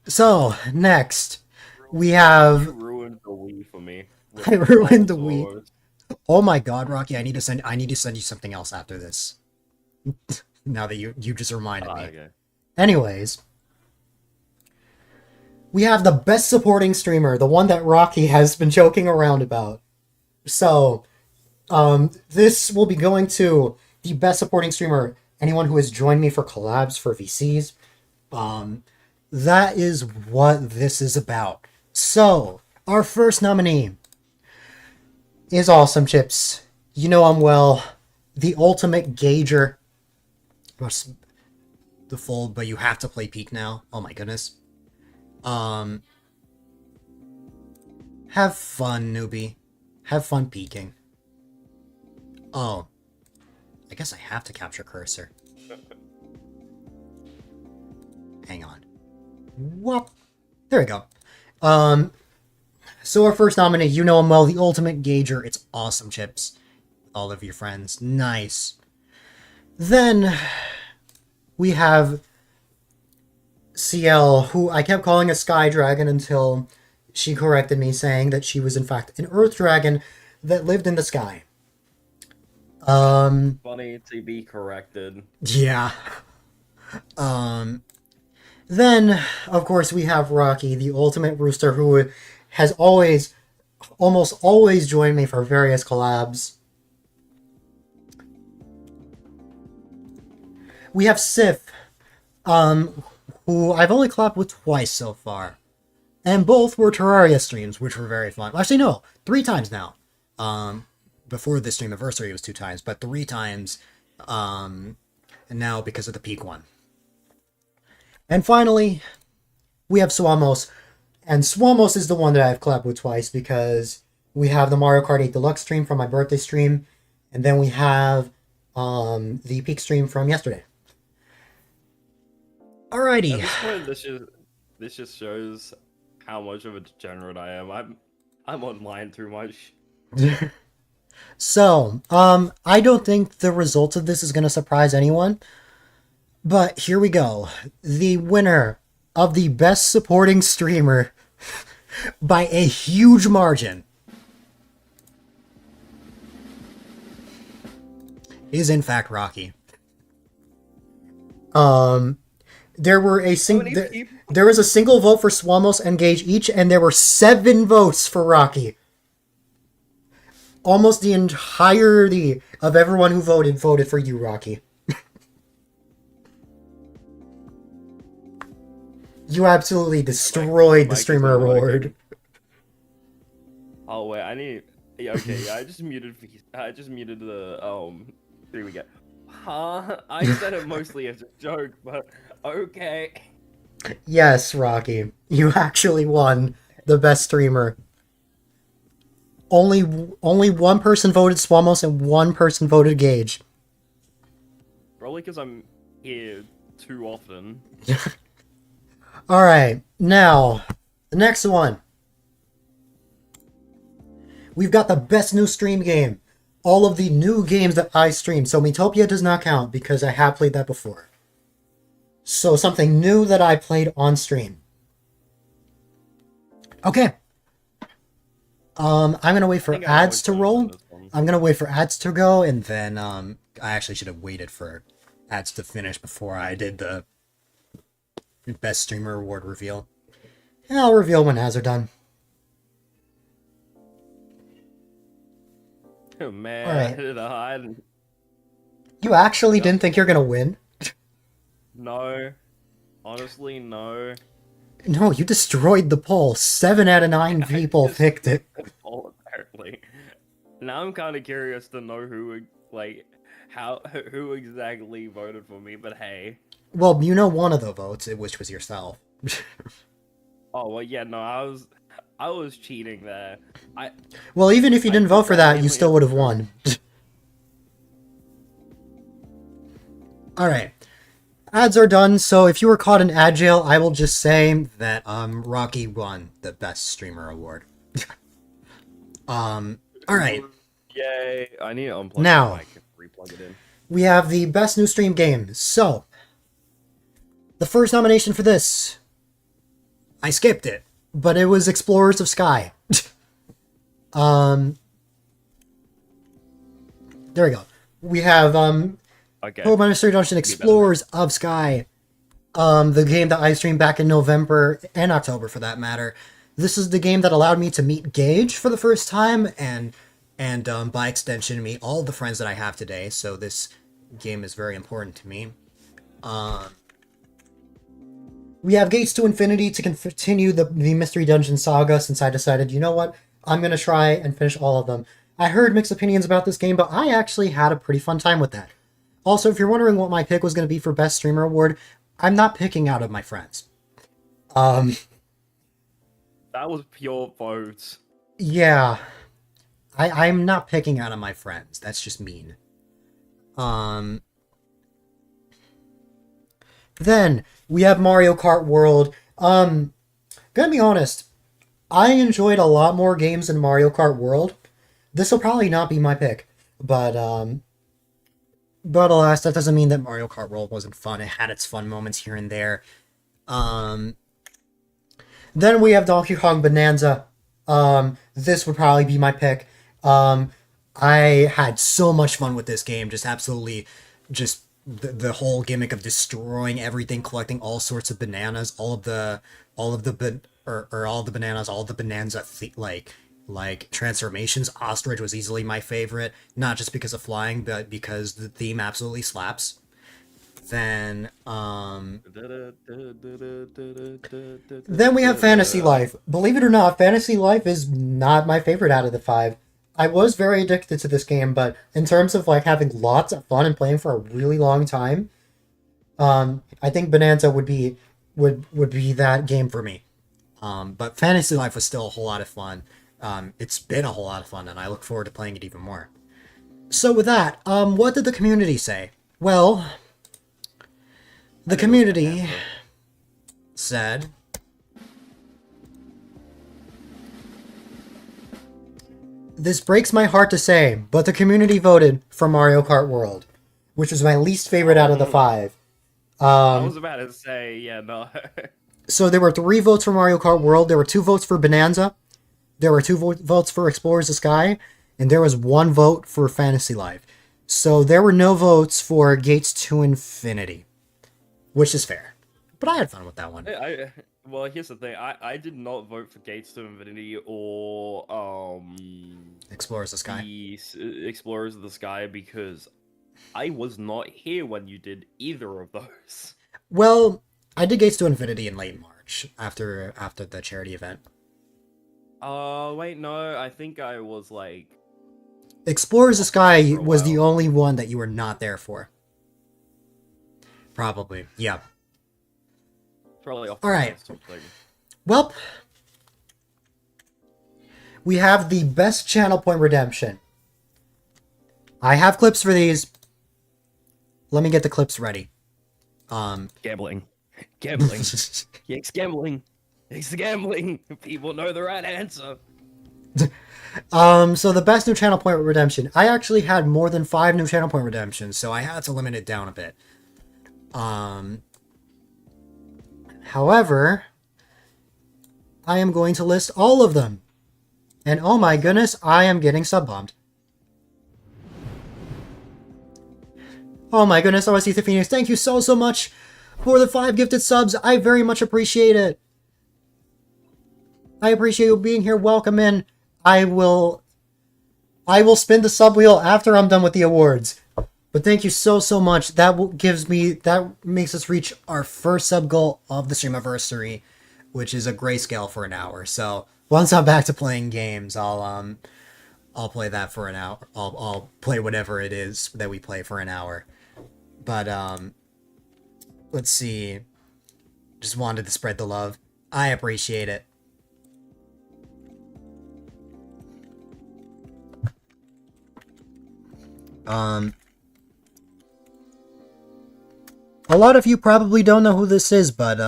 So, next, we have... You ruined the Wii for me. I ruined the Wii. Sword. Oh my god, Rocky, I need to send you something else after this. Now that you just reminded me. Okay. Anyways, we have the best supporting streamer, the one that Rocky has been joking around about. So, this will be going to the best supporting streamer, anyone who has joined me for collabs for VCs. That is what this is about. So, our first nominee is Awesome Chips. You know him well. The ultimate gauger. The full, but you have to play peak now. Oh my goodness. Have fun, newbie. Have fun peeking. Oh. I guess I have to capture cursor. Hang on. Whoop. There we go. So our first nominee, you know him well, the ultimate gauger. It's Awesome Chips. All of your friends. Nice. Then we have CL, who I kept calling a Sky Dragon until she corrected me, saying that she was in fact an Earth Dragon that lived in the sky. Funny to be corrected. Yeah. Then, of course, we have Rocky, the ultimate rooster, who has almost always joined me for various collabs. We have Sif, who I've only collabed with twice so far. And both were Terraria streams, which were very fun. Actually, no, 3 times now. Before this Streamiversary, it was 2 times, but 3 times, and now because of the peak one. And finally, we have Swamos. And Swamos is the one that I've collabed with twice because we have the Mario Kart 8 Deluxe stream from my birthday stream, and then we have the peak stream from yesterday. Alrighty. At this point, this just shows how much of a degenerate I am. I'm online too much. So, I don't think the result of this is going to surprise anyone, but here we go. The winner of the best supporting streamer by a huge margin is in fact Rocky. There was a single vote for Swamos and Gage each, and there were 7 votes for Rocky. Almost the entirety of everyone who voted for you, Rocky. You absolutely destroyed the streamer award. Oh wait, I need. Yeah, okay, yeah, I just muted the Here we go. Huh? I said it mostly as a joke, but okay. Yes, Rocky. You actually won the best streamer. Only one person voted Swamos and 1 person voted Gage. Probably because I'm here too often. Alright, now, the next one. We've got the best new stream game. All of the new games that I streamed. So Metopia does not count because I have played that before. So something new that I played on stream. Okay. I'm gonna wait for ads to roll. I'm gonna wait for ads to go, and then I actually should have waited for ads to finish before I did the best streamer award reveal. And I'll reveal when ads are done. Man, You actually didn't think you're gonna win? no. Honestly, no. No, you destroyed the poll. 7 out of 9 people picked it. Oh, apparently. Now I'm kind of curious to know who exactly voted for me, but hey. Well, you know one of the votes, which was yourself. Oh, well, yeah, no, I was cheating there. Well, even if you didn't vote for that, you genuinely still would have won. Alright. Ads are done, so if you were caught in ad jail, I will just say that Rocky won the Best Streamer Award. Alright. Yay! I need to unplug Now, the mic and replug it in. we have the Best New Stream Game. So, the first nomination for this, I skipped it, but it was Explorers of Sky. There we go. We have Okay. Pokemon Mystery Dungeon Explorers of Sky. The game that I streamed back in November and October, for that matter. This is the game that allowed me to meet Gage for the first time, and by extension, meet all the friends that I have today. So this game is very important to me. We have Gates to Infinity to continue the Mystery Dungeon saga, since I decided, you know what, I'm going to try and finish all of them. I heard mixed opinions about this game, but I actually had a pretty fun time with that. Also, if you're wondering what my pick was going to be for Best Streamer Award, I'm not picking out of my friends. That was pure votes. Yeah. I'm not picking out of my friends. That's just mean. Then, we have Mario Kart World. Gonna be honest, I enjoyed a lot more games in Mario Kart World. This will probably not be my pick, but alas, that doesn't mean that Mario Kart World wasn't fun. It had its fun moments here and there. Then we have Donkey Kong Bonanza. This would probably be my pick. I had so much fun with this game. Just absolutely, just the whole gimmick of destroying everything, collecting all sorts of bananas, all the bananas, all the bonanza like transformations. Ostrich was easily my favorite, not just because of flying, but because the theme absolutely slaps. Then we have Fantasy Life. Believe it or not, Fantasy Life is not my favorite out of the 5. I was very addicted to this game, but in terms of like having lots of fun and playing for a really long time, I think Bonanza would be that game for me. But Fantasy Life was still a whole lot of fun. It's been a whole lot of fun, and I look forward to playing it even more. So with that, what did the community say? Well, the community said, this breaks my heart to say, but the community voted for Mario Kart World, which was my least favorite out of the 5. I was about to say, yeah, no. So there were 3 votes for Mario Kart World, there were 2 votes for Bonanza, there were 2 votes for Explorers of Sky, and there was 1 vote for Fantasy Life. So there were no votes for Gates to Infinity, which is fair. But I had fun with that one. Well, here's the thing. I did not vote for Gates to Infinity or Explorers of Sky. the Explorers of the Sky because I was not here when you did either of those. Well, I did Gates to Infinity in late March after the charity event. Wait, no. I think I was like Explorers of Sky was the only one that you were not there for. Probably, yeah. probably off. All right. or something. Well, we have the best channel point redemption. I have clips for these. Let me get the clips ready. Gambling. It's gambling. It's gambling. People know the right answer. So the best new channel point redemption. I actually had more than 5 new channel point redemptions, so I had to limit it down a bit. However, I am going to list all of them. And oh my goodness, I am getting sub-bombed. Oh my goodness, OSC Phoenix, thank you so much for the 5 gifted subs. I very much appreciate it. I appreciate you being here. Welcome in. I will spin the sub wheel after I'm done with the awards. But thank you so much. That makes us reach our first sub goal of the Streamiversary, which is a grayscale for an hour. So once I'm back to playing games, I'll play that for an hour. I'll play whatever it is that we play for an hour. But let's see. Just wanted to spread the love. I appreciate it. A lot of you probably don't know who this is, but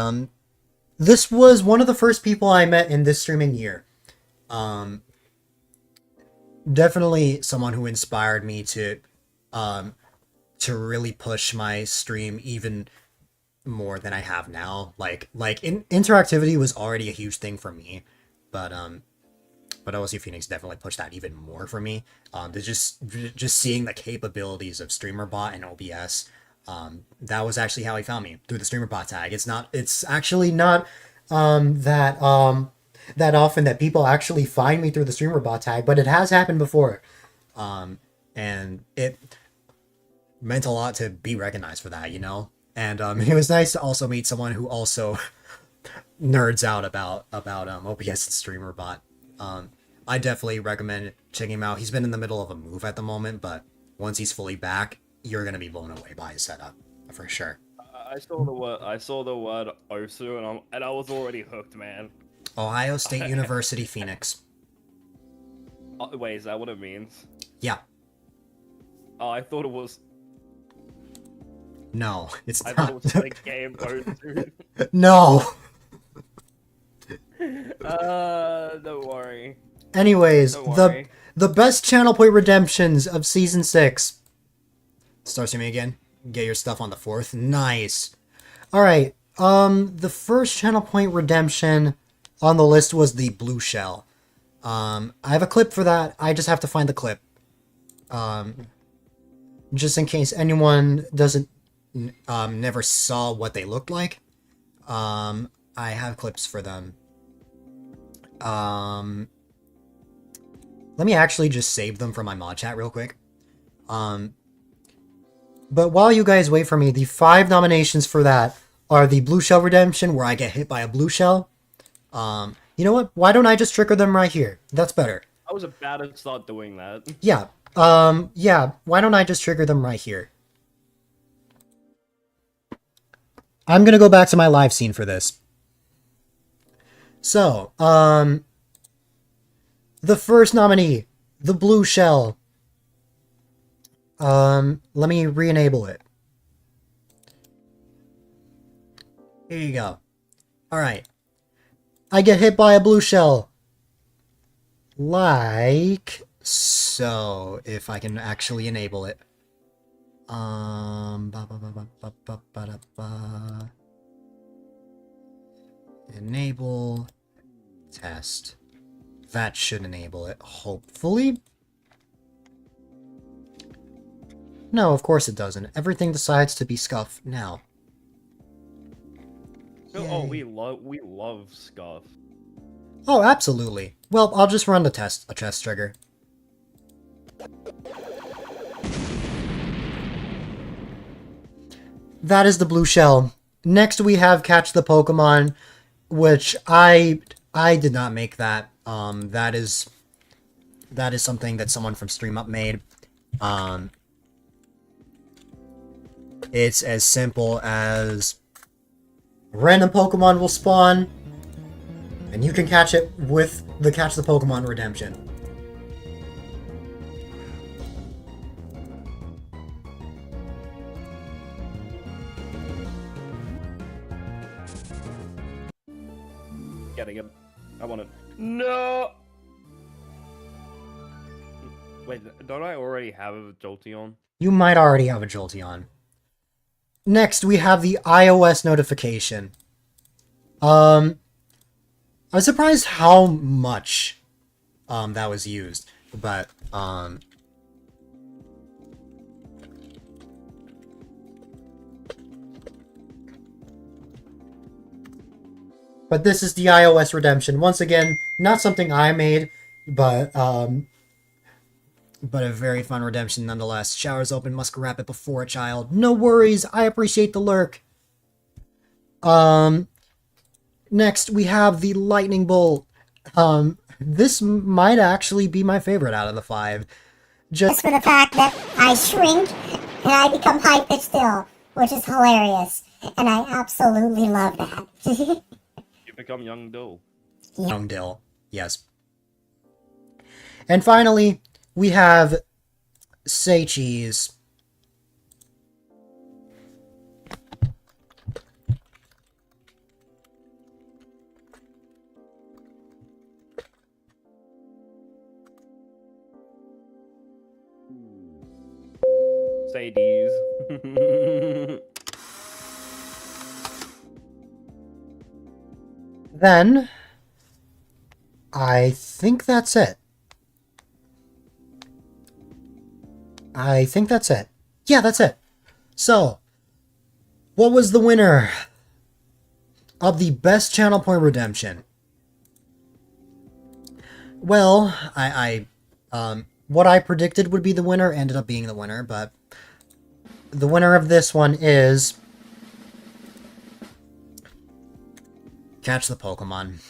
this was one of the first people I met in this streaming year. Definitely someone who inspired me to really push my stream even more than I have now. Interactivity was already a huge thing for me, but OSU Phoenix definitely pushed that even more for me. To just seeing the capabilities of StreamerBot and OBS. That was actually how he found me, through the StreamerBot tag. It's actually not that often that people actually find me through the StreamerBot tag, but it has happened before. And it meant a lot to be recognized for that, you know? And it was nice to also meet someone who also nerds out about OBS and StreamerBot. I definitely recommend checking him out. He's been in the middle of a move at the moment, but once he's fully back, you're gonna be blown away by his setup, for sure. I saw the word OSU and I was already hooked, man. Ohio State University, Phoenix. Wait, is that what it means? Yeah. Oh, I thought it was. No, it's I not. thought it was the game OSU. No. Don't worry. Anyways, Don't worry. the best channel point redemptions of season 6. Start streaming again. Get your stuff on the 4th. Nice. Alright. The first channel point redemption on the list was the blue shell. I have a clip for that. I just have to find the clip. Just in case anyone doesn't never saw what they looked like. I have clips for them. Let me actually just save them from my mod chat real quick. But while you guys wait for me, the 5 nominations for that are the blue shell redemption, where I get hit by a blue shell. You know what? Why don't I just trigger them right here? That's better. I was about to start doing that. Yeah. Yeah. Why don't I just trigger them right here? I'm gonna go back to my live scene for this. So, the first nominee, the blue shell. Let me re-enable it. Here you go. Alright. I get hit by a blue shell. Like so, if I can actually enable it. Enable test. That should enable it, hopefully. No, of course it doesn't. Everything decides to be scuff now. Oh, we love scuff. Oh, absolutely. Well, I'll just run a test trigger. That is the blue shell. Next we have Catch the Pokemon, which I did not make that. That is something that someone from StreamUp made. It's as simple as random Pokemon will spawn, and you can catch it with the Catch the Pokemon redemption. Getting it. I want it. No! Wait, don't I already have a Jolteon? You might already have a Jolteon. Next, we have the iOS notification. I was surprised how much that was used, but But this is the iOS redemption. Once again, not something I made, but a very fun redemption nonetheless. Showers open, must wrap it before a child. No worries, I appreciate the lurk. Next we have the lightning bolt. This might actually be my favorite out of the 5. Just for the fact that I shrink and I become high-pitched still, which is hilarious. And I absolutely love that. You become young Dill. Young Dill, yes. And finally, we have Say Cheese. Sadies. Then, I think that's it. Yeah, that's it. So, what was the winner of the best channel point redemption? Well, what I predicted would be the winner ended up being the winner, but the winner of this one is Catch the Pokemon.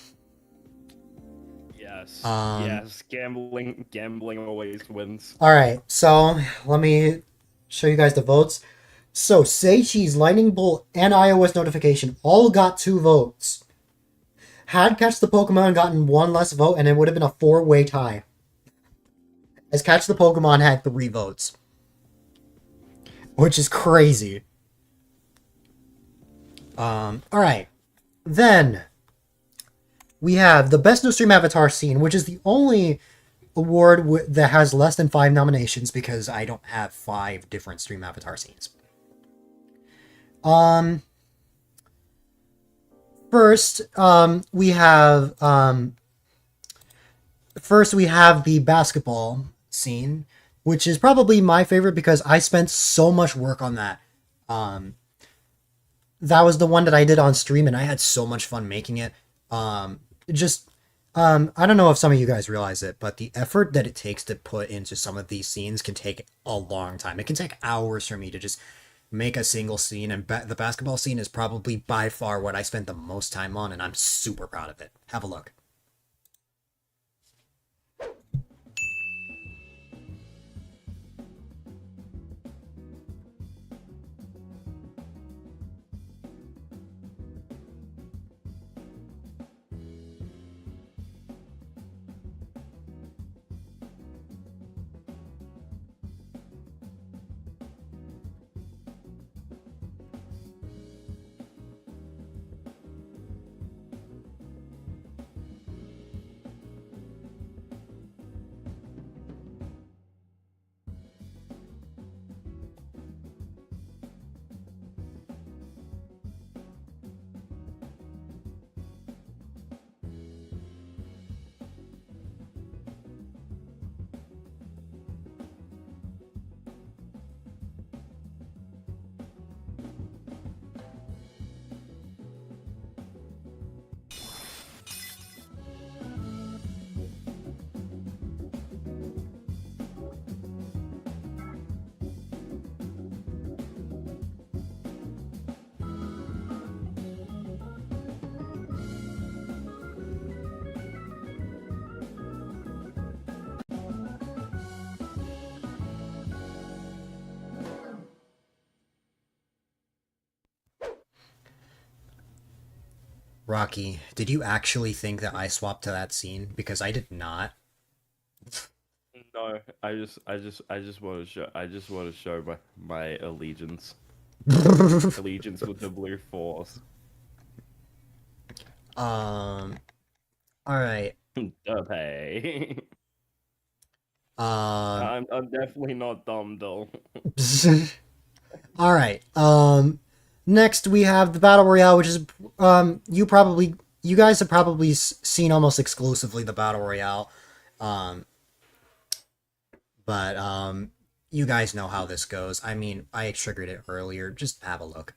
Yes. Um, yes. Gambling always wins. Alright, so let me show you guys the votes. So, Say Cheese, Lightning Bolt, and iOS Notification all got 2 votes. Had Catch the Pokemon gotten 1 less vote, and it would have been a 4-way tie. As Catch the Pokemon had 3 votes. Which is crazy. Alright. Then, we have the Best No Stream Avatar Scene, which is the only award that has less than 5 nominations because I don't have 5 different Stream Avatar Scenes. First, we have the basketball scene, which is probably my favorite because I spent so much work on that. That was the one that I did on stream, and I had so much fun making it. I don't know if some of you guys realize it, but the effort that it takes to put into some of these scenes can take a long time. It can take hours for me to just make a single scene, and the basketball scene is probably by far what I spent the most time on, and I'm super proud of it. Have a look. Rocky, did you actually think that I swapped to that scene? Because I did not. No, I just want to show my allegiance. Allegiance with the blue force. Alright. Okay. I'm definitely not dumb though. Alright. Next we have the Battle Royale, which is, you guys have probably seen almost exclusively the Battle Royale. But you guys know how this goes. I mean, I triggered it earlier. Just have a look.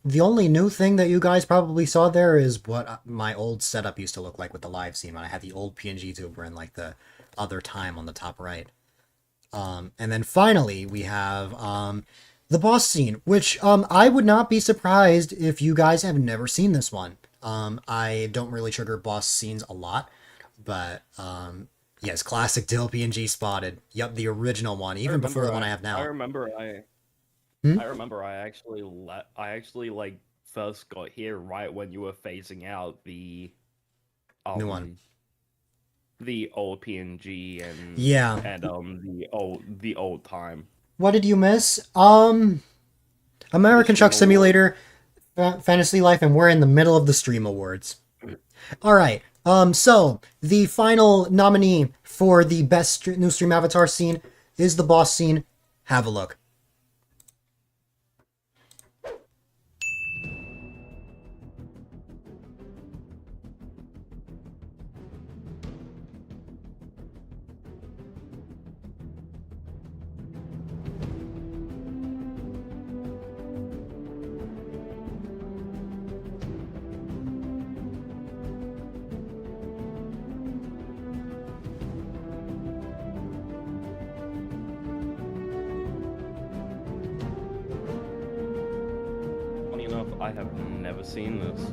The only new thing that you guys probably saw there is what my old setup used to look like with the live scene when I had the old PNG tuber and like the other time on the top right. And then finally we have the boss scene, which I would not be surprised if you guys have never seen this one. I don't really trigger boss scenes a lot, but yes, classic Dill PNG spotted. Yep, the original one, even before the one I have now. I remember Hmm? I remember I actually like first got here right when you were phasing out the New one. the old PNG and Yeah. and the old time. What did you miss? American Truck Stream Simulator, Fantasy Life, and we're in the middle of the Stream Awards. All right. So the final nominee for the best new stream avatar scene is the boss scene. Have a look. Funny enough, I have never seen this.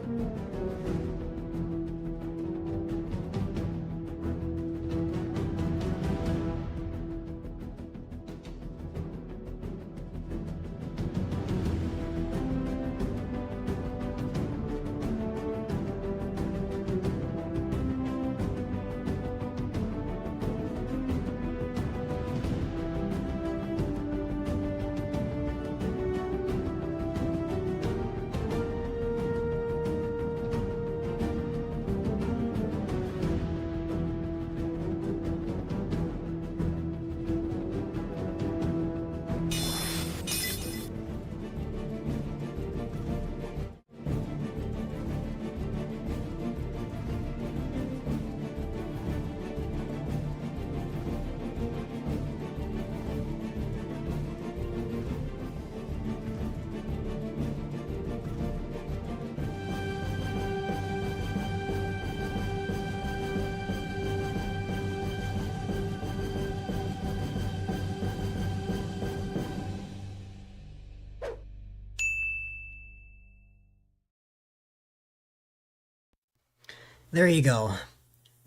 There you go.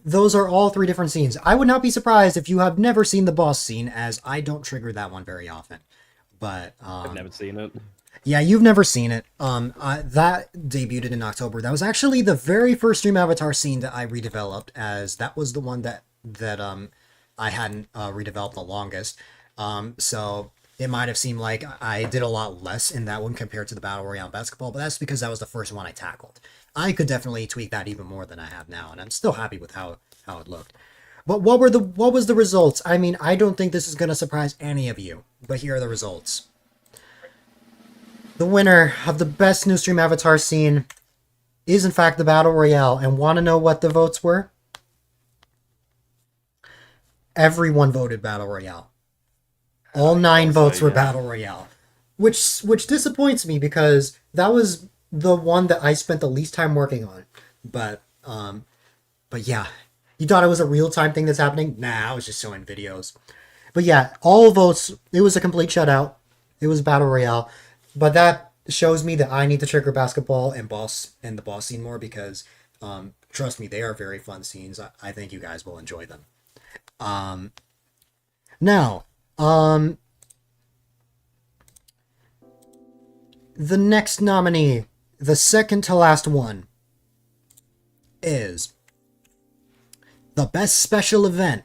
Those are all three different scenes. I would not be surprised if you have never seen the boss scene, as I don't trigger that one very often. But I've never seen it. yeah, you've never seen it. That debuted in October. That was actually the very first Stream Avatar scene that I redeveloped, as that was the one that I hadn't redeveloped the longest. So it might have seemed like I did a lot less in that one compared to the Battle Royale basketball, but that's because that was the first one I tackled. I could definitely tweak that even more than I have now, and I'm still happy with how it looked. But what was the results? I mean, I don't think this is gonna surprise any of you, but here are the results. The winner of the best new stream avatar scene is in fact the Battle Royale, and want to know what the votes were? Everyone voted Battle Royale. All 9 votes were Battle Royale, which disappoints me because that was the one that I spent the least time working on. But yeah, you thought it was a real-time thing that's happening? Nah, I was just showing videos. But yeah, all votes, it was a complete shutout. It was Battle Royale. But that shows me that I need to trigger basketball and the boss scene more because, trust me, they are very fun scenes. I think you guys will enjoy them. Now, the next nominee, the second to last one, is the best special event.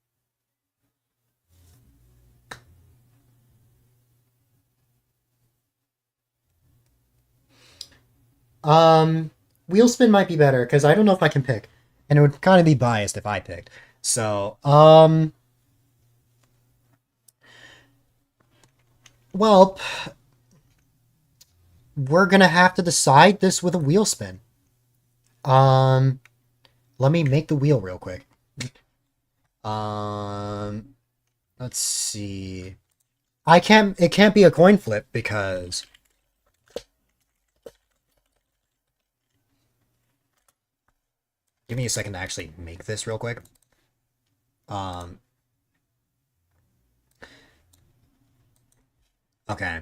Wheel spin might be better because I don't know if I can pick, and it would kind of be biased if I picked. So, well, we're gonna have to decide this with a wheel spin. Let me make the wheel real quick. Let's see. It can't be a coin flip because give me a second to actually make this real quick. Okay.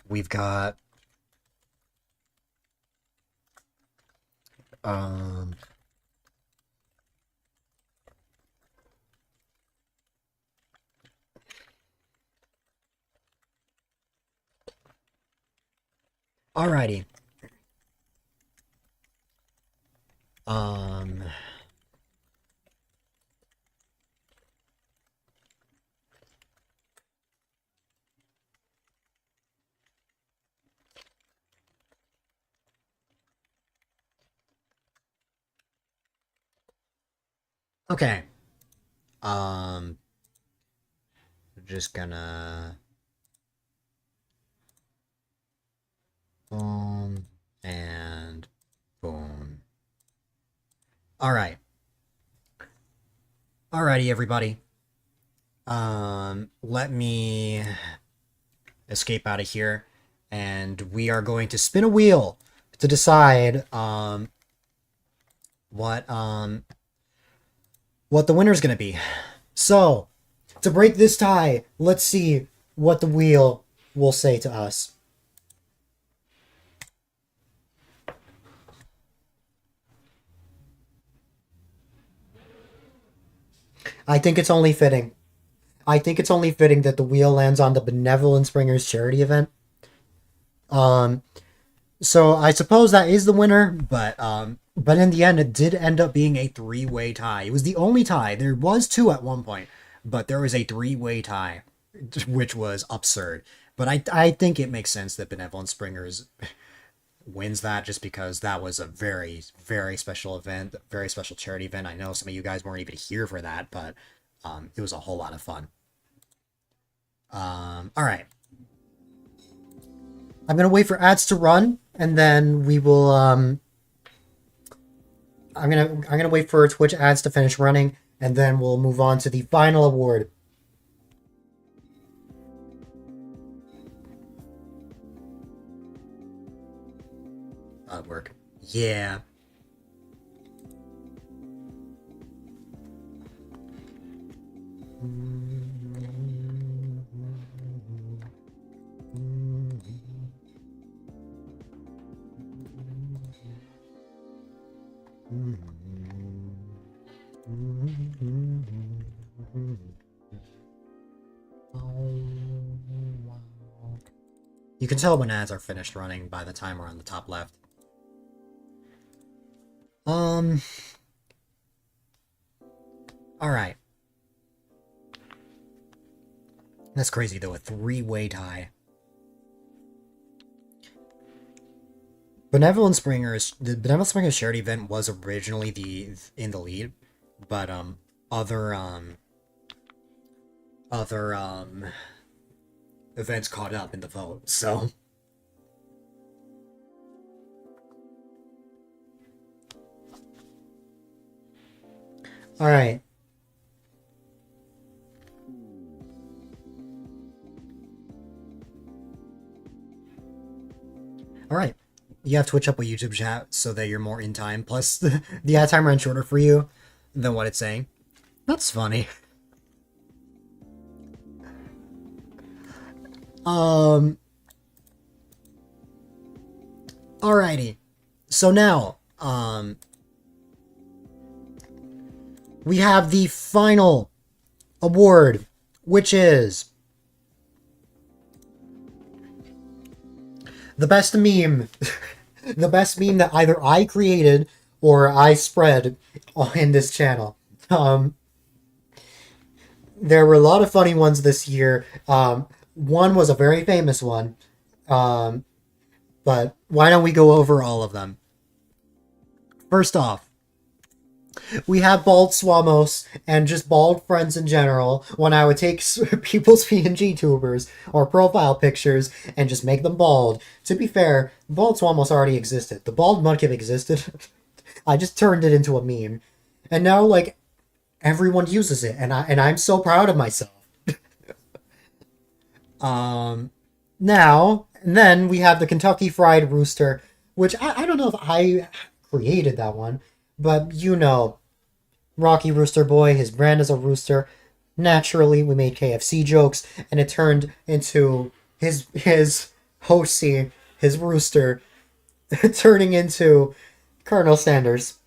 We've got alrighty. Okay. Just gonna boom and boom. All right. Alrighty, everybody. Let me escape out of here, and we are going to spin a wheel to decide what the winner's gonna be. So, to break this tie, let's see what the wheel will say to us. I think it's only fitting. I think it's only fitting that the wheel lands on the Benevolent Springers charity event. So I suppose that is the winner, but in the end, it did end up being a three-way tie. It was the only tie. There was two at one point, but there was a three-way tie, which was absurd. But I think it makes sense that Benevolent Springers wins that just because that was a very, very special event, very special charity event. I know some of you guys weren't even here for that, but it was a whole lot of fun. All right. I'm gonna wait for ads to run, and then we will. I'm gonna wait for Twitch ads to finish running, and then we'll move on to the final award. Work. Yeah. You can tell when ads are finished running by the timer on the top left. Alright. That's crazy though, a three-way tie. The Benevolent Springers charity event was originally in the lead, but other events caught up in the vote, so alright. Alright. You have Twitch up with YouTube chat so that you're more in time. Plus, the ad time runs shorter for you than what it's saying. That's funny. Alrighty. So now, we have the final award, which is the best meme. The best meme that either I created or I spread in this channel. There were a lot of funny ones this year. one was a very famous one. But why don't we go over all of them? First off, we have bald Swamos and just bald friends in general when I would take people's PNG tubers or profile pictures and just make them bald. To be fair, bald Swamos already existed. The bald Mudkip existed. I just turned it into a meme. And now, like, everyone uses it, and I'm so proud of myself. Now, and then we have the Kentucky Fried Rooster, which I don't know if I created that one, but you know, Rocky Rooster Boy, his brand is a rooster. Naturally, we made KFC jokes, and it turned into his Hosey, his rooster, turning into Colonel Sanders.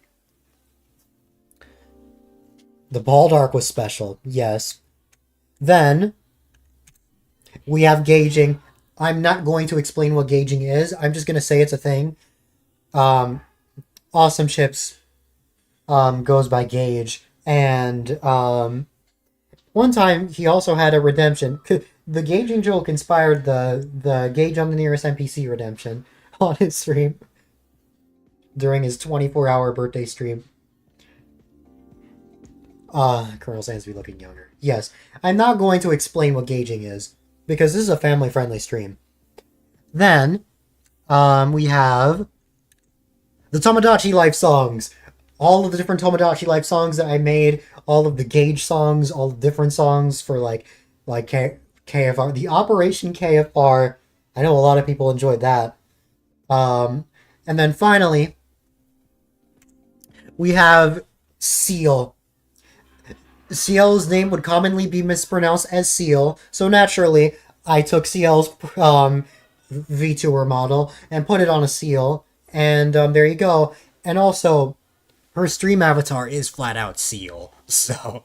The bald arc was special, yes. Then we have gauging. I'm not going to explain what gauging is. I'm just going to say it's a thing. Awesome Chips goes by Gauge. And one time he also had a redemption. The gauging joke inspired the Gauge on the Nearest NPC redemption on his stream during his 24-hour birthday stream. Colonel Sansby looking younger. Yes, I'm not going to explain what gauging is, because this is a family-friendly stream. Then, we have the Tomodachi Life songs. All of the different Tomodachi Life songs that I made, all of the Gauge songs, all the different songs for, like KFR. The Operation KFR, I know a lot of people enjoyed that. And then finally, we have Seal. Ciel's name would commonly be mispronounced as Seal, so naturally, I took Ciel's VTuber model and put it on a Seal, and there you go. And also, her stream avatar is flat out Seal, so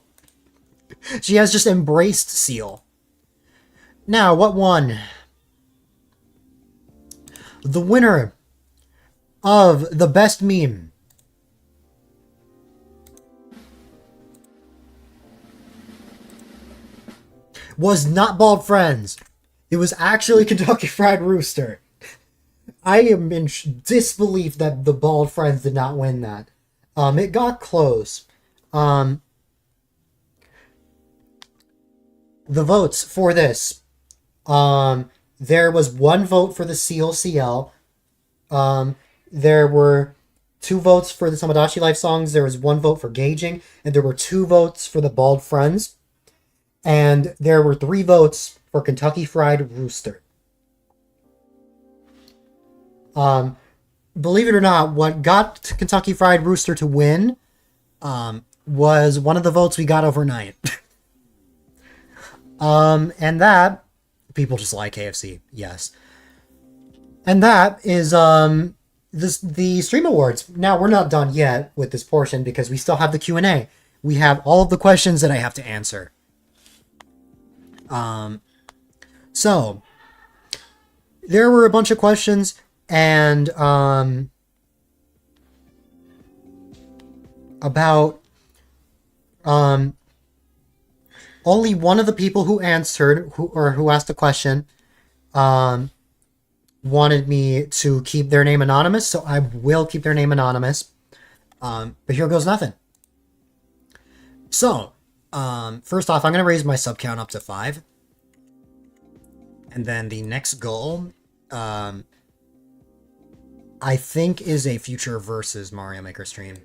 she has just embraced Seal. Now, what won? The winner of the best meme was not Bald Friends. It was actually Kentucky Fried Rooster. I am in disbelief that the Bald Friends did not win that. It got close. The votes for this. There was one vote for the Seal CL. There were 2 votes for the Tomodachi Life songs. There was 1 vote for gauging. And there were 2 votes for the Bald Friends. And there were 3 votes for Kentucky Fried Rooster. Believe it or not, what got Kentucky Fried Rooster to win was one of the votes we got overnight. And that, people just like KFC, yes. And that is the Stream Awards. Now, we're not done yet with this portion because we still have the Q&A. We have all of the questions that I have to answer. So there were a bunch of questions, and about only one of the people who answered who asked the question wanted me to keep their name anonymous, so I will keep their name anonymous. But here goes nothing. So first off, I'm going to raise my sub count up to 5. And then the next goal, I think, is a future versus Mario Maker stream.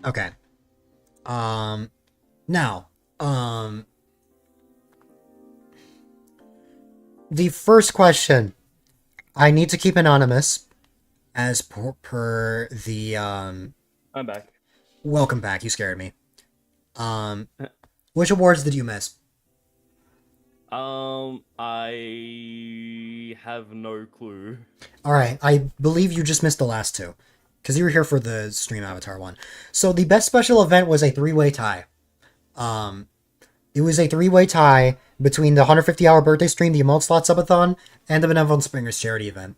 Okay. Now, the first question, I need to keep anonymous, as per the, I'm back. Welcome back, you scared me. Which awards did you miss? I have no clue. Alright, I believe you just missed the last 2. Because you were here for the Stream Avatar one. So the best special event was a 3-way tie. It was a 3-way tie between the 150-hour birthday stream, the Emote Slot Subathon, and the Benevolent Springers charity event.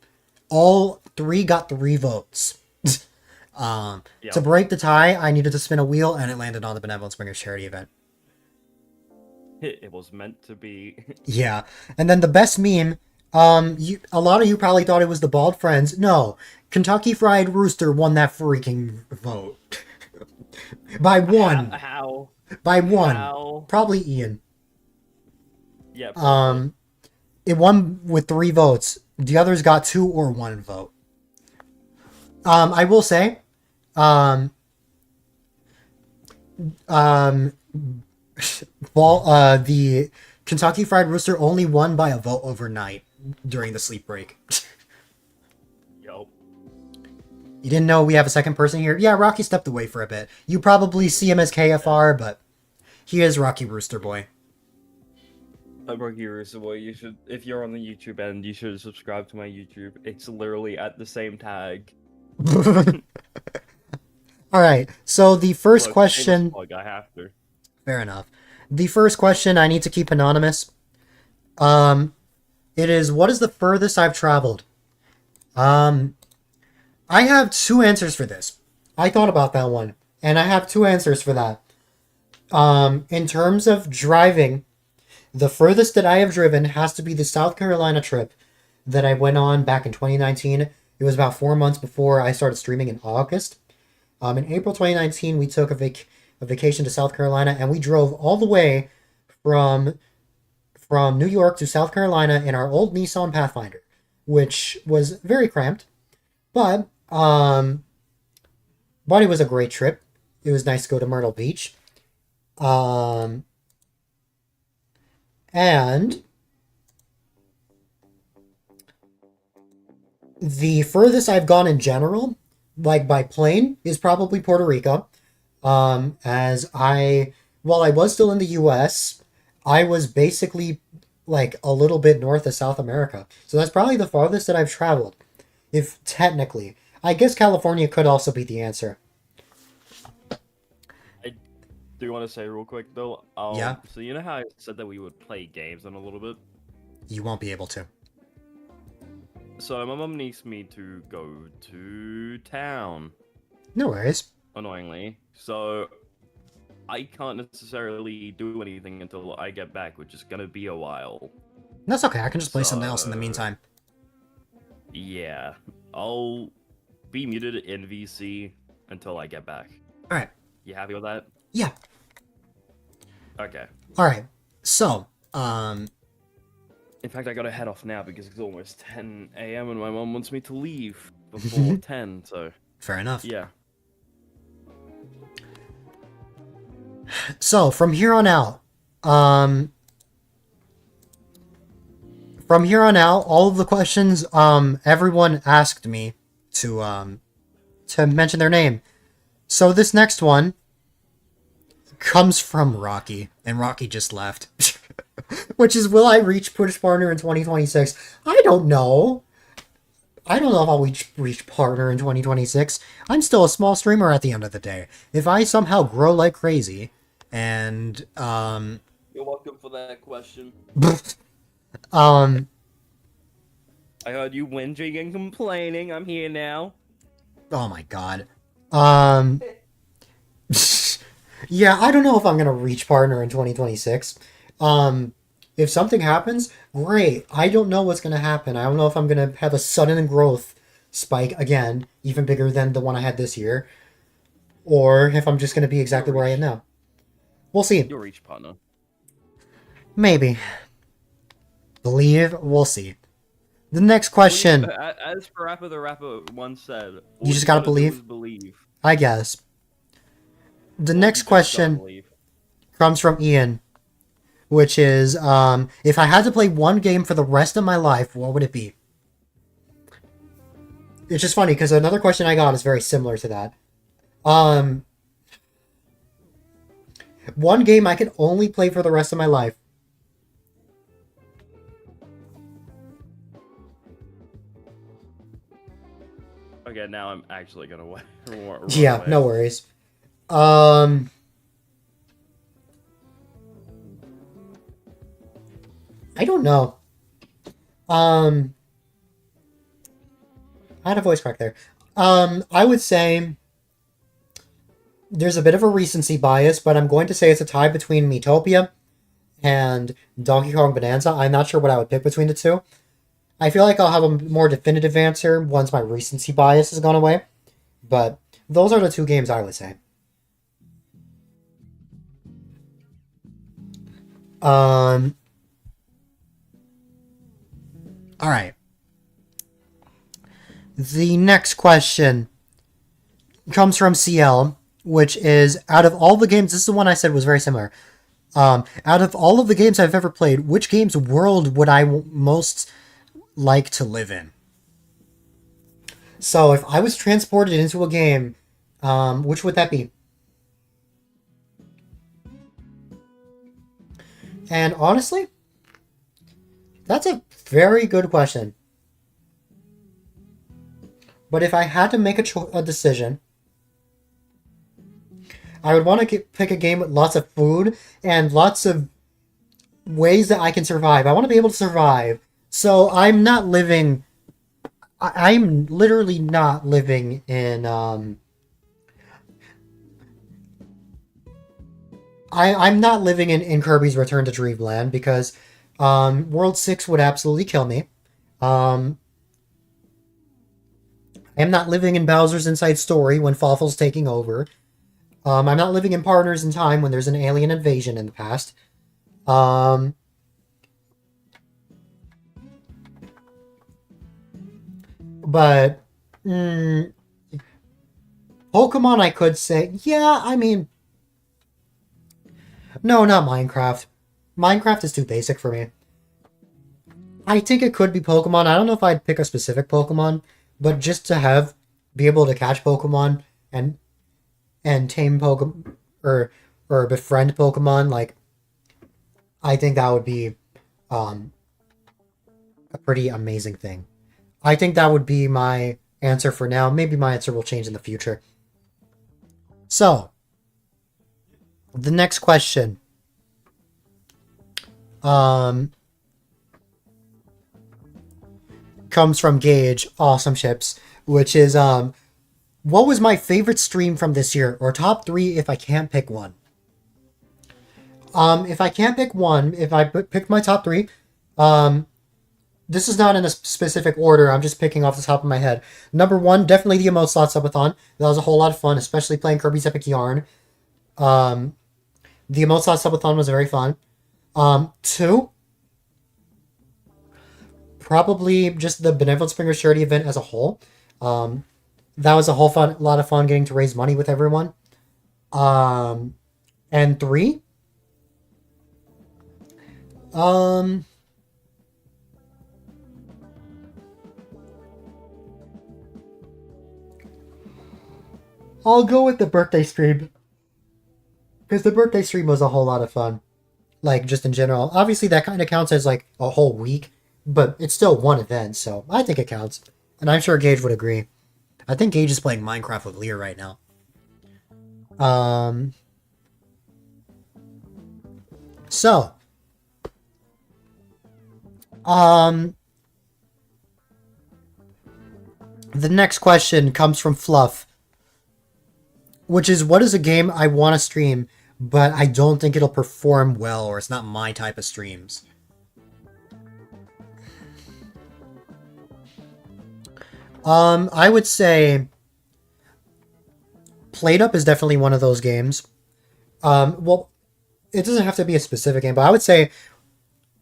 all 3 got 3 votes. Yep. To break the tie, I needed to spin a wheel, and it landed on the Benevolent Springers charity event. It was meant to be. Yeah, and then the best meme. A lot of you probably thought it was the Bald Friends. No, Kentucky Fried Rooster won that freaking vote by 1. How? By 1. How? Probably Ian. Yeah. Probably. It won with 3 votes. The others got 2 or 1 vote. I will say, the Kentucky Fried Rooster only won by a vote overnight during the sleep break. Yup. You didn't know we have a second person here? Yeah, Rocky stepped away for a bit. You probably see him as KFR, but he is Rocky Rooster Boy. Rocky Rooster Boy, you should, if you're on the YouTube end, you should subscribe to my YouTube. It's literally at the same tag. Alright, so the first Look, question... shameless plug, I have to. Fair enough. The first question I need to keep anonymous. It is, what is the furthest I've traveled? I have 2 answers for this. I thought about that one, and I have 2 answers for that. In terms of driving, the furthest that I have driven has to be the South Carolina trip that I went on back in 2019. It was about 4 months before I started streaming in August. In April 2019, we took a vacation to South Carolina, and we drove all the way from New York to South Carolina in our old Nissan Pathfinder, which was very cramped, but it was a great trip. It was nice to go to Myrtle Beach. And the furthest I've gone in general, like by plane, is probably Puerto Rico. While I was still in the US, I was basically like a little bit north of South America. So that's probably the farthest that I've traveled. If technically. I guess California could also be the answer. Do you want to say real quick though? Yeah. So you know how I said that we would play games in a little bit? You won't be able to. So my mum needs me to go to town, No worries. annoyingly. So I can't necessarily do anything until I get back, which is gonna be a while. That's okay. I can just play something else in the meantime. Yeah, I'll be muted in VC until I get back. Alright. You happy with that? Yeah. Okay. Alright. So, In fact, I gotta head off now because it's almost 10 a.m. and my mom wants me to leave before 10, so... fair enough. Yeah. So, from here on out, all of the questions, everyone asked me to mention their name. So this next one comes from Rocky, and Rocky just left. Which is, will I reach Push Partner in 2026? I don't know. I don't know if I'll reach Partner in 2026. I'm still a small streamer at the end of the day. If I somehow grow like crazy, and, You're welcome for that question. I I heard you whinging and complaining. I'm here now. oh my god. Yeah, I don't know if I'm gonna reach Partner in 2026. If something happens, great. I don't know what's gonna happen. I don't know if I'm gonna have a sudden growth spike again, even bigger than the one I had this year, or if I'm just gonna be exactly where I am now. We'll see. You'll reach partner. Maybe. Believe, we'll see. The next question, As Parappa the Rapper once said, You just gotta believe? Believe. I guess. The Well, next you just gotta question believe. comes from Ian, which is, if I had to play one game for the rest of my life, what would it be? It's just funny, because another question I got is very similar to that. One game I could only play for the rest of my life. Okay, now I'm actually gonna run Yeah, away. no worries. I don't know. I had a voice crack there. I would say there's a bit of a recency bias, but I'm going to say it's a tie between Miitopia and Donkey Kong Bonanza. I'm not sure what I would pick between the two. I feel like I'll have a more definitive answer once my recency bias has gone away. But those are the two games I would say. Alright. The next question comes from CL, which is, out of all the games, this is the one I said was very similar. Out of all of the games I've ever played, which game's world would I most like to live in? So if I was transported into a game, which would that be? And honestly, that's a very good question. But if I had to make a decision, I would want to pick a game with lots of food and lots of ways that I can survive. I want to be able to survive. So I'm not living... I'm literally not living in... I'm not living in Kirby's Return to Dreamland because World 6 would absolutely kill me. I'm not living in Bowser's Inside Story when Fawful's taking over. I'm not living in Partners in Time when there's an alien invasion in the past. But Pokemon, I could say, yeah, I mean, no, not Minecraft. Minecraft is too basic for me. I think it could be Pokemon. I don't know if I'd pick a specific Pokemon, but just to be able to catch Pokemon and tame Pokemon or befriend Pokemon, like, I think that would be a pretty amazing thing. I think that would be my answer for now. Maybe my answer will change in the future. So, the next question. Comes from Gage, Awesome Chips, which is, what was my favorite stream from this year? Or top 3 if I can't pick one. If I can't pick one, if I pick my top 3, this is not in a specific order, I'm just picking off the top of my head. Number 1, definitely the Emote Slot Subathon. That was a whole lot of fun, especially playing Kirby's Epic Yarn. The Emote Slot Subathon was very fun. 2, probably just the Benevolent Springers Charity event as a whole. That was a lot of fun getting to raise money with everyone. And 3, I'll go with the birthday stream. Because the birthday stream was a whole lot of fun. Like, just in general. Obviously, that kind of counts as, like, a whole week. But it's still one event, so I think it counts. And I'm sure Gage would agree. I think Gage is playing Minecraft with Lear right now. So. The next question comes from Fluff. Which is, what is a game I want to stream, but I don't think it'll perform well, or it's not my type of streams? I would say Played Up is definitely one of those games. Well, it doesn't have to be a specific game, but I would say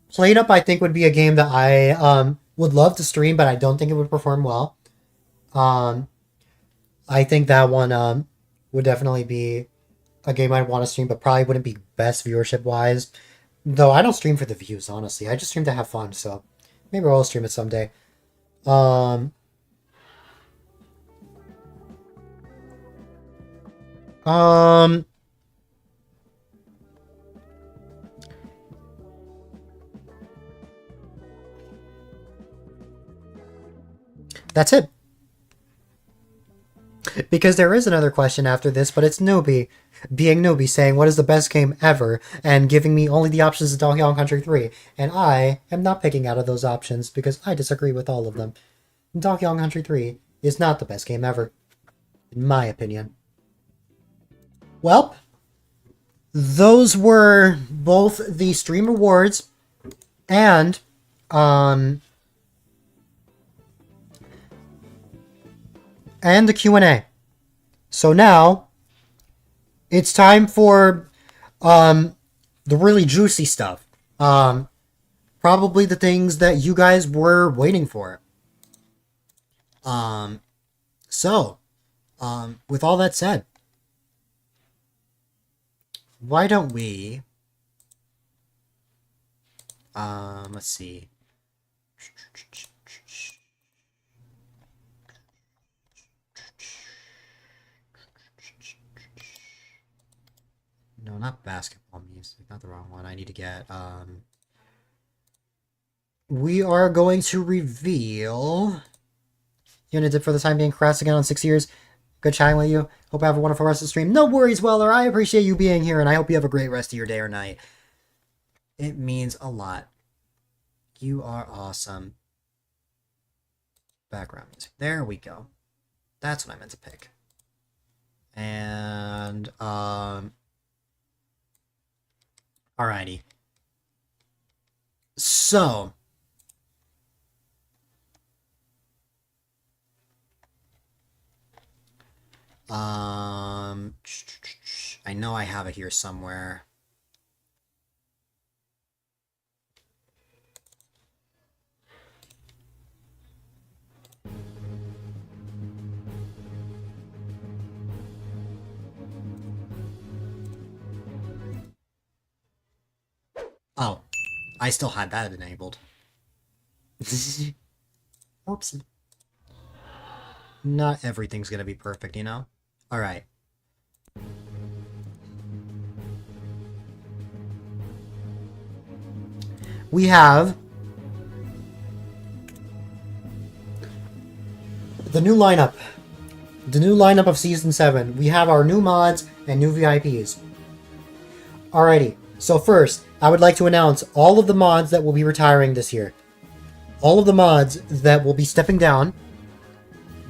Played Up, I think, would be a game that I would love to stream, but I don't think it would perform well. I think that one would definitely be a game I'd want to stream, but probably wouldn't be best viewership-wise. Though I don't stream for the views, honestly. I just stream to have fun, so maybe I'll stream it someday. That's it. Because there is another question after this, but it's Nobi. Being Nobi saying, what is the best game ever? And giving me only the options of Donkey Kong Country 3. And I am not picking out of those options because I disagree with all of them. Donkey Kong Country 3 is not the best game ever, in my opinion. Well, those were both the Stream Awards and the Q&A. So now it's time for the really juicy stuff. Probably the things that you guys were waiting for. With all that said, why don't we let's see. No, not basketball music. Not the wrong one. I need to get, we are going to reveal... Unit for the time being. Congrats again on 6 years. Good chatting with you. Hope I have a wonderful rest of the stream. No worries, Weller. I appreciate you being here, and I hope you have a great rest of your day or night. It means a lot. You are awesome. Background music. There we go. That's what I meant to pick. And, alrighty. So, I know I have it here somewhere. Oh, I still had that enabled. Oopsie. Not everything's gonna be perfect, you know? Alright. We have the new lineup. The new lineup of Season 7. We have our new mods and new VIPs. Alrighty. So first, I would like to announce all of the mods that will be retiring this year. All of the mods that will be stepping down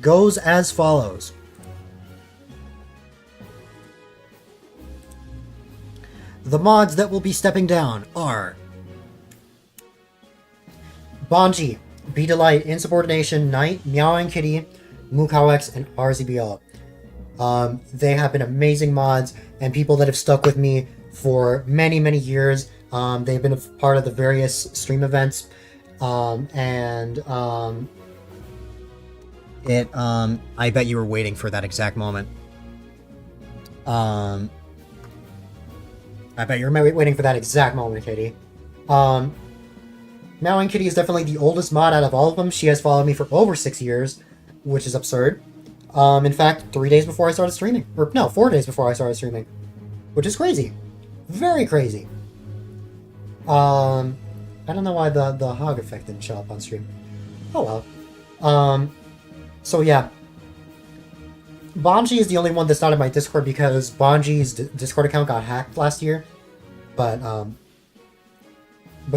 goes as follows. The mods that will be stepping down are Bonji, A-Dylite, Insubordination, Knight, Meowing Kitty, Mukawx, and RZBL. They have been amazing mods and people that have stuck with me for many, many years. They've been a part of the various stream events. I bet you were waiting for that exact moment. I bet you're waiting for that exact moment, Kitty. Meowing Kitty is definitely the oldest mod out of all of them. She has followed me for over 6 years, which is absurd. In fact, 3 days before I started streaming. Or, no, 4 days before I started streaming. Which is crazy. Very crazy. I don't know why the hog effect didn't show up on stream. Oh well. So yeah. Bonji is the only one that's not in my Discord because Bonji's Discord account got hacked last year. But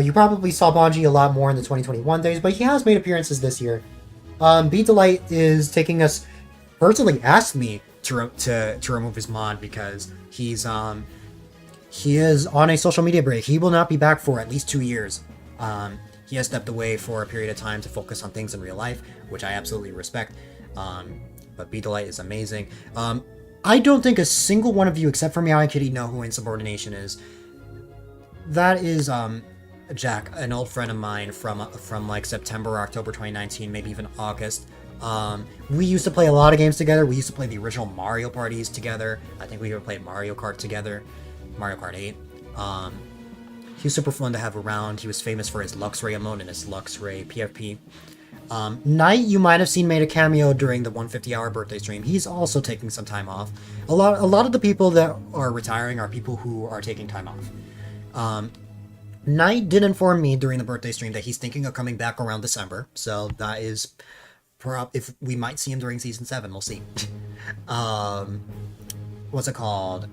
you probably saw Bonji a lot more in the 2021 days, but he has made appearances this year. A-Dylite is taking us... personally asked me to remove his mod because he is on a social media break. He will not be back for at least 2 years. He has stepped away for a period of time to focus on things in real life, which I absolutely respect. But A-Dylite is amazing. I don't think a single one of you, except for Meow and Kitty, know who Insubordination is. That is Jack, an old friend of mine from like September or October 2019, maybe even August. We used to play a lot of games together. We used to play the original Mario parties together. I think we even played Mario Kart together. Mario Kart 8. He was super fun to have around. He was famous for his Luxray emote and his Luxray PFP. Knight, you might have seen made a cameo during the 150-hour birthday stream. He's also taking some time off. A lot of the people that are retiring are people who are taking time off. Knight did inform me during the birthday stream that he's thinking of coming back around December, so that is... if we might see him during Season 7, we'll see. What's it called?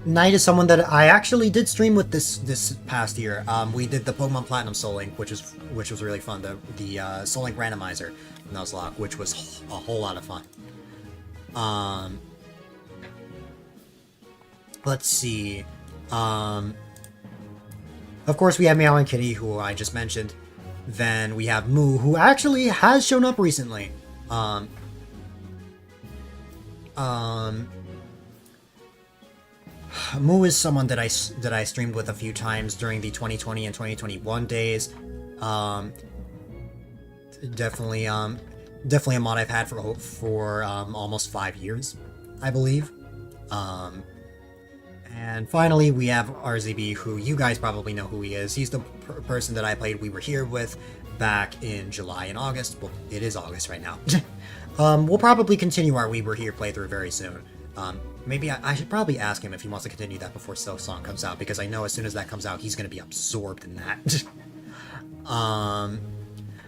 Knight is someone that I actually did stream with this past year. We did the Pokemon Platinum Soul Link, which was really fun. The Soul Link Randomizer Nuzlocke, which was a whole lot of fun. Let's see. Of course, we have Meow and Kitty, who I just mentioned. Then we have Moo, who actually has shown up recently. Moo is someone that I streamed with a few times during the 2020 and 2021 days. Definitely a mod I've had for almost 5 years, I believe. And finally, we have RZB, who you guys probably know who he is. He's the person that I played We Were Here with back in July and August. Well, it is August right now. We'll probably continue our We Were Here playthrough very soon. Maybe I should probably ask him if he wants to continue that before Silk Song comes out, because I know as soon as that comes out, he's going to be absorbed in that.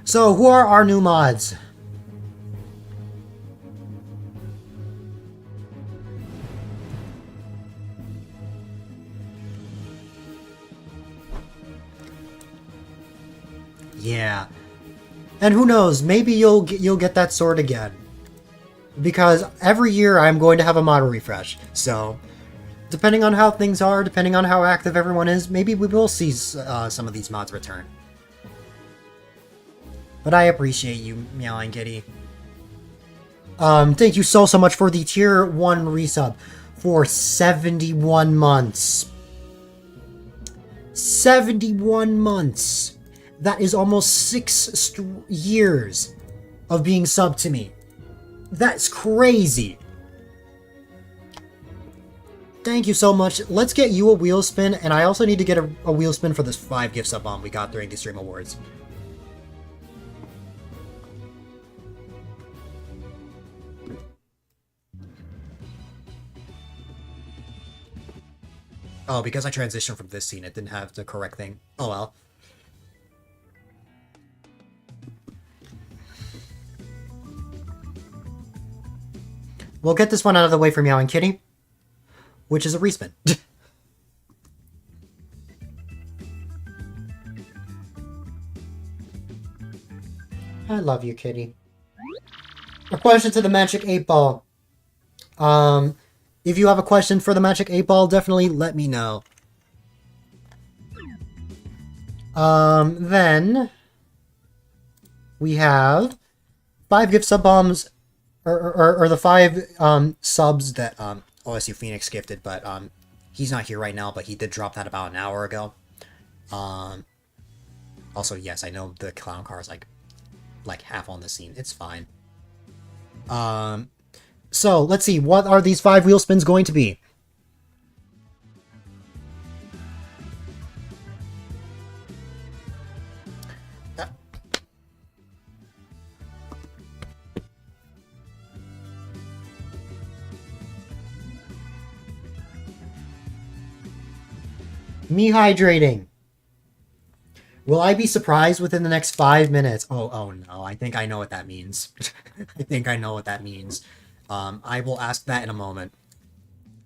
So, who are our new mods? Yeah. And who knows, maybe you'll get that sword again. Because every year I'm going to have a mod refresh, so depending on how things are, depending on how active everyone is, maybe we will see some of these mods return. But I appreciate you, Meow and Kitty. Thank you so much for the tier 1 resub for 71 months. 71 months! That is almost 6 years of being subbed to me. That's crazy! Thank you so much. Let's get you a wheel spin, and I also need to get a wheel spin for this 5 gift sub bomb we got during the Stream Awards. Oh, because I transitioned from this scene, it didn't have the correct thing. Oh well. We'll get this one out of the way for Meow and Kitty, which is a respin. I love you, Kitty. A question to the Magic 8 Ball. If you have a question for the Magic 8 Ball, definitely let me know. Then we have 5 gift sub bombs, or the 5 subs that OSU Phoenix gifted, but he's not here right now, but he did drop that about an hour ago. Also, yes, I know the clown car is like half on the scene. It's fine. So let's see, what are these 5 wheel spins going to be? Me hydrating. Will I be surprised within the next 5 minutes? Oh no, I think I know what that means. I think I know what that means. I will ask that in a moment.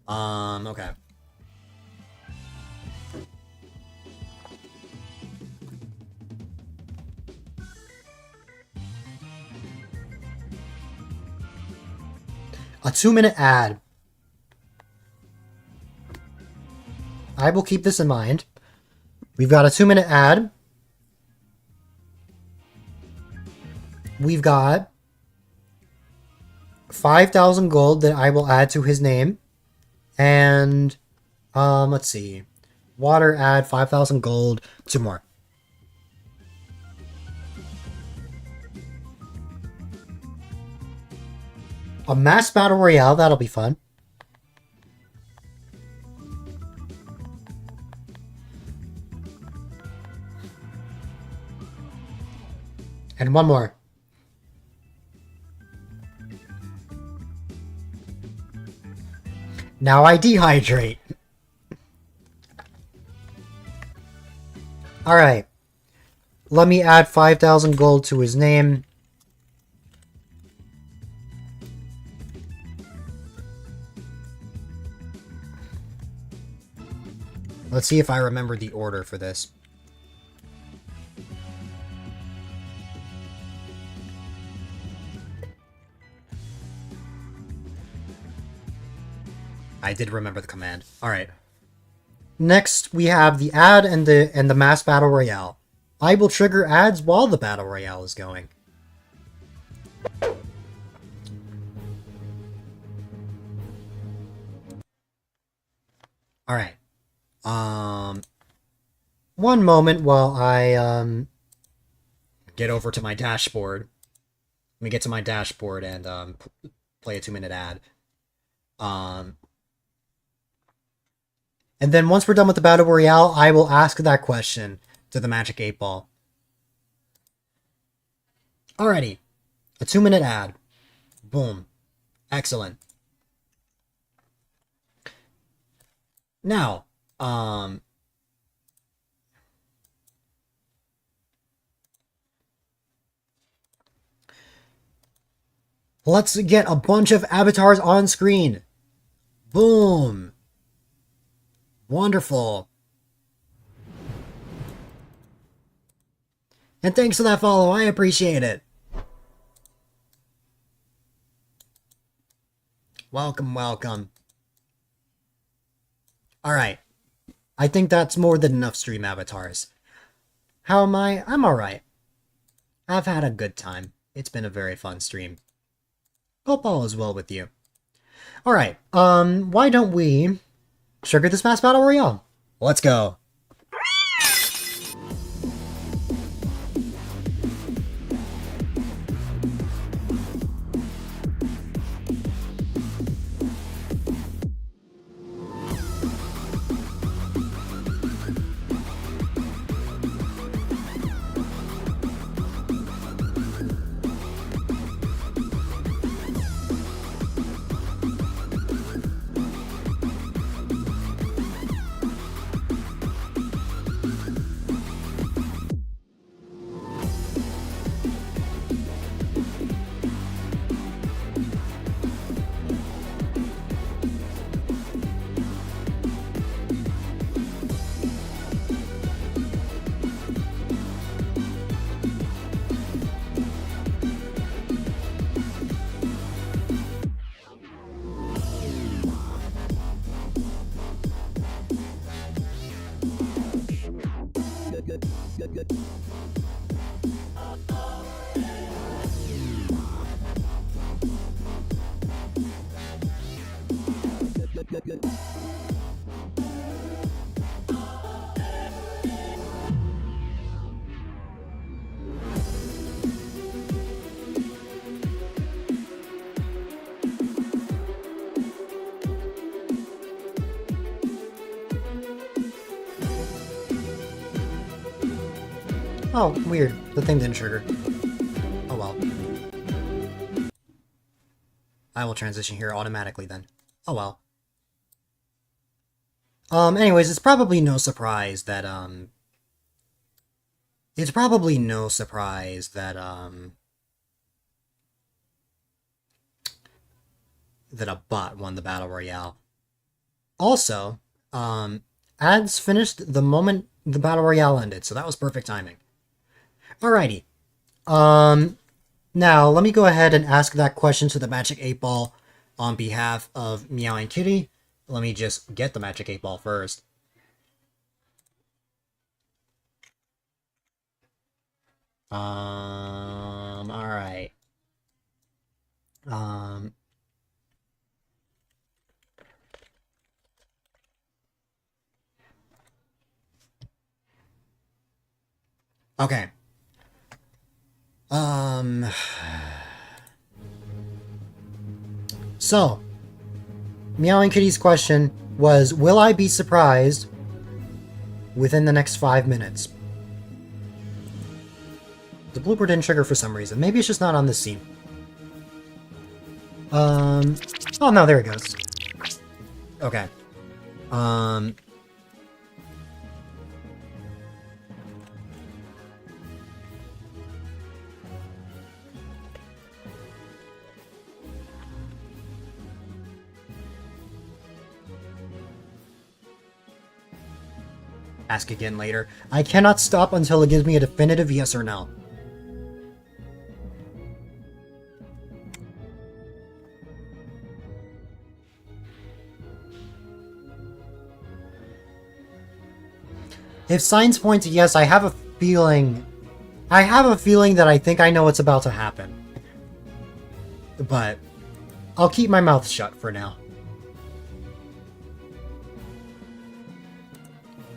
Okay. A 2-minute ad. I will keep this in mind. We've got a 2-minute ad. We've got 5,000 gold that I will add to his name. And, let's see. Water ad, 5,000 gold, 2 more. A mass battle royale, that'll be fun. And 1 more. Now I dehydrate. Alright. Let me add 5,000 gold to his name. Let's see if I remember the order for this. I did remember the command. Alright. Next, we have the ad and the mass battle royale. I will trigger ads while the battle royale is going. Alright. One moment while I get over to my dashboard. Let me get to my dashboard and play a 2-minute ad. And then once we're done with the Battle Royale, I will ask that question to the Magic 8 Ball. Alrighty. A 2-minute ad. Boom. Excellent. Now, let's get a bunch of avatars on screen. Boom. Wonderful. And thanks for that follow, I appreciate it. Welcome, welcome. Alright. I think that's more than enough stream avatars. How am I? I'm alright. I've had a good time. It's been a very fun stream. Hope all is well with you. Alright, why don't we trigger this mass battle royale? Let's go. Oh, weird. The thing didn't trigger. Oh well. I will transition here automatically then. Oh well. Anyways, it's probably no surprise that, that a bot won the Battle Royale. Also, ads finished the moment the Battle Royale ended, so that was perfect timing. Alrighty. Now, let me go ahead and ask that question to the Magic 8 Ball on behalf of Meowing Kitty. Let me just get the Magic 8 Ball first. Alright. Okay. So, Meowing Kitty's question was, will I be surprised within the next 5 minutes? The blooper didn't trigger for some reason. Maybe it's just not on this scene. Oh no, there it goes. Okay. ask again later. I cannot stop until it gives me a definitive yes or no. If science points yes, I have a feeling that I think I know what's about to happen. But I'll keep my mouth shut for now.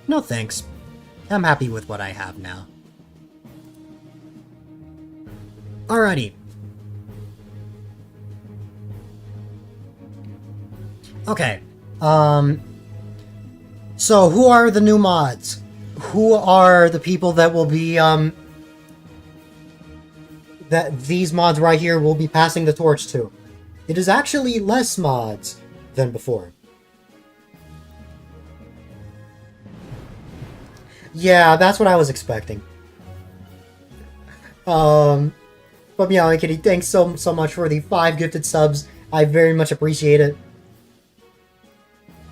No thanks. I'm happy with what I have now. Alrighty. Okay. So who are the new mods? Who are the people that will be, that these mods right here will be passing the torch to? It is actually less mods than before. Yeah, that's what I was expecting. But Meow and Kitty, thanks so much for the 5 gifted subs. I very much appreciate it.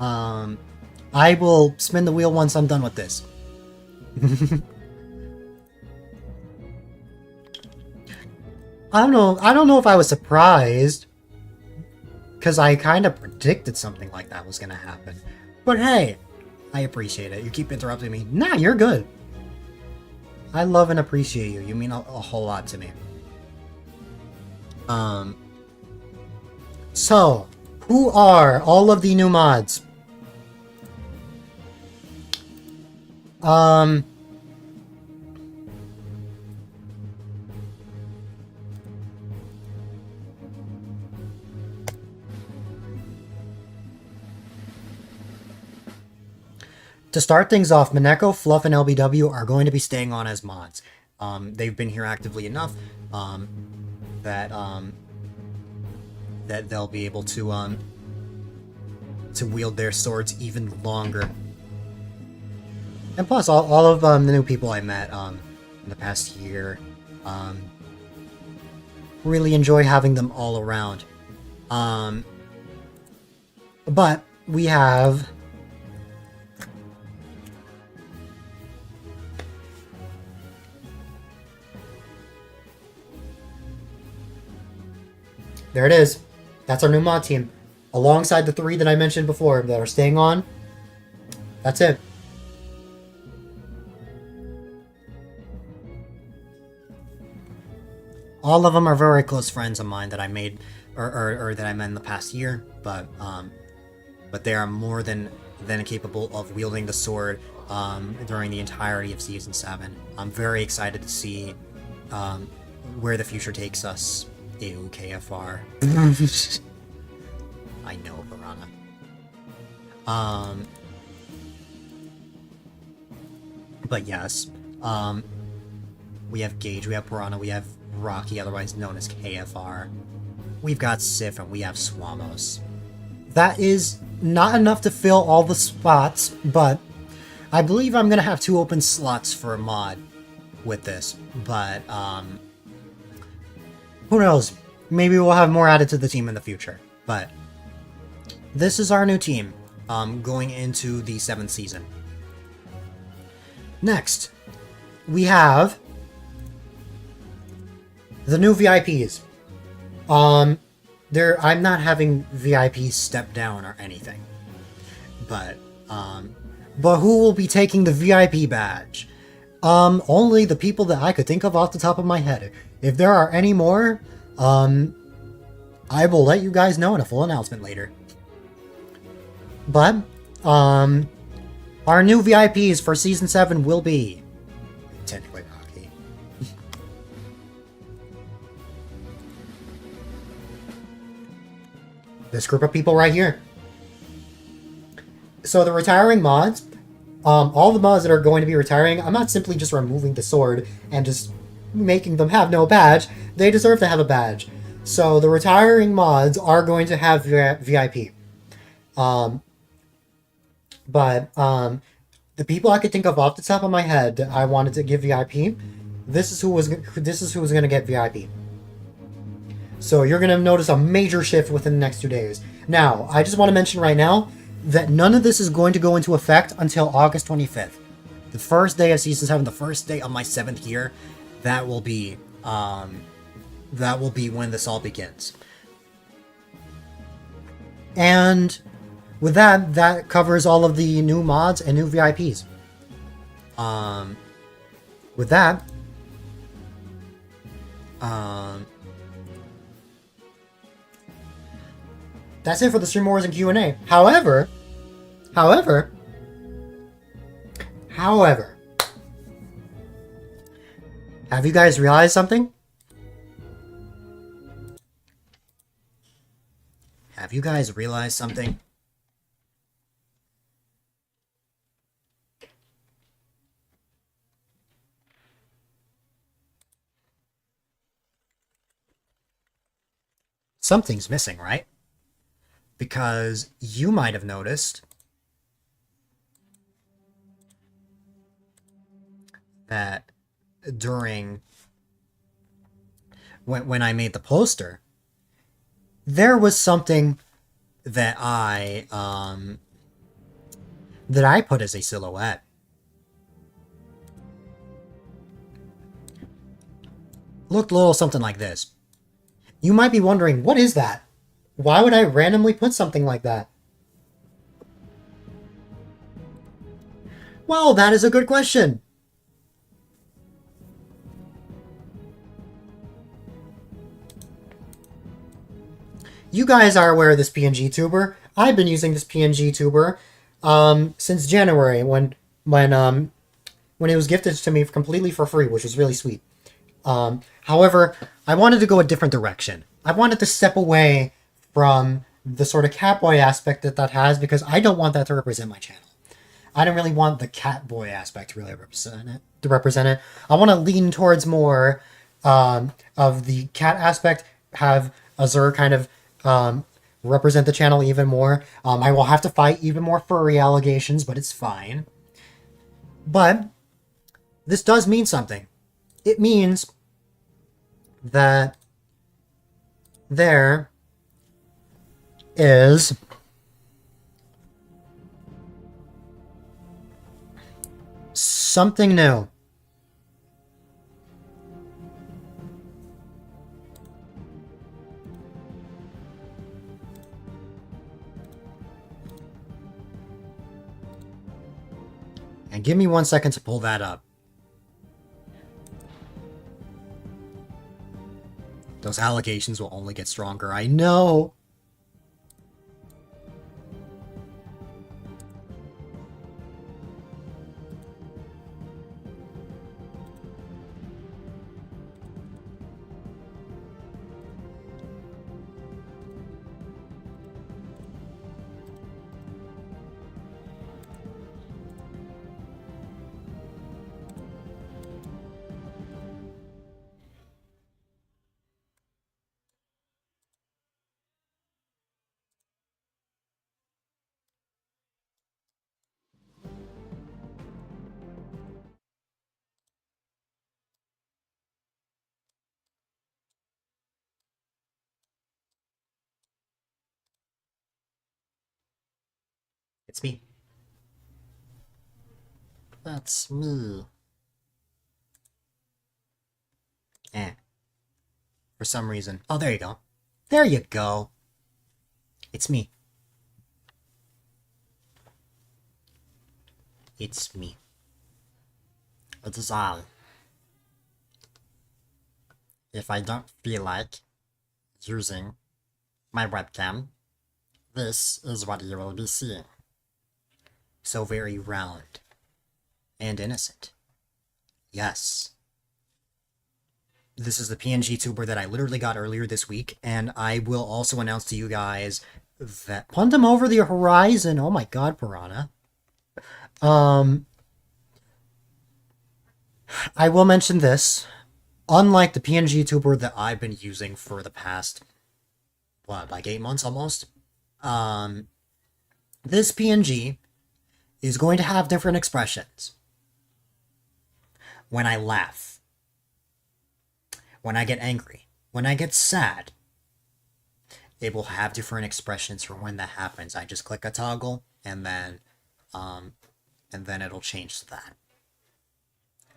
I will spin the wheel once I'm done with this. I don't know if I was surprised, because I kind of predicted something like that was gonna happen. But hey, I appreciate it. You keep interrupting me. Nah, you're good. I love and appreciate you. You mean a whole lot to me. So, who are all of the new mods? To start things off, Mineko, Fluff, and LBW are going to be staying on as mods. They've been here actively enough that they'll be able to wield their swords even longer. And plus, all of the new people I met in the past year, really enjoy having them all around. But we have there it is. That's our new mod team. Alongside the 3 that I mentioned before that are staying on. That's it. All of them are very close friends of mine that I made, or that I met in the past year, but they are more than capable of wielding the sword during the entirety of Season 7. I'm very excited to see where the future takes us. Ew, KFR. I know, Piranha. But yes, we have Gage, we have Piranha, we have Rocky, otherwise known as KFR. We've got Sif, and we have Swamos. That is not enough to fill all the spots, but I believe I'm gonna have 2 open slots for a mod with this. But who knows? Maybe we'll have more added to the team in the future. But this is our new team going into the 7th season. Next, we have the new VIPs. I'm not having VIPs step down or anything. But who will be taking the VIP badge? Only the people that I could think of off the top of my head. If there are any more, I will let you guys know in a full announcement later. But, our new VIPs for Season 7 will be technically Rocky. This group of people right here. So the retiring mods, all the mods that are going to be retiring, I'm not simply just removing the sword and just making them have no badge. They deserve to have a badge. So the retiring mods are going to have VIP. But the people I could think of off the top of my head that I wanted to give VIP, this is who was going to get VIP. So you're going to notice a major shift within the next 2 days. Now, I just want to mention right now that none of this is going to go into effect until August 25th. The first day of Season 7, the first day of my 7th year, that will be when this all begins. And with that, that covers all of the new mods and new VIPs. With that, that's it for the Stream Wars and Q&A. However, have you guys realized something? Have you guys realized something? Something's missing, right? Because you might have noticed that during when I made the poster, there was something that I put as a silhouette. Looked a little something like this. You might be wondering, what is that? Why would I randomly put something like that? Well, that is a good question. You guys are aware of this PNG tuber. I've been using this PNG tuber since January when it was gifted to me completely for free, which was really sweet. However, I wanted to go a different direction. I wanted to step away from the sort of catboy aspect that has, because I don't want that to represent my channel. I don't really want the catboy aspect to really represent it. I want to lean towards more of the cat aspect, have Azur kind of represent the channel even more. I will have to fight even more furry allegations, but it's fine. But this does mean something. It means that there is something new. And give me 1 second to pull that up. Those allegations will only get stronger, I know. It's me. That's me. For some reason. Oh, there you go. There you go. It's me. It's me. It is I. If I don't feel like using my webcam, this is what you will be seeing. So very round and innocent. Yes. This is the PNG tuber that I literally got earlier this week, and I will also announce to you guys that Pundam Over the Horizon. Oh my god, Piranha. I will mention this. Unlike the PNG tuber that I've been using for the past, what, like 8 months almost? This PNG is going to have different expressions. When I laugh. When I get angry. When I get sad. It will have different expressions for when that happens. I just click a toggle and then it'll change to that.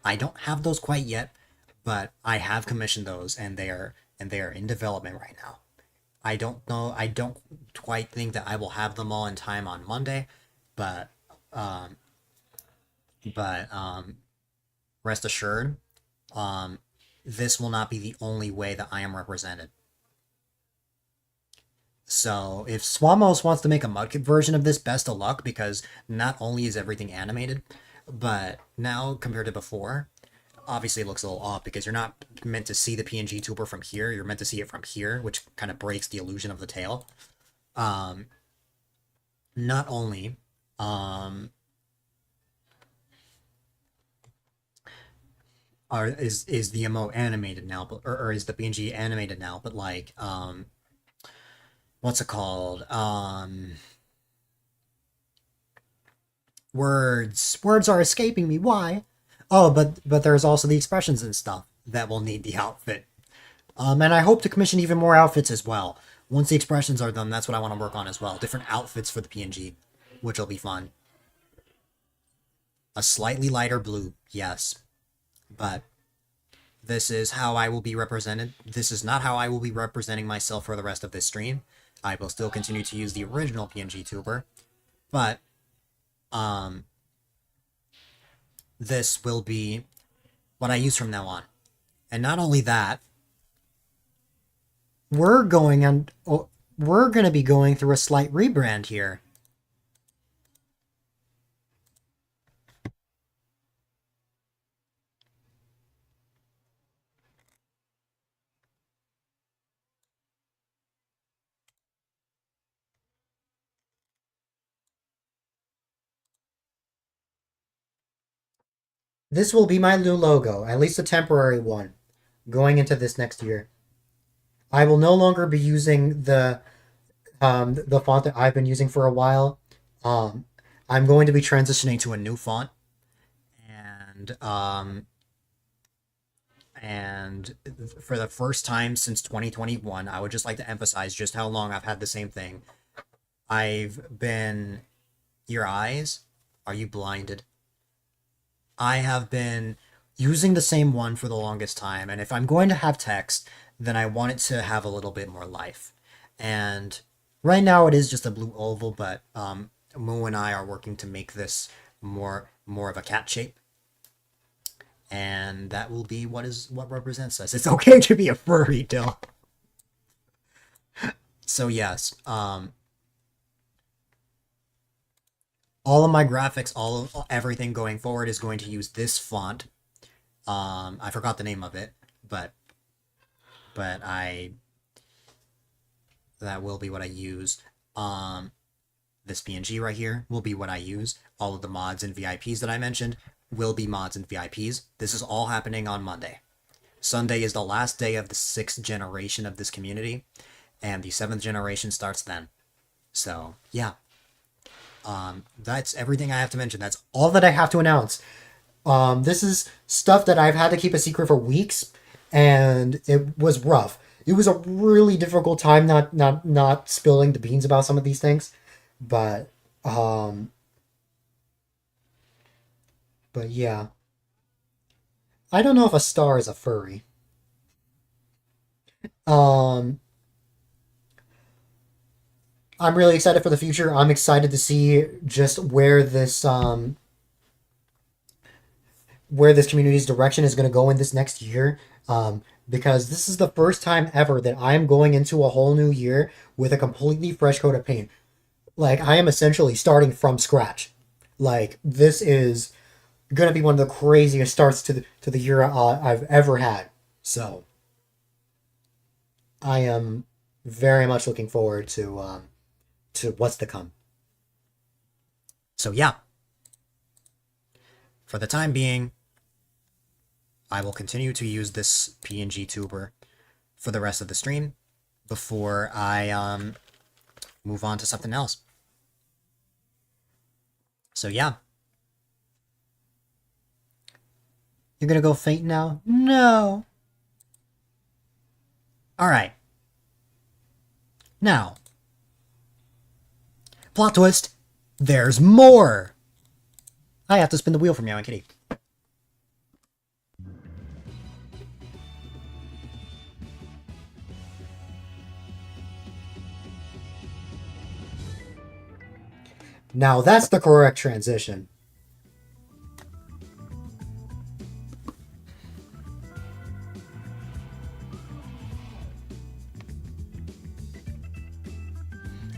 I don't have those quite yet, but I have commissioned those, and they are in development right now. I don't know. I don't quite think that I will have them all in time on Monday, but rest assured, this will not be the only way that I am represented. So if Swamos wants to make a Mudkip version of this, best of luck, because not only is everything animated, but now compared to before, obviously it looks a little off because you're not meant to see the PNG tuber from here, you're meant to see it from here, which kind of breaks the illusion of the tail. Not only, is the emote animated now, but, or is the PNG animated now, but like, what's it called? Words are escaping me. Why? Oh, but there's also the expressions and stuff that will need the outfit. And I hope to commission even more outfits as well. Once the expressions are done, that's what I want to work on as well. Different outfits for the PNG, which will be fun. A slightly lighter blue, yes. But this is how I will be represented. This is not how I will be representing myself for the rest of this stream. I will still continue to use the original PNG tuber, but this will be what I use from now on. And not only that, we're going to be going through a slight rebrand here. This will be my new logo, at least a temporary one, going into this next year. I will no longer be using the font that I've been using for a while. I'm going to be transitioning to a new font, and for the first time since 2021, I would just like to emphasize just how long I've had the same thing. Your eyes, are you blinded? I have been using the same one for the longest time, and if I'm going to have text, then I want it to have a little bit more life. And right now it is just a blue oval, but Moo and I are working to make this more of a cat shape. And that will be what represents us. It's okay to be a furry, Dill. So yes, all of my graphics, everything going forward is going to use this font. I forgot the name of it, but that will be what I use. This PNG right here will be what I use. All of the mods and VIPs that I mentioned will be mods and VIPs. This is all happening on Monday. Sunday is the last day of the 6th generation of this community, and the 7th generation starts then. So, yeah. That's everything I have to mention. That's all that I have to announce. This is stuff that I've had to keep a secret for weeks, and it was rough. It was a really difficult time not spilling the beans about some of these things, but yeah. I don't know if a star is a furry. I'm really excited for the future. I'm excited to see just where this community's direction is going to go in this next year. Because this is the first time ever that I'm going into a whole new year with a completely fresh coat of paint. Like, I am essentially starting from scratch. Like, this is going to be one of the craziest starts to the year I've ever had. So, I am very much looking forward to what's to come. So yeah, for the time being, I will continue to use this PNG tuber for the rest of the stream before I move on to something else. So yeah. You're gonna go faint now? No. Alright. Now, plot twist, there's more! I have to spin the wheel for Meow and Kitty. Now that's the correct transition.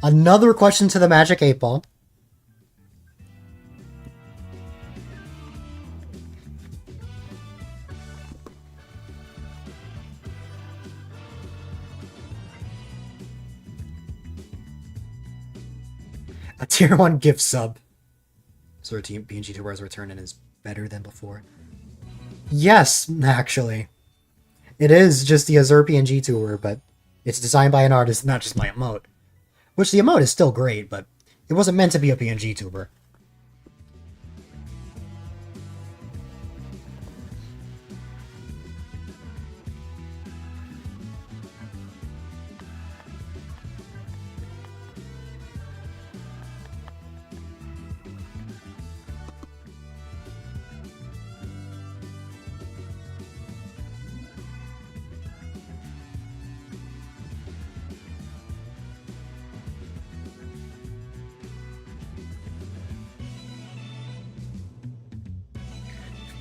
Another question to the Magic 8 Ball. A tier 1 gift sub. So our team PNG Tuber's return and is better than before. Yes, actually. It is just the Azure PNG Tuber, but it's designed by an artist, not just my emote. Which the emote is still great, but it wasn't meant to be a PNG Tuber.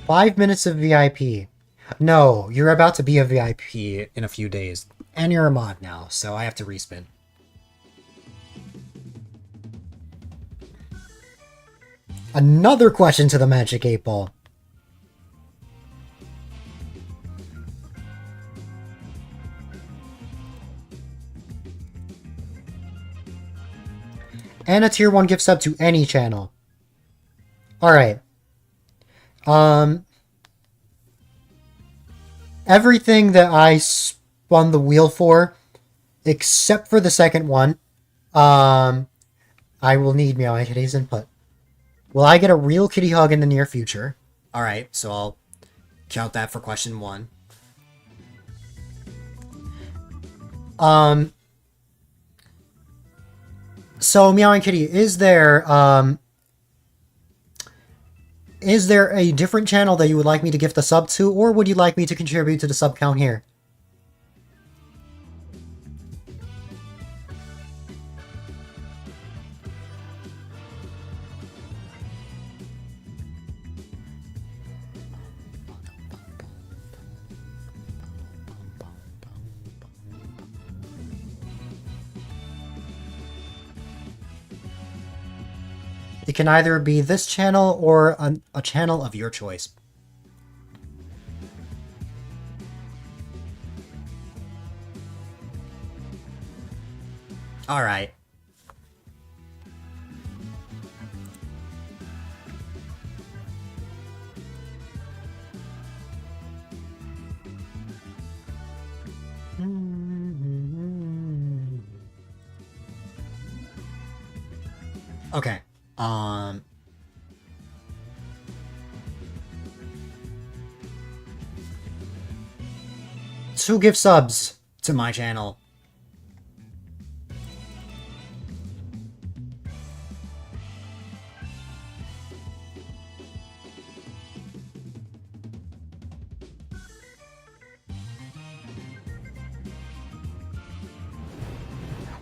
Five minutes of VIP. No, you're about to be a VIP in a few days. And you're a mod now, so I have to respin. Another question to the Magic 8 Ball. And a tier 1 gift sub to any channel. Alright. Everything that I spun the wheel for, except for the second one, I will need Meow Kitty's input. Will I get a real kitty hug in the near future? Alright, so I'll count that for question 1. So Meowing Kitty, is there a different channel that you would like me to gift a sub to, or would you like me to contribute to the sub count here? It can either be this channel or a channel of your choice. Alright. Okay. 2 gift subs to my channel.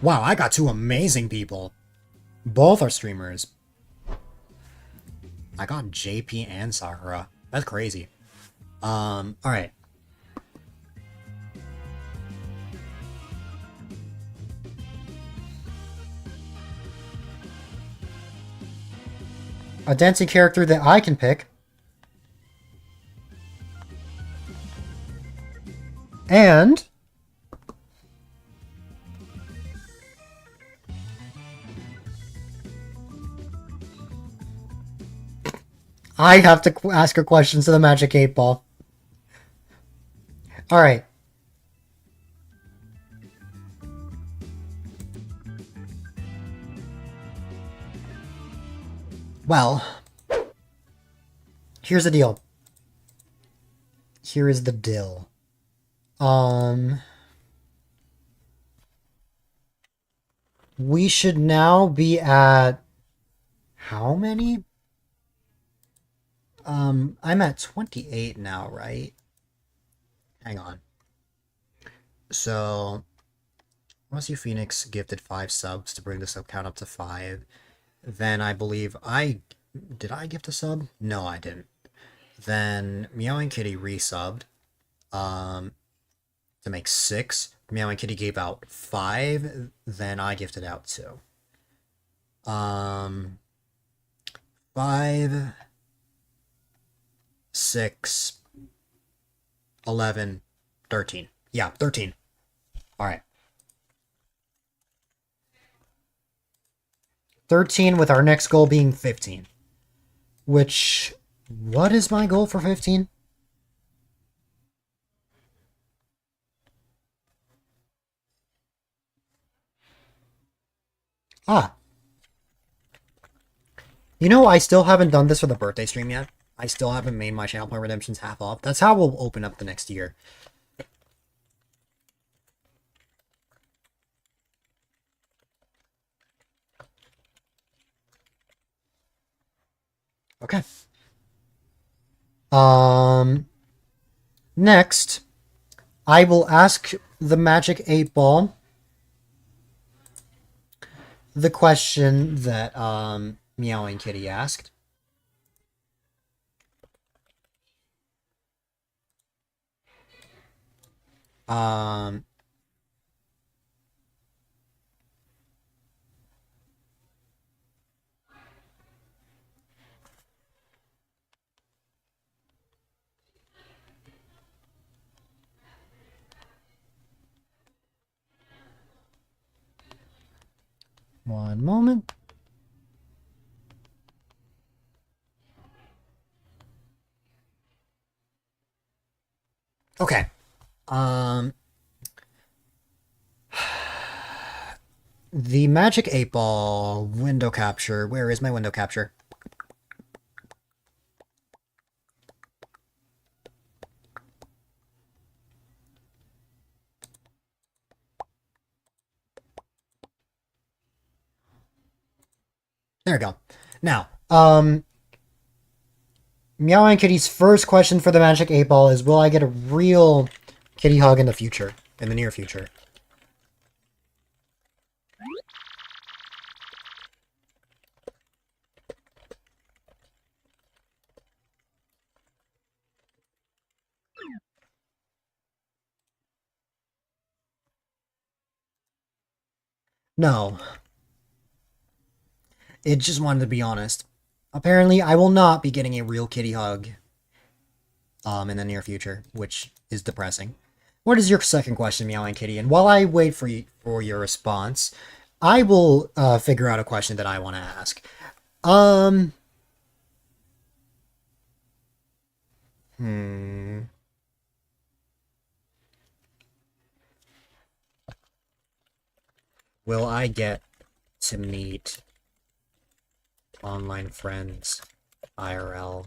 Wow, I got 2 amazing people. Both are streamers. I got JP and Sakura. That's crazy. Alright. A dancing character that I can pick. And I have to ask a question to the Magic 8 Ball. Alright. Well, here's the deal. Here is the deal. We should now be at how many? I'm at 28 now, right? Hang on. So, Rusty Phoenix gifted 5 subs to bring the sub count up to 5. Then I believe did I gift a sub? No, I didn't. Then Meowing Kitty resubbed to make 6. Meowing Kitty gave out 5. Then I gifted out 2. 5, 6, 11, 13. Yeah, 13. All right. 13 with our next goal being 15. Which, what is my goal for 15? Ah. You know, I still haven't done this for the birthday stream yet. I still haven't made my channel point redemptions half off. That's how we'll open up the next year. Okay. Next, I will ask the Magic 8 Ball the question that Meowing Kitty asked. One moment. Okay. The Magic 8 Ball window capture. Where is my window capture? There we go. Now, Meowing Kitty's first question for the Magic 8 Ball is, will I get a real kitty hug in the future? In the near future? No. It just wanted to be honest. Apparently, I will not be getting a real kitty hug in the near future, which is depressing. What is your second question, Meowing Kitty? And while I wait for your response, I will figure out a question that I want to ask. Will I get to meet online friends IRL?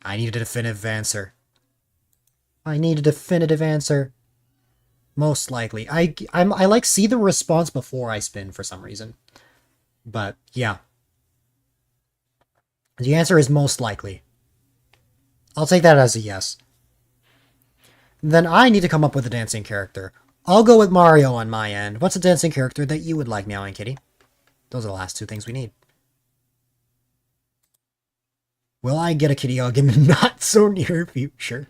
I need a definitive answer. I need a definitive answer. Most likely. I like see the response before I spin for some reason. But yeah. The answer is most likely. I'll take that as a yes. Then I need to come up with a dancing character. I'll go with Mario on my end. What's a dancing character that you would like, Meowing Kitty? Those are the last 2 things we need. Will I get a kitty hug in the not so near future?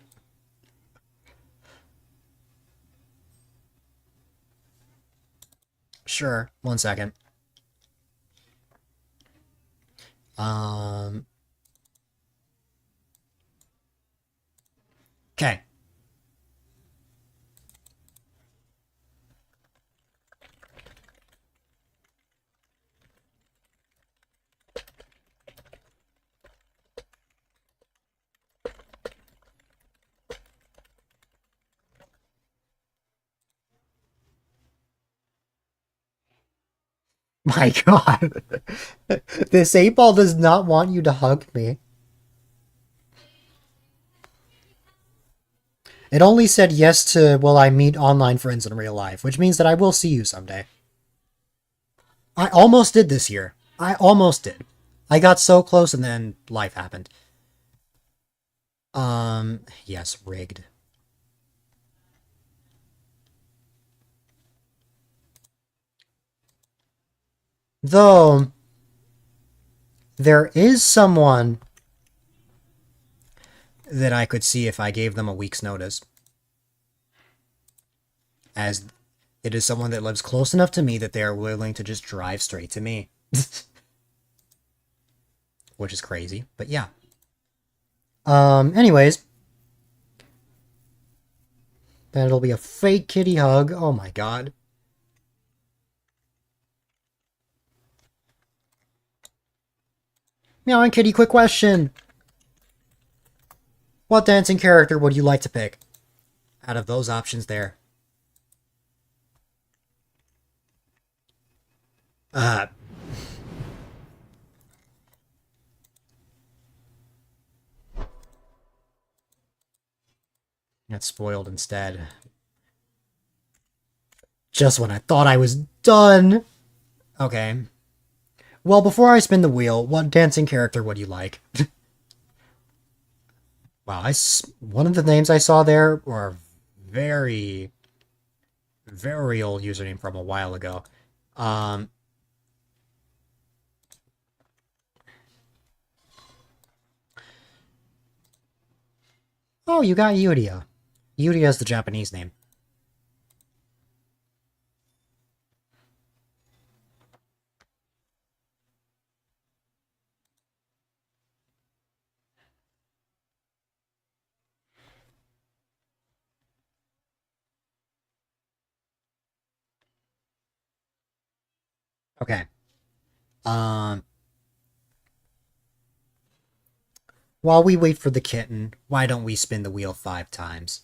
Sure. 1 second. Okay. My god. This 8 Ball does not want you to hug me. It only said yes to, will I meet online friends in real life, which means that I will see you someday. I almost did this year. I almost did. I got so close and then life happened. Yes, rigged. Though, there is someone that I could see if I gave them a week's notice. As it is someone that lives close enough to me that they are willing to just drive straight to me. Which is crazy, but yeah. Anyways. Then it'll be a fake kitty hug. Oh my god. Meow and Kitty, quick question. What dancing character would you like to pick? Out of those options there. Got spoiled instead. Just when I thought I was done. Okay. Well, before I spin the wheel, what dancing character would you like? Wow, one of the names I saw there were very, very old username from a while ago. Oh, you got Yuria. Yuria is the Japanese name. Okay. While we wait for the kitten, why don't we spin the wheel 5 times?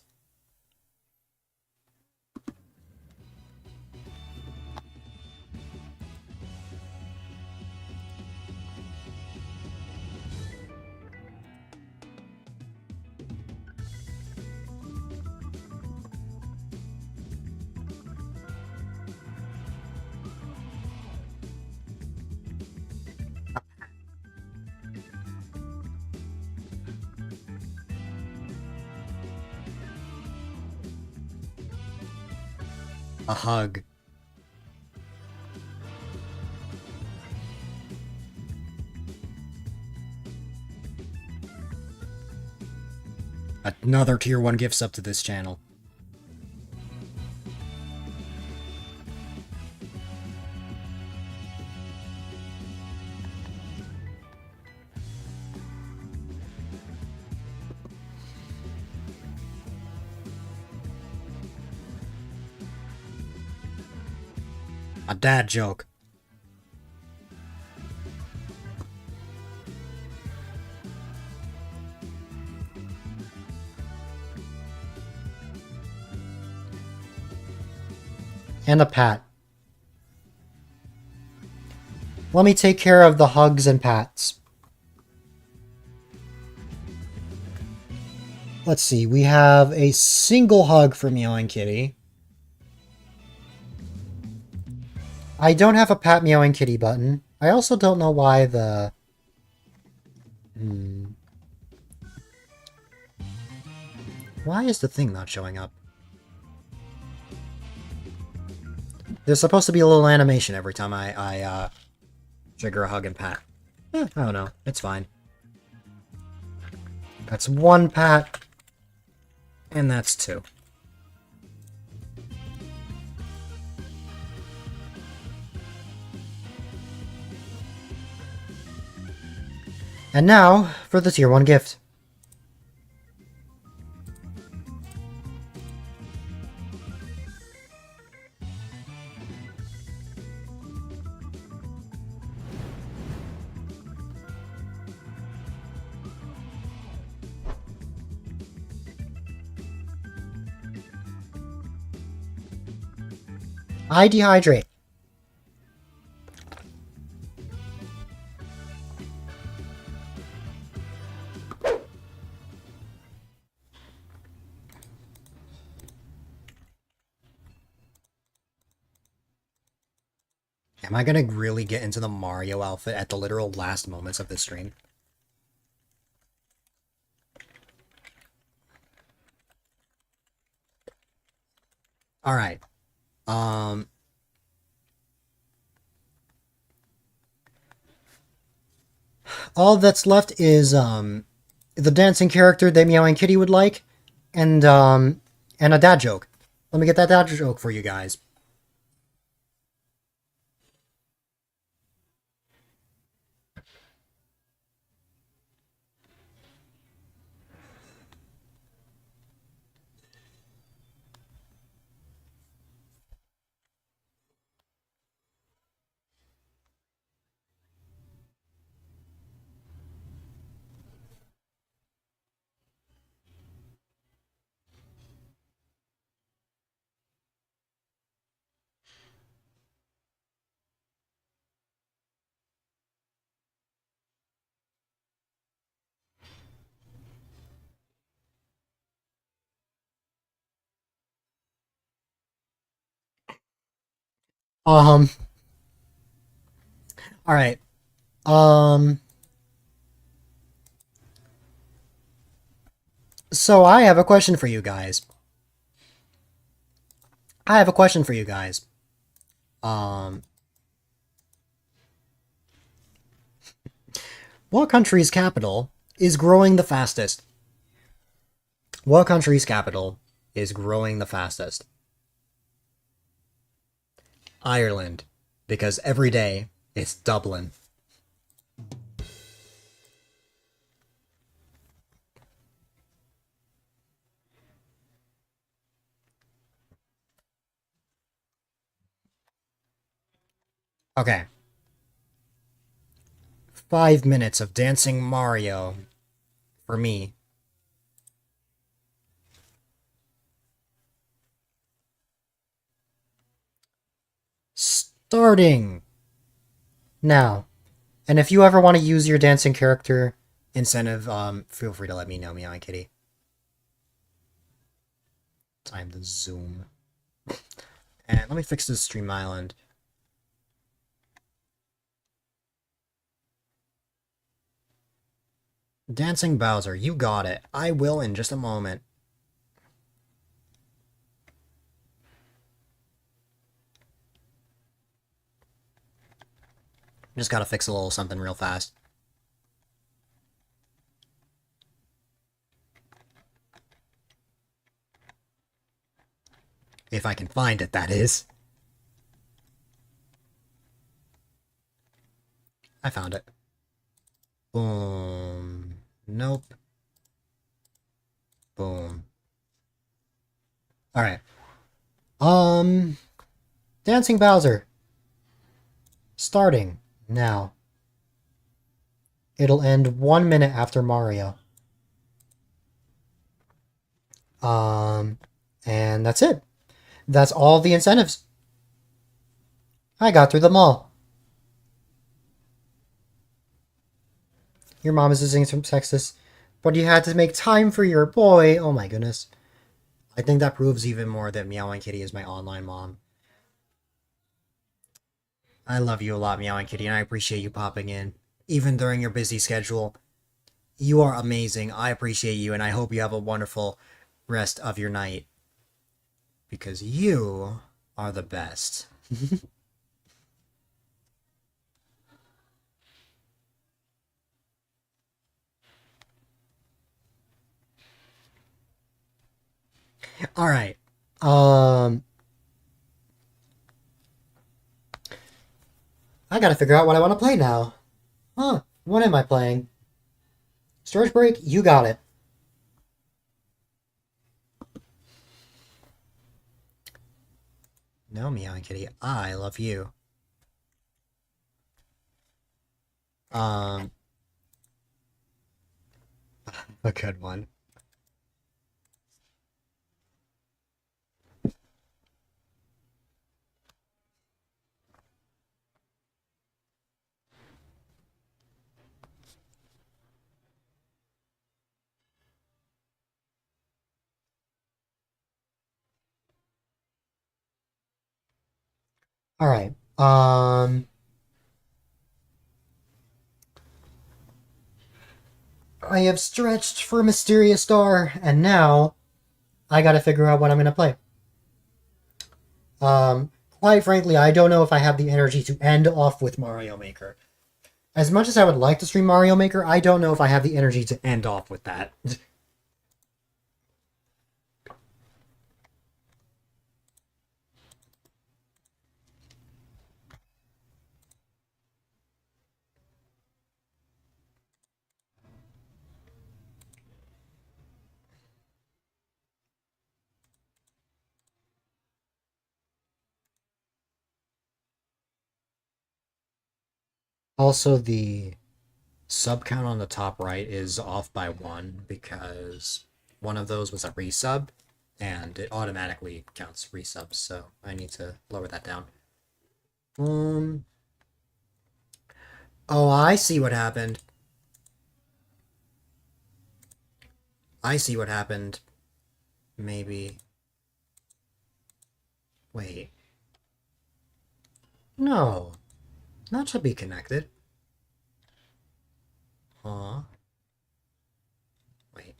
A hug. Another tier 1 gift sub to this channel. A dad joke. And a pat. Let me take care of the hugs and pats. Let's see, we have a single hug for Meowing Kitty. I don't have a Pat Meowing Kitty button. I also don't know why the... Why is the thing not showing up? There's supposed to be a little animation every time I trigger a hug and pat. I don't know. It's fine. That's 1 pat. And that's 2. And now, for the tier 1 gift. I dehydrate. Am I gonna really get into the Mario outfit at the literal last moments of the stream? Alright. all that's left is the dancing character that Meowing Kitty would like, and a dad joke. Let me get that dad joke for you guys. All right. So I have a question for you guys. What country's capital is growing the fastest? What country's capital is growing the fastest? Ireland, because every day it's Dublin. Okay. 5 minutes of dancing Mario for me. Starting now. And if you ever want to use your dancing character incentive, feel free to let me know, Meowing Kitty. Time to zoom. And let me fix this stream island. Dancing Bowser, you got it. I will in just a moment. Just gotta fix a little something real fast. If I can find it, that is. I found it. Boom. Nope. Boom. Alright. Dancing Bowser. Starting now. It'll end 1 minute after Mario. And that's it. That's all the incentives. I got through them all. Your mom is using some sexist, but you had to make time for your boy. Oh my goodness. I think that proves even more that Meowing Kitty is my online mom. I love you a lot, Meowing Kitty, and I appreciate you popping in, even during your busy schedule. You are amazing. I appreciate you, and I hope you have a wonderful rest of your night. Because you are the best. Alright. I gotta figure out what I want to play now. Huh, what am I playing? Storage break, you got it. No, Meowing Kitty, I love you. A good one. Alright, I have stretched for Mysterious Star, and now I gotta figure out what I'm gonna play. Quite frankly, I don't know if I have the energy to end off with Mario Maker. As much as I would like to stream Mario Maker, I don't know if I have the energy to end off with that. Also, the sub count on the top right is off by 1 because one of those was a resub and it automatically counts resubs, so I need to lower that down. Oh, I see what happened. I see what happened. Maybe. Wait. No. That should be connected. Huh? Wait.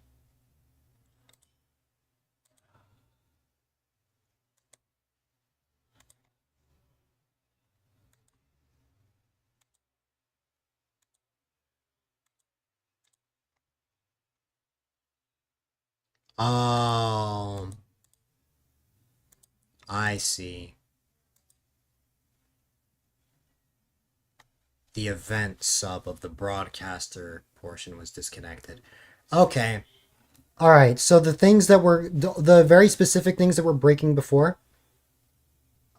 Oh. I see. The event sub of the broadcaster portion was disconnected. Okay. All right. So the things that were the very specific things that were breaking before,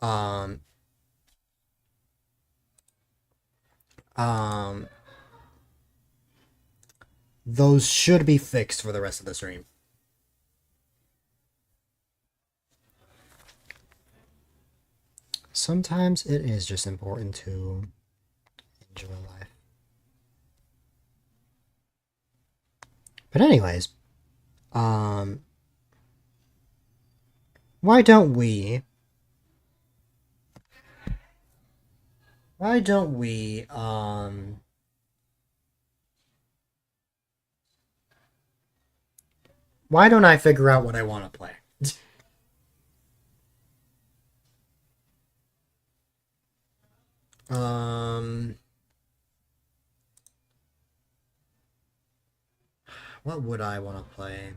um, um, those should be fixed for the rest of the stream. Sometimes it is just important to enjoy life. But anyways, why don't we why don't I figure out what I want to play? What would I want to play?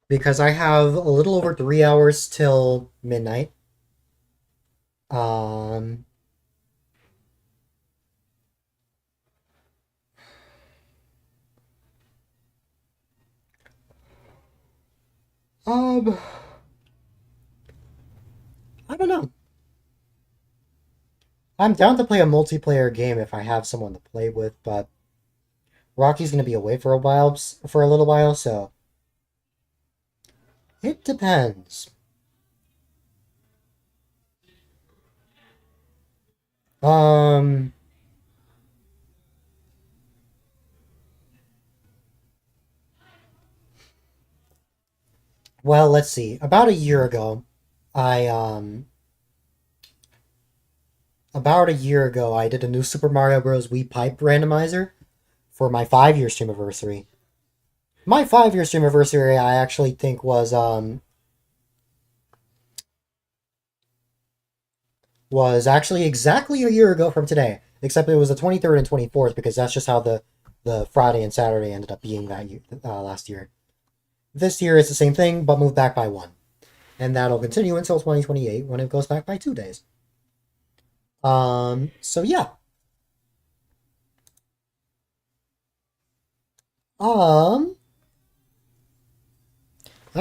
Because I have a little over 3 hours till midnight. Um, I don't know. I'm down to play a multiplayer game if I have someone to play with, but Rocky's gonna be away for a little while, so it depends. Um, well, let's see. About a year ago, I did a new Super Mario Bros. Wii Pipe randomizer for my 5-year Streamiversary. My 5-year Streamiversary, I actually think was actually exactly a year ago from today, except it was the 23rd and 24th because that's just how the Friday and Saturday ended up being that year, last year. This year it's the same thing, but moved back by 1. And that'll continue until 2028 when it goes back by 2 days. So yeah. I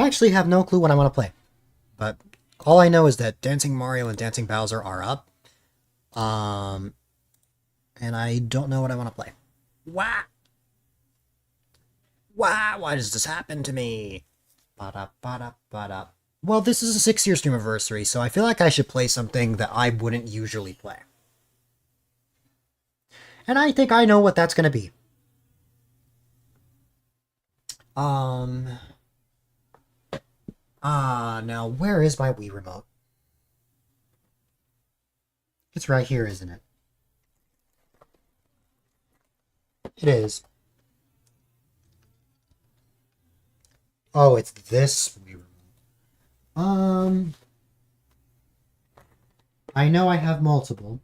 actually have no clue what I want to play. But all I know is that Dancing Mario and Dancing Bowser are up. And I don't know what I want to play. Why? Why does this happen to me? Ba-da-ba-da-ba-da. Well, this is a 6-year Streamiversary, so I feel like I should play something that I wouldn't usually play. And I think I know what that's going to be. Now where is my Wii remote? It's right here, isn't it? It is. Oh, it's this Wii Remote. I know I have multiple.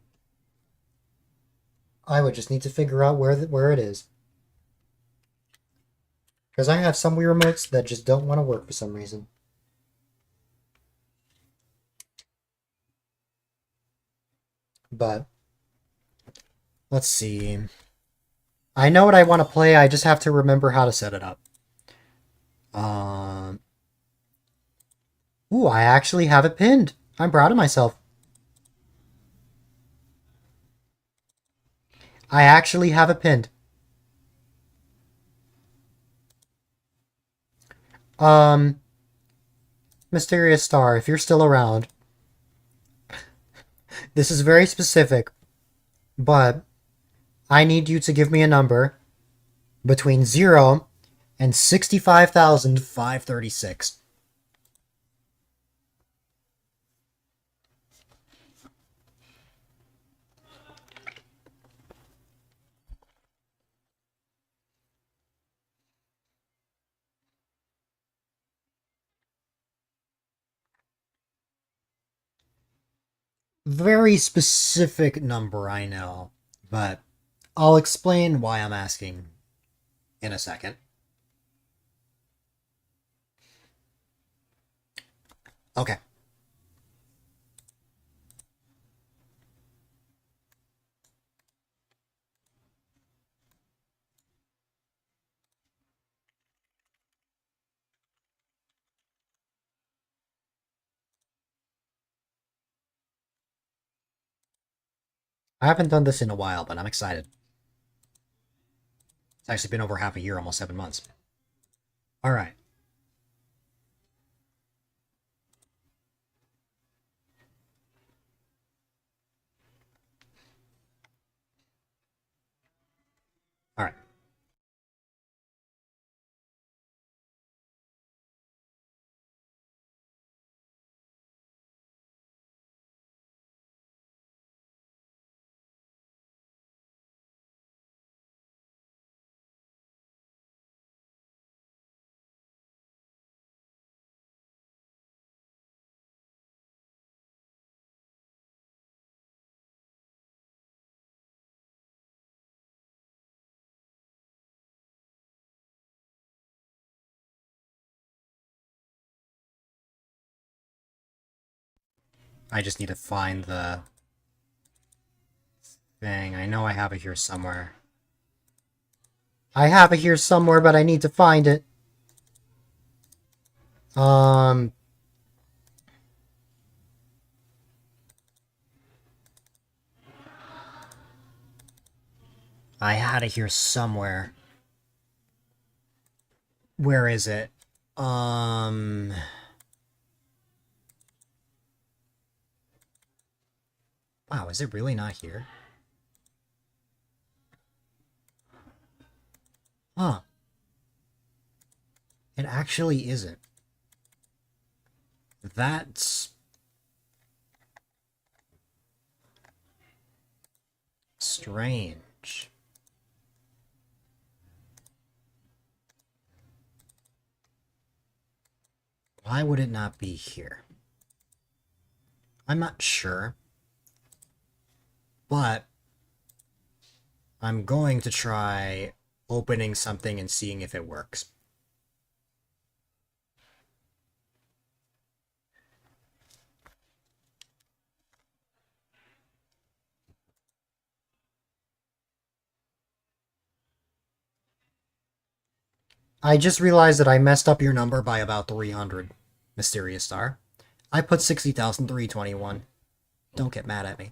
I would just need to figure out where it is. Because I have some Wii Remotes that just don't want to work for some reason. But, let's see. I know what I want to play, I just have to remember how to set it up. Ooh, I actually have it pinned. I'm proud of myself. I actually have it pinned. Mysterious Star, if you're still around. This is very specific, but I need you to give me a number between 0 and 65,536. Very specific number, I know, but I'll explain why I'm asking in a second. Okay. I haven't done this in a while, but I'm excited. It's actually been over half a year, almost 7 months. Alright. Alright. I just need to find the thing. I know I have it here somewhere. I have it here somewhere, but I need to find it. I had it here somewhere. Where is it? Wow, is it really not here? Huh. It actually isn't. That's strange. Why would it not be here? I'm not sure. But I'm going to try opening something and seeing if it works. I just realized that I messed up your number by about 300, Mysterious Star. I put 60,321. Don't get mad at me.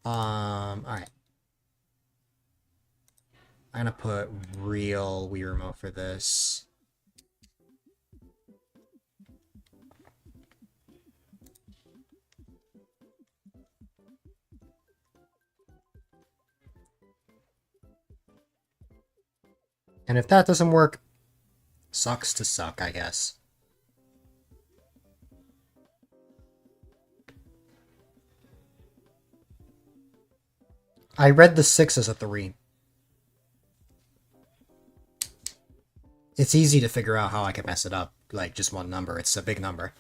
Alright. I'm gonna put real Wii Remote for this. And if that doesn't work, sucks to suck, I guess. I read the 6 as a 3. It's easy to figure out how I could mess it up. Like, just one number. It's a big number.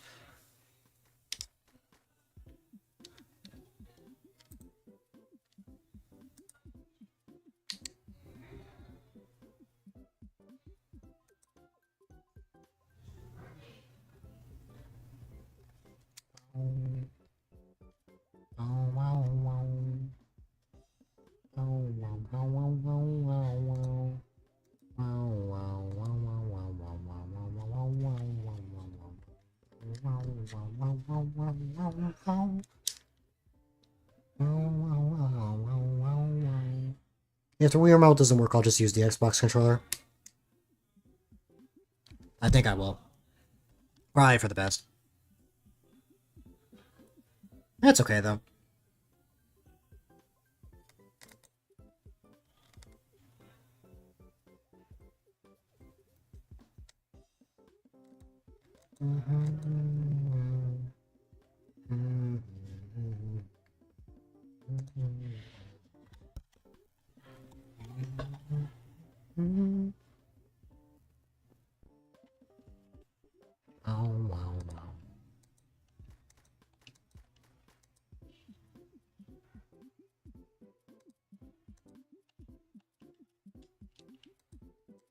If the Wii remote doesn't work, I'll just use the Xbox controller. I think I will. Probably for the best. That's okay, though.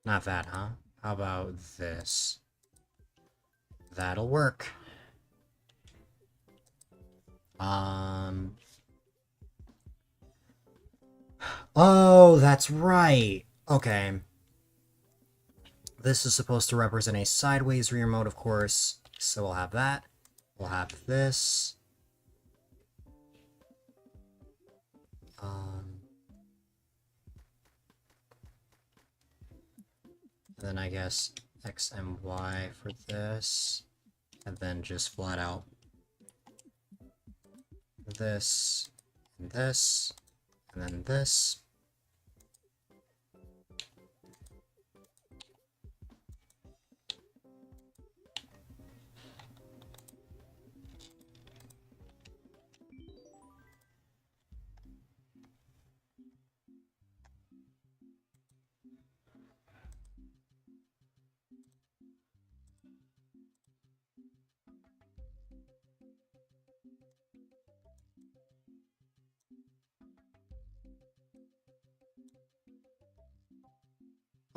Not that, huh? How about this? That'll work. Oh, that's right. Okay. This is supposed to represent a sideways rear mode, of course. So we'll have that. We'll have this. Then I guess X and Y for this. And then just flat out this, and this, and then this.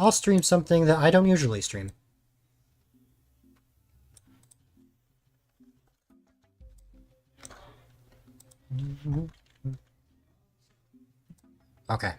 I'll stream something that I don't usually stream. Okay.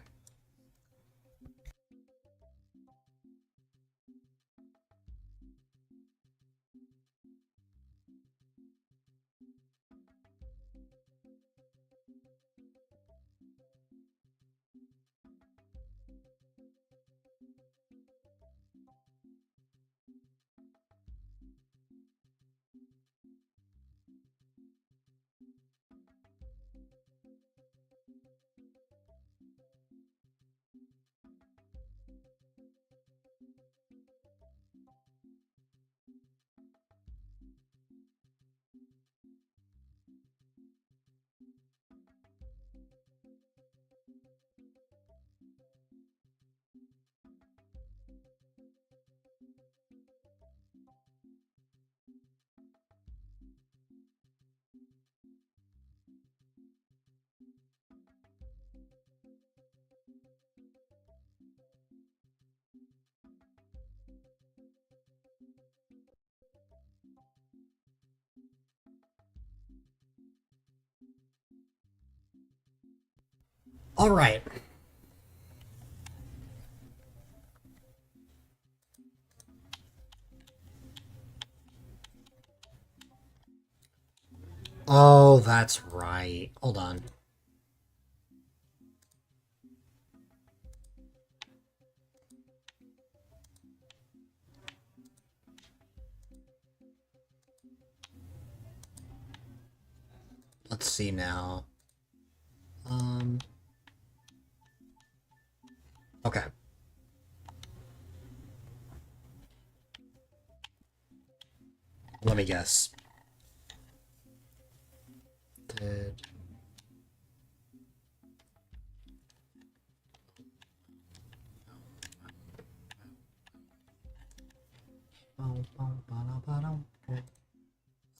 All right. Oh, that's right. Hold on. Let's see now. Okay. Let me guess. Did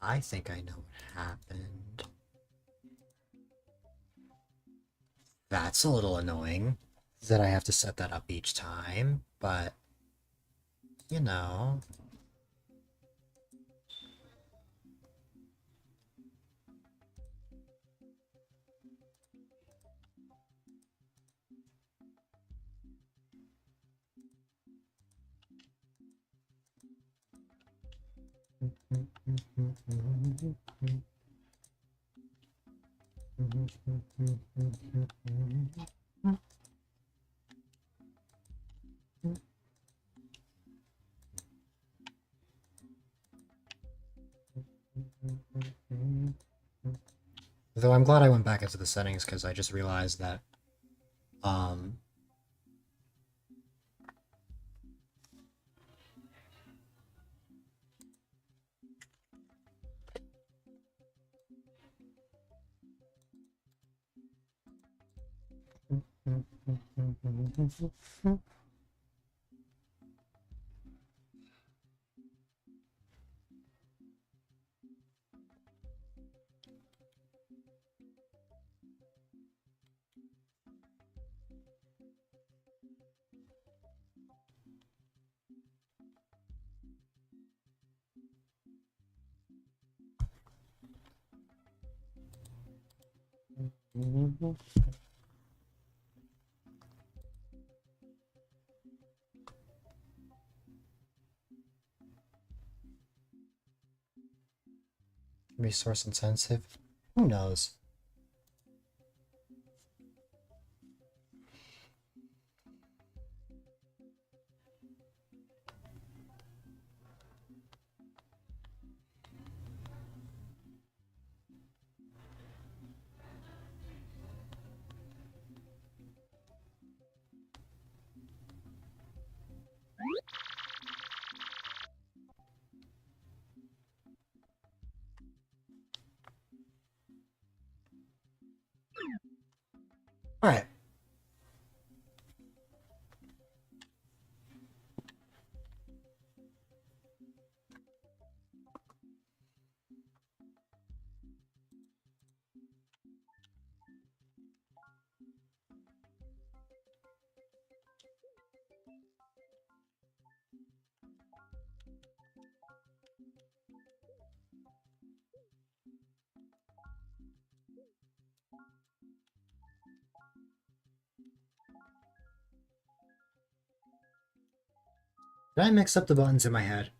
I think I know what happened. That's a little annoying that I have to set that up each time, but you know. Though I'm glad I went back into the settings because I just realized that resource intensive. Who knows? Alright. Did I mix up the buttons in my head?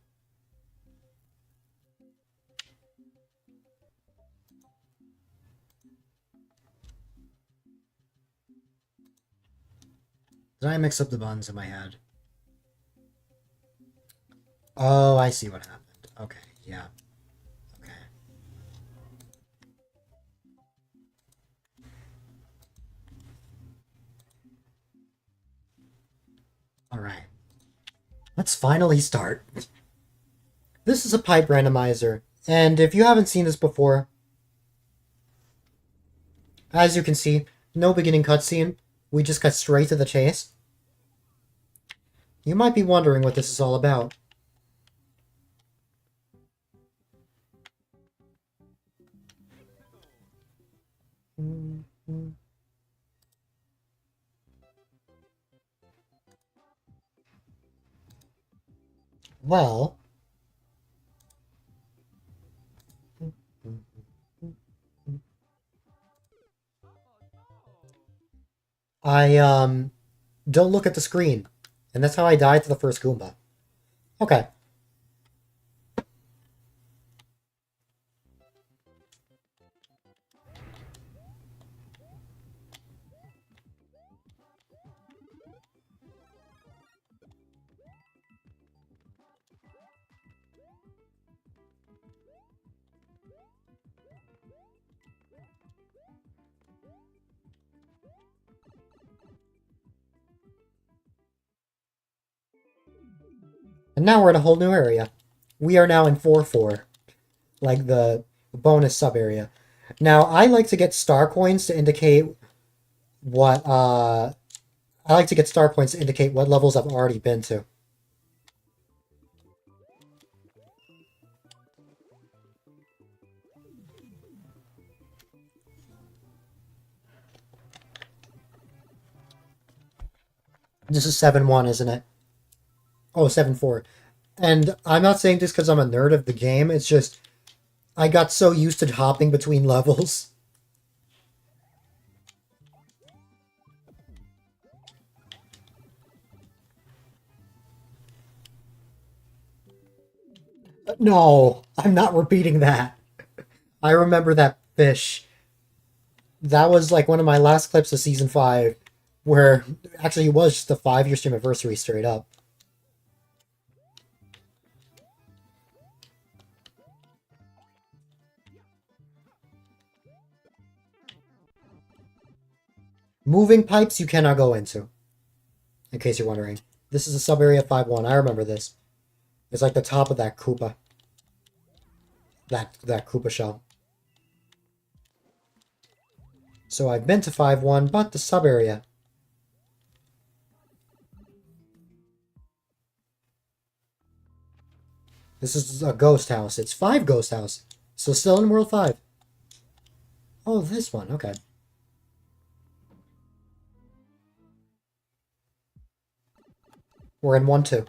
Did I mix up the buttons in my head? Oh, I see what happened. Okay, yeah. Okay. Alright. Let's finally start. This is a pipe randomizer, and if you haven't seen this before, as you can see, no beginning cutscene. We just cut straight to the chase. You might be wondering what this is all about. Well, I don't look at the screen, and that's how I died to the first Goomba. Okay. And now we're in a whole new area. We are now in 4-4, like the bonus sub area. Now, I like to get star coins to indicate what, I like to get star points to indicate what levels I've already been to. This is 7-1, isn't it? Oh, 7-4. And I'm not saying this because I'm a nerd of the game. It's just I got so used to hopping between levels. No, I'm not repeating that. I remember that fish. That was like one of my last clips of season 5, where actually it was just a 5-year Streamiversary straight up. Moving pipes you cannot go into, in case you're wondering. This is a sub area 5-1. I remember this. It's like the top of that Koopa. That Koopa shell. So I've been to 5-1, but the sub area. This is a ghost house. It's 5 ghost house. So still in World 5. Oh, this one. Okay. We're in 1-2.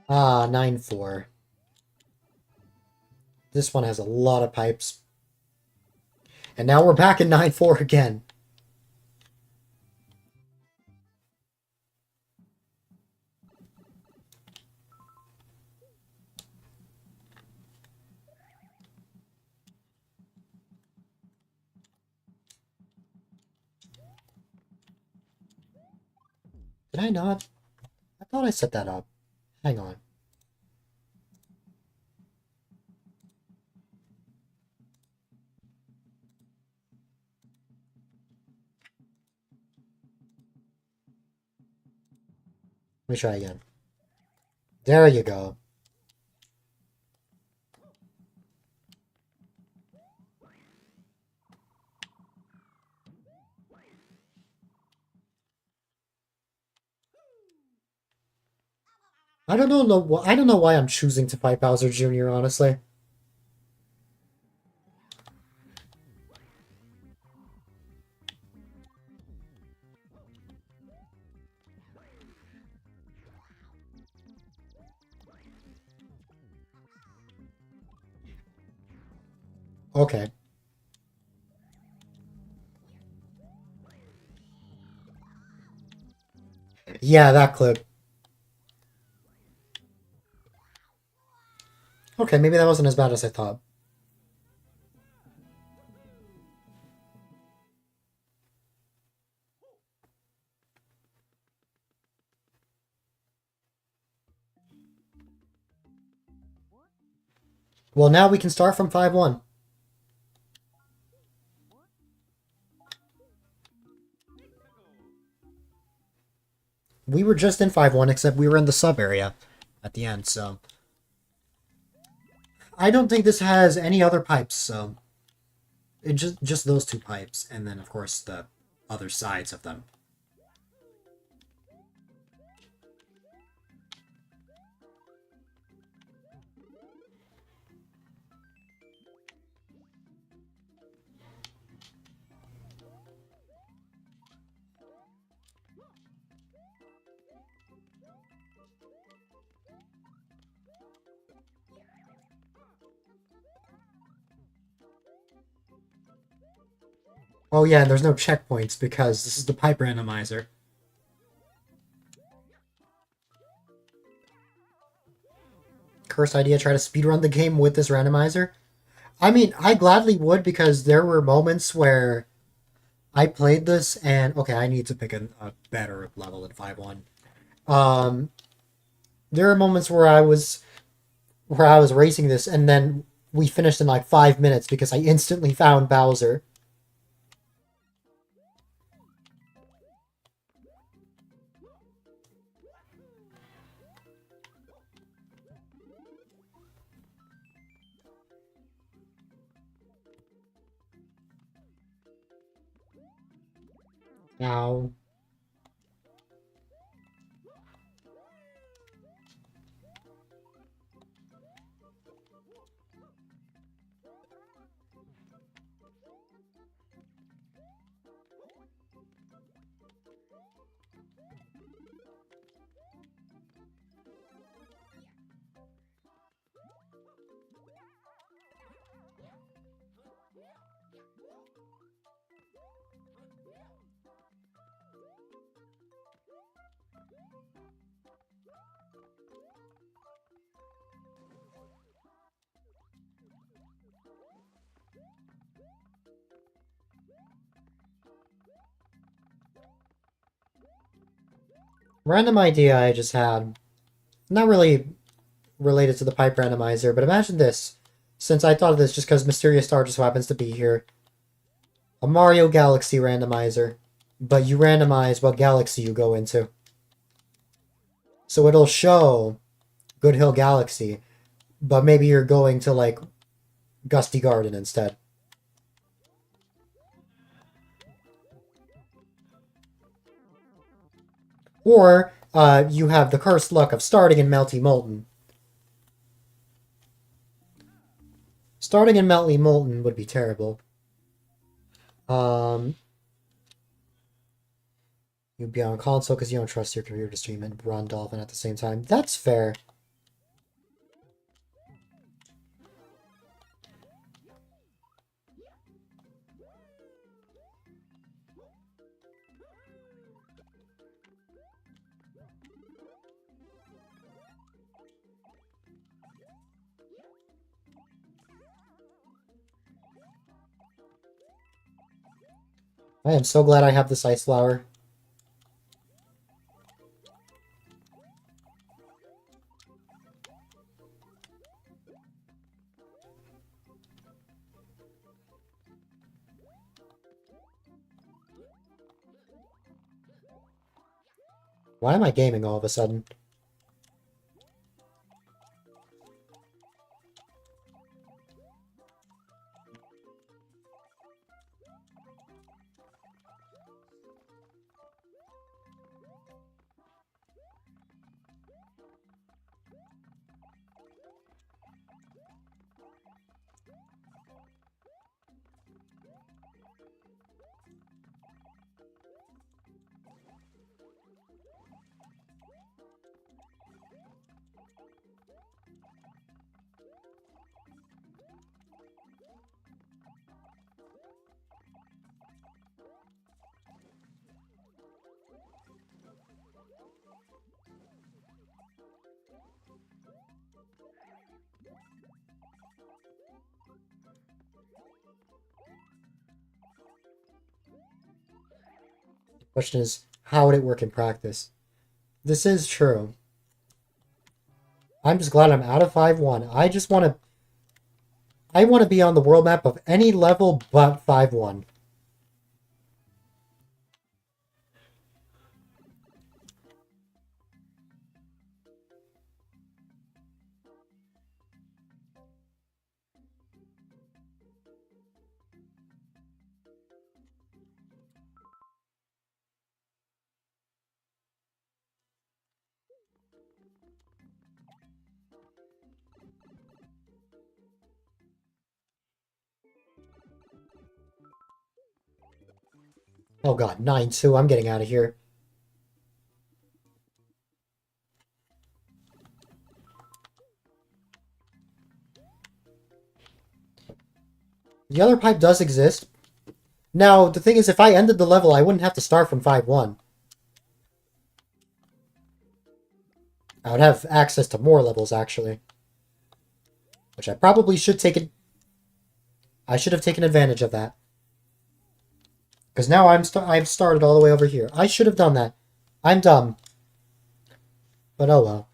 Ah, 9-4. This one has a lot of pipes. And now we're back in 9-4 again. Did I not? I thought I set that up. Hang on. Let me try again. There you go. I don't know why I'm choosing to fight Bowser Jr., honestly. Okay. Yeah, that clip. Okay, maybe that wasn't as bad as I thought. Well, now we can start from 5-1. We were just in 5-1, except we were in the sub area at the end, so... I don't think this has any other pipes, so... It just those 2 pipes, and then, of course, the other sides of them. Oh yeah, and there's no checkpoints because this is the pipe randomizer. Cursed idea, try to speedrun the game with this randomizer. I mean, I gladly would because there were moments where I played this and... Okay, I need to pick a better level than 5-1. There are moments where I was racing this and then we finished in like 5 minutes because I instantly found Bowser. Ow. Random idea I just had. Not really related to the pipe randomizer, but imagine this. Since I thought of this just because Mysterious Star just happens to be here. A Mario Galaxy randomizer. But you randomize what galaxy you go into. So it'll show Good Hill Galaxy, but maybe you're going to, like, Gusty Garden instead. Or, you have the cursed luck of starting in Melty Molten. Starting in Melty Molten would be terrible. You'd be on console because you don't trust your computer to stream and run Dolphin at the same time. That's fair. I am so glad I have this ice flower. Why am I gaming all of a sudden? Question is, how would it work in practice? This is true. I'm just glad I'm out of 5-1. I just want to... I want to be on the world map of any level but 5-1. Oh god, 9-2, I'm getting out of here. The other pipe does exist. Now, the thing is, if I ended the level, I wouldn't have to start from 5-1. I would have access to more levels, actually. Which I probably should take it. I should have taken advantage of that. Because now I've started all the way over here. I should have done that. I'm dumb. But oh well.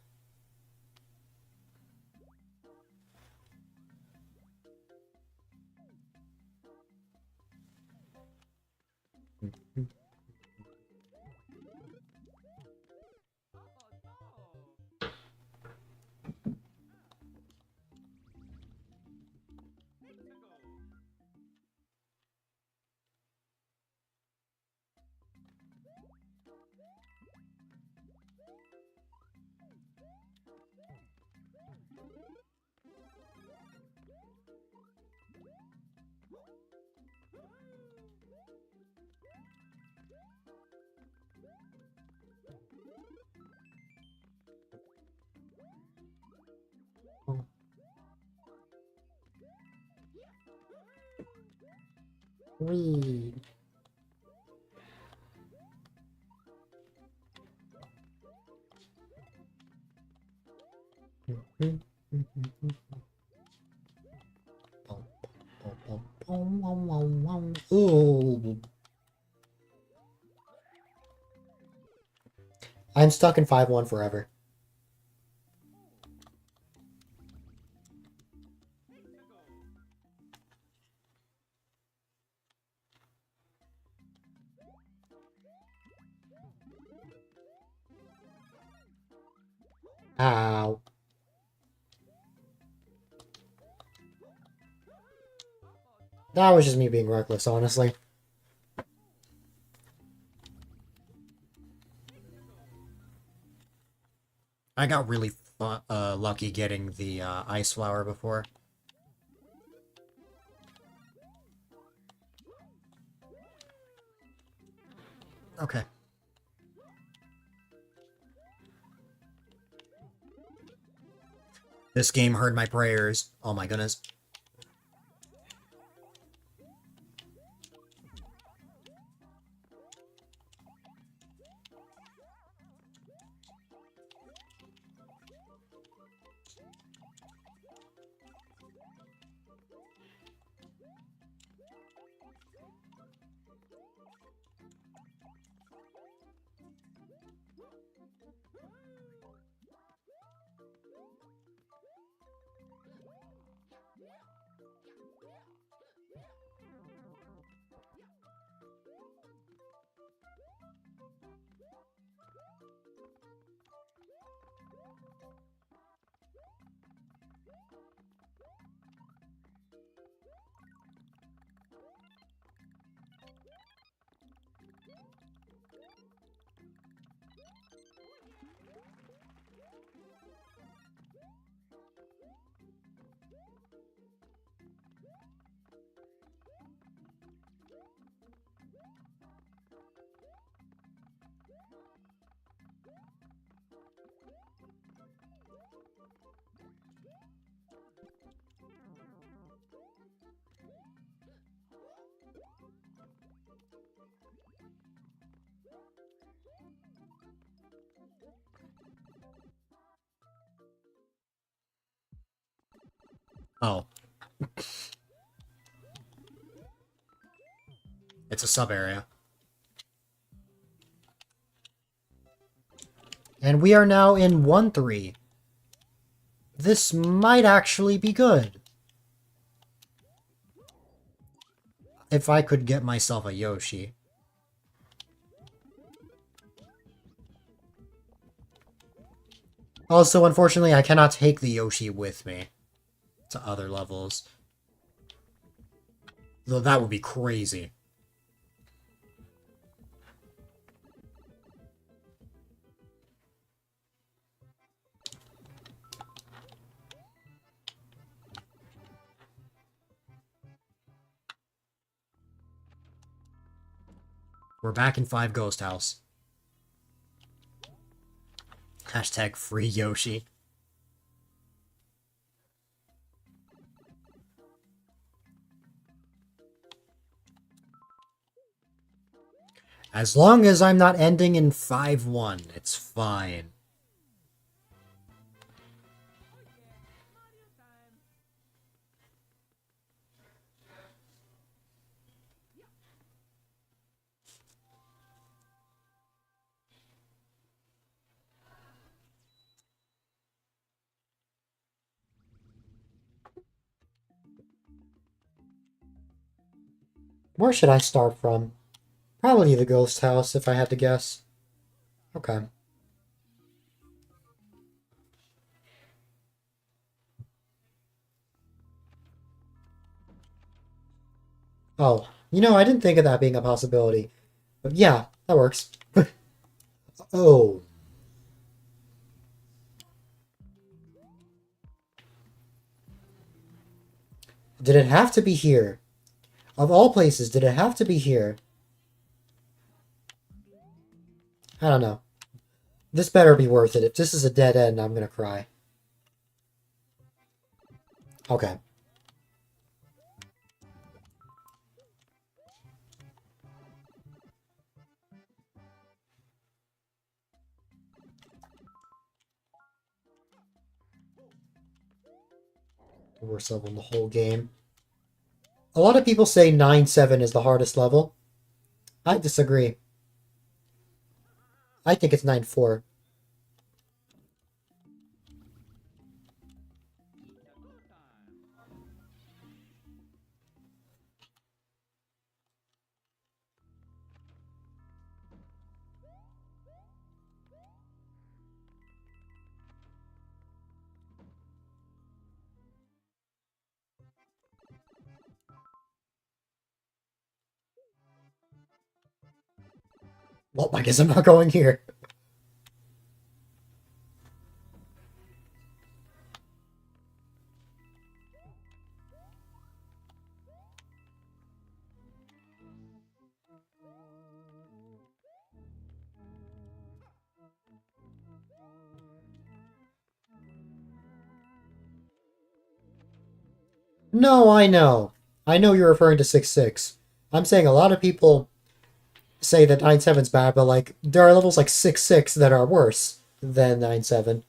Wee. Ooh. I'm stuck in 5-1 forever. Ow. That was just me being reckless, honestly. I got really lucky getting the ice flower before. Okay. This game heard my prayers. Oh my goodness. Oh. It's a sub-area. And we are now in 1-3. This might actually be good. If I could get myself a Yoshi. Also, unfortunately, I cannot take the Yoshi with me to other levels. Though that would be crazy. We're back in 5 Ghost House. Hashtag free Yoshi. As long as I'm not ending in 5-1, it's fine. Where should I start from? Probably the ghost house, if I had to guess. Okay. Oh, you know, I didn't think of that being a possibility. But yeah, that works. Oh. Did it have to be here? Of all places, did it have to be here? I don't know. This better be worth it. If this is a dead end, I'm gonna cry. Okay. The worst level in the whole game. A lot of people say 9-7 is the hardest level. I disagree. I think it's 9-4. Well, I guess I'm not going here. No, I know. I know you're referring to 6-6. I'm saying a lot of people say that 9-7's bad, but like there are levels like 6-6 that are worse than 9-7.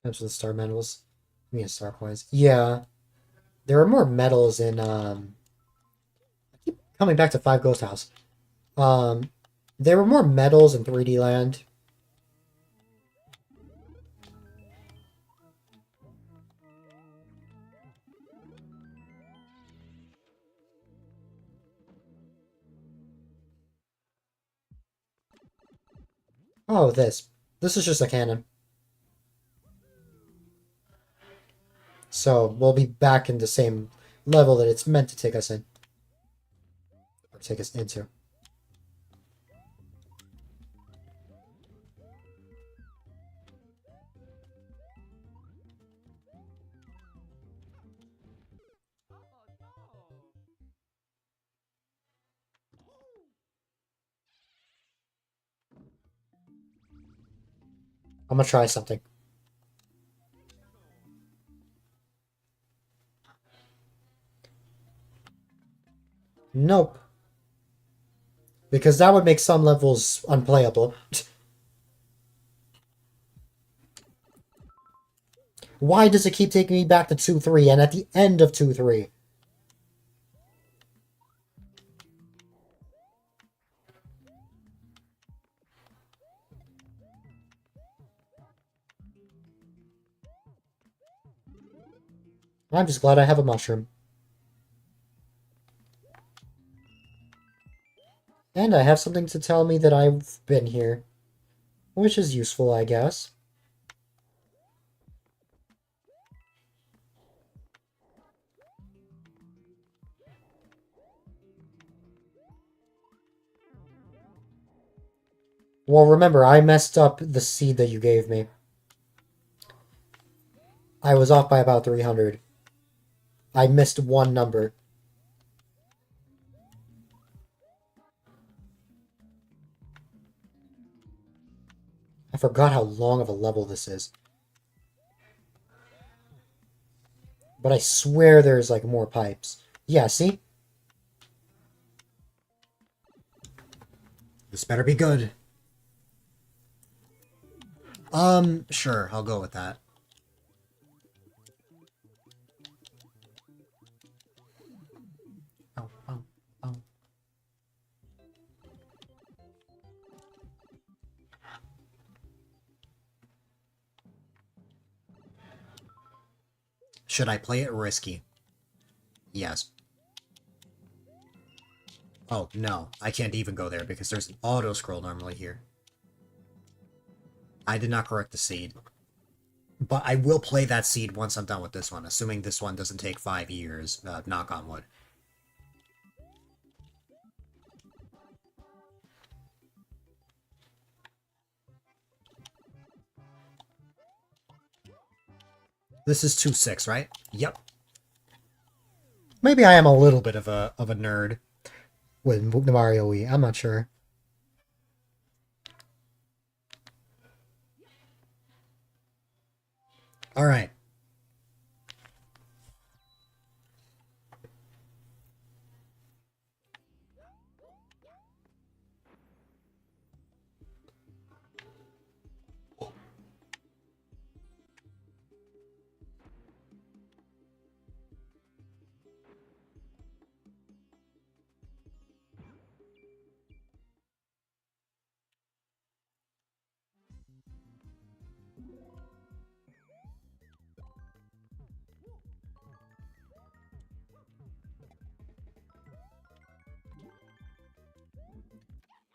That's the star medals. I mean, star coins. Yeah, there are more medals in. I keep coming back to Five Ghost House. Um, there were more medals in 3D Land. Oh, this. This is just a cannon. So we'll be back in the same level that it's meant to take us in. Or take us into. I'm gonna try something. Nope. Because that would make some levels unplayable. Why does it keep taking me back to 2-3 and at the end of 2-3? I'm just glad I have a mushroom. And I have something to tell me that I've been here. Which is useful, I guess. Well, remember, I messed up the seed that you gave me. I was off by about 300. I missed one number. I forgot how long of a level this is. But I swear there's, like, more pipes. Yeah, see? This better be good. Sure, I'll go with that. Oh, oh, oh. Should I play it risky? Yes. Oh, no. I can't even go there because there's an auto-scroll normally here. I did not correct the seed. But I will play that seed once I'm done with this one, assuming this one doesn't take 5 years, knock on wood. This is 2-6, right? Yep. Maybe I am a little bit of a nerd with the Mario Wii. I'm not sure. All right.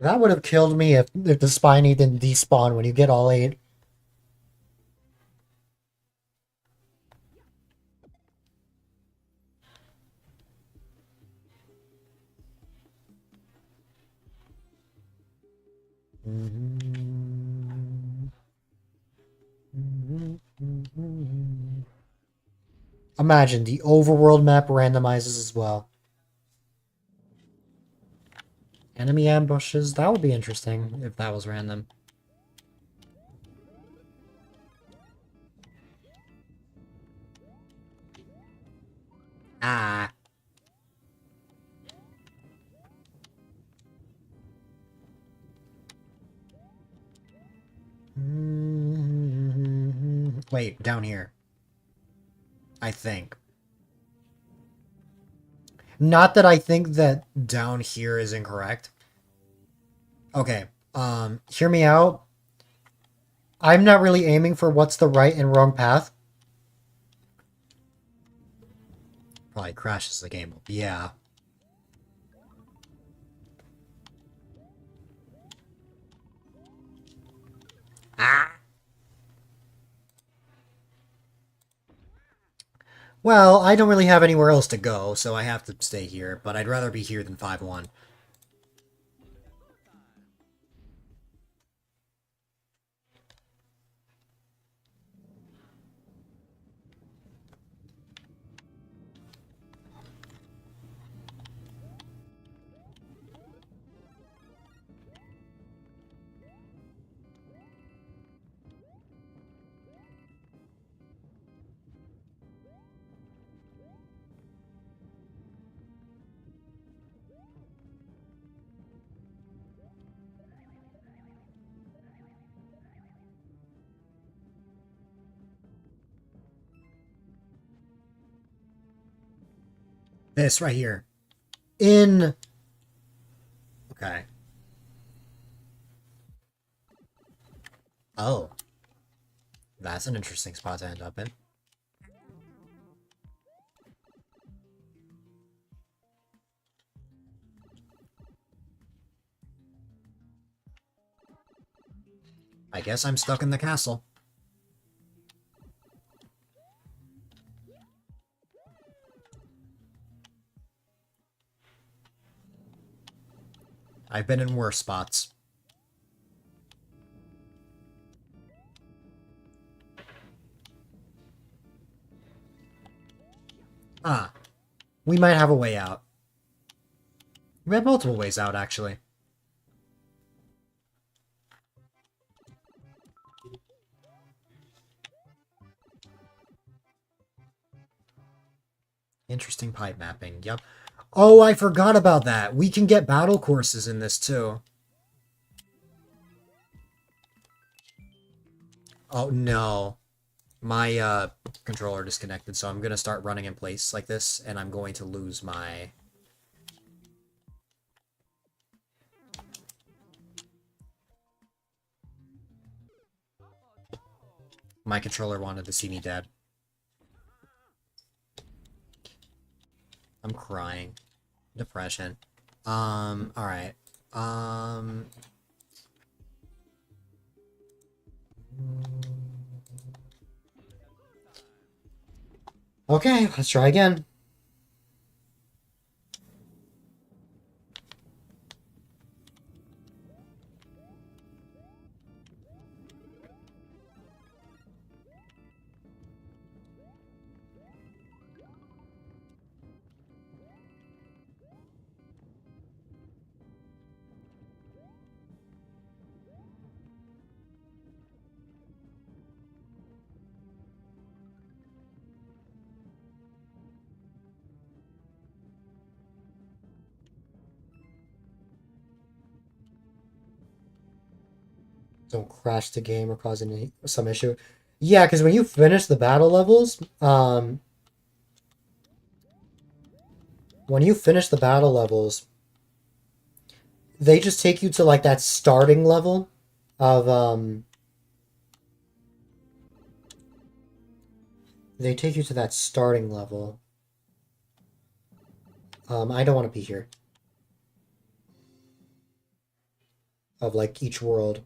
That would have killed me if the Spiny didn't despawn when you get all 8. Imagine the overworld map randomizes as well. Enemy ambushes, that would be interesting if that was random. Ah. Wait, down here. I think. Not that I think that down here is incorrect. Okay, hear me out. I'm not really aiming for what's the right and wrong path. Probably crashes the game. Yeah. Ah. Well, I don't really have anywhere else to go, so I have to stay here, but I'd rather be here than 5-1. This right here. In... Okay. Oh. That's an interesting spot to end up in. I guess I'm stuck in the castle. I've been in worse spots. Ah. We might have a way out. We have multiple ways out, actually. Interesting pipe mapping, yep. Oh, I forgot about that. We can get battle courses in this, too. Oh, no. My, controller disconnected, so I'm gonna start running in place like this, and I'm going to lose my... My controller wanted to see me dead. I'm crying. Depression. Alright. Okay, let's try again. Don't crash the game or cause some issue. Yeah, because when you finish the battle levels, they just take you to like that starting level of they take you to that starting level. I don't want to be here. of like each world.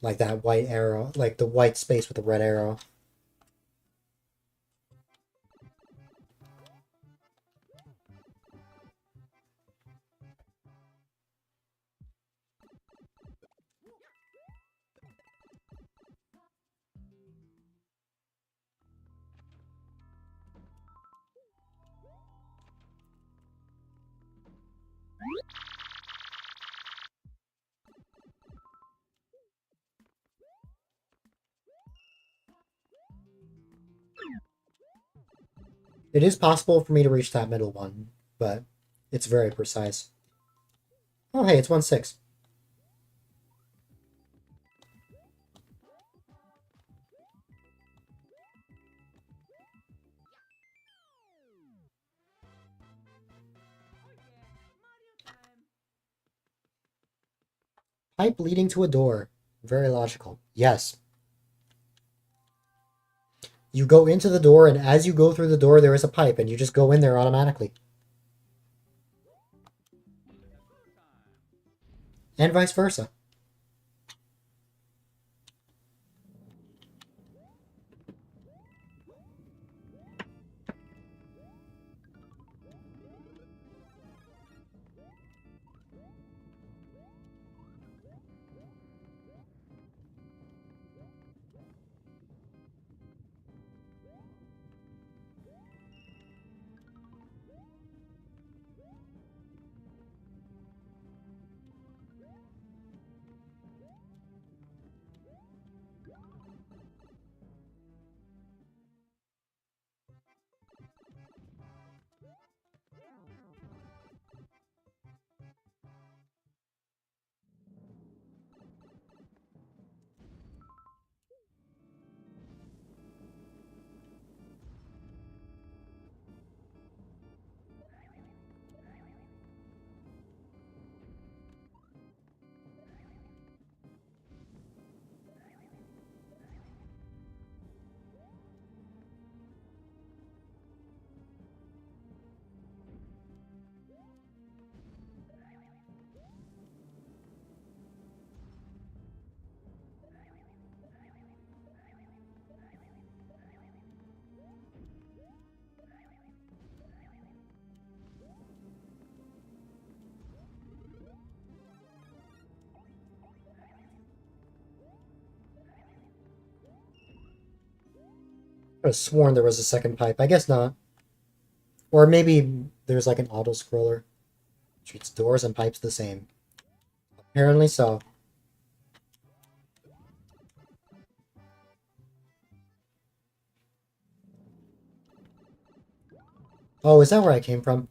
Like that white arrow, like the white space with the red arrow. It is possible for me to reach that middle one, but it's very precise. Oh, hey, it's 1-6. Pipe leading to a door. Very logical. Yes. You go into the door, and as you go through the door, there is a pipe, and you just go in there automatically. And vice versa. I have sworn there was a second pipe. I guess not. Or maybe there's like an auto-scroller. Treats doors and pipes the same. Apparently so. Oh, is that where I came from?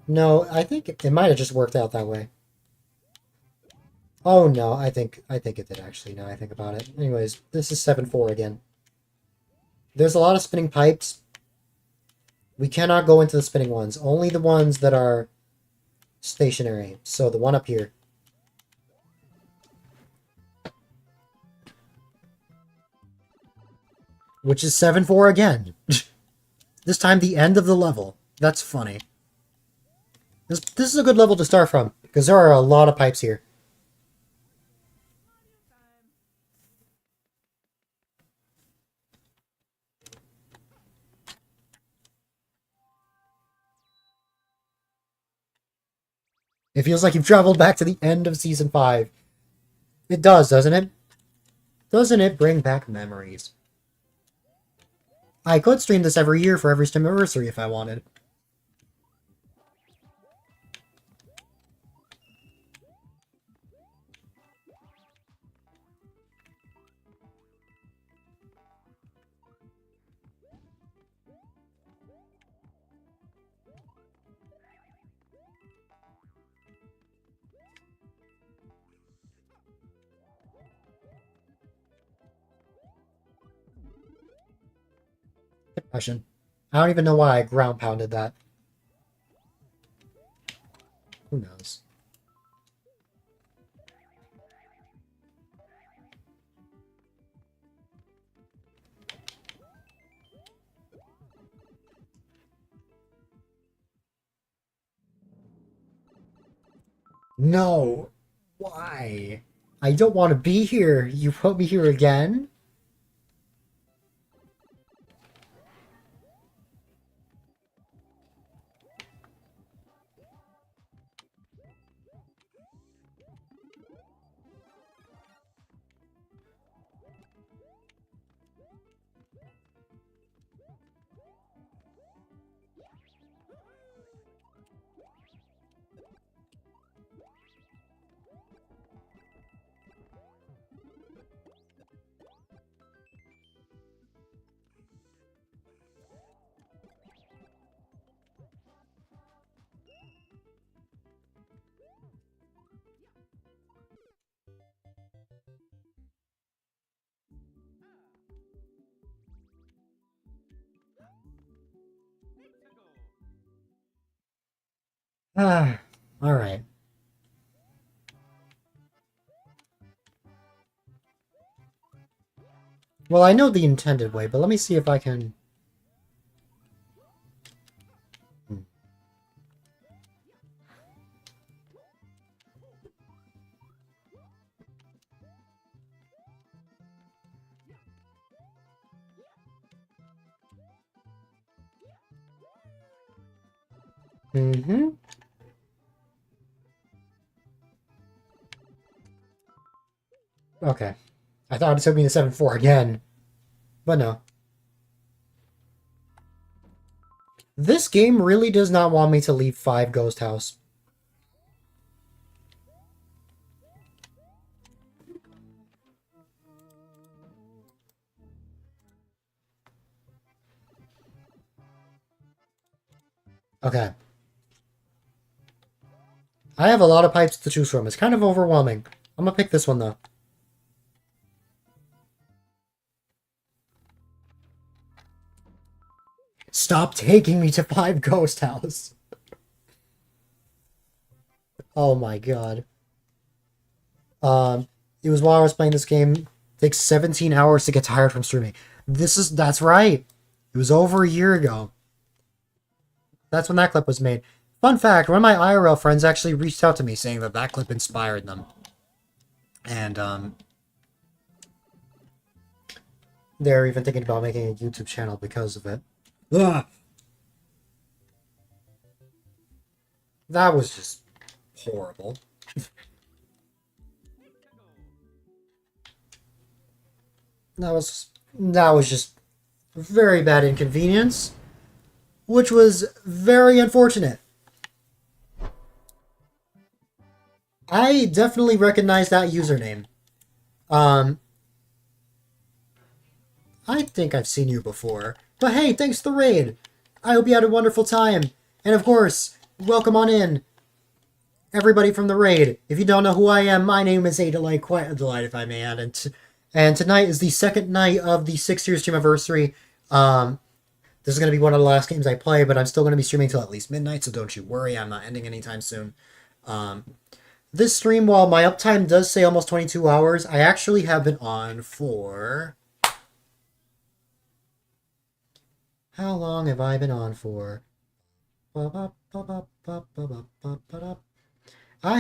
No, I think it might have just worked out that way. Oh no, I think it did actually, now I think about it. Anyways, this is 7-4 again. There's a lot of spinning pipes. We cannot go into the spinning ones. Only the ones that are stationary. So the one up here. Which is 7-4 again. This time the end of the level. That's funny. This is a good level to start from, because there are a lot of pipes here. It feels like you've traveled back to the end of Season 5. It does, doesn't it? Doesn't it bring back memories? I could stream this every year for every Streamiversary if I wanted. Depression. I don't even know why I ground pounded that. Who knows? No. Why? I don't want to be here. You put me here again? Ah, alright. Well, I know the intended way, but let me see if I can... Mm-hmm. Okay. I thought it took me to 7-4 again. But no. This game really does not want me to leave 5 Ghost House. Okay. I have a lot of pipes to choose from. It's kind of overwhelming. I'm gonna pick this one, though. Stop taking me to 5 Ghost House. Oh my god. It was while I was playing this game. It takes 17 hours to get tired from streaming. That's right. It was over a year ago. That's when that clip was made. Fun fact, one of my IRL friends actually reached out to me saying that that clip inspired them. And, they're even thinking about making a YouTube channel because of it. Ugh. That was just horrible. That was just very bad inconvenience, which was very unfortunate. I definitely recognize that username. I think I've seen you before. But hey, thanks for the raid. I hope you had a wonderful time. And of course, welcome on in, everybody from the raid. If you don't know who I am, my name is A-Dylite, quite a delight if I may add. And tonight is the second night of the 6-year Streamiversary. This is going to be one of the last games I play, but I'm still going to be streaming till at least midnight, so don't you worry, I'm not ending anytime soon. This stream, while my uptime does say almost 22 hours, I actually have been on for... How long have I been on for? I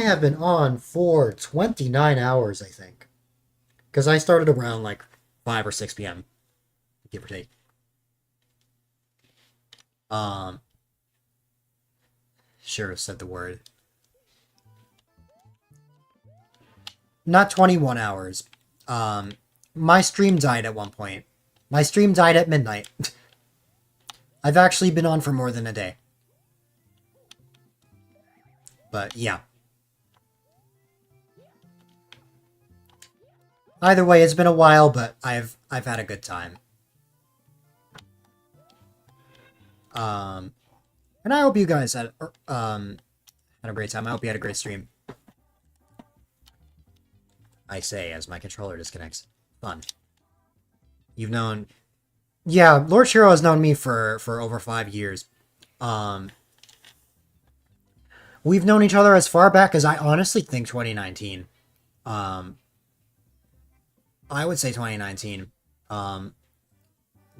have been on for 29 hours, I think. Because I started around like 5 or 6 p.m. Give or take. Sure have said the word. Not 21 hours. My stream died at one point. My stream died at midnight. I've actually been on for more than a day. But yeah. Either way, it's been a while, but I've had a good time. And I hope you guys had a great time. I hope you had a great stream. I say as my controller disconnects. Fun. You've known... Yeah, Lord Shiro has known me for over 5 years. We've known each other as far back as I honestly think 2019. I would say 2019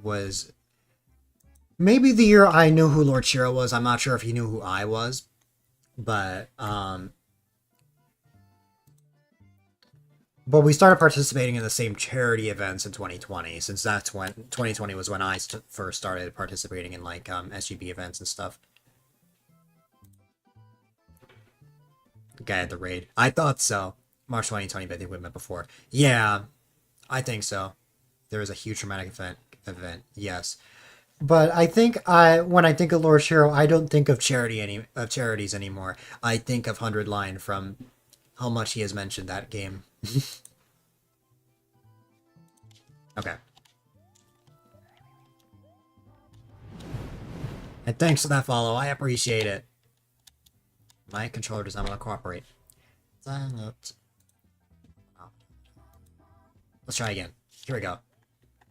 was maybe the year I knew who Lord Shiro was. I'm not sure if he knew who I was, but But we started participating in the same charity events in 2020, since that's when 2020 was when I first started participating in like SGB events and stuff. Guy at the raid. I thought so. March 2020, but I think we met before. Yeah, I think so. There was a huge traumatic event. Yes. But I think when I think of Lord Shiro, I don't think of charities anymore. I think of 100 Line from how much he has mentioned that game. Okay. And thanks for that follow. I appreciate it. My controller does not want to cooperate. Let's try again. Here we go.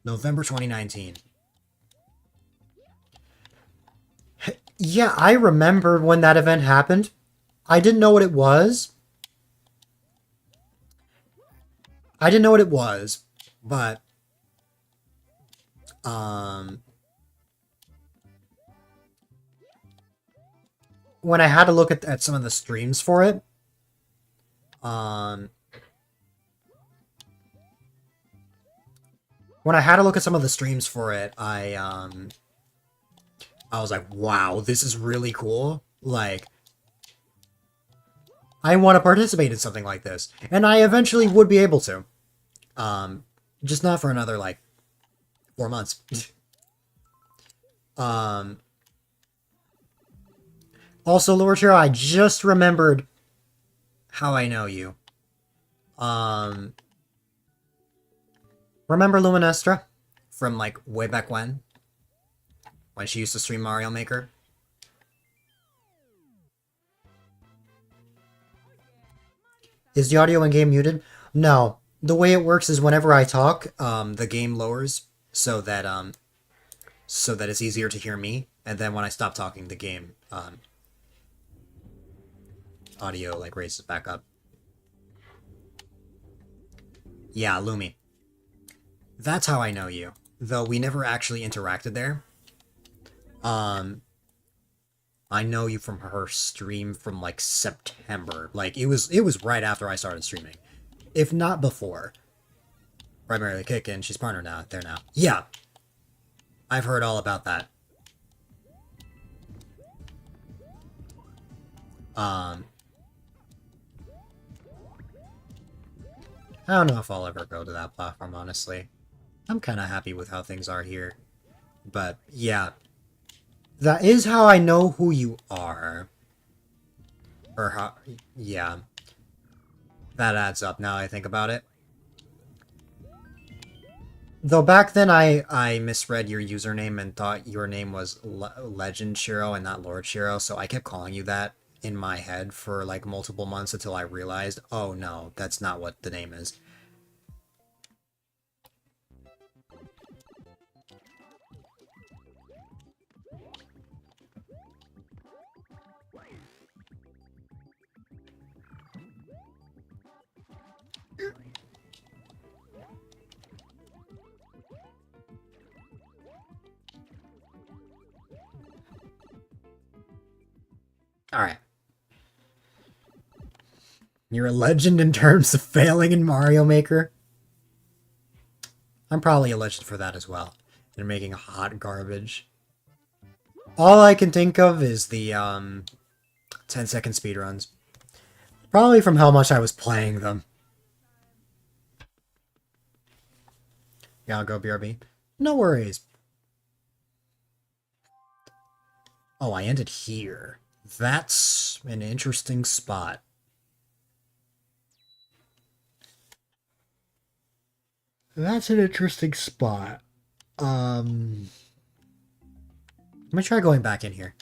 November 2019. Yeah, I remember when that event happened. I didn't know what it was. But when I had to look at some of the streams for it, I was like, wow, this is really cool. Like, I want to participate in something like this. And I eventually would be able to. Just not for another, like, 4 months. Also, Lord Shiro, I just remembered how I know you. Remember Luminestra? From, like, way back when? When she used to stream Mario Maker? Is the audio in-game muted? No. The way it works is whenever I talk, the game lowers so that it's easier to hear me, and then when I stop talking, the game audio like raises back up. Yeah, Lumi. That's how I know you. Though we never actually interacted there. I know you from her stream from like September. Like it was right after I started streaming. If not before. Primarily Kickin', she's partner now, there now. Yeah. I've heard all about that. I don't know if I'll ever go to that platform, honestly. I'm kind of happy with how things are here. But, yeah. That is how I know who you are. Or how... Yeah. That adds up now I think about it. Though back then I misread your username and thought your name was Legend Shiro and not Lord Shiro, so I kept calling you that in my head for like multiple months until I realized, oh no, that's not what the name is. Alright. You're a legend in terms of failing in Mario Maker? I'm probably a legend for that as well. And making hot garbage. All I can think of is the 10-second speedruns. Probably from how much I was playing them. Yeah, I'll go BRB. No worries. Oh, I ended here. That's an interesting spot. That's an interesting spot. Let me try going back in here.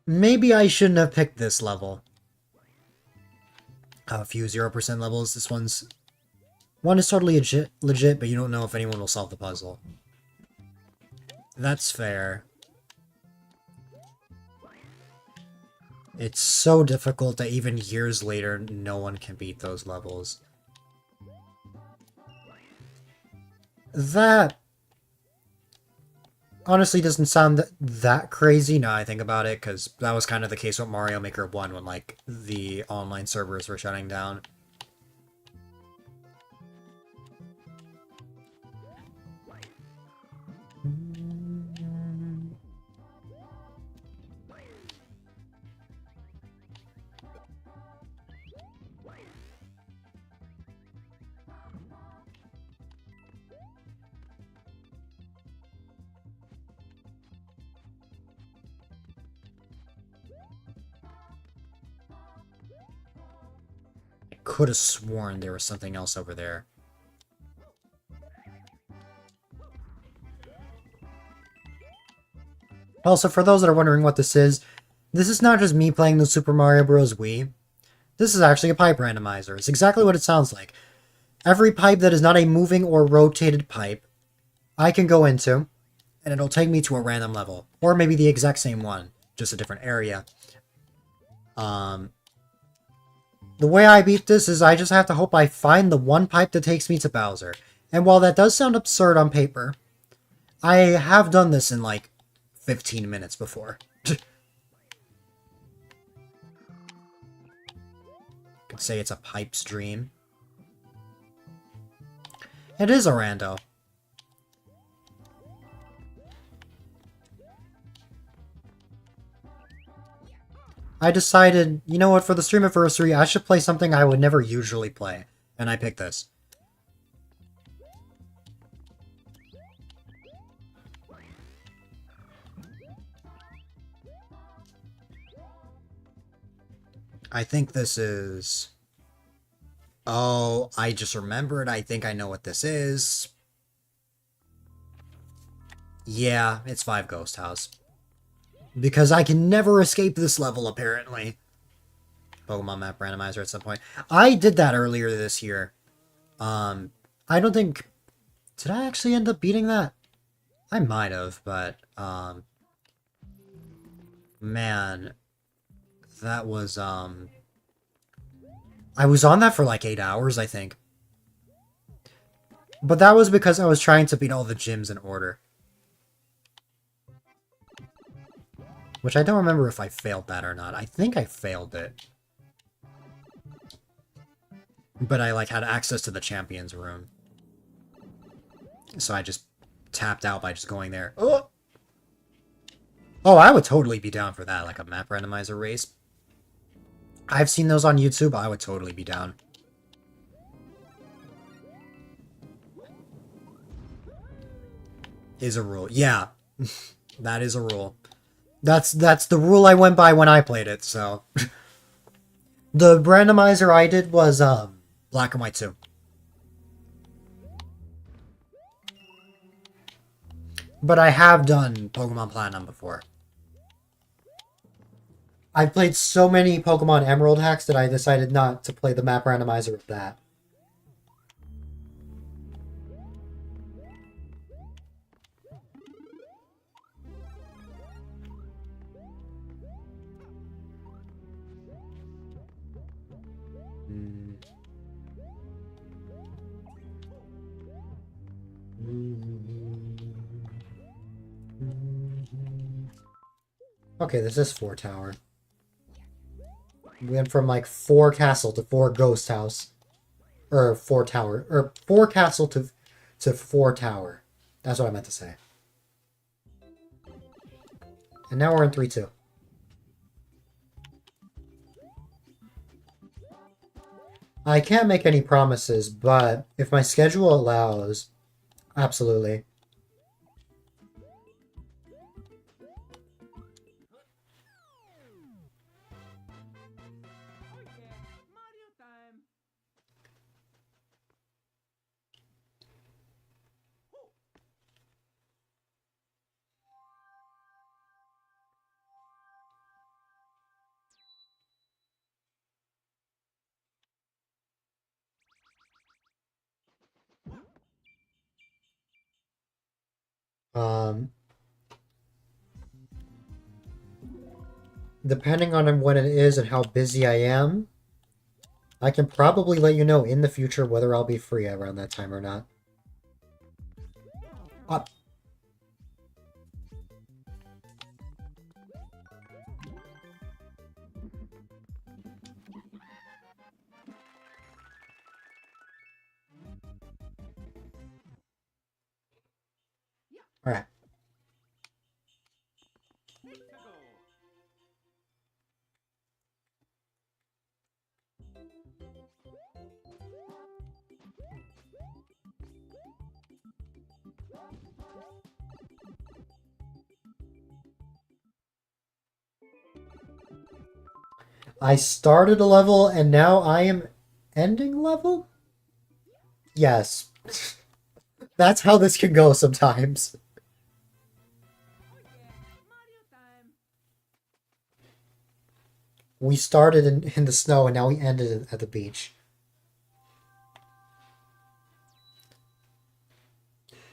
Maybe I shouldn't have picked this level. A few 0% levels. This one is totally legit, but you don't know if anyone will solve the puzzle. That's fair. It's so difficult that even years later, no one can beat those levels. That honestly doesn't sound that crazy now I think about it, because that was kind of the case with Mario Maker 1 when, like, the online servers were shutting down. Could have sworn there was something else over there. Also, for those that are wondering what this is not just me playing the Super Mario Bros. Wii. This is actually a pipe randomizer. It's exactly what it sounds like. Every pipe that is not a moving or rotated pipe, I can go into, and it'll take me to a random level. Or maybe the exact same one, just a different area. The way I beat this is I just have to hope I find the one pipe that takes me to Bowser. And while that does sound absurd on paper, I have done this in like 15 minutes before. Could say it's a pipe's dream. It is a rando. I decided, you know what, for the Streamiversary, I should play something I would never usually play. And I picked this. I think this is... Oh, I just remembered. I think I know what this is. Yeah, it's 5 Ghost House. Because I can never escape this level, apparently. Pokemon Map Randomizer at some point. I did that earlier this year. I don't think... Did I actually end up beating that? I might have, but... Man... That was, I was on that for like 8 hours, I think. But that was because I was trying to beat all the gyms in order. Which I don't remember if I failed that or not. I think I failed it. But I, like, had access to the champions room. So I just tapped out by just going there. Oh! Oh, I would totally be down for that, like a map randomizer race. I've seen those on YouTube. I would totally be down. Is a rule. Yeah. That is a rule. That's the rule I went by when I played it, so. The randomizer I did was, Black and White 2. But I have done Pokemon Platinum before. I've played so many Pokemon Emerald hacks that I decided not to play the map randomizer of that. Okay, this is 4 Tower. We went from like 4 Castle to 4 Ghost House. Or 4 Tower. Or 4 Castle to 4 Tower. That's what I meant to say. And now we're in 3-2. I can't make any promises, but if my schedule allows, absolutely. Depending on when it is and how busy I am, I can probably let you know in the future whether I'll be free around that time or not. Alright. I started a level and now I am ending level? Yes. That's how this can go sometimes. We started in the snow and now we ended at the beach.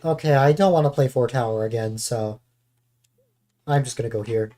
Okay, I don't want to play 4 Tower again, so I'm just gonna go here.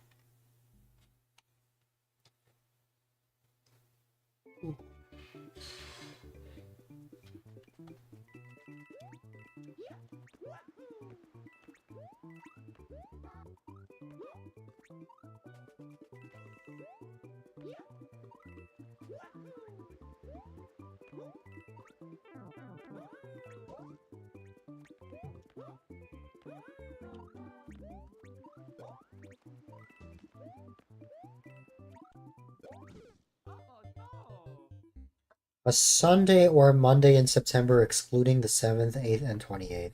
A Sunday or Monday in September excluding the 7th, 8th, and 28th.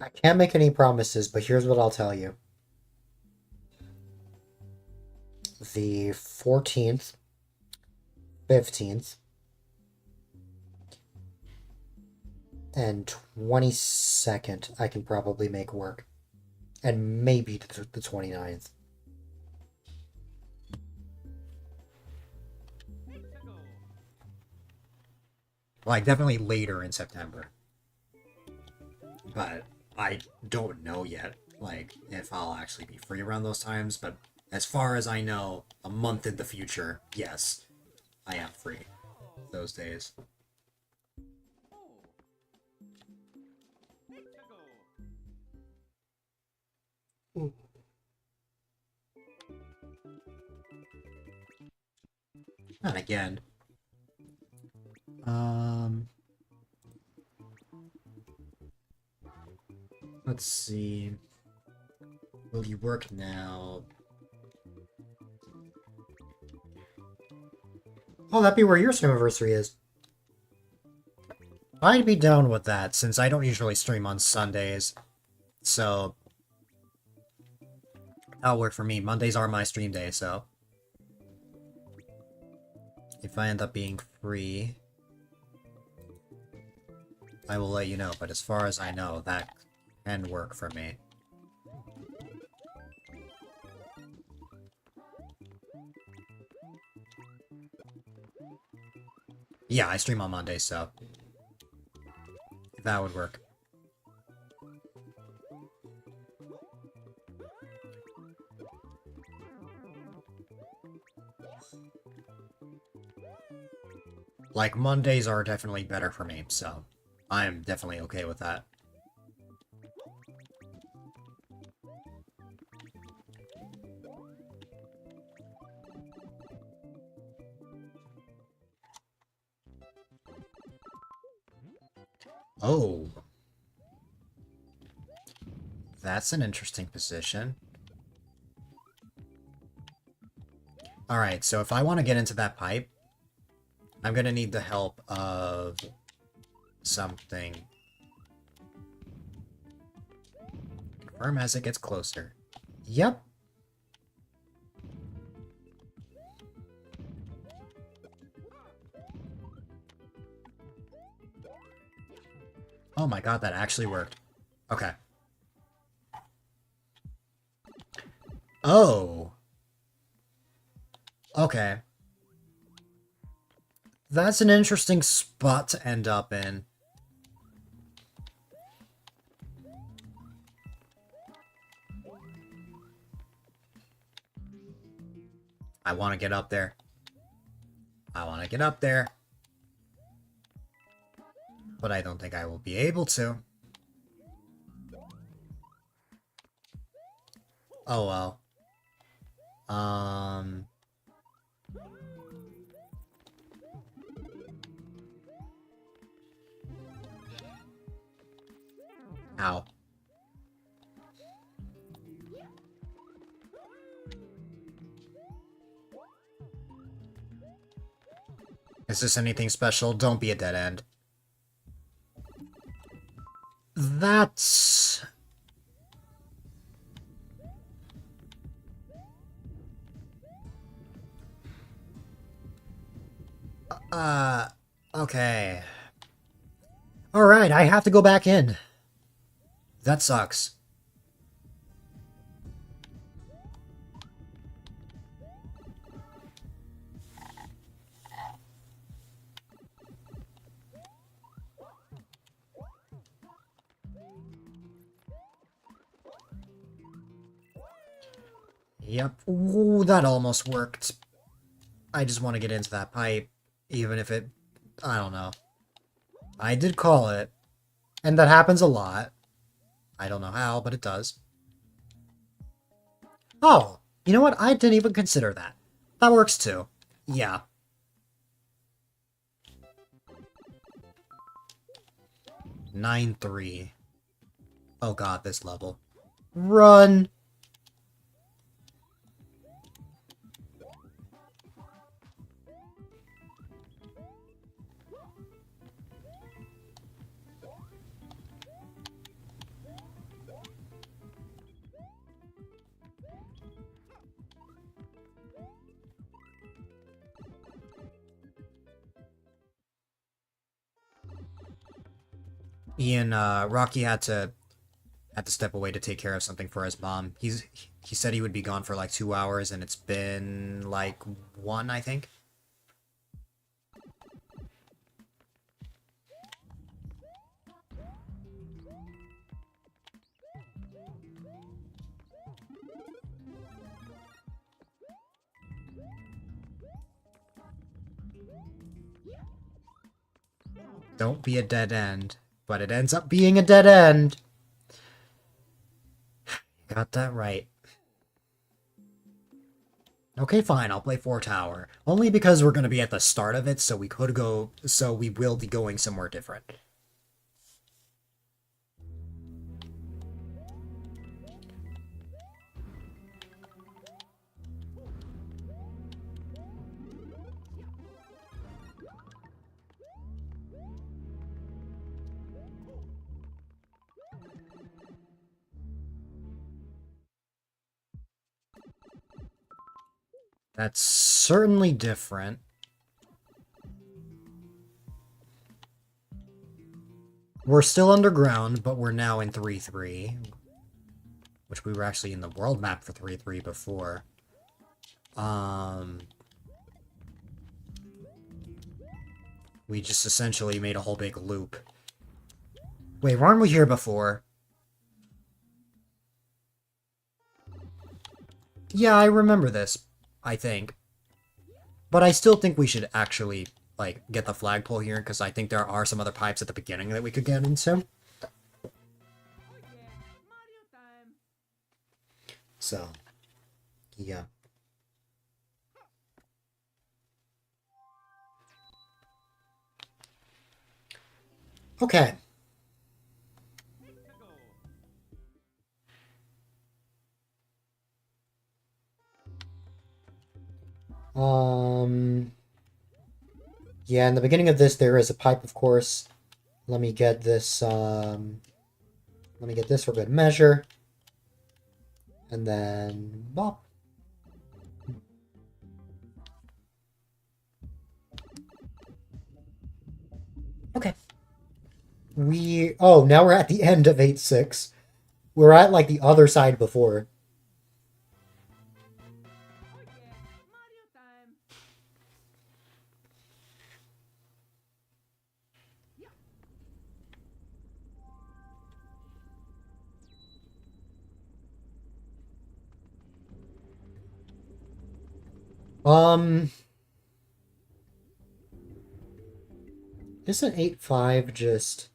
I can't make any promises, but here's what I'll tell you. The 14th, 15th, and 22nd I can probably make work. And maybe the 29th. Like, definitely later in September. But I don't know yet, like, if I'll actually be free around those times, but as far as I know, a month in the future, yes, I am free those days. And again, let's see. Will you work now? Oh, that'd be where your Streamiversary is. I'd be down with that, since I don't usually stream on Sundays. So, that'll work for me. Mondays are my stream day, so. If I end up being free, I will let you know, but as far as I know, that can work for me. Yeah, I stream on Mondays, so that would work. Like, Mondays are definitely better for me, so I'm definitely okay with that. Oh. That's an interesting position. Alright, so if I want to get into that pipe, I'm gonna need the help of something. Confirm as it gets closer. Yep. Oh my god, that actually worked. Okay. Oh. Okay. That's an interesting spot to end up in. I want to get up there. I want to get up there. But I don't think I will be able to. Oh well. Ow. Is this anything special? Don't be a dead end. That's... okay. Alright, I have to go back in. That sucks. Yep. Ooh, that almost worked. I just want to get into that pipe, even if it... I don't know. I did call it, and that happens a lot. I don't know how, but it does. Oh, you know what? I didn't even consider that. That works too. Yeah. (9-3). Oh god, this level. Run! Rocky had to step away to take care of something for his mom. He said he would be gone for like 2 hours, and it's been like 1, I think. Don't be a dead end. But it ends up being a dead end. Got that right. Okay, fine, I'll play 4 Tower. Only because we're gonna be at the start of it, so we will be going somewhere different. That's certainly different. We're still underground, but we're now in 3-3. Which we were actually in the world map for 3-3 before. We just essentially made a whole big loop. Wait, weren't we here before? Yeah, I remember this. I think. But I still think we should actually, like, get the flagpole here, because I think there are some other pipes at the beginning that we could get into. So, yeah. Okay. Yeah, in the beginning of this, there is a pipe, of course. Let me get this, let me get this for good measure. And then, bop. Okay. Oh, now we're at the end of 8-6. We're at, like, the other side before. Um, isn't 8-5 just...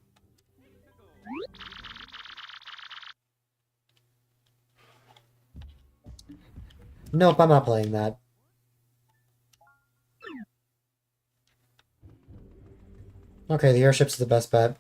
Nope, I'm not playing that. Okay, the airship's the best bet.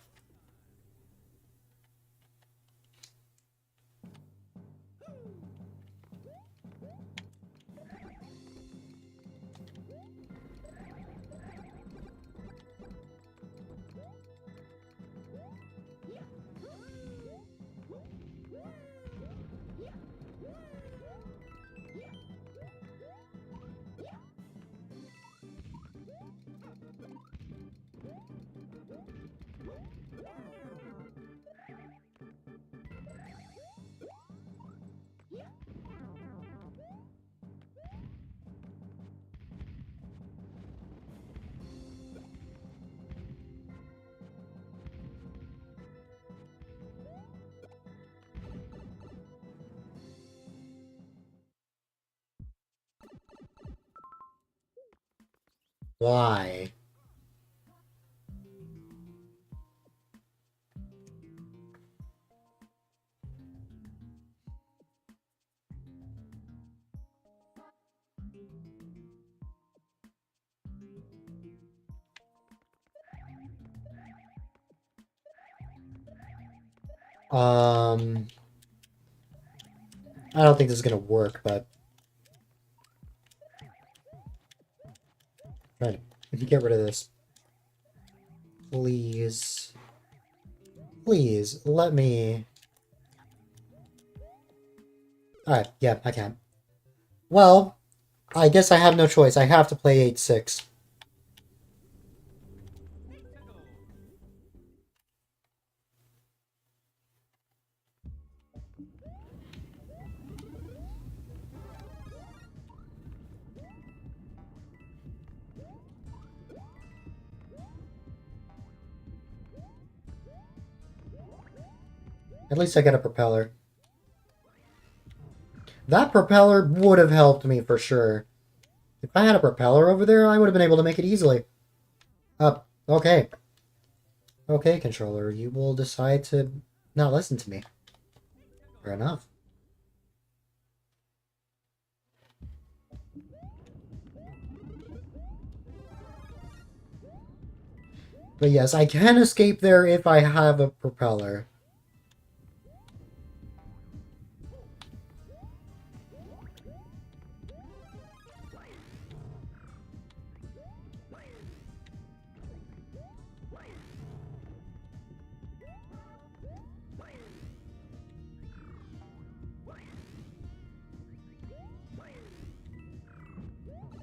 Why? I don't think this is gonna work, but... Right, if you get rid of this. Please. Please, let me... Alright, yeah, I can. Well, I guess I have no choice. I have to play 8-6. At least I get a propeller. That propeller would have helped me for sure. If I had a propeller over there, I would have been able to make it easily. Okay. Okay, controller, you will decide to not listen to me. Fair enough. But yes, I can escape there if I have a propeller.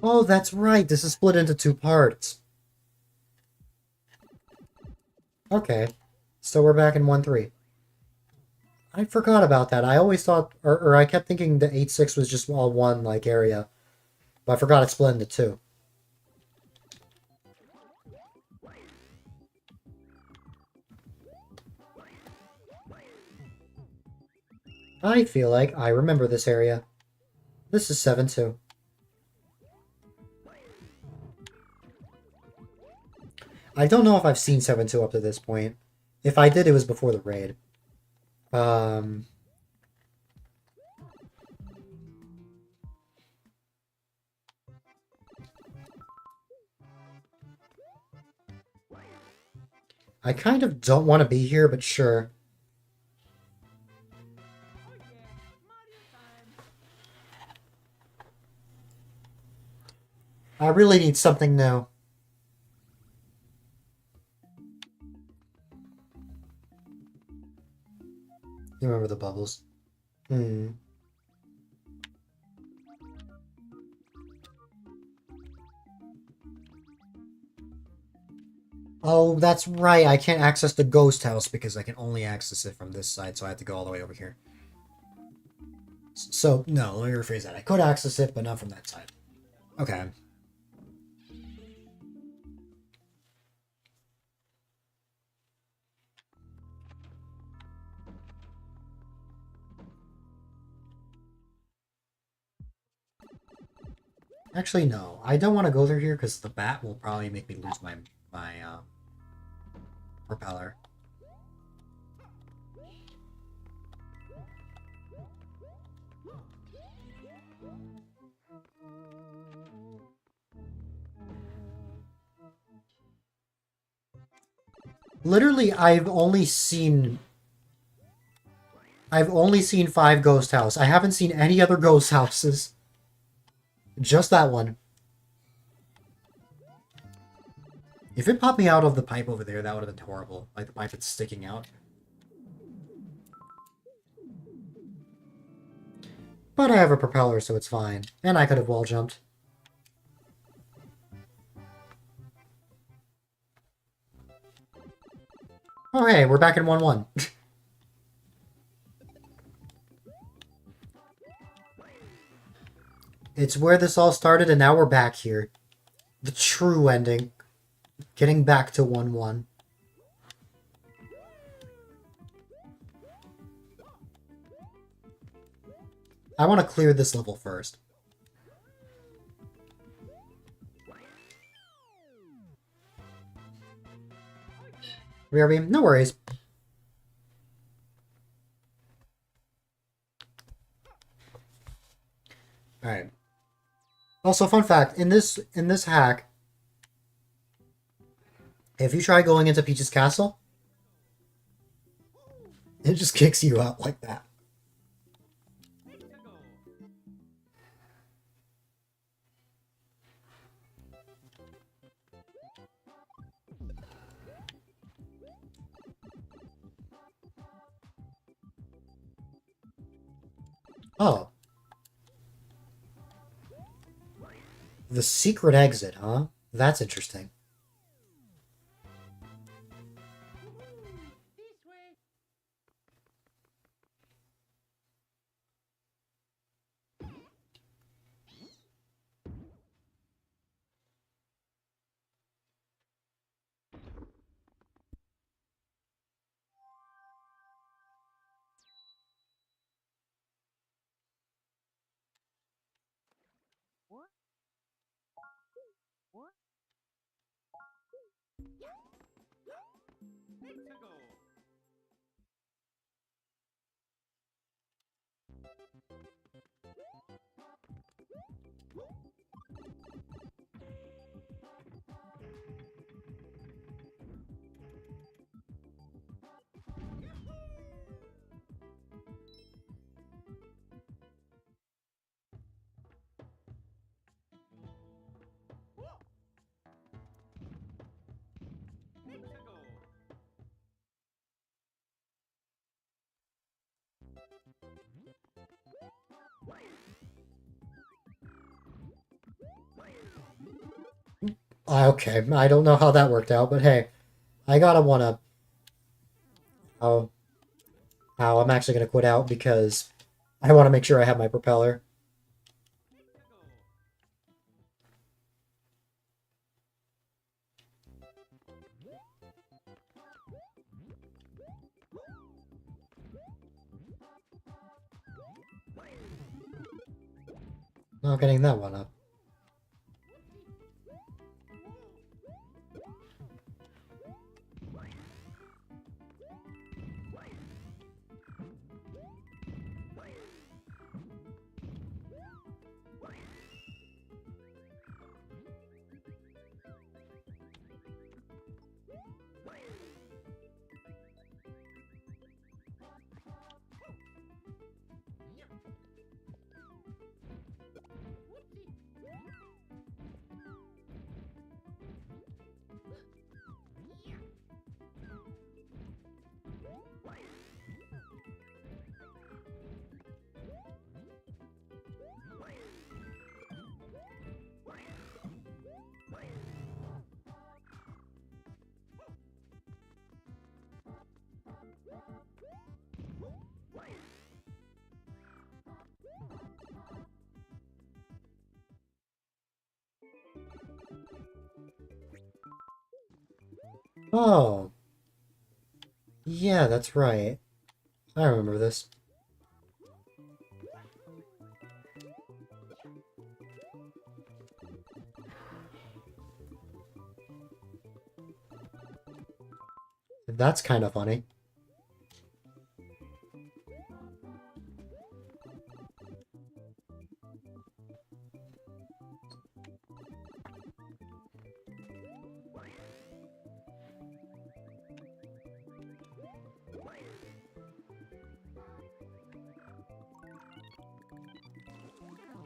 Oh, that's right. This is split into 2 parts. Okay. So we're back in 1-3. I forgot about that. I always thought, or I kept thinking the 8-6 was just all one, like, area. But I forgot it's split into 2. I feel like I remember this area. This is 7-2. I don't know if I've seen 7-2 up to this point. If I did, it was before the raid. I kind of don't want to be here, but sure. I really need something new. You remember the bubbles? Oh, that's right. I can't access the ghost house because I can only access it from this side, so I have to go all the way over here. So, no, let me rephrase that. I could access it, but not from that side. Okay. Actually, no. I don't want to go through here because the bat will probably make me lose my propeller. Literally, I've only seen 5 ghost houses. I haven't seen any other ghost houses. Just that one. If it popped me out of the pipe over there, that would have been horrible. Like the pipe that's sticking out. But I have a propeller, so it's fine. And I could have wall jumped. Oh hey, we're back in 1-1. It's where this all started, and now we're back here. The true ending. Getting back to 1-1. I want to clear this level first. Rear beam, no worries. Alright. Also, fun fact, in this hack, if you try going into Peach's castle, it just kicks you out like that. Oh. The secret exit, huh? That's interesting. Okay, I don't know how that worked out, but hey, I got a 1-up. Oh, I'm actually gonna quit out because I want to make sure I have my propeller. Not getting that 1-up. Oh. Yeah, that's right. I remember this. That's kind of funny.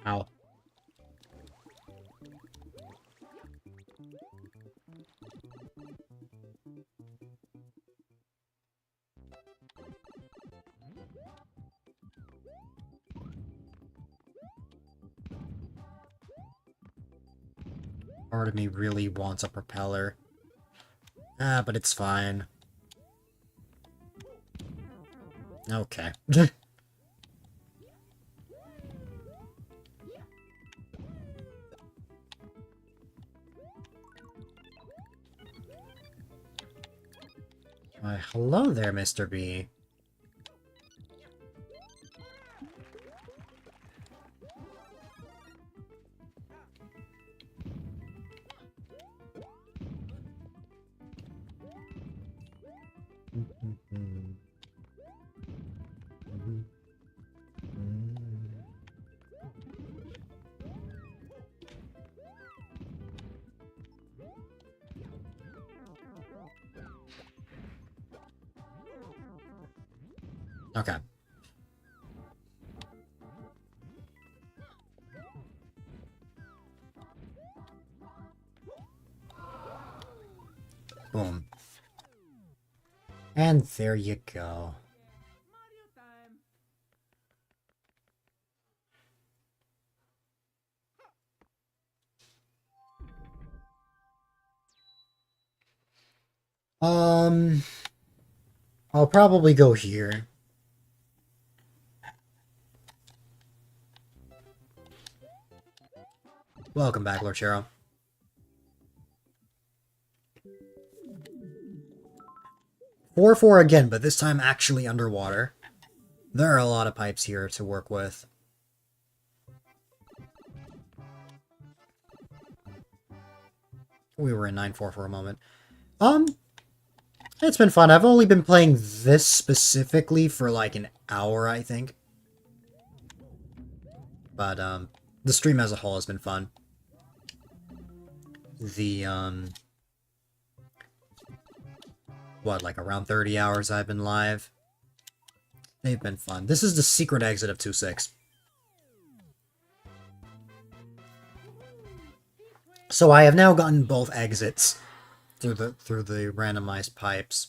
Ow. Part of me really wants a propeller. Ah, but it's fine. Okay. Why, hello there, Mr. B. Okay. Boom. And there you go. Mario time. I'll probably go here. Welcome back, Lord Shiro. Four again, but this time actually underwater. There are a lot of pipes here to work with. We were in 9-4 for a moment. It's been fun. I've only been playing this specifically for like an hour, I think. But, the stream as a whole has been fun. The, what, like around 30 hours I've been live? They've been fun. This is the secret exit of 2.6. So I have now gotten both exits through the randomized pipes.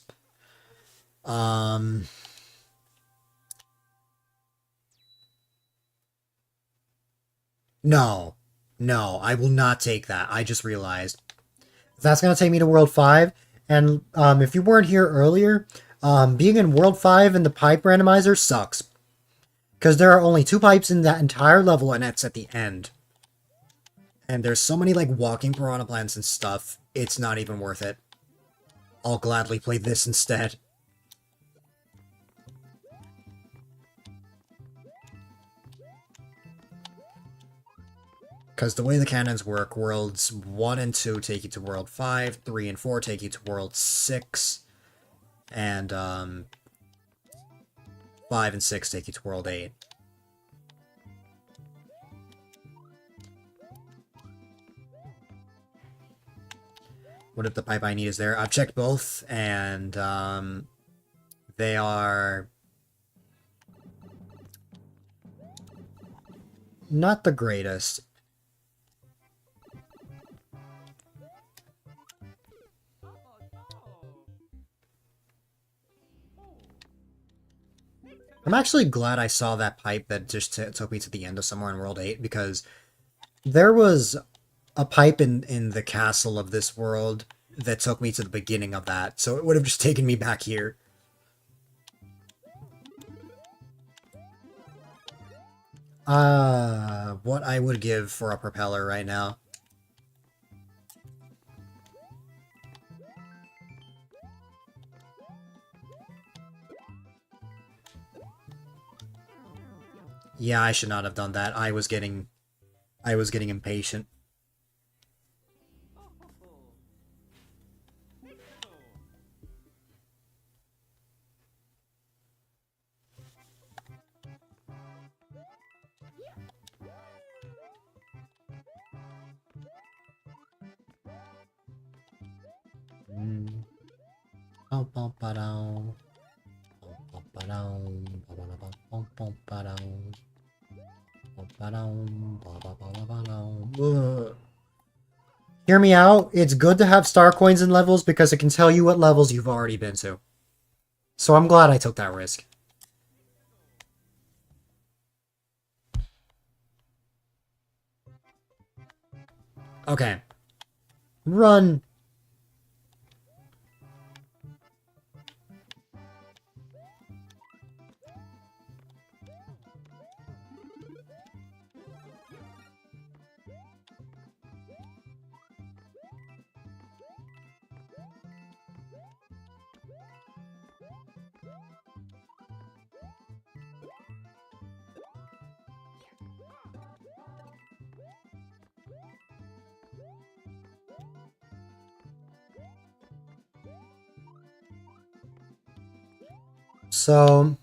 No, I will not take that. I just realized that's gonna take me to World 5. And if you weren't here earlier, being in World 5 in the pipe randomizer sucks. Because there are only 2 pipes in that entire level, and it's at the end. And there's so many, like, walking piranha plants and stuff, it's not even worth it. I'll gladly play this instead. Because the way the cannons work, Worlds 1 and 2 take you to World 5, 3 and 4 take you to World 6, and 5 and 6 take you to World 8. What if the pipe I need is there? I've checked both, and they are not the greatest. I'm actually glad I saw that pipe that just took me to the end of somewhere in World 8, because there was a pipe in the castle of this world that took me to the beginning of that, so it would have just taken me back here. What I would give for a propeller right now. Yeah, I should not have done that. I was getting impatient. Hear me out. It's good to have star coins in levels because it can tell you what levels you've already been to. So I'm glad I took that risk. Okay. Run. So,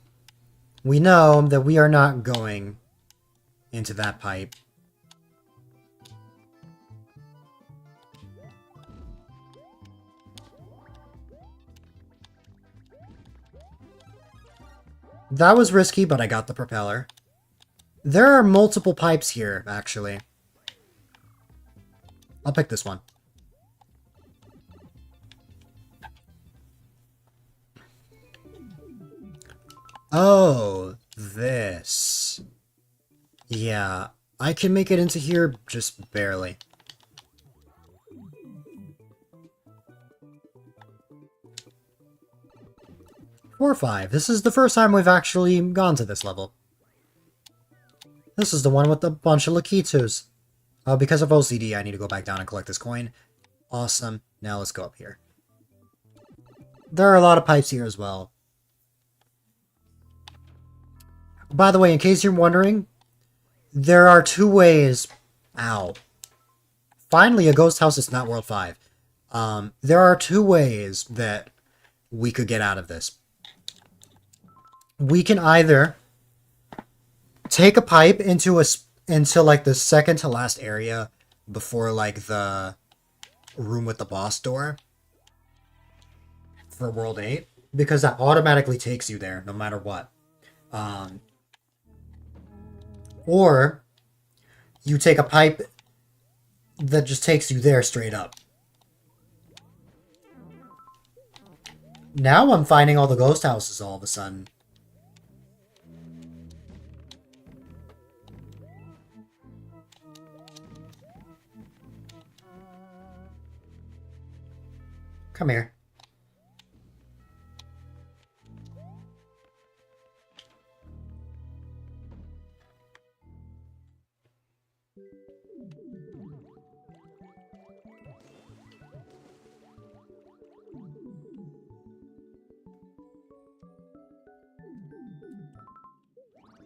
we know that we are not going into that pipe. That was risky, but I got the propeller. There are multiple pipes here, actually. I'll pick this one. Oh, this. Yeah, I can make it into here just barely. Or 5. This is the first time we've actually gone to this level. This is the one with a bunch of Lakitus. Because of OCD, I need to go back down and collect this coin. Awesome. Now let's go up here. There are a lot of pipes here as well. By the way, in case you're wondering, there are 2 ways... Ow. Finally, a ghost house is not World 5. There are 2 ways that we could get out of this. We can either take a pipe into like the second to last area before like the room with the boss door for World 8, because that automatically takes you there no matter what. Or you take a pipe that just takes you there straight up. Now I'm finding all the ghost houses all of a sudden. Come here.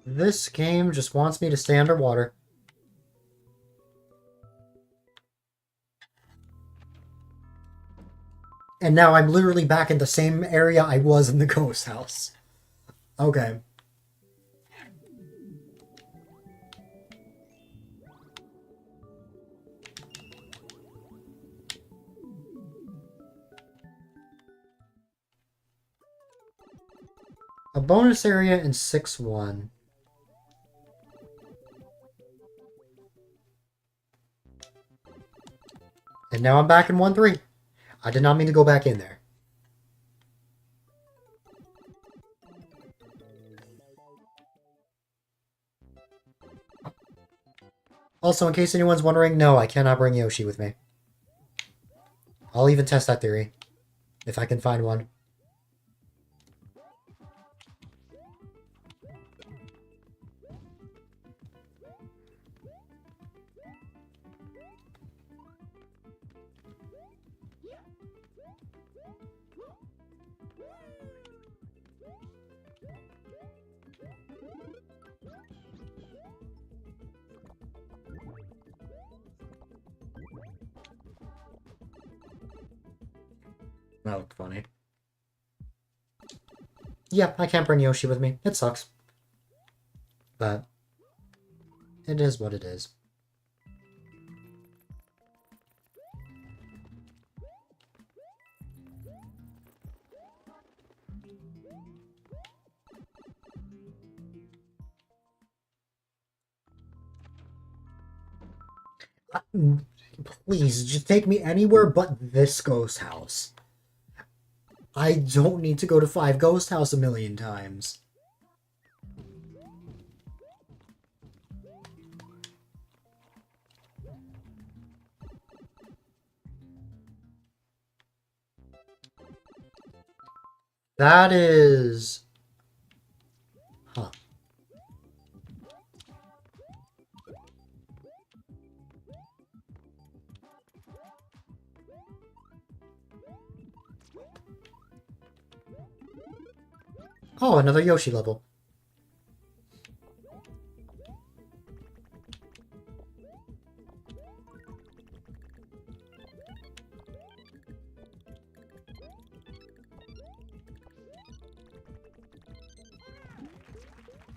This game just wants me to stay underwater. And now I'm literally back in the same area I was in the ghost house. Okay. A bonus area in 6-1. And now I'm back in 1-3. I did not mean to go back in there. Also, in case anyone's wondering, no, I cannot bring Yoshi with me. I'll even test that theory, if I can find one. That looked funny. Yeah, I can't bring Yoshi with me. It sucks. But it is what it is. Please, just take me anywhere but this ghost house. I don't need to go to 5 Ghost House a million times. That is... Huh. Oh, another Yoshi level.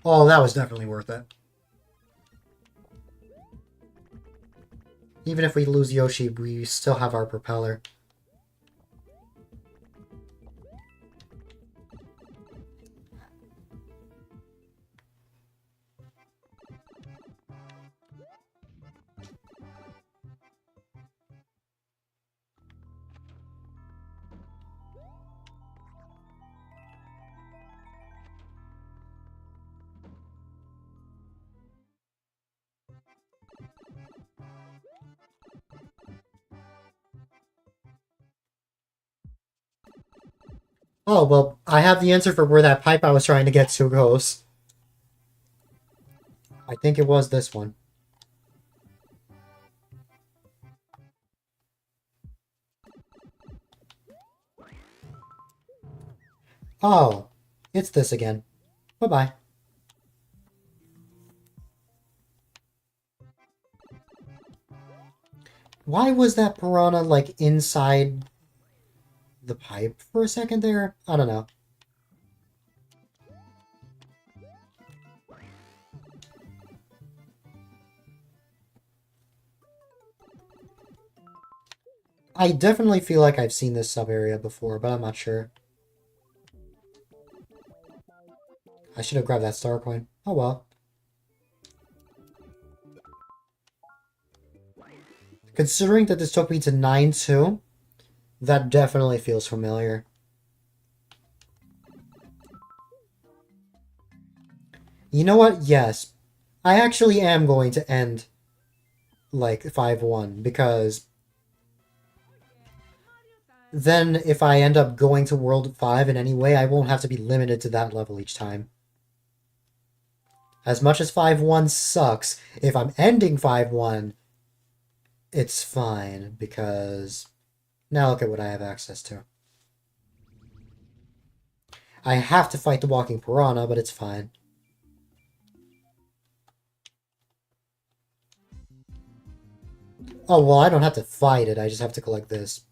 Oh, that was definitely worth it. Even if we lose Yoshi, we still have our propeller. Oh, well, I have the answer for where that pipe I was trying to get to goes. I think it was this one. Oh, it's this again. Bye-bye. Why was that piranha, like, inside the pipe for a second there? I don't know. I definitely feel like I've seen this sub-area before, but I'm not sure. I should have grabbed that star coin. Oh well. Considering that this took me to 9-2, that definitely feels familiar. You know what? Yes. I actually am going to end, like, 5-1, because then if I end up going to World 5 in any way, I won't have to be limited to that level each time. As much as 5-1 sucks, if I'm ending 5-1, it's fine, because now look at what I have access to. I have to fight the walking piranha, but it's fine. Oh, well, I don't have to fight it, I just have to collect this.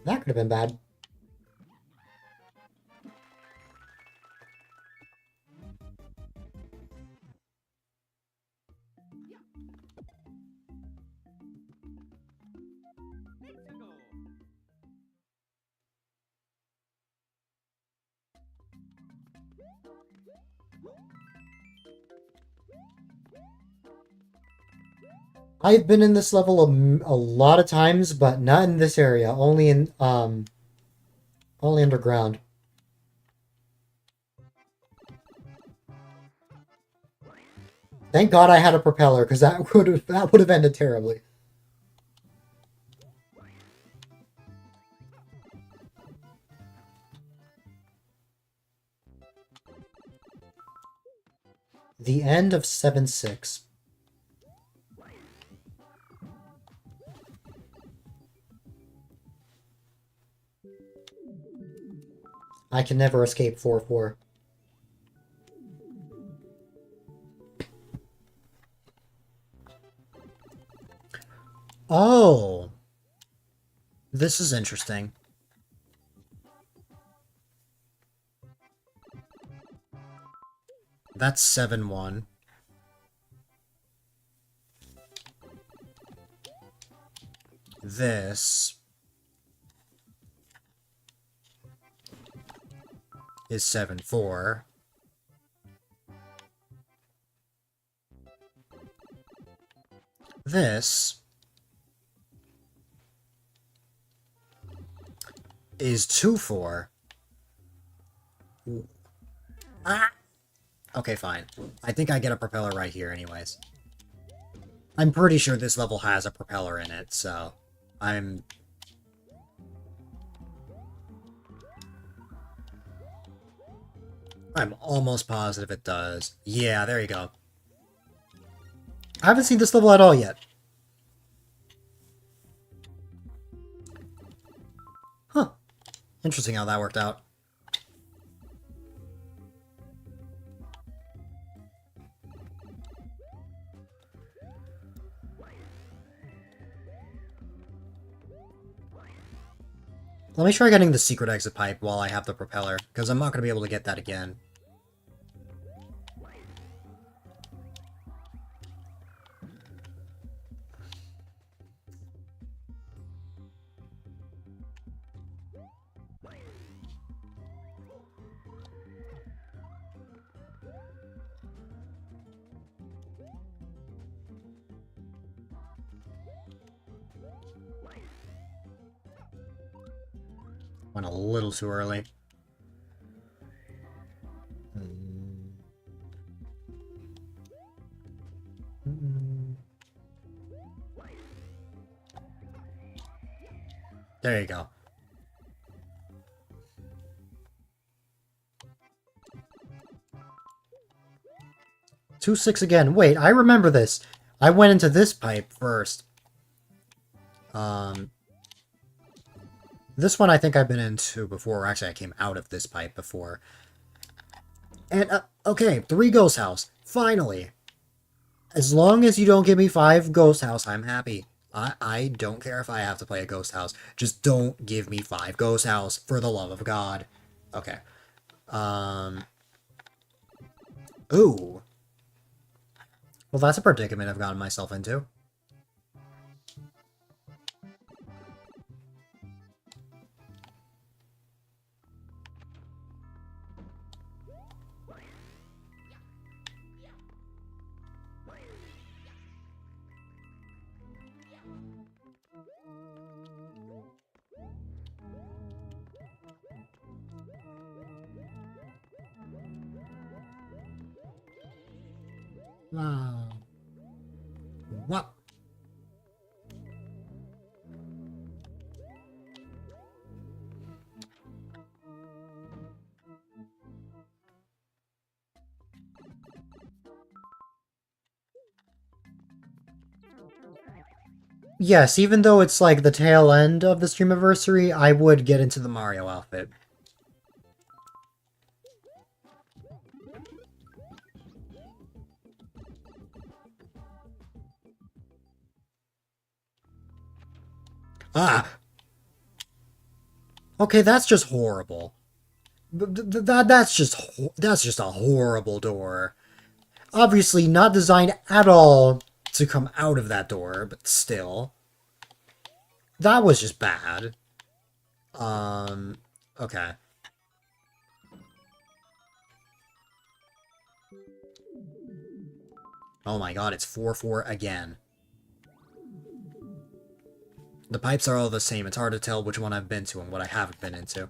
That could have been bad. I've been in this level a lot of times, but not in this area. Only underground. Thank God I had a propeller, because that would have ended terribly. The end of 7-6. I can never escape 4-4. Oh. This is interesting. That's 7-1. This is 7-4. This is 2-4. Ah! Okay, fine. I think I get a propeller right here anyways. I'm pretty sure this level has a propeller in it, so I'm almost positive it does. Yeah, there you go. I haven't seen this level at all yet. Huh. Interesting how that worked out. Let me try getting the secret exit pipe while I have the propeller, because I'm not going to be able to get that again. Went a little too early. There you go. 2-6 again. Wait, I remember this. I went into this pipe first. This one I think I've been into before. Actually, I came out of this pipe before. And, okay, 3 ghost house. Finally. As long as you don't give me 5 ghost house, I'm happy. I don't care if I have to play a ghost house. Just don't give me 5 ghost house, for the love of God. Okay. Ooh. Well, that's a predicament I've gotten myself into. Wow. What? Yes, even though it's like the tail end of the Streamiversary, I would get into the Mario outfit. Ah! Okay, that's just horrible. That's just a horrible door. Obviously not designed at all to come out of that door, but still. That was just bad. Okay. Oh my god, it's 4-4 again. The pipes are all the same. It's hard to tell which one I've been to and what I haven't been into.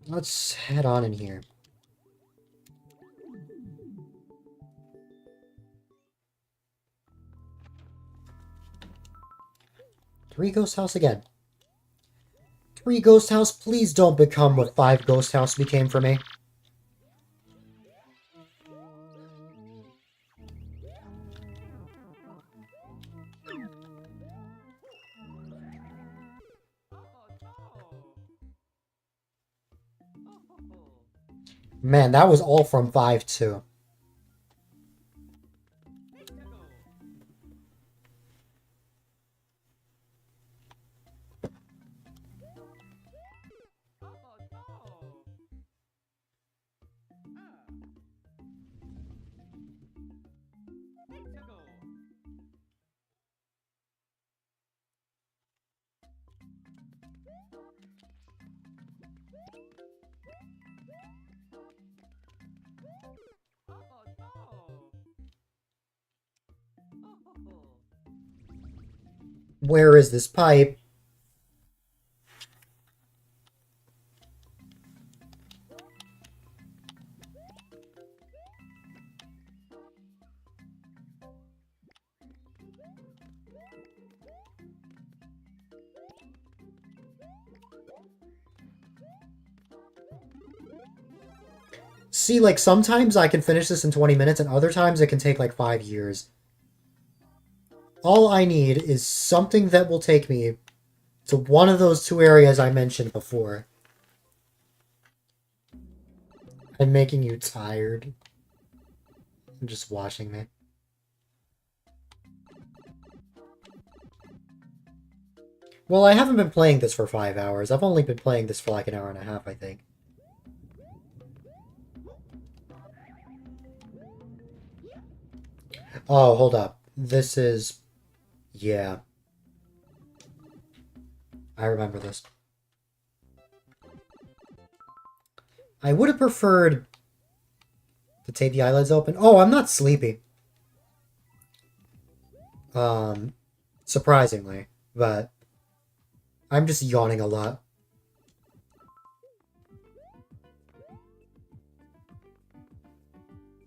Let's head on in here. Three ghost house again. 3 ghost house, please don't become what 5 ghost house became for me. Man, that was all from 5 too. Oh no! Oh. Where is this pipe? See, like, sometimes I can finish this in 20 minutes, and other times it can take, like, 5 years. All I need is something that will take me to one of those 2 areas I mentioned before. I'm making you tired. I'm just watching me. Well, I haven't been playing this for 5 hours. I've only been playing this for like an hour and a half, I think. Oh, hold up. This is... Yeah. I remember this. I would have preferred to tape the eyelids open. Oh, I'm not sleepy. Surprisingly. But I'm just yawning a lot.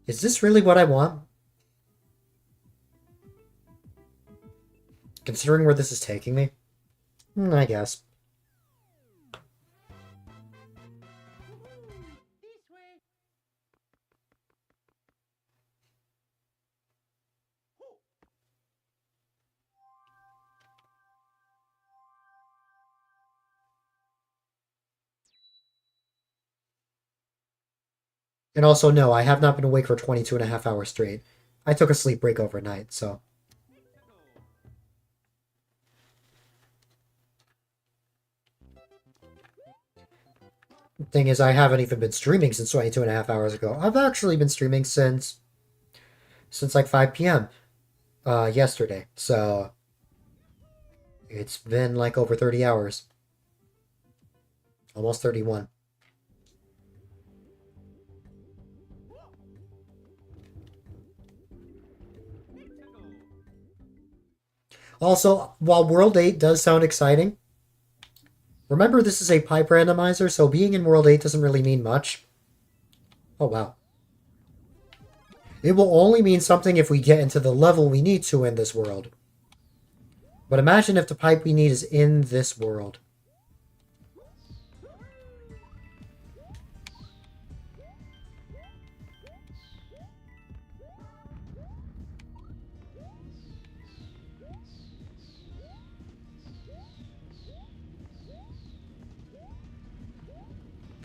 Is this really what I want? Considering where this is taking me? I guess. This way. And also, no, I have not been awake for 22 and a half hours straight. I took a sleep break overnight, so... Thing is, I haven't even been streaming since 22 and a half hours ago. I've actually been streaming since like 5 p.m. Yesterday. So it's been like over 30 hours. Almost 31. Also, while World 8 does sound exciting, remember this is a pipe randomizer, so being in World 8 doesn't really mean much. Oh, wow. It will only mean something if we get into the level we need to in this world. But imagine if the pipe we need is in this world.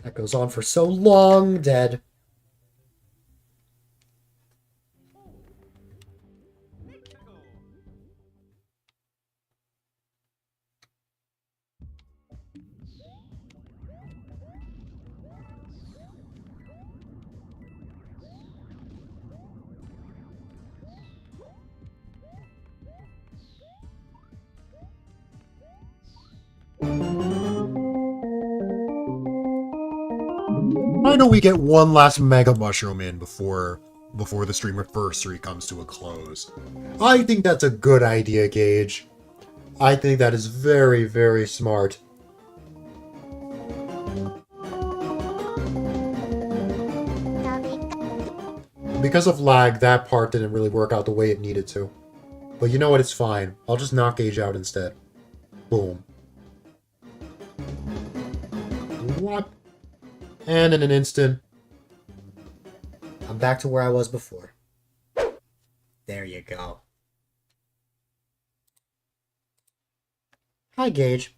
That goes on for so long, dead. I know we get one last Mega Mushroom in before the Streamiversary comes to a close. I think that's a good idea, Gage. I think that is very, very smart. Because of lag, that part didn't really work out the way it needed to. But you know what, it's fine. I'll just knock Gage out instead. Boom. What? And in an instant, I'm back to where I was before. There you go. Hi, Gage.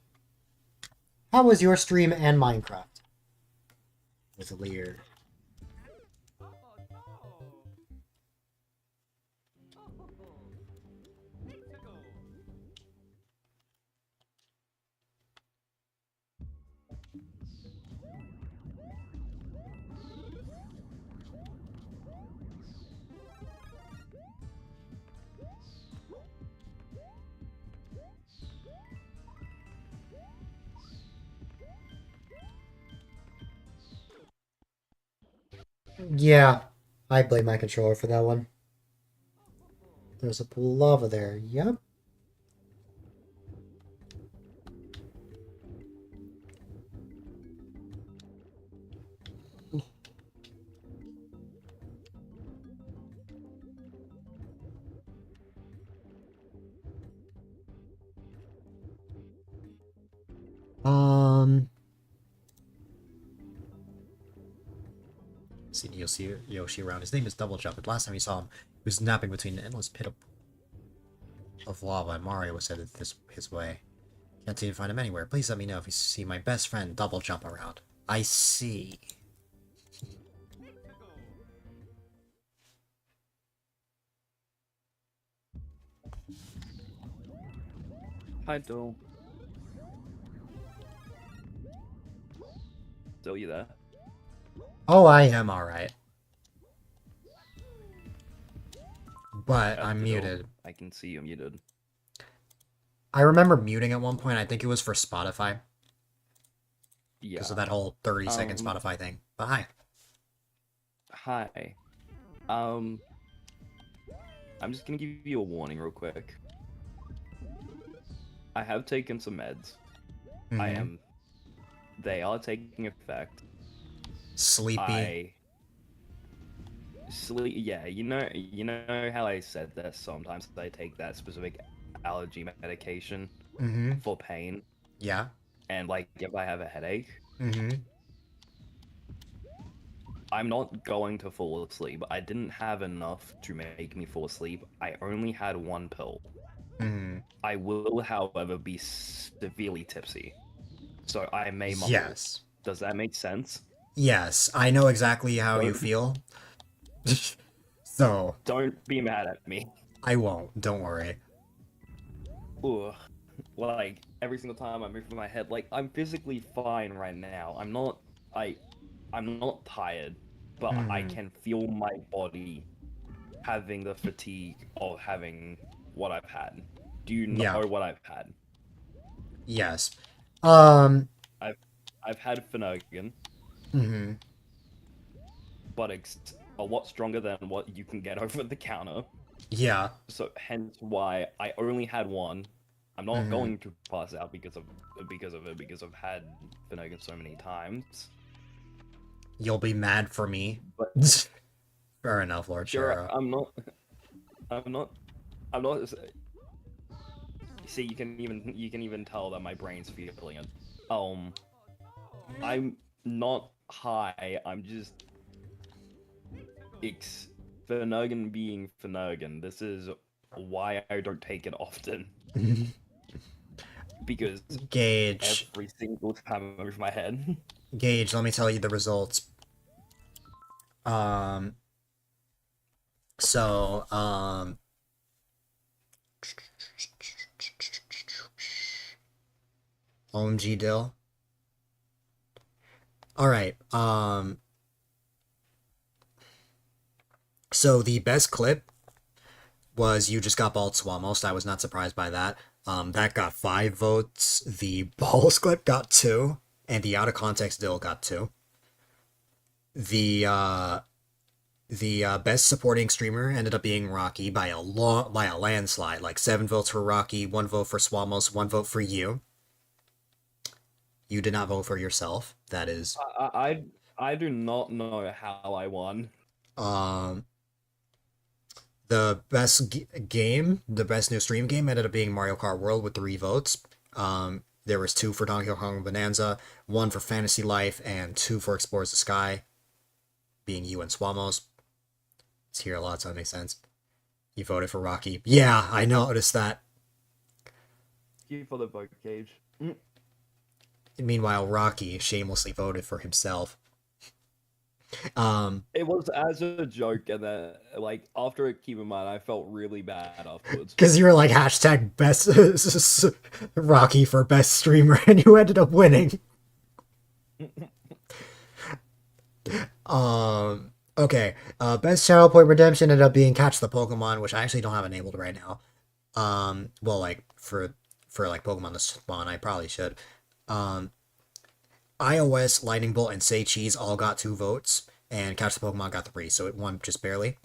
How was your stream and Minecraft? It was weird. Oh no! Let's go. Yeah, I blame my controller for that one. There's a pool of lava there. Yep. See Yoshi around. His name is Double Jump, and last time we saw him, he was napping between an endless pit of lava, and Mario was headed his way. Can't seem to find him anywhere. Please let me know if you see my best friend Double Jump around. I see. Hi, Dole. Still you there? Oh, I am alright. But I'm Dole, muted. I can see you muted. I remember muting at one point. I think it was for Spotify. Yeah. Because of that whole 30-second Spotify thing. But hi. Hi. I'm just gonna give you a warning real quick. I have taken some meds. Mhm. They are taking effect. Sleepy. Yeah, you know how I said that sometimes I take that specific allergy medication Mm-hmm. for pain, Yeah. and like if I have a headache, Mm-hmm. I'm not going to fall asleep. I didn't have enough to make me fall asleep. I only had one pill. Mm-hmm. I will, however, be severely tipsy, so I may mumble. Yes. Does that make sense? Yes. I know exactly how you Don't- feel. So, Don't be mad at me. I won't. Don't worry. Ugh. Like every single time I move my head, like I'm physically fine right now. I'm not tired, but I can feel my body having the fatigue of having what I've had. Do you know Yeah. what I've had? Yes. I've had Finnegan, Mm-hmm. but it's a lot stronger than what you can get over the counter. Yeah. So hence why I only had one. I'm not going to pass out because of it, because I've had Finnegan so many times. You'll be mad for me. But Fair enough, Lord sure, Shara. I'm not. See, you can even tell that my brain's feeling it. I'm not high. I'm just Finnegan being Finnegan. This is why I don't take it often. Because Gage. every single time I move my head. Gage, let me tell you the results. So, OMG Dill. Alright, so the best clip was You Just Got Bald Swalmost. I was not surprised by that. That got 5 votes. The Balls clip got 2. And the Out of Context Dill got 2. The best supporting streamer ended up being Rocky by a landslide. Like 7 votes for Rocky, 1 vote for Swalmost, 1 vote for you. You did not vote for yourself. That is. I do not know how I won. The best game, the best new stream game, ended up being Mario Kart World with 3 votes. There was 2 for Donkey Kong Bonanza, 1 for Fantasy Life, and 2 for Explores the Sky, being you and Swamos. It's here a lot, so that makes sense. You voted for Rocky. Yeah, I noticed that. Thank you for the vote, Cage. Meanwhile, Rocky shamelessly voted for himself. It was as a joke, and then, like, after it, keep in mind, I felt really bad afterwards. Because you were like, hashtag best Rocky for best streamer, and you ended up winning. Okay. Best channel point redemption ended up being Catch the Pokemon, which I actually don't have enabled right now. Well, like, for like Pokemon to spawn, I probably should. iOS, Lightning Bolt, and Say Cheese all got 2 votes. and Catch the Pokemon got 3, so it won just barely.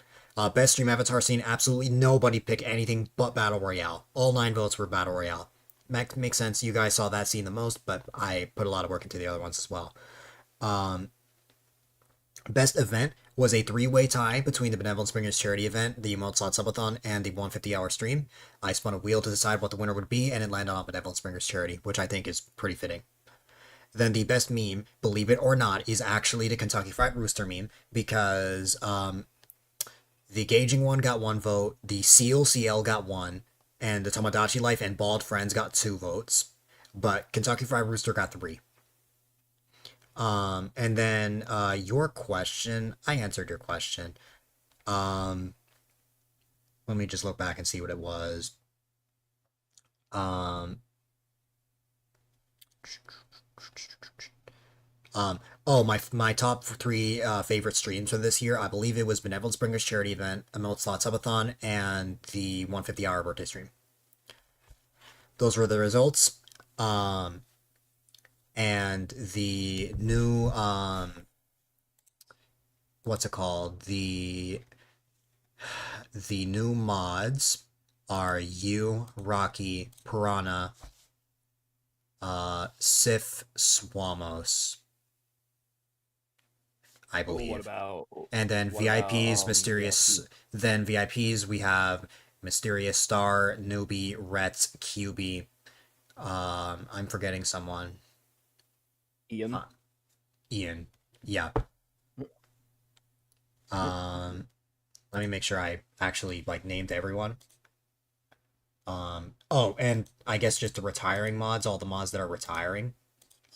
Best stream avatar scene, absolutely nobody picked anything but Battle Royale. All 9 votes were Battle Royale. Makes sense, you guys saw that scene the most, but I put a lot of work into the other ones as well. Best event was a 3-way tie between the Benevolent Springers charity event, the Emote Slot Subathon, and the 150-hour stream. I spun a wheel to decide what the winner would be, and it landed on Benevolent Springers charity, which I think is pretty fitting. Then the best meme, believe it or not, is actually the Kentucky Fried Rooster meme, because the Gauging one got 1 vote, the Seal CL got 1, and the Tomodachi Life and Bald Friends got 2 votes, but Kentucky Fried Rooster got 3. And then your question, I answered your question. Let me just look back and see what it was. Oh, my top 3 favorite streams for this year, I believe it was Benevolent Springers charity event, Emote Slot Subathon, and the 150-hour birthday stream. Those were the results. And the new, what's it called? The new mods are you, Rocky, Piranha, Sif, Swamos, I believe. What about? And then what VIPs, about, Mysterious. VIP? Then VIPs, we have Mysterious Star, Newbie, Rets, QB. I'm forgetting someone. Ian. Ian. Yeah. Let me make sure I actually named everyone. Oh, and I guess just the retiring mods, all the mods that are retiring,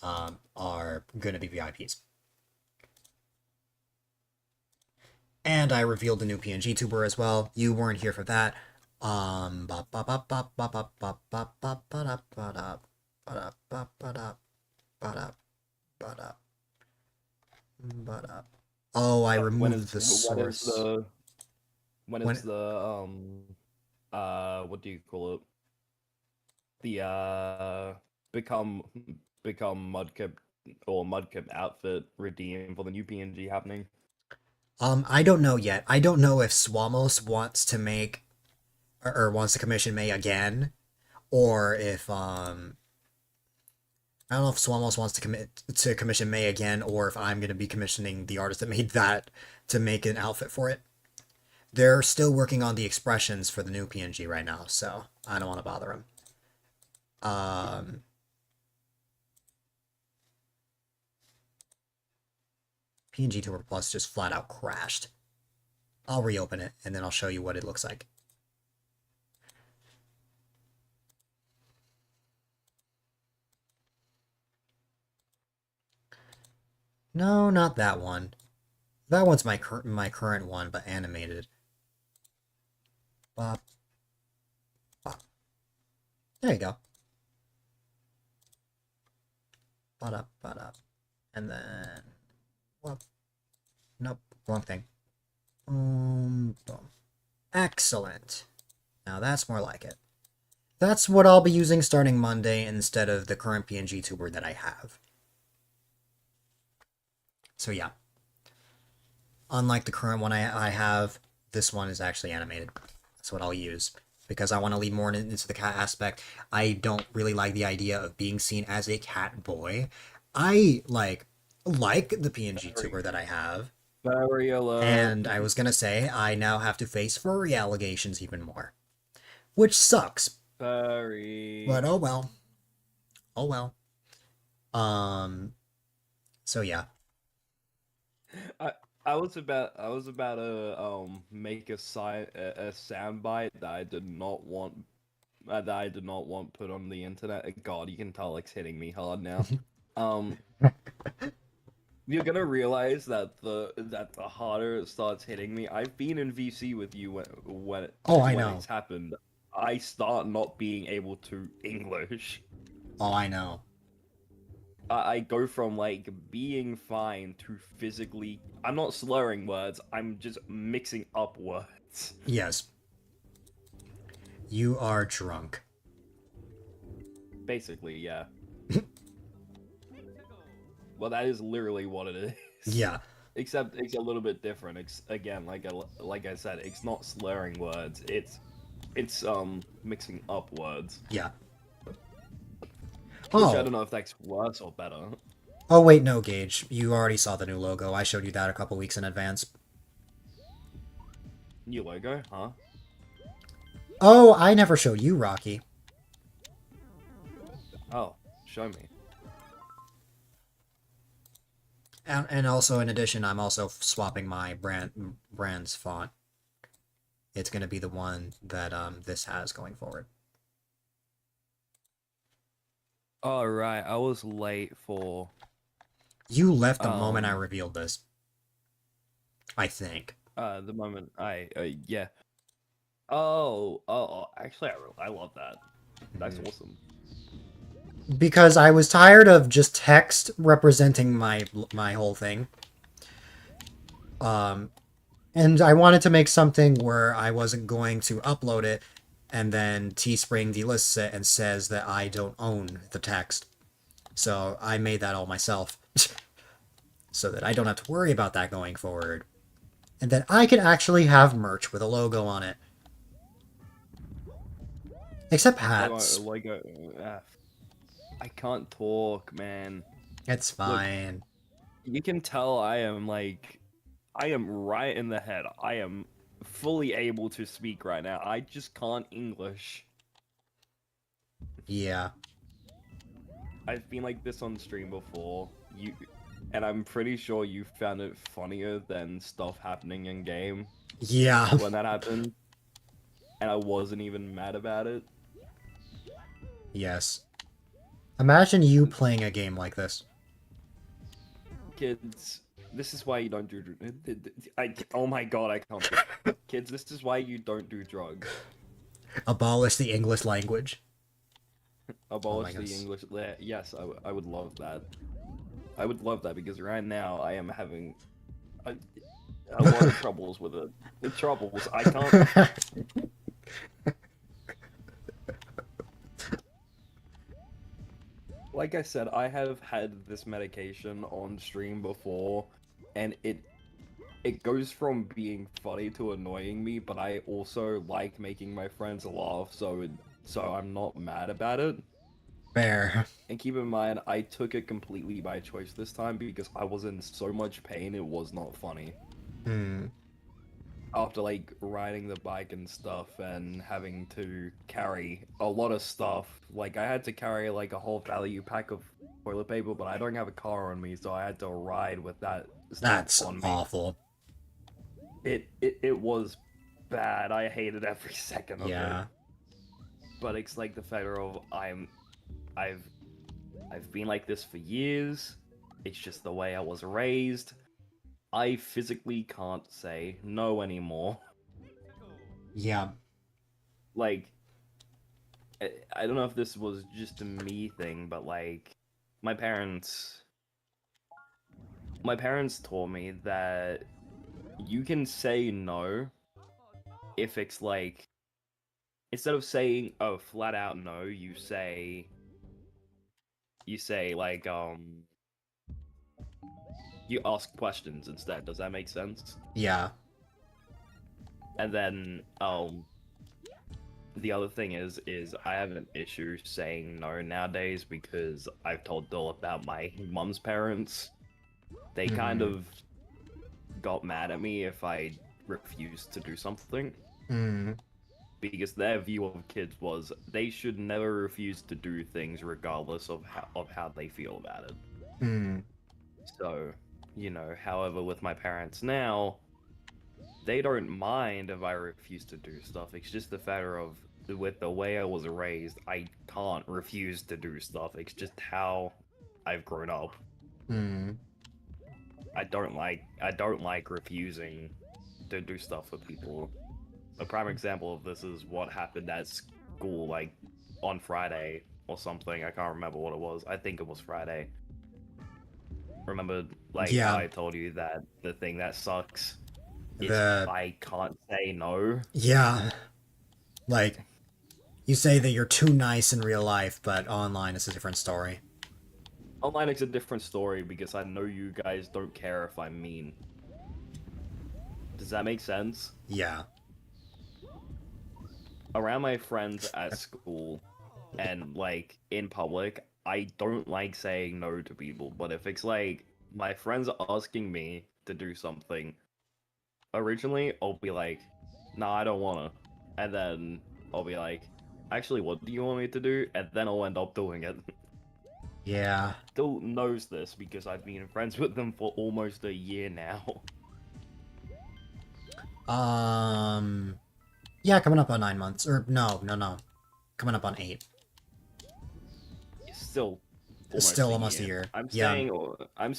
are gonna be VIPs. And I revealed the new PNG tuber as well. You weren't here for that. Oh, I removed the source. When is the what do you call it? The become Mudkip or Mudkip outfit redeem for the new PNG happening? I don't know yet. I don't know if Swamos wants to make or wants to commission May again, or if I don't know if Swamos wants to commission May again, or if I'm gonna be commissioning the artist that made that to make an outfit for it. They're still working on the expressions for the new PNG right now, so I don't want to bother them. PNG Tuber Plus just flat out crashed. I'll reopen it, and then I'll show you what it looks like. No, not that one. That one's my current one, but animated. Bop. Bop. There you go. Ba-da, ba-da. And then... Whoop. Nope, wrong thing. Boom. Excellent. Now that's more like it. That's what I'll be using starting Monday instead of the current PNG tuber that I have. So yeah. Unlike the current one I have, this one is actually animated. That's what I'll use. Because I want to lead more into the cat aspect. I don't really like the idea of being seen as a cat boy. I like the PNG tuber that I have. Very alert. And I was gonna say, I now have to face furry allegations even more. Which sucks. Very. But oh well. Oh well. So yeah. I was about to make a soundbite that I did not want put on the internet. God, you can tell it's hitting me hard now. You're gonna realize that the harder it starts hitting me. I've been in VC with you when it's happened. I start not being able to English. Oh, I know. I go from being fine to physically. I'm not slurring words. I'm just mixing up words. Yes. You are drunk. Basically, yeah. Well, that is literally what it is. Yeah. except it's a little bit different. It's again, like I said, it's not slurring words. It's mixing up words. Yeah. Which I Oh. don't know if that's worse or better. Oh wait, no, Gage. You already saw the new logo. I showed you that a couple weeks in advance. New logo, huh? Oh, I never showed you, Rocky. Oh, show me. And also, in addition, I'm also swapping my brand's font. It's gonna be the one that this has going forward. Oh right, I was late for. You left the moment I revealed this. I think. The moment yeah. Actually, I love that. That's awesome. Because I was tired of just text representing my whole thing. And I wanted to make something where I wasn't going to upload it and then Teespring delists it and says that I don't own the text. So I made that all myself. So that I don't have to worry about that going forward. And then I can actually have merch with a logo on it. Except hats. I can't talk, man. It's fine. You can tell I am right in the head. I am fully able to speak right now. I just can't English. Yeah. I've been like this on stream before. And I'm pretty sure you found it funnier than stuff happening in game Yeah. when that happened. And I wasn't even mad about it. Yes. Imagine you playing a game like this. Kids, this is why you don't do. Oh my god, I can't. Kids, this is why you don't do drugs. Abolish the English language. Abolish the goodness. English. Yes, I would love that. I would love that because right now I am having a lot of troubles with it. The troubles. I can't. Like I said, I have had this medication on stream before, and it goes from being funny to annoying me, but I also like making my friends laugh, so I'm not mad about it. Fair. And keep in mind, I took it completely by choice this time because I was in so much pain it was not funny. After like riding the bike and stuff and having to carry a lot of stuff, like I had to carry like a whole value pack of toilet paper, but I don't have a car on me, so I had to ride with that stuff That's on me. awful. It was bad. I hated every second of it. But it's like the fact of I've been like this for years. It's just the way I was raised. I physically can't say no anymore. Yeah. Like, I don't know if this was just a me thing, but like, my parents taught me that you can say no if it's like, instead of saying a flat out no, you say like, you ask questions instead. Does that make sense? Yeah. And then, the other thing is I have an issue saying no nowadays because I've told Dill about my mum's parents. They kind of got mad at me if I refused to do something. Because their view of kids was they should never refuse to do things regardless of how they feel about it. So, you know, however, with my parents now, they don't mind if I refuse to do stuff. It's just a matter of, with the way I was raised, I can't refuse to do stuff. It's just how I've grown up. I don't like refusing to do stuff with people. A prime example of this is what happened at school, like, on Friday or something. I can't remember what it was. I think it was Friday. Remember, like, how I told you that the thing that sucks is I can't say no? Yeah. Like, you say that you're too nice in real life, but online it's a different story. Online is a different story because I know you guys don't care if I'm mean. Does that make sense? Yeah. Around my friends at school and like in public, I don't like saying no to people. But if it's like my friends asking me to do something, originally I'll be like, nah, I don't wanna. And then I'll be like, actually, what do you want me to do? And then I'll end up doing it. Yeah. Still knows this because I've been friends with them for almost a year now. Yeah, coming up on 9 months. Or no. Coming up on 8. It's still It's still almost a year. I'm Yeah. saying I'm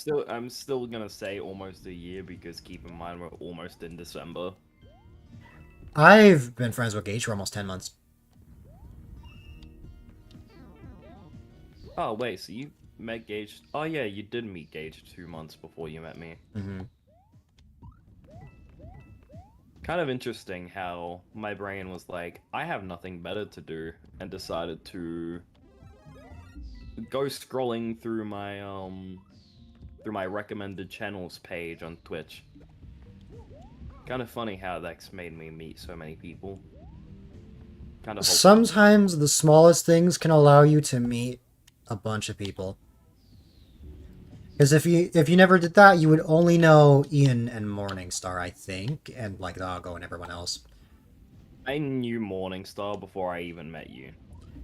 still gonna say almost a year because keep in mind we're almost in December. I've been friends with Gage for almost 10 months. Oh wait, so you met Gage? Oh yeah, you did meet Gage 2 months before you met me. Mm-hmm. Kind of interesting how my brain was like, I have nothing better to do, and decided to go scrolling through my recommended channels page on Twitch. Kind of funny how that's made me meet so many people. Kind of Sometimes the smallest things can allow you to meet a bunch of people. Because if you never did that, you would only know Ian and Morningstar, I think, and like Doggo and everyone else. I knew Morningstar before I even met you.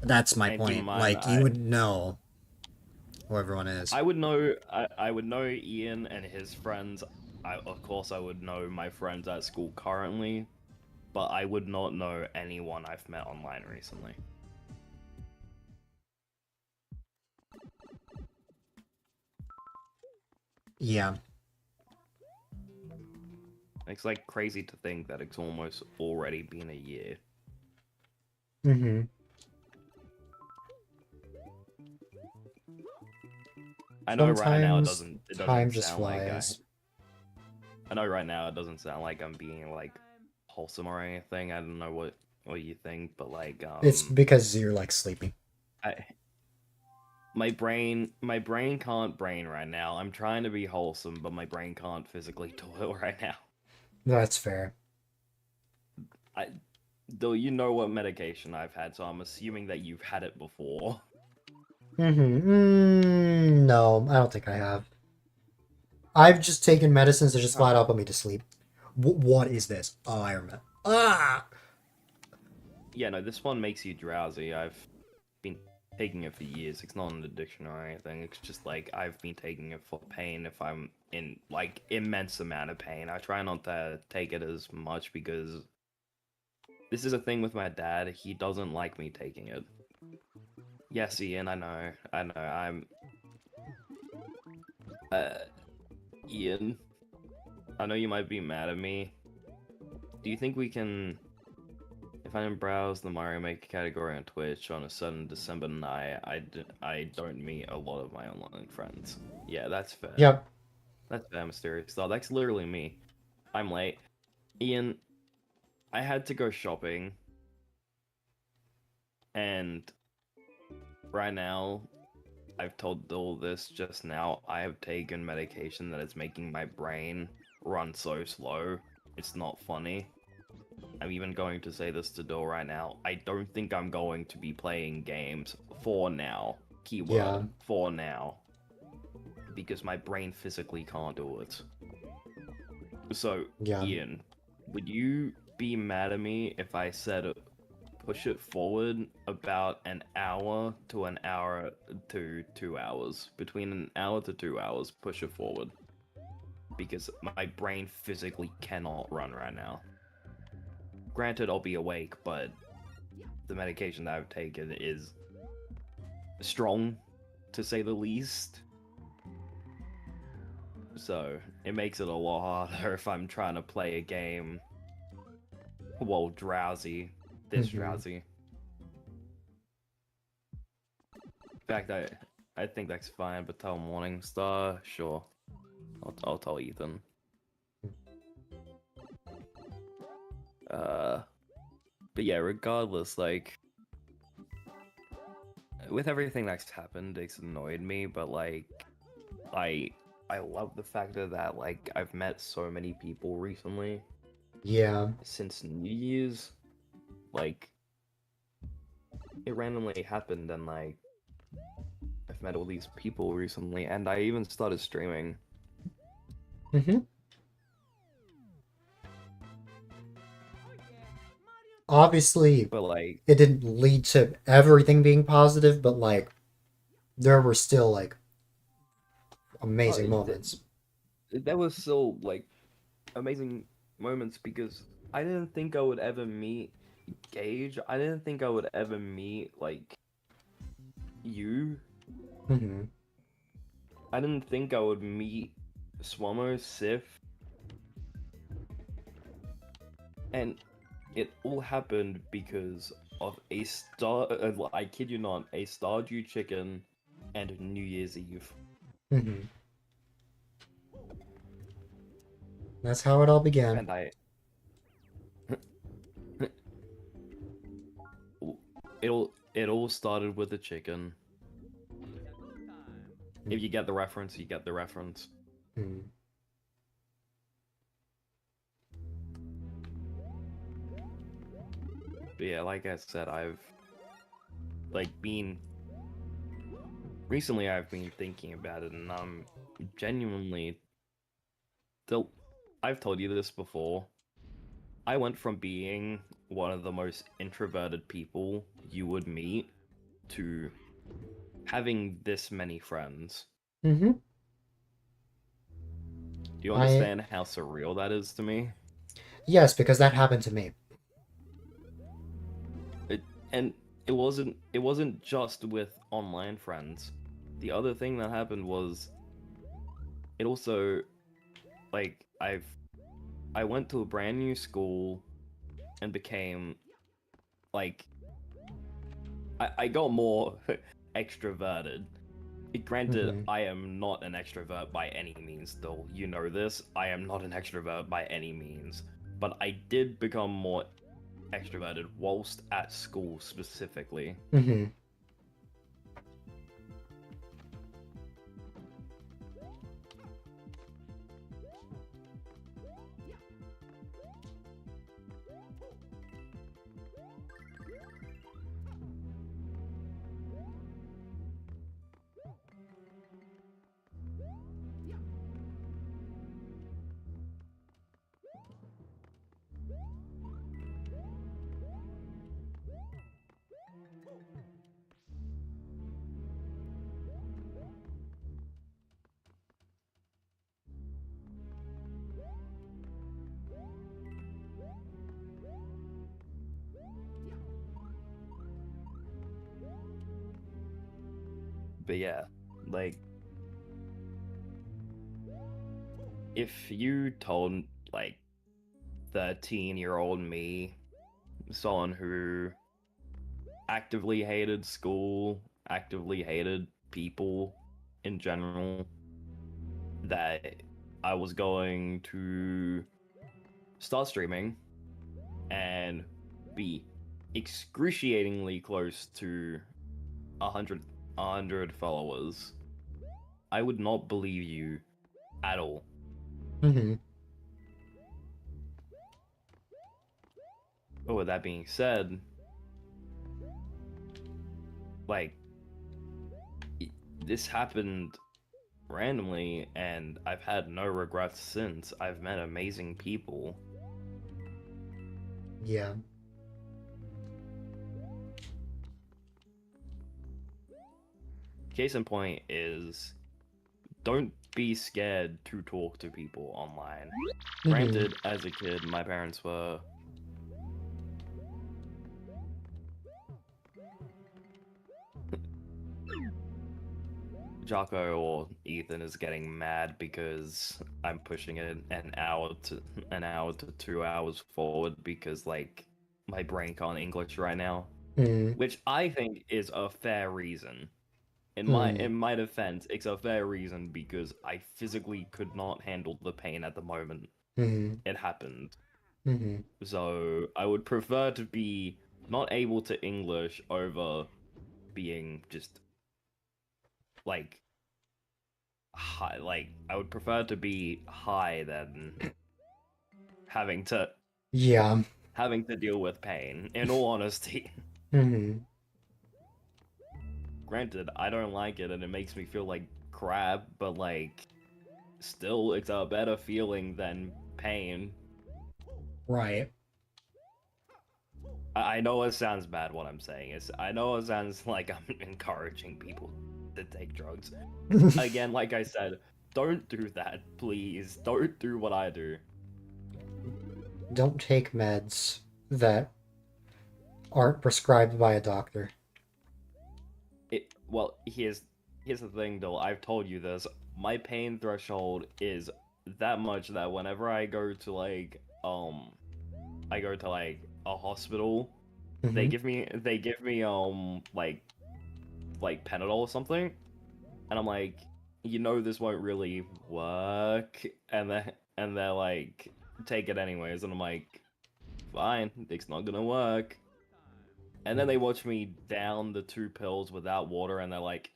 That's my And keep in point. mind, Like you would know who everyone is. I would know. I would know Ian and his friends. Of course, I would know my friends at school currently, but I would not know anyone I've met online recently. Yeah. It's like crazy to think that it's almost already been a year. Mm-hmm. I know right now it Sometimes doesn't time just sound like flies. I know right now it doesn't sound like I'm being like wholesome or anything. I don't know what you think, but like It's because you're like sleepy. My brain can't brain right now. I'm trying to be wholesome, but my brain can't physically do it right now. That's fair. Though you know what medication I've had, so I'm assuming that you've had it before. Mm-hmm. No, I don't think I have. I've just taken medicines that just flat out put me to sleep. What is this? Oh, I remember. Ah! Yeah, no, this one makes you drowsy. I've been taking it for years. It's not an addiction or anything. It's just like I've been taking it for pain if I'm in like immense amount of pain. I try not to take it as much because this is a thing with my dad. He doesn't like me taking it. Yes, Ian, I know. I'm Ian, I know you might be mad at me. Do you think we can, if I browse the Mario Maker category on Twitch on a sudden December night, I don't meet a lot of my online friends. Yeah, that's fair. Yep. That's fair, Mysterious Star. That's literally me. I'm late. Ian, I had to go shopping. And right now, I've told all this just now, I have taken medication that is making my brain run so slow. It's not funny. I'm even going to say this to Dor right now. I don't think I'm going to be playing games for now. Keyword, Yeah. for now. Because my brain physically can't do it. So, Yeah. Ian, would you be mad at me if I said push it forward about an hour to an hour to 2 hours? Between an hour to 2 hours, push it forward. Because my brain physically cannot run right now. Granted, I'll be awake, but the medication that I've taken is strong, to say the least. So, it makes it a lot harder if I'm trying to play a game while drowsy. This drowsy. In fact, I think that's fine, but tell Morningstar, sure. I'll tell Ethan. But yeah, regardless, like, with everything that's happened, it's annoyed me, but like, I I love the fact that like I've met so many people recently Yeah. since New Year's. Like, it randomly happened, and like I've met all these people recently, and I even started streaming. Mm-hmm. Oh yeah, Mario. Obviously, But like, it didn't lead to everything being positive, but like, there were still like amazing it- moments. there was still like amazing moments because I didn't think I would ever meet Gage. I didn't think I would ever meet like you. Mm-hmm. I didn't think I would meet Swammo, Sif, and it all happened because of a star. I kid you not, a Stardew chicken and New Year's Eve. Mm-hmm. That's how it all began. And I, it all started with a chicken. It was a good time. If you get the reference, you get the reference. Mm. But yeah, like I said, I've like been recently. I've been thinking about it, and I'm genuinely still. I've told you this before. I went from being one of the most introverted people you would meet to having this many friends. Mm-hmm. Do you I understand how surreal that is to me? yes, because that happened to me. And it wasn't just with online friends. The other thing that happened was it also like I went to a brand new school and became like I got more extroverted. Granted, Mhm. I am not an extrovert by any means, though. You know this. I am not an extrovert by any means. But I did become more extroverted whilst at school specifically. Mm-hmm. But yeah, like, if you told, like, 13-year-old me, someone who actively hated school, actively hated people in general, that I was going to start streaming and be excruciatingly close to 100 followers, I would not believe you at all. Mm-hmm. But with that being said, like, this happened randomly, and I've had no regrets since. I've met amazing people. Yeah. Case in point is, don't be scared to talk to people online. Mhm. Granted, as a kid, my parents were Jocko or Ethan is getting mad because I'm pushing it an hour to 2 hours forward because like my brain can't English right now, Mm-hmm. which I think is a fair reason. Mm. In my defense, it's a fair reason because I physically could not handle the pain at the moment Mm-hmm. it happened. Mm-hmm. So I would prefer to be not able to English over being just like high. Like I would prefer to be high than having to Yeah. deal with pain. In all honesty, Hmm. granted, I don't like it and it makes me feel like crap, but like still, it's a better feeling than pain. Right. I know it sounds bad what I'm saying. I know it sounds like I'm encouraging people to take drugs. Again, like I said, don't do that, please. Don't do what I do. Don't take meds that aren't prescribed by a doctor. Well, here's the thing though. I've told you this. My pain threshold is that much that whenever I go to like a hospital, they Mhm. give me like Panadol or something, and I'm like, this won't really work, and they're like, take it anyways, and I'm like, fine, it's not gonna work. And then they watch me down the 2 pills without water, and they're like,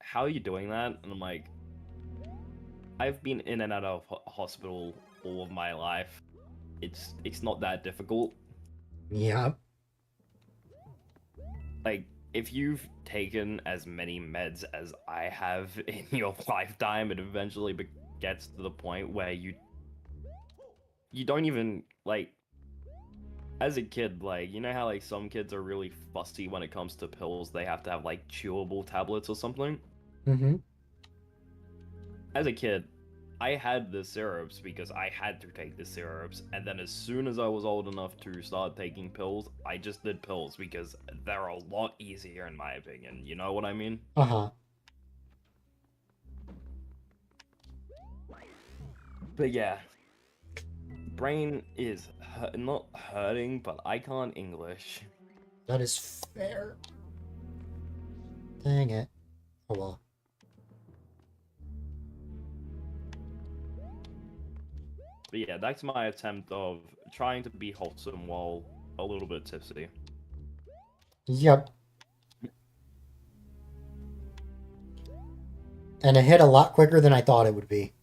how are you doing that? And I'm like, I've been in and out of hospital all of my life. It's not that difficult. Yeah. Like, if you've taken as many meds as I have in your lifetime, it eventually gets to the point where you don't even, like, as a kid, like, you know how, like, some kids are really fussy when it comes to pills? They have to have, like, chewable tablets or something? Mm-hmm. As a kid, I had the syrups because I had to take the syrups, and then as soon as I was old enough to start taking pills, I just did pills because they're a lot easier in my opinion. You know what I mean? Uh-huh. But yeah, brain is not hurting, but I can't English. That is fair. Dang it. Oh well. But yeah, that's my attempt of trying to be wholesome while a little bit tipsy. Yep. And it hit a lot quicker than I thought it would be.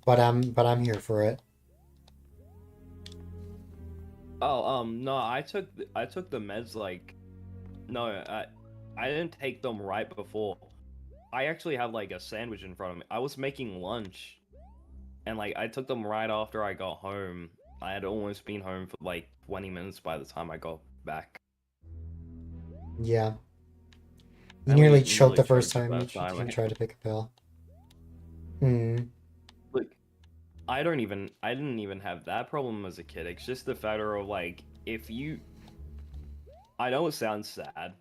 But I'm here for it. Oh, no, I took the meds like, no, I didn't take them right before. I actually had like a sandwich in front of me. I was making lunch, and like I took them right after I got home. I had almost been home for like 20 minutes by the time I got back. Yeah. You I nearly nearly choked the first choked time that time. you tried to pick a pill. Hmm. Like, I didn't even have that problem as a kid. It's just the factor of like, if you, I know it sounds sad,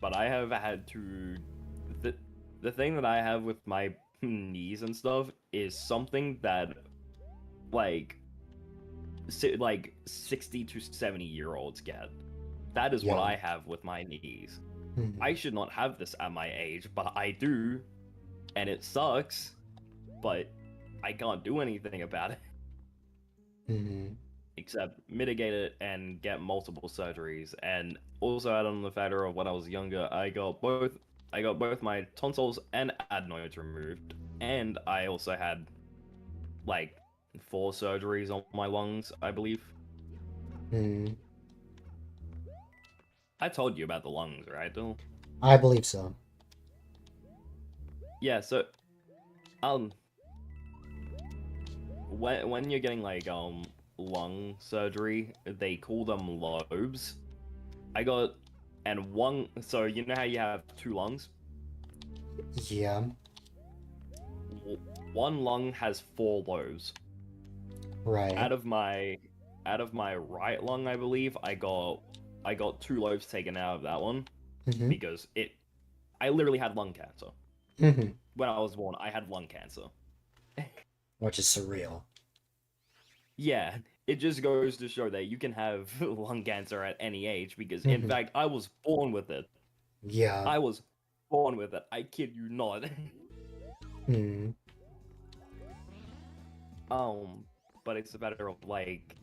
but I have had to, the thing that I have with my knees and stuff is something that like 60 to 70-year-olds get. That is what Yeah. I have with my knees. Hmm. I should not have this at my age, but I do, and it sucks, but I can't do anything about it Hmm. except mitigate it and get multiple surgeries. And also add on the factor of when I was younger, I got both my tonsils and adenoids removed, and I also had like 4 surgeries on my lungs, I believe. Hmm. I told you about the lungs, right, Bill? I believe so. Yeah, so when you're getting like lung surgery, they call them lobes. I got and one, so you know how you have 2 lungs? Yeah. One lung has 4 lobes. Right. Out of my right lung, I believe, I got 2 lobes taken out of that one Hmm. because I literally had lung cancer. Hmm. When I was born, I had lung cancer. Which is surreal. Yeah, it just goes to show that you can have lung cancer at any age because, in Mhm. fact, I was born with it. Yeah. I was born with it. I kid you not. Hmm. But it's a matter of like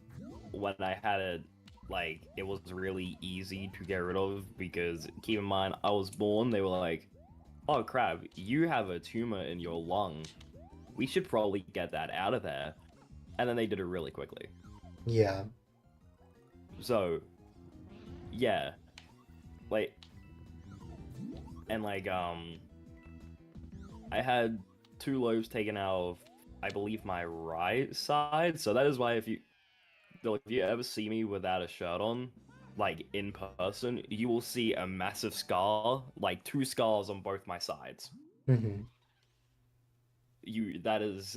when I had it like it was really easy to get rid of because keep in mind I was born. They were like, "Oh crap, you have a tumor in your lung. We should probably get that out of there," and then they did it really quickly. Yeah. So, yeah, like, and like I had 2 lobes taken out of, I believe, my right side. So that is why if you ever see me without a shirt on, like in person, you will see a massive scar, like 2 scars on both my sides. Mm-hmm. That is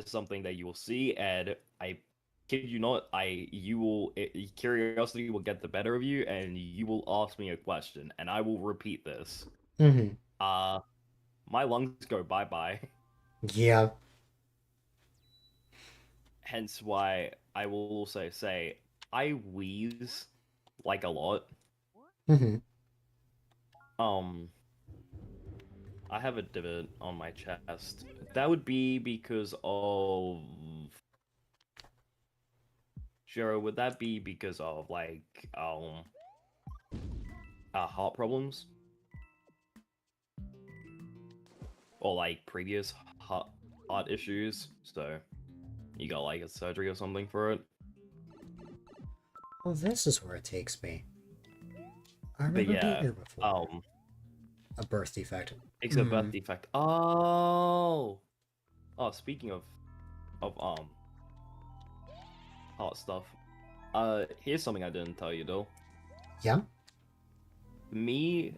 something that you will see, and I kid you not, curiosity will get the better of you, and you will ask me a question, and I will repeat this. Mm-hmm. My lungs go bye-bye. Yeah. Hence why I will also say I wheeze like a lot. Mm-hmm. I have a divot on my chest. That would be because of Jero, would that be because of like heart problems? Or like previous heart issues? So you got like a surgery or something for it? Well, this is where it takes me. I But remember being yeah, here before. A birth defect. it's a birth defect. Oh, speaking of heart stuff. Here's something I didn't tell you though. Yeah. My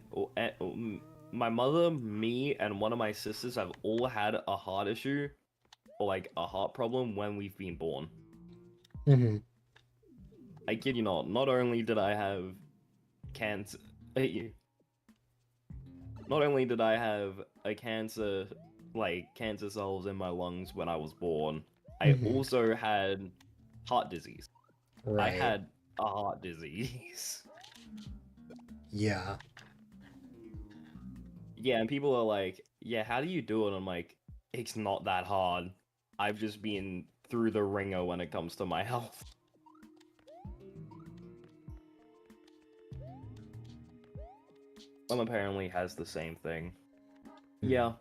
mother, me, and one of my sisters have all had a heart issue or like a heart problem when we've been born. Mm-hmm. I kid you not. Not only did I have cancer, not only did I have a cancer, like cancer cells in my lungs when I was born, I also had heart disease. Right. I had a heart disease. Yeah. Yeah, and people are like, yeah, how do you do it? I'm like, it's not that hard. I've just been through the ringer when it comes to my health. Apparently has the same thing. Yeah.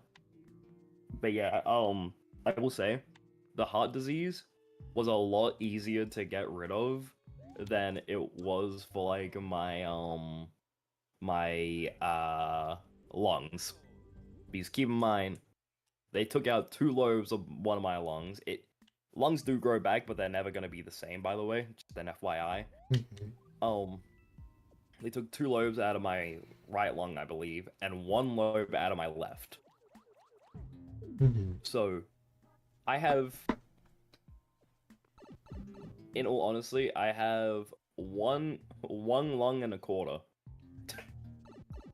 But yeah, I will say, the heart disease was a lot easier to get rid of than it was for like my lungs. Because keep in mind, they took out 2 lobes of one of my lungs. Lungs do grow back, but they're never gonna be the same, by the way. Just an FYI. They took 2 lobes out of my right lung, I believe, and 1 lobe out of my left. So, I have, in all honesty, I have one lung and a quarter.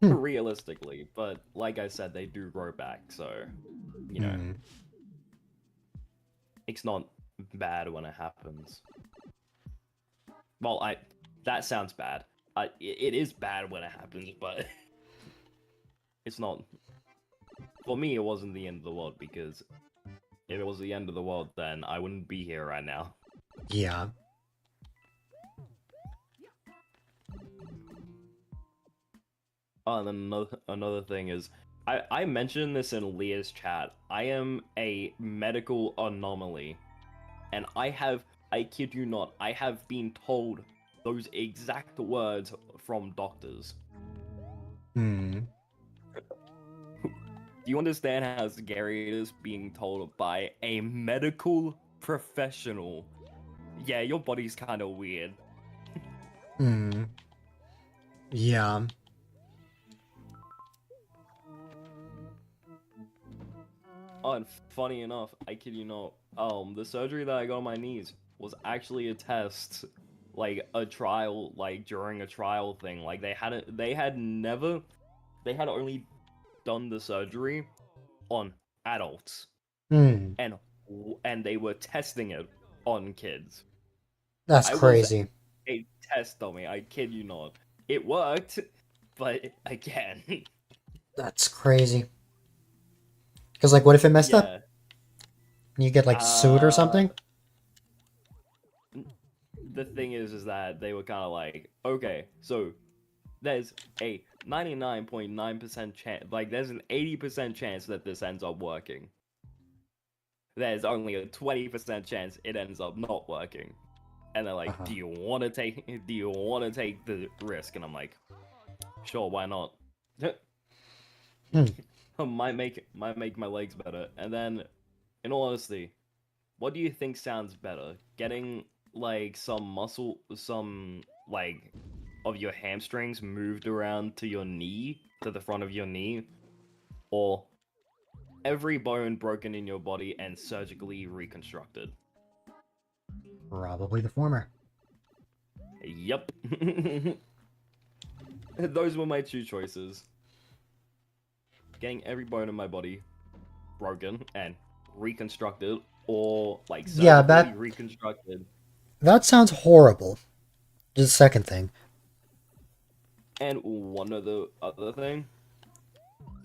Realistically, but like I said, they do grow back, so you know, it's not bad when it happens. Well, that sounds bad. It is bad when it happens, but it's not. For me, it wasn't the end of the world, because if it was the end of the world, then I wouldn't be here right now. Yeah. Oh, and then another thing is, I mentioned this in Leah's chat. I am a medical anomaly, and I kid you not, I have been told those exact words from doctors. Do you understand how scary it is being told by a medical professional? Yeah, your body's kind of weird. Yeah. Oh, and funny enough, I kid you not, the surgery that I got on my knees was actually a test, like a trial, like during a trial thing. Like they had only done the surgery on adults, and they were testing it on kids. That's crazy. A test dummy, I kid you not. It worked, but again, that's crazy. Because, like, what if it messed up? You get, like, sued or something? the thing is that they were kind of like, okay, so there's a 99.9% chance, like there's an 80% chance that this ends up working. There's only a 20% chance it ends up not working. And they're like, Uh-huh. do you want to take the risk? And I'm like, sure, why not? might make my legs better. And then, in all honesty, what do you think sounds better? Getting like some like of your hamstrings moved around to your knee, to the front of your knee, or every bone broken in your body and surgically reconstructed? Probably the former. Yep. Those were my two choices. Getting every bone in my body broken and reconstructed, or like surgically Yeah, that- reconstructed. That sounds horrible. Just the second thing. And one other thing,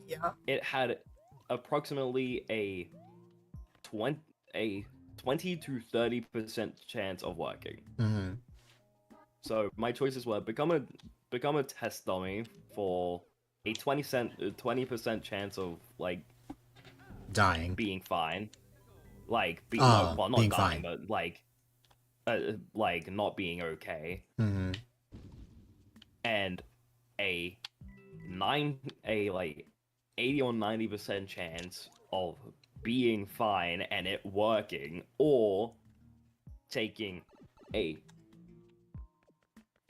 Yeah. it had approximately a 20 to 30% chance of working. Mm-hmm. So my choices were become a test dummy for a 20% chance of like Dying. being fine, like Oh, well, not being dying, fine. but like not being okay, Mm-hmm. and a 80 or 90% chance of being fine and it working, or taking a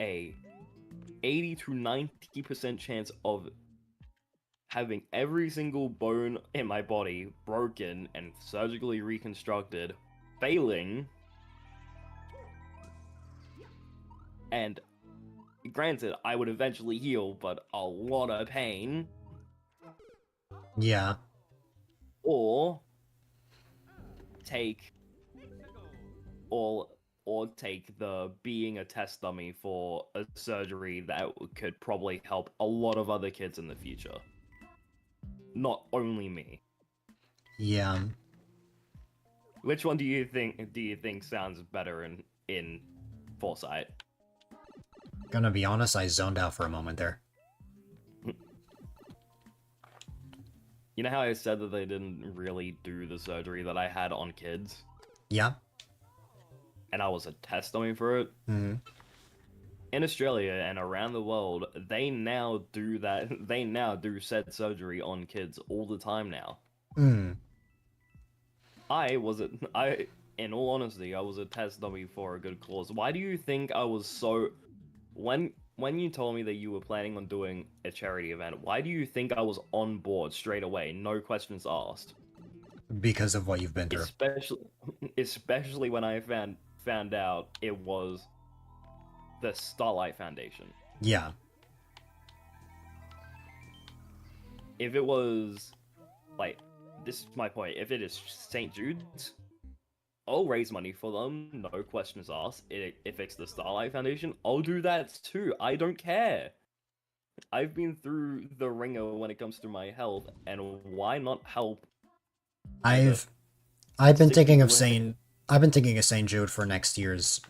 80 to 90% chance of having every single bone in my body broken and surgically reconstructed, failing, and granted, I would eventually heal, but a lot of pain, Yeah. or take take the being a test dummy for a surgery that could probably help a lot of other kids in the future. Not only me. Yeah. Which one do you think sounds better in foresight? Gonna be honest, I zoned out for a moment there. You know how I said that they didn't really do the surgery that I had on kids? Yeah. And I was a test dummy for it? Mm-hmm. In Australia and around the world, they now do said surgery on kids all the time now. Mm. In all honesty, I was a test dummy for a good cause. Why do you think I was so... When you told me that you were planning on doing a charity event, why do you think I was on board straight away, no questions asked? Because of what you've been through. Especially when I found out it was the Starlight Foundation. Yeah. If it was, like, this is my point, if it is St. Jude's, I'll raise money for them, no questions asked. If it's the Starlight Foundation, I'll do that too, I don't care. I've been through the ringer when it comes to my health, and why not help? I've been Sick thinking of people St. Jude for next year's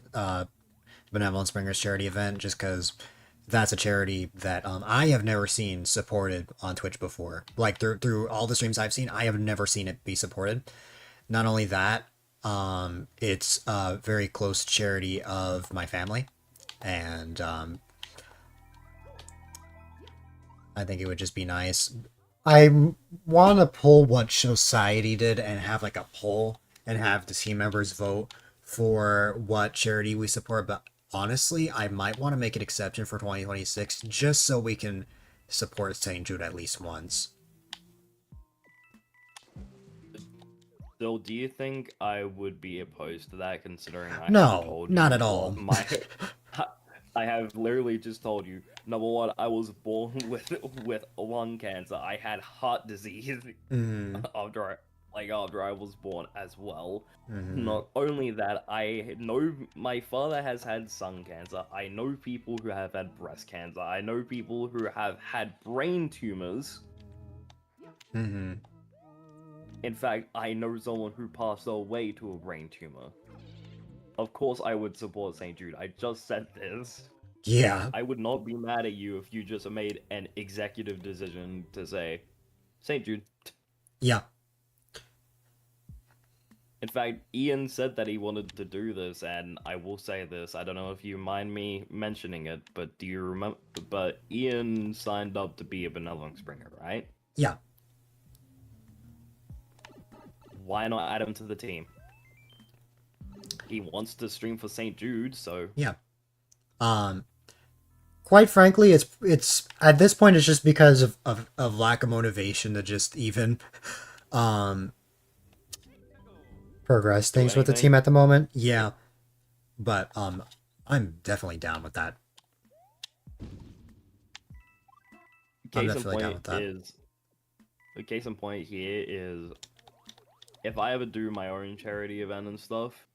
Benevolent Springers charity event, just because that's a charity that I have never seen supported on Twitch before. Like through all the streams I've seen, I have never seen it be supported. Not only that, it's a very close charity of my family, and I think it would just be nice. I want to pull what Society did and have like a poll and have the team members vote for what charity we support, but honestly, I might want to make an exception for 2026 just so we can support St. Jude at least once. Still, do you think I would be opposed to that, considering I No, haven't told not you at all. I have literally just told you. Number one, I was born with lung cancer. I had heart disease after I was born as well. Not only that, I know my father has had lung cancer. I know people who have had breast cancer. I know people who have had brain tumors. In fact, I know someone who passed away to a brain tumor. of course I would support St. Jude. I just said this. Yeah. I would not be mad at you if you just made an executive decision to say St. Jude. Yeah. In fact, Ian said that he wanted to do this, and I will say this. I don't know if you mind me mentioning it, but do you remember? But Ian signed up to be a benevolence bringer, right? Yeah. Why not add him to the team? He wants to stream for St. Jude, so Yeah. Quite frankly, it's at this point it's just because of lack of motivation to just even progress things with the anything. team at the moment. Yeah. But I'm definitely down with that. I'm case in definitely down point with that. is the case in point here is if I ever do my own charity event and stuff,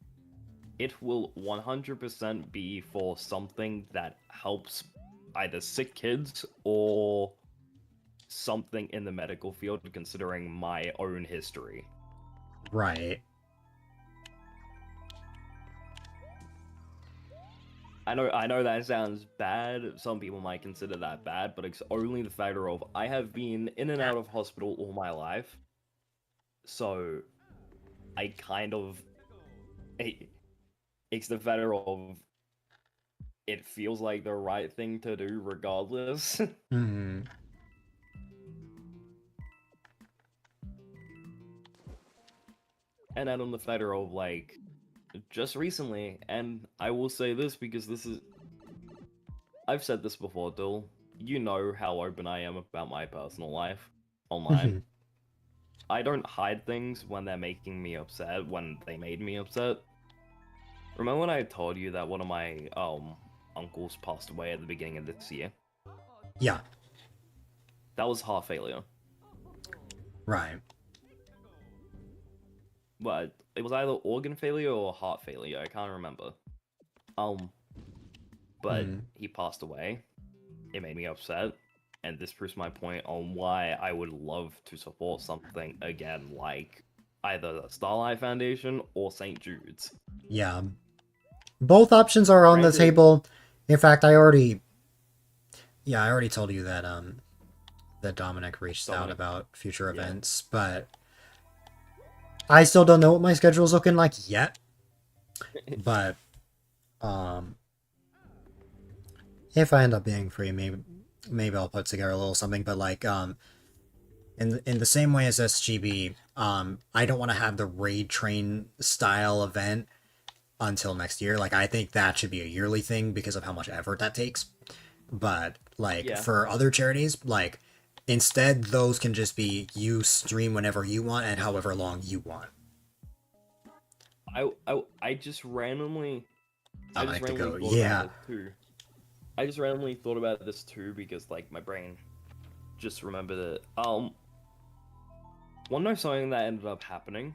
it will 100% be for something that helps either sick kids or something in the medical field, considering my own history. Right. I know that sounds bad. Some people might consider that bad, but it's only the factor of I have been in and out of hospital all my life, so I kind of it's the factor of it feels like the right thing to do regardless. Hmm. And then on the factor of like just recently, and I will say this because this is I've said this before, Dill. You know how open I am about my personal life online. I don't hide things when they're making me upset, when they made me upset. Remember when I told you that one of my uncles passed away at the beginning of this year? Yeah. That was heart failure. Right. But it was either organ failure or heart failure, I can't remember. But he passed away. It made me upset, and this proves my point on why I would love to support something again, like either the Starlight Foundation or St. Jude's. Yeah. Both options are on the Granted- table. In fact, I already told you that that Dominic reached out Dominic. about future Yeah. events, but I still don't know what my schedule is looking like yet. But if I end up being free, maybe I'll put together a little something. But like in the same way as SGB, I don't want to have the raid train style event until next year. Like I think that should be a yearly thing because of how much effort that takes. But like Yeah. for other charities, like instead those can just be you stream whenever you want and however long you want. I just randomly I like to go, thought yeah. about this too. I just randomly thought about this too because like my brain just remembered it. Wanna know something that ended up happening?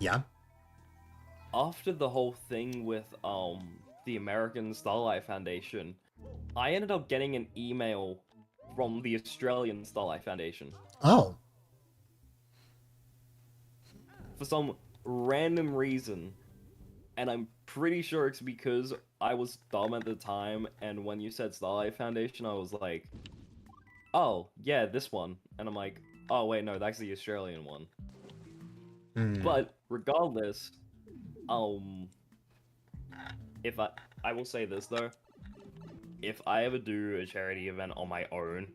Yeah. After the whole thing with the American Starlight Foundation, I ended up getting an email from the Australian Starlight Foundation Oh. for some random reason, and I'm pretty sure it's because I was dumb at the time, and when you said Starlight Foundation, I was like, oh yeah, this one, and I'm like, oh wait, no, that's the Australian one. But regardless, if I will say this though, if I ever do a charity event on my own,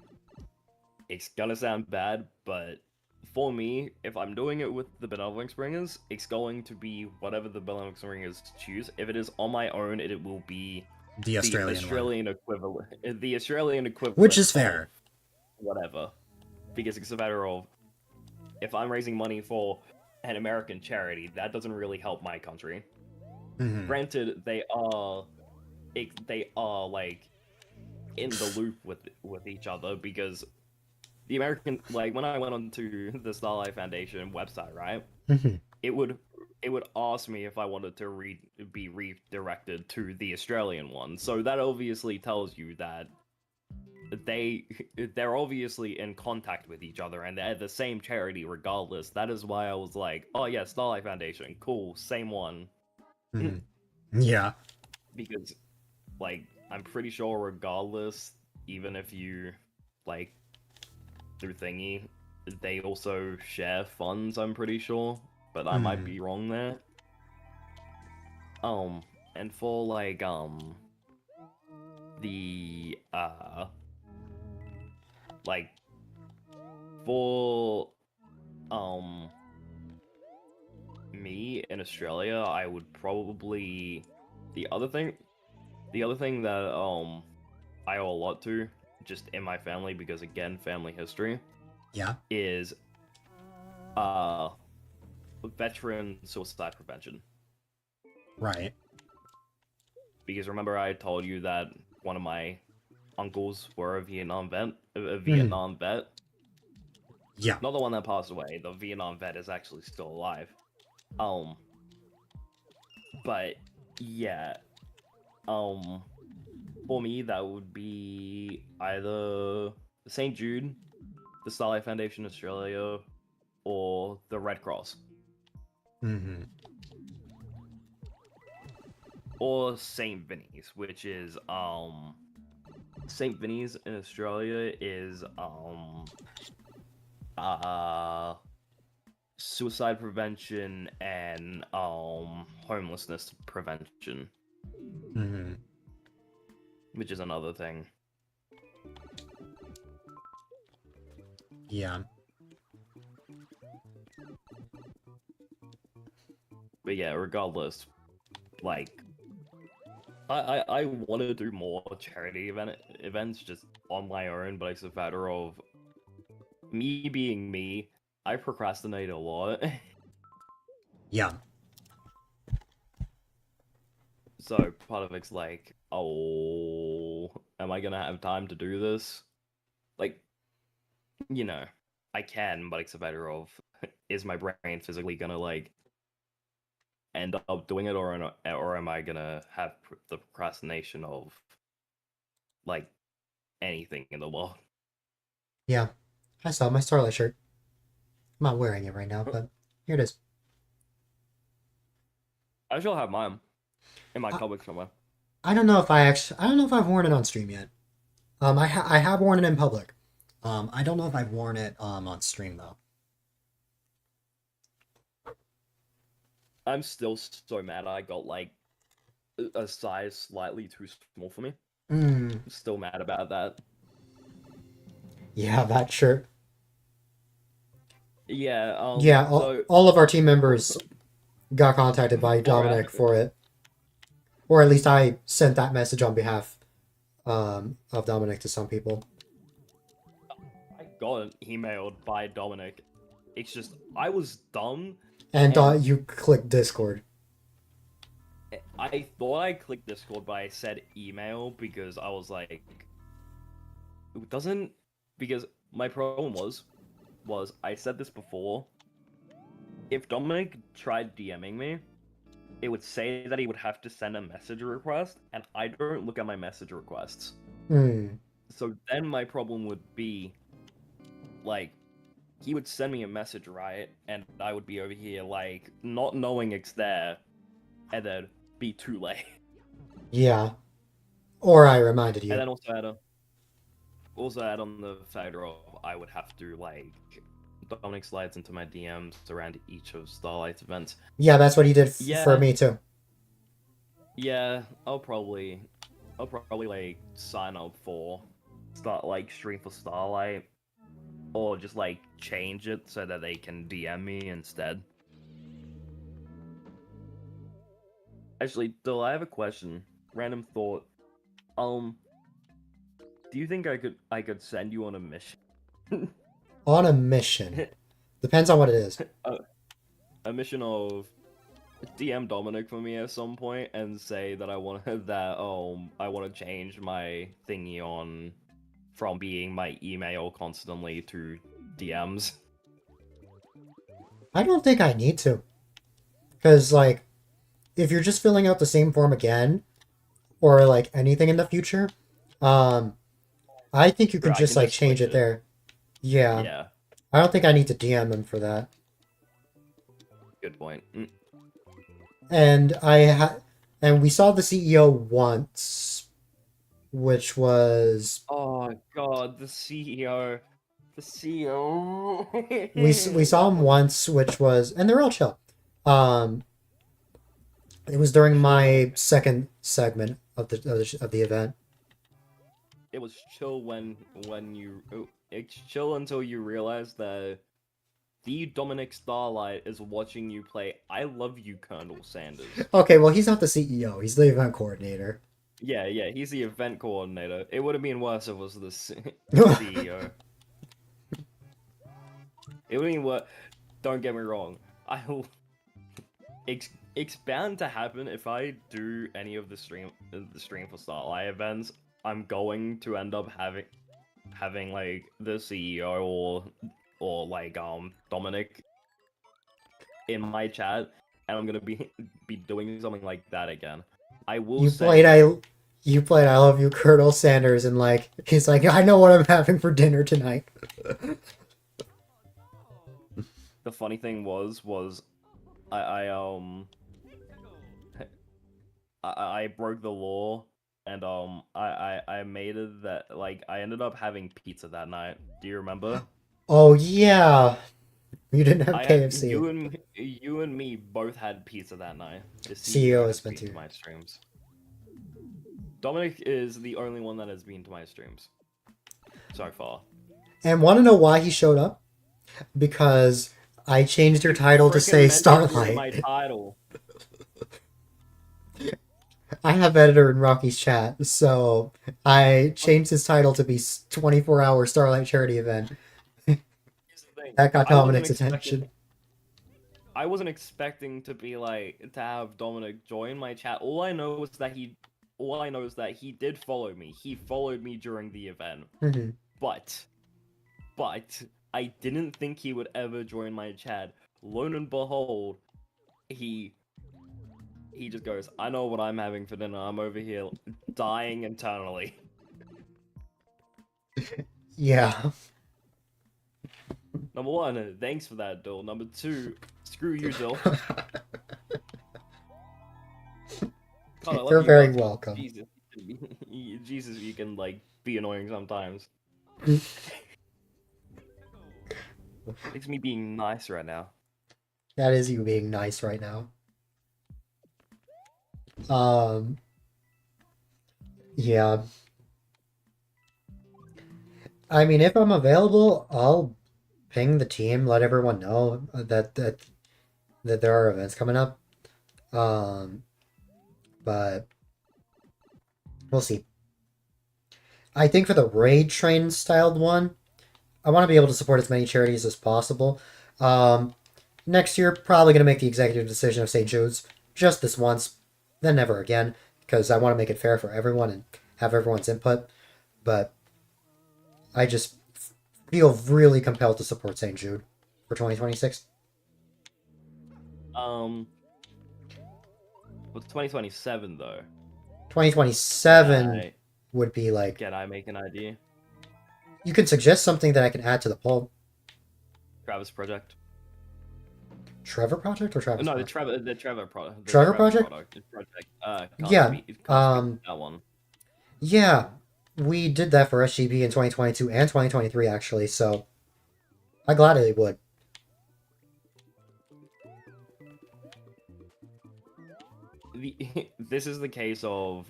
it's gonna sound bad, but for me, if I'm doing it with the Benevolence Bringers, it's going to be whatever the Benevolence Bringers choose. If it is on my own, it will be The Australian, the one. Australian equivalent. The Australian equivalent. Which is of fair. Whatever. Because it's a matter of, if I'm raising money for an American charity, that doesn't really help my country. Mhm. Granted, they are like in the loop with each other because the American, like when I went onto the Starlight Foundation website, right, Mhm. it would ask me if I wanted to be redirected to the Australian one. So that obviously tells you that they're obviously in contact with each other and they're the same charity regardless. That is why I was like, oh yeah, Starlight Foundation, cool, same one. Mhm. Yeah. because, like, I'm pretty sure regardless, even if you, like, through thingy, they also share funds, I'm pretty sure, but I might be wrong there. And for, like, the, like, for, me in Australia, I would probably, the other thing that, I owe a lot to, just in my family, because again, family history, Yeah. is, veteran suicide prevention. Right. Because remember I told you that one of my uncles were a Vietnam vet? Yeah. Not the one that passed away. The Vietnam vet is actually still alive. But yeah. For me, that would be either St. Jude, the Starlight Foundation Australia, or the Red Cross. Mm-hmm. Or St. Vinny's, which is, St. Vinny's in Australia is, suicide prevention and, homelessness prevention, Mm-hmm. which is another thing. Yeah. But yeah, regardless, like, I want to do more charity events just on my own, but it's a matter of me being me. I procrastinate a lot. Yeah. So part of it's like, oh, am I gonna have time to do this? Like, you know, I can, but it's a matter of, is my brain physically gonna, like, end up doing it, or am I gonna have the procrastination of, like, anything in the world? Yeah. I saw my Starlight shirt. I'm not wearing it right now, but here it is. I shall have mine in my cupboard somewhere. I don't know if I've worn it on stream yet. I have worn it in public. I don't know if I've worn it on stream though. I'm still so mad I got, like, a size slightly too small for me. Mm. Still mad about that. Yeah, that shirt. Yeah, Yeah, so all of our team members got contacted by Dominic for it. Or at least I sent that message on behalf of Dominic to some people. I got emailed by Dominic. It's just, I was dumb. And you clicked Discord. I thought I clicked Discord, but I said email because I was like, it doesn't, because my problem was I said this before, if Dominic tried DMing me, it would say that he would have to send a message request, and I don't look at my message requests. Mm. So then my problem would be, like, he would send me a message, right, and I would be over here, like, not knowing it's there, and then be too late. Yeah. Or I reminded you. And then also add on the factor of I would have to, like, Dominic slides into my DMs around each of Starlight's events. Yeah, that's what he did Yeah. for me too. Yeah, I'll probably like sign up for stream for Starlight, or just like change it so that they can DM me instead. Actually, Dill, I have a question. Random thought. Do you think I could send you on a mission? On a mission. Depends on what it is. A mission of DM Dominic for me at some point and say that I want to change my thingy on from being my email constantly to DMs. I don't think I need to. Because, like, if you're just filling out the same form again, or, like, anything in the future, I think you can Sure, I just, can like, just change switch it there. Yeah. Yeah, I don't think I need to DM him for that. good point. And And we saw the CEO once, which was Oh god, the CEO. The CEO. we saw him once, which was, and they're all chill. Um, it was during my second segment of the event. It was chill it's chill until you realize that the Dominic Starlight is watching you play I Love You, Colonel Sanders. Okay, well he's not the CEO; he's the event coordinator. Yeah, he's the event coordinator. It would have been worse if it was the CEO. It would have been worse. Don't get me wrong. It's bound to happen if I do any of the stream for Starlight events. I'm going to end up having like the CEO or like Dominic in my chat, and I'm gonna be doing something like that again. I will You say played I Love You, Colonel Sanders, and like he's like, I know what I'm having for dinner tonight. the funny thing was I broke the law, and I made it that like I ended up having pizza that night. Do you remember? Oh yeah, you didn't have I had, KFC. you and me both had pizza that night. The CEO has has been been to too. my streams. Dominic is the only one that has been to my streams so far. And want to know why he showed up? Because I changed your title to Frickin' say mentioned you in my Starlight. title. I have editor in Rocky's chat, so I changed his title to be 24-hour Starlight charity event. Here's the thing, That got I wasn't Dominic's expecting- attention. I wasn't expecting to be like to have Dominic join my chat. All I know is that he did follow me. He followed me during the event. Mhm. But I didn't think he would ever join my chat. Lo and behold, he just goes, I know what I'm having for dinner. I'm over here dying internally. Yeah. Number one, thanks for that, Dill. Number two, screw you, Dill. God, I love You're you, very guys. welcome. Jesus, you can like be annoying sometimes. It's me being nice right now. That is you being nice right now. Yeah. I mean, if I'm available, I'll ping the team, let everyone know that there are events coming up. But we'll see. I think for the raid train styled one, I want to be able to support as many charities as possible. Next year, probably going to make the executive decision of St. Jude's just this once, then never again, because I want to make it fair for everyone and have everyone's input. But I just feel really compelled to support St. Jude for 2026. With 2027 though. 2027 would be like. Can I make an idea? You can suggest something that I can add to the poll. Travis Project. Trevor Project or Travis? No, Project? the Trevor Project. Trevor Project? Yeah, that one. Yeah, we did that for SGB in 2022 and 2023 actually, so I gladly would. This is the case of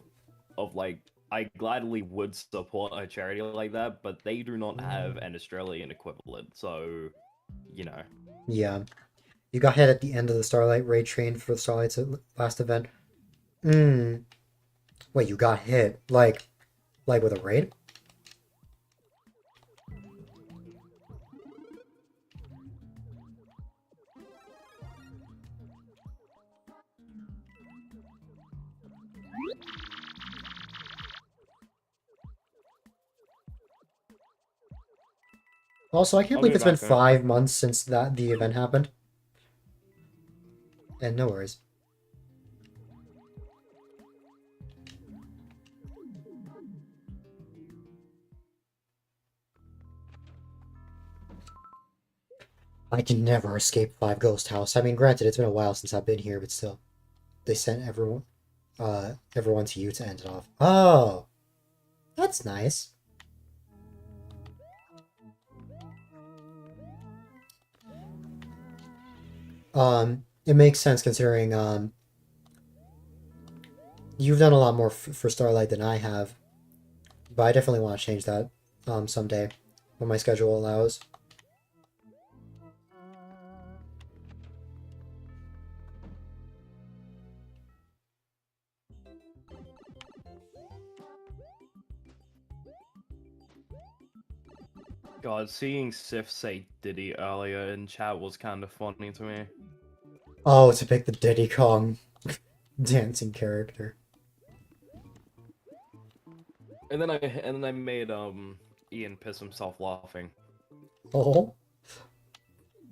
like I gladly would support a charity like that, but they do not have an Australian equivalent, so you know. Yeah. You got hit at the end of the Starlight raid train for the Starlight's last event. Wait, you got hit? Like with a raid? Also, I can't I'll believe be it's been back, man. 5 months since the event happened. And no worries. I can never escape 5 Ghost House. I mean, granted, it's been a while since I've been here, but still. They sent everyone. ever wants you to end it off. Oh, that's nice. It makes sense considering you've done a lot more for Starlight than I have, but I definitely want to change that someday when my schedule allows. God, seeing Sif say Diddy earlier in chat was kind of funny to me. Oh, to pick the Diddy Kong dancing character. And then I made Ian piss himself laughing. Oh.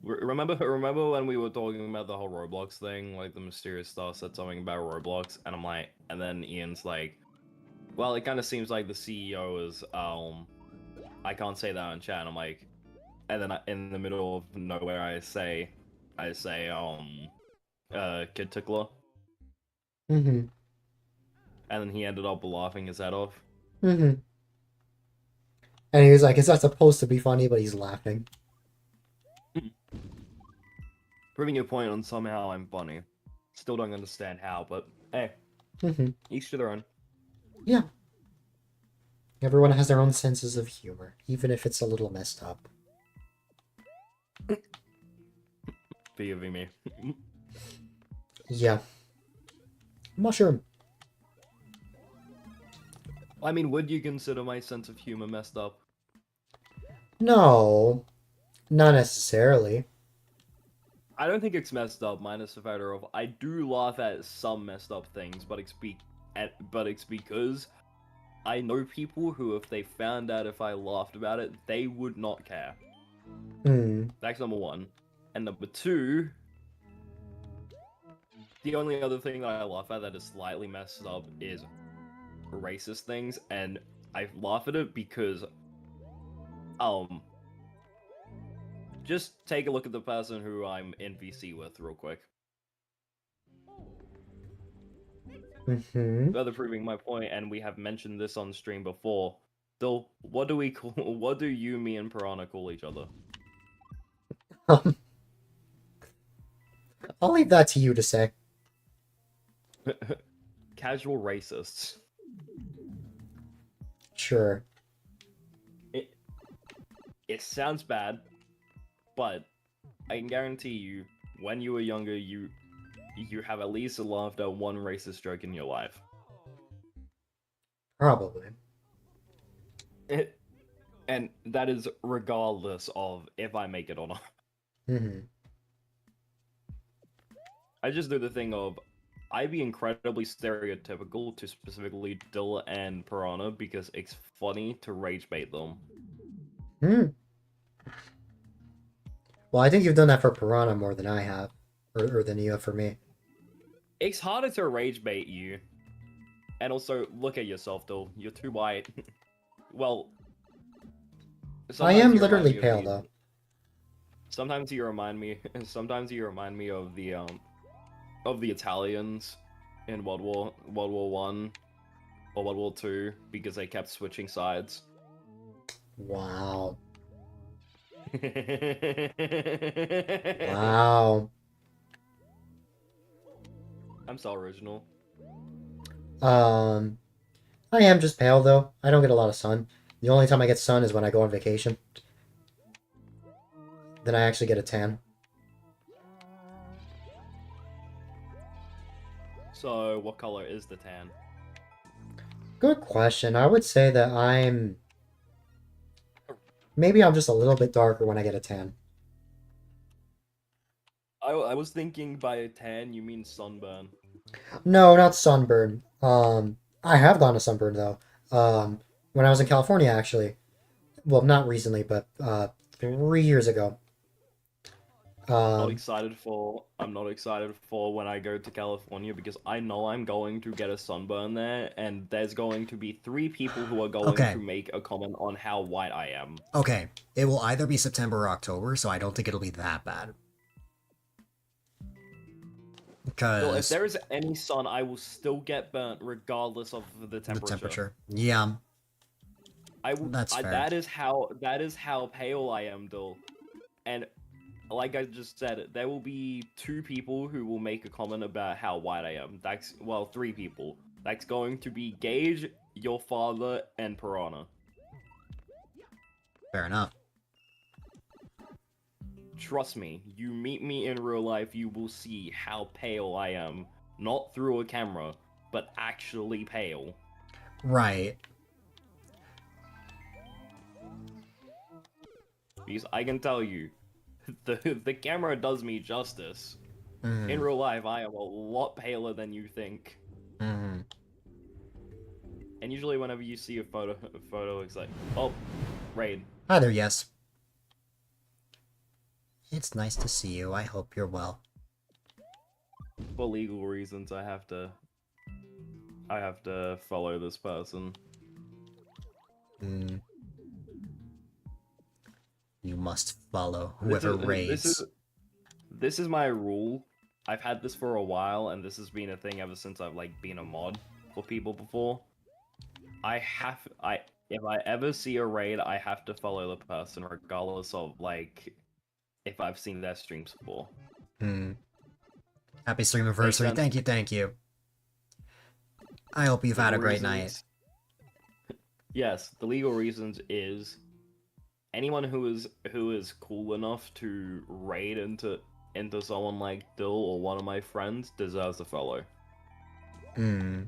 Remember when we were talking about the whole Roblox thing, like the mysterious star said something about Roblox, and I'm like, and then Ian's like, well, it kind of seems like the CEO is I can't say that in chat. And I'm like, and then in the middle of nowhere, I say, Kid Tickler. Mm-hmm. And then he ended up laughing his head off. Mm-hmm. And he was like, "Is that supposed to be funny?" But he's laughing. Proving your point on somehow I'm funny. Still don't understand how, but hey, Mm-hmm. each to their own. Yeah. Everyone has their own senses of humor, even if it's a little messed up. Forgiving me. Yeah. Mushroom. I mean, would you consider my sense of humor messed up? No. Not necessarily. I don't think it's messed up, minus the factor of I do laugh at some messed up things, but it's because I know people who, if they found out if I laughed about it, they would not care. Hmm. That's number one. And number two, the only other thing that I laugh at that is slightly messed up is racist things, and I laugh at it because, just take a look at the person who I'm in VC with real quick. Mm-hmm. Further proving my point, and we have mentioned this on stream before. Still, what do you, me, and Piranha call each other? I'll leave that to you to say. Casual racists. Sure. It sounds bad, but I can guarantee you, when you were younger, you have at least laughed at one racist joke in your life. Probably. And that is regardless of if I make it or not. Mm-hmm. I just do the thing of, I'd be incredibly stereotypical to specifically Dill and Piranha because it's funny to rage bait them. Hmm. Well, I think you've done that for Piranha more than I have. Or than you have for me. It's harder to rage bait you. And also, look at yourself, Dill. You're too white. Well... I am you literally remind me pale, of though. Sometimes you remind me of the Italians in World War One or World War Two because they kept switching sides. Wow. Wow. I'm so original. I am just pale, though. I don't get a lot of sun. The only time I get sun is when I go on vacation. Then I actually get a tan. So, what color is the tan? Good question. I would say that I'm... Maybe I'm just a little bit darker when I get a tan. I was thinking by a tan you mean sunburn. No, not sunburn. I have gone to sunburn, though. When I was in California, actually. Well, not recently, but 3 years ago. I'm not excited for when I go to California because I know I'm going to get a sunburn there, and there's going to be 3 people who are going Okay. to make a comment on how white I am. Okay, it will either be September or October, so I don't think it'll be that bad. Still, if because there is any sun, I will still get burnt regardless of the the temperature. temperature. Yeah, I will. That's fair. That is how pale I am, Dill. And like I just said, there will be 2 people who will make a comment about how white I am. That's, well, 3 people. That's going to be Gage, your father, and Piranha. fair enough. Trust me, you meet me in real life, you will see how pale I am. Not through a camera, but actually pale. Right. Because I can tell you, the camera does me justice. Mhm. In real life, I am a lot paler than you think. Mhm. And usually whenever you see a photo, it's like, oh, raid. Hi there, yes. It's nice to see you. I hope you're well. For legal reasons, I have to follow this person. Mm. You must follow whoever raids. This is my rule. I've had this for a while, and this has been a thing ever since I've like been a mod for people before. If I ever see a raid, I have to follow the person regardless of like if I've seen their streams before. Hmm. Happy Streamiversary. sense. Thank you. I hope you've had a great night. Reasons- Yes, the legal reasons is anyone who is cool enough to raid into someone like Dill or one of my friends deserves a follow. Hmm.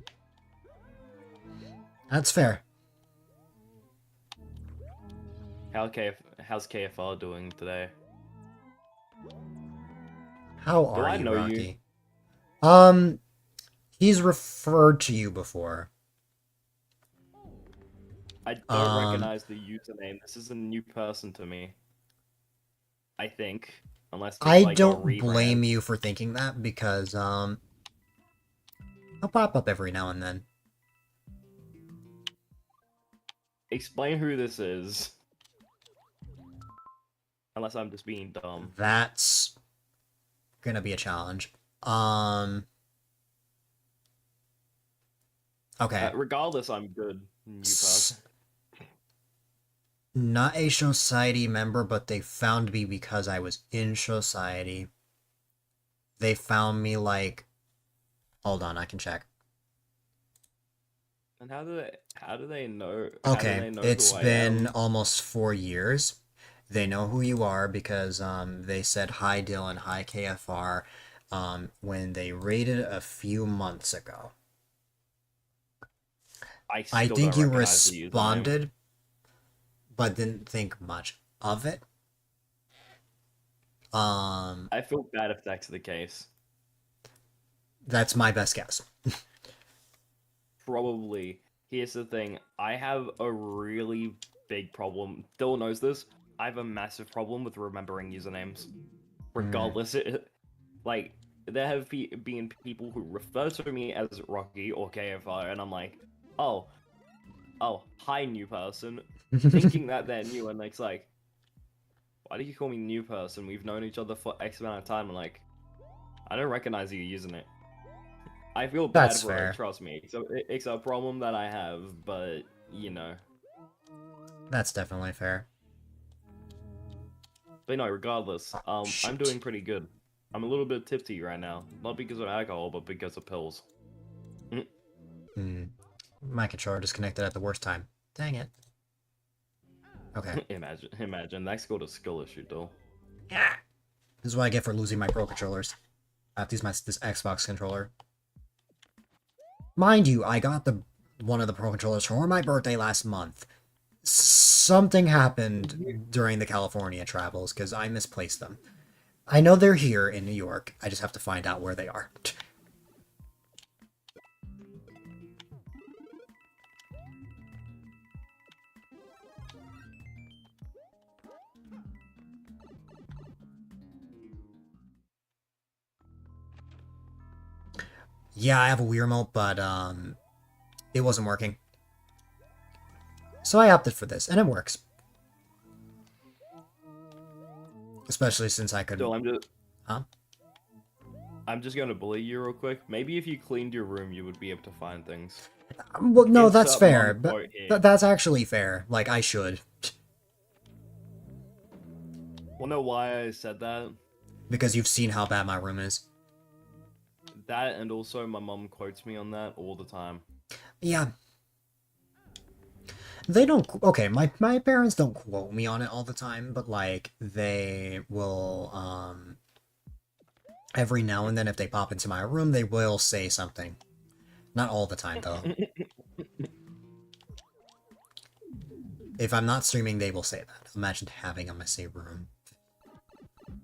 That's fair. How's KFR doing today? How Do are I you, know Rocky? He's referred to you before. I don't recognize the username. This is a new person to me. I think, unless it's I like a don't rebrand. blame you for thinking that because I'll pop up every now and then. Explain who this is. Unless I'm just being dumb. That's gonna be a challenge. Okay. Regardless, I'm good. New person. Not a society member, but they found me because I was in society. They found me like, hold on, I can check. And how do they know? Okay, it's who I been am? almost 4 years. They know who you are because they said hi Dylan, hi KFR when they raided a few months ago. I I still think don't you recognize the username. responded, but didn't think much of it. I feel bad if that's the case. That's my best guess. Probably. Here's the thing. I have a really big problem. Dylan knows this. I have a massive problem with remembering usernames. Regardless, like, there have been people who refer to me as Rocky or KFR, and I'm like, oh, hi, new person. Thinking that they're new, and it's like, why do you call me new person? We've known each other for X amount of time, and like, I don't recognize you using it. I feel bad That's for fair. it, trust me. It's a problem that I have, but, you know. That's definitely fair. But no, regardless, I'm Shit. doing pretty good. I'm a little bit tipsy right now. Not because of alcohol, but because of pills. My controller disconnected at the worst time. Dang it. Okay. Imagine. That's called a skill issue, though. Yeah. This is what I get for losing my Pro controllers. I have to use this Xbox controller. Mind you, I got one of the Pro controllers for my birthday last month. Something happened during the California travels because I misplaced them. I know they're here in New York. I just have to find out where they are. Yeah, I have a Wii remote, but it wasn't working. So I opted for this, and it works. Especially since I could... So I'm just gonna bully you real quick. Maybe if you cleaned your room, you would be able to find things. Well, no, that's Insert fair. mom But quote here. that's actually fair. Like, I should. Wanna know why I said that? Because you've seen how bad my room is. That, and also my mom quotes me on that all the time. Yeah. They don't... Okay, my parents don't quote me on it all the time, but, like, they will, every now and then, if they pop into my room, they will say something. Not all the time, though. If I'm not streaming, they will say that. Imagine having a messy room.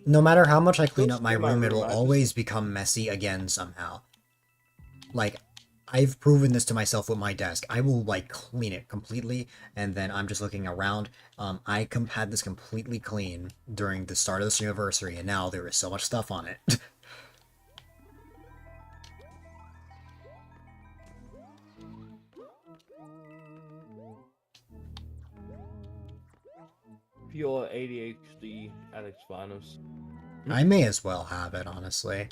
No matter how much I clean up my room, it'll always become messy again somehow. Like, I've proven this to myself with my desk. I will, like, clean it completely, and then I'm just looking around. I had this completely clean during the start of the Streamiversary, and now there is so much stuff on it. Pure ADHD at its finest. I may as well have it, honestly.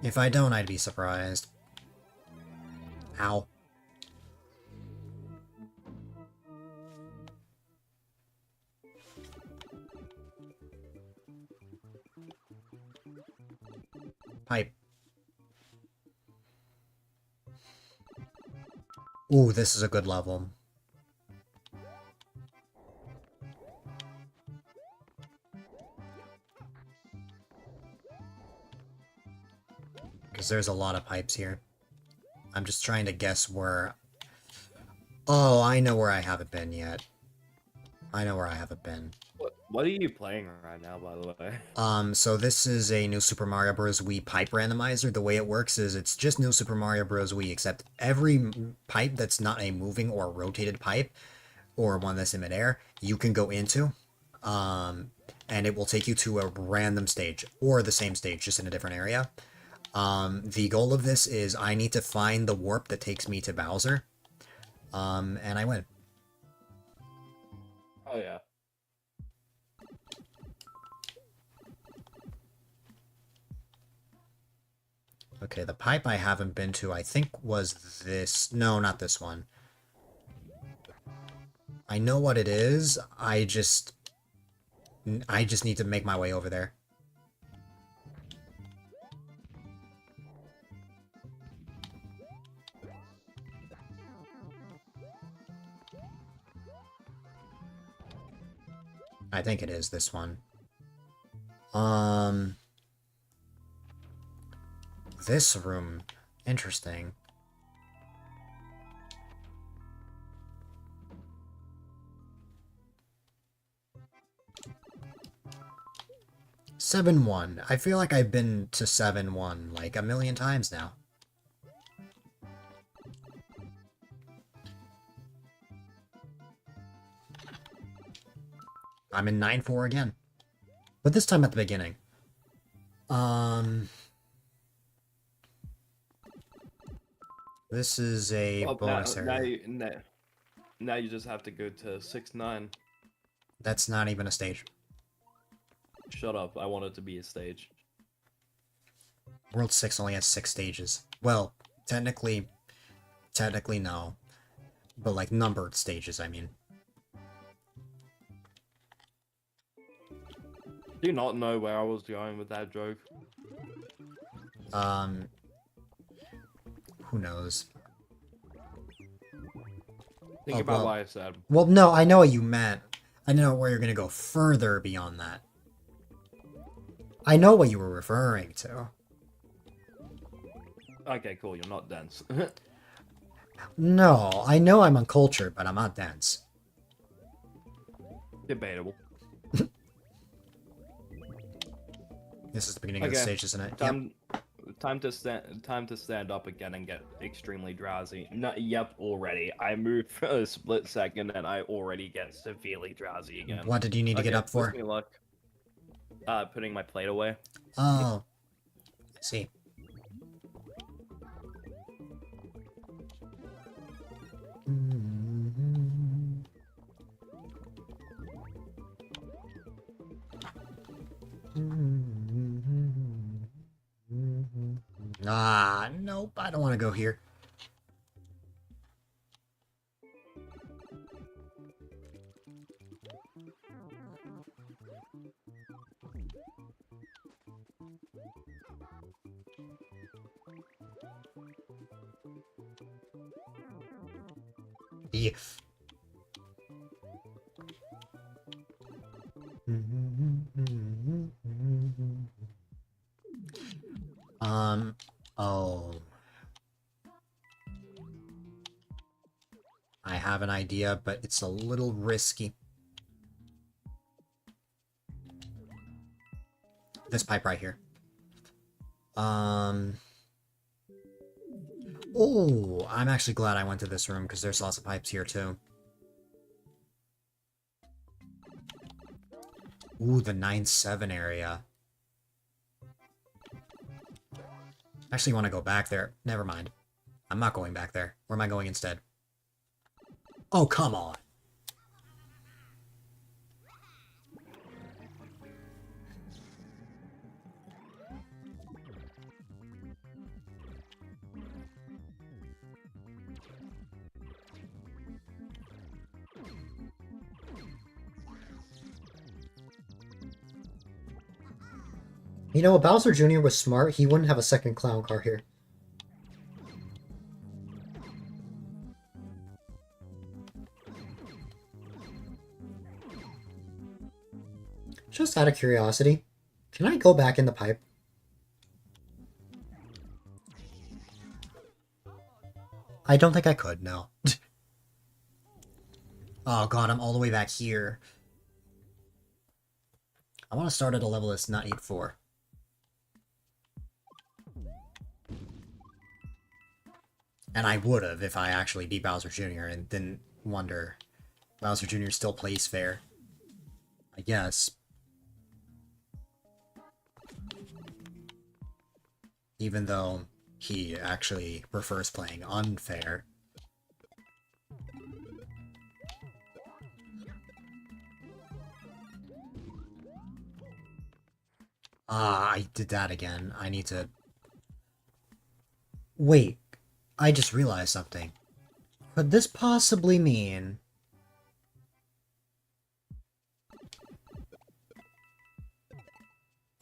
If I don't, I'd be surprised. Ow. Pipe. Ooh, this is a good level. Because there's a lot of pipes here. I'm just trying to guess where... Oh, I know where I haven't been yet. I know where I haven't been. What are you playing right now, by the way? So this is a new Super Mario Bros. Wii pipe randomizer. The way it works is it's just new Super Mario Bros. Wii, except every pipe that's not a moving or rotated pipe, or one that's in midair, you can go into, and it will take you to a random stage, or the same stage, just in a different area. The goal of this is I need to find the warp that takes me to Bowser, and I win. Oh yeah. Okay, the pipe I haven't been to, I think, was this... No, not this one. I know what it is, I just need to make my way over there. I think it is this one. This room. Interesting. Seven 1. I feel like I've been to 7-1 like a million times now. I'm in 9-4 again. But this time at the beginning. This is a bonus area. Now you just have to go to 6-9. That's not even a stage. Shut up, I want it to be a stage. World 6 only has 6 stages. Well, technically no. But like numbered stages, I mean. Do you not know where I was going with that joke? Who knows? Think Oh, about well- what I said. Well, no, I know what you meant. I know where you're gonna go further beyond that. I know what you were referring to. Okay, cool, you're not dense. No, I know I'm uncultured, but I'm not dense. Debatable. This is the beginning of the Okay, stage, isn't it? Yep. Time to stand up again and get extremely drowsy. No, yep, already. I moved for a split second and I already get severely drowsy again. What did you need to get up for? Wish me luck. Putting my plate away. Oh. I see. want to go here. Yeah. Oh. I have an idea, but it's a little risky. This pipe right here. Oh, I'm actually glad I went to this room because there's lots of pipes here too. Ooh, the 9-7 area. Actually want to go back there. Never mind. I'm not going back there. Where am I going instead? Oh, come on. You know, if Bowser Jr. was smart, he wouldn't have a second clown car here. Just out of curiosity, can I go back in the pipe? I don't think I could, no. Oh god, I'm all the way back here. I want to start at a level that's not 8-4. And I would have if I actually beat Bowser Jr. and didn't wonder. Bowser Jr. still plays fair. I guess. Even though he actually prefers playing unfair. Ah, I did that again. I need to... Wait, I just realized something. Could this possibly mean...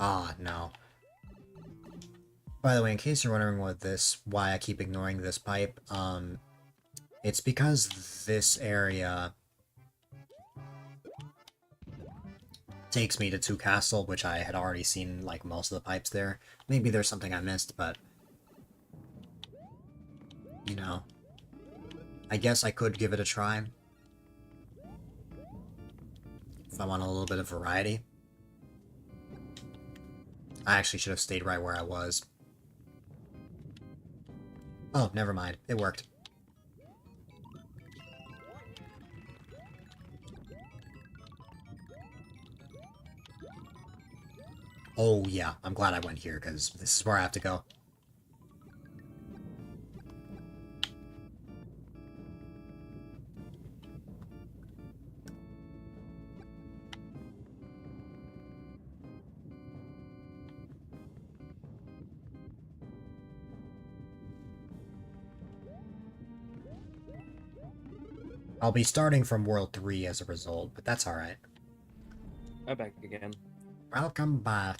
Ah, no. By the way, in case you're wondering why I keep ignoring this pipe, it's because this area takes me to 2 Castle, which I had already seen, like, most of the pipes there. Maybe there's something I missed, but... You know. I guess I could give it a try. If I want a little bit of variety. I actually should have stayed right where I was. Oh, never mind. It worked. Oh, yeah. I'm glad I went here, because this is where I have to go. I'll be starting from World 3 as a result, but that's alright. I'm back again. Welcome back.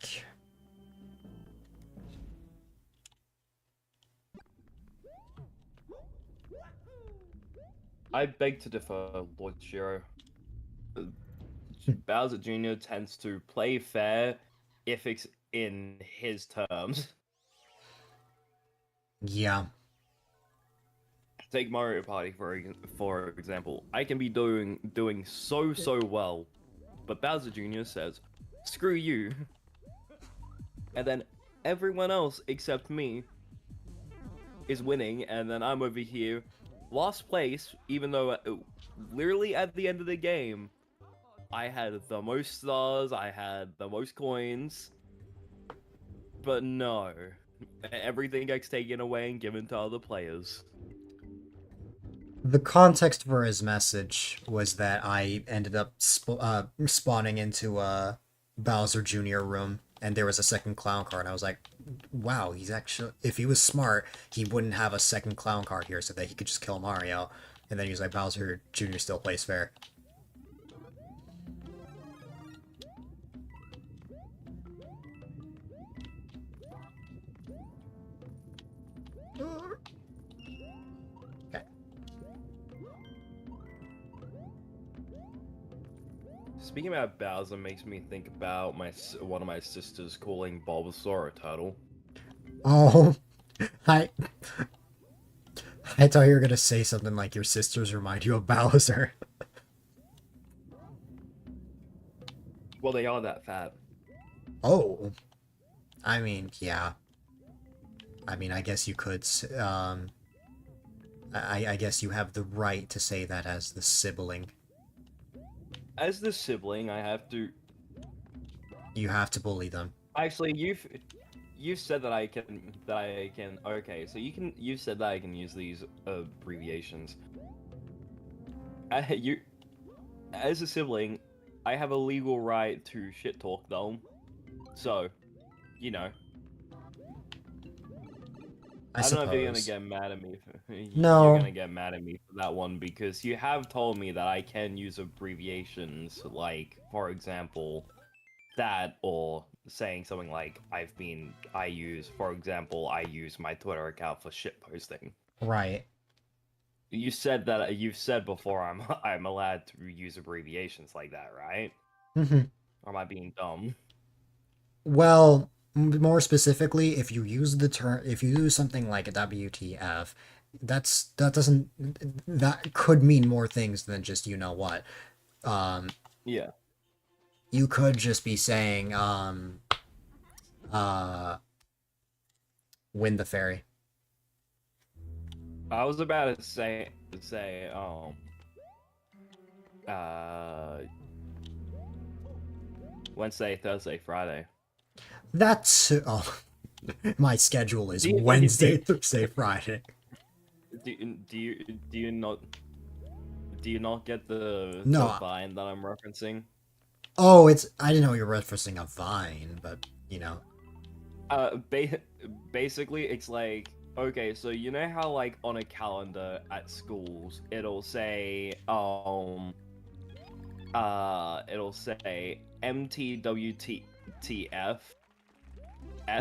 I beg to differ, Lord Shiro. Bowser Jr. tends to play fair if it's in his terms. Yeah. Take Mario Party for example. I can be doing so well, but Bowser Jr. says, "Screw you," and then everyone else except me is winning, and then I'm over here, last place, even though literally at the end of the game, I had the most stars, I had the most coins, but no, everything gets taken away and given to other players. The context for his message was that I ended up spawning into a Bowser Jr. room, and there was a second clown car, and I was like, wow, he's actually, if he was smart, he wouldn't have a second clown card here so that he could just kill Mario. And then he's like, Bowser Jr. still plays fair. Okay. Speaking about Bowser makes me think about one of my sisters calling Bulbasaur a turtle. Oh, I thought you were gonna say something like your sisters remind you of Bowser. Well, they are that fat. Oh, I mean, yeah. I mean, I guess you could. I guess you have the right to say that as the sibling. As the sibling, I have to. You have to bully them. Actually, you've said that I can. Okay, so you've said that I can use these abbreviations. As a sibling, I have a legal right to shit talk them. So, you know. I don't know if you're gonna suppose. get mad at me. No. You're gonna get mad at me for that one because you have told me that I can use abbreviations, like, for example, that or saying something like for example, I use my Twitter account for shit posting. Right. You've said before I'm allowed to use abbreviations like that, right? Mhm. Or am I being dumb? Well, more specifically, if you use the term, if you use something like a WTF, that could mean more things than just you know what. Yeah. You could just be saying, win the fairy. I was about to say, Wednesday, Thursday, Friday. That's my schedule is Do you- Wednesday, Thursday, Friday. Do you not get the No. the vine that I'm referencing? Oh, I didn't know you were referencing a vine, but you know. Basically, it's like, okay, so you know how like on a calendar at schools it'll say MTWTF.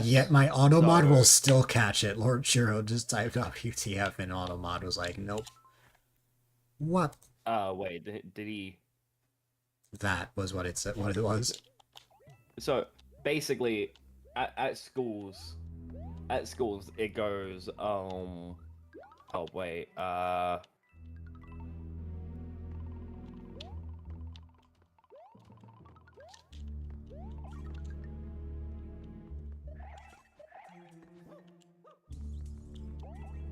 Yet my automod will So- still catch it. Lord Shiro just typed WTF and automod was like, nope. What? Wait, did he? That was what it said. What it was. So basically, at schools, it goes oh wait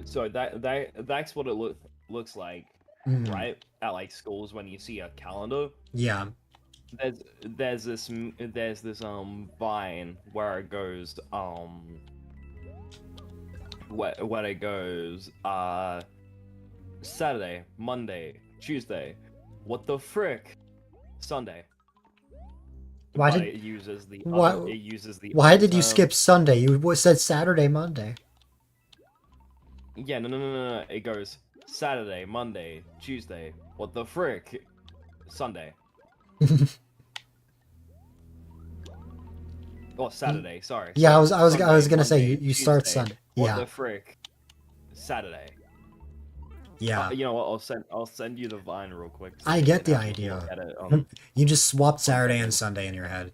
so that's what it looks like, Mhm. right? At like schools when you see a calendar. Yeah. There's this vine where it goes where it goes Saturday, Monday, Tuesday, what the frick, Sunday. Why But did- it uses the why- other, it uses the Why other did you term. skip Sunday? You said Saturday, Monday. Yeah, no. It goes Saturday, Monday, Tuesday, what the frick, Sunday. Oh, Saturday. Sorry. Yeah, I was Sunday, gonna say Monday, you start Tuesday. Sunday. What Yeah. the frick? Saturday. Yeah. You know what? I'll send you the vine real quick. so I you get can the have a idea. look at it, You just swapped Saturday and Sunday in your head.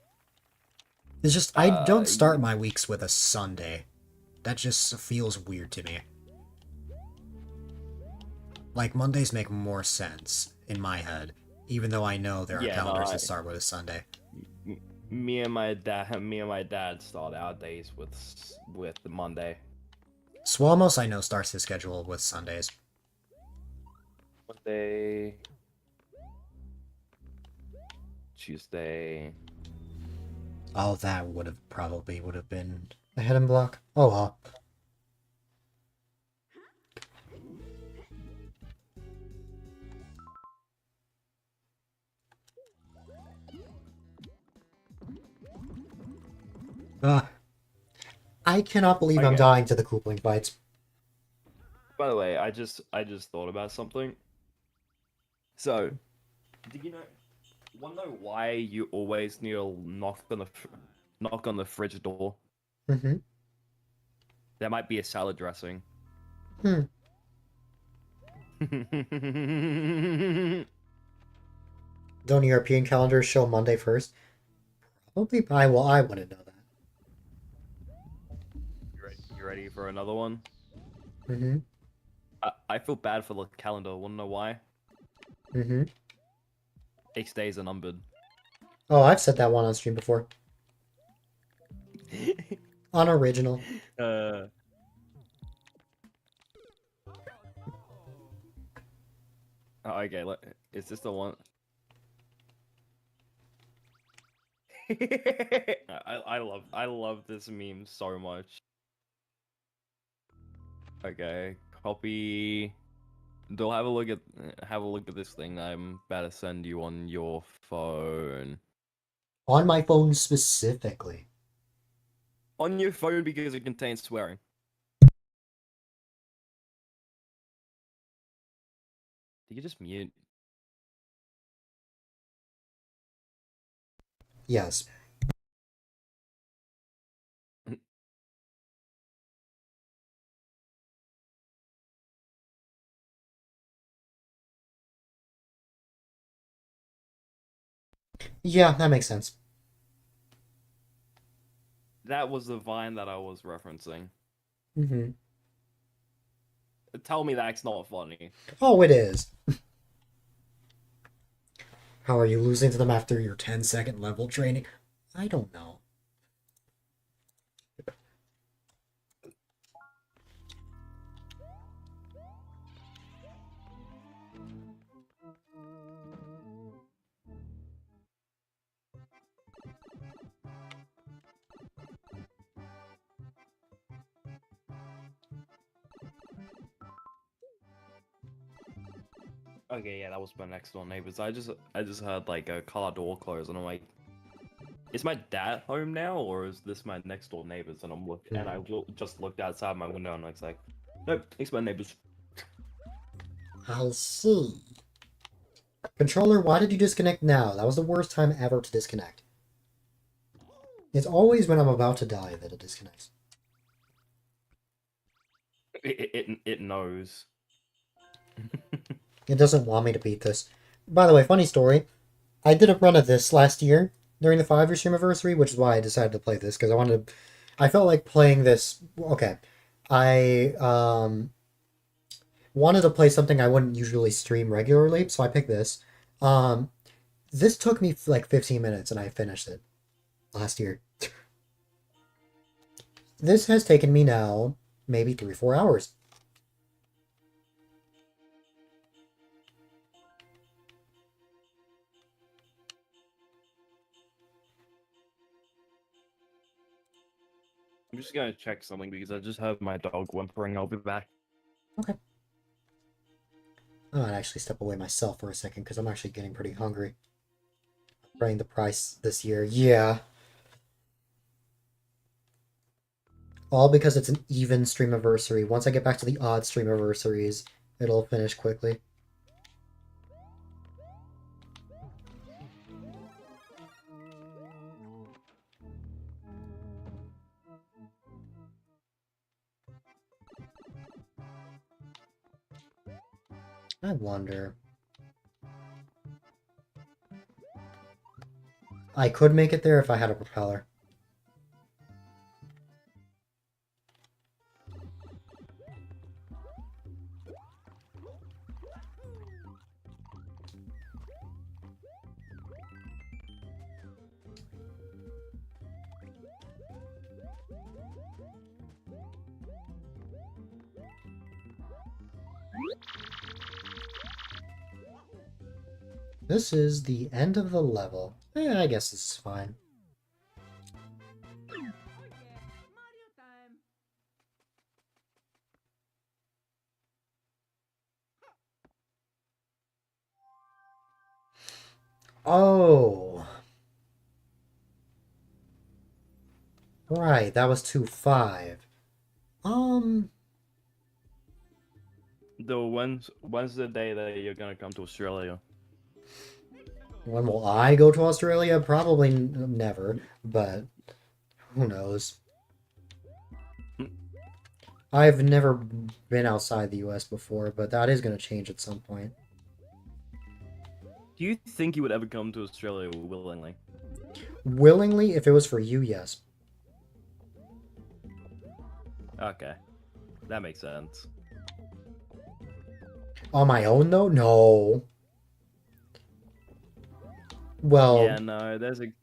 It's just I don't start you- my weeks with a Sunday. That just feels weird to me. Like Mondays make more sense in my head, even though I know there are Yeah, no, calendars I- that start with a Sunday. Me and my dad start our days with the Monday. Swalmos I know starts his schedule with Sundays. Monday, Tuesday. Oh, that would have been a hidden block. Oh well. I cannot believe I'm Okay. dying to the Koopling bites. By the way, I just thought about something. So, do you know why you always need to knock on the fridge door? Mm-hmm. There might be a salad dressing. Hmm. Don't European calendars show Monday first? Probably. I wouldn't know that. You ready for another one? Mm-hmm. I feel bad for the calendar. Wanna know why? Mm-hmm. 6 days are numbered. Oh, I've said that one on stream before. Unoriginal. uh. Okay, is this the one? I love this meme so much. Okay, copy. Do have a look at this thing I'm about to send you on your phone. On my phone specifically. On your phone because it contains swearing. Did you just mute? Yes. Yeah, that makes sense. That was the Vine that I was referencing. Mm-hmm. Tell me that's not funny. Oh, it is. How are you losing to them after your 10-second level training? I don't know. Okay, yeah, that was my next door neighbors. I just heard like a car door close, and I'm like, is my dad home now, or is this my next door neighbors? And I'm looking, and I just looked outside my window, and I was like, nope, it's my neighbors. I'll see. Controller, why did you disconnect now? That was the worst time ever to disconnect. It's always when I'm about to die that it disconnects. It knows. It doesn't want me to beat this. By the way, funny story. I did a run of this last year during the 5-year Streamiversary, which is why I decided to play this, because I felt like playing this. Okay. I wanted to play something I wouldn't usually stream regularly, so I picked this. This took me like 15 minutes and I finished it last year. This has taken me now maybe 3 or 4 hours. I'm just gonna check something because I just heard my dog whimpering. I'll be back. Okay. I'd actually step away myself for a second because I'm actually getting pretty hungry. Running the price this year. Yeah. All because it's an even Streamiversary. Once I get back to the odd Streamiversaries, it'll finish quickly. I wonder. I could make it there if I had a propeller. This is the end of the level. I guess this is fine. Oh yeah, Mario time. Oh. Right, that was 2-5. Though when's the day that you're gonna come to Australia? When will I go to Australia? Probably never, but who knows? I've never been outside the US before, but that is going to change at some point. Do you think you would ever come to Australia willingly? Willingly, if it was for you, yes. Okay, that makes sense. On my own, though? No. Well, Yeah, no, there's a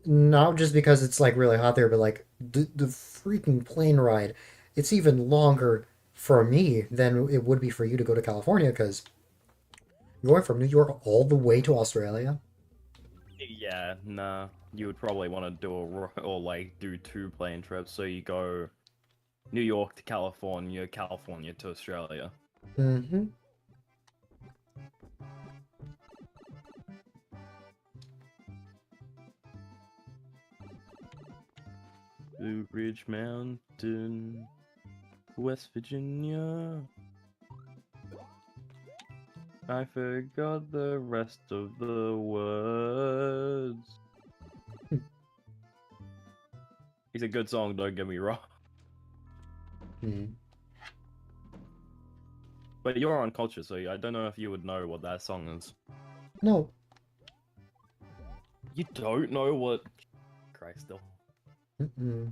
not just because it's like really hot there, but like the freaking plane ride, it's even longer for me than it would be for you to go to California because you're going from New York all the way to Australia. yeah, nah. You would probably want to do or like do 2 plane trips. So you go New York to California, California to Australia. Mm-hmm. Blue Ridge Mountain, West Virginia. I forgot the rest of the words. It's a good song, don't get me wrong. Mm. But you're on culture, so I don't know if you would know what that song is. No. You don't know what... Christ, still. Mm-mm.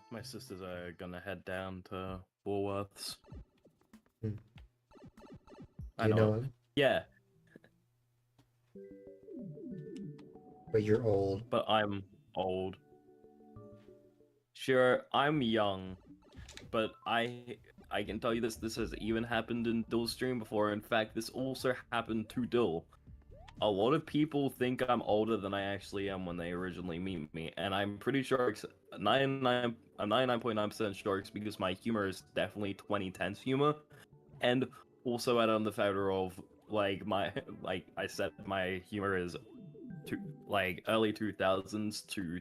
My sisters are gonna head down to Woolworths. Hmm. I You know. know, Yeah, but you're old. but I'm old. Sure, I'm young, but I can tell you this. This has even happened in Dill's stream before. In fact, this also happened to Dill. A lot of people think I'm older than I actually am when they originally meet me, and I'm pretty sure I'm 99.9% sure it's because my humor is definitely 2010s humor, and also add on the factor of like I said, my humor is like early 2000s to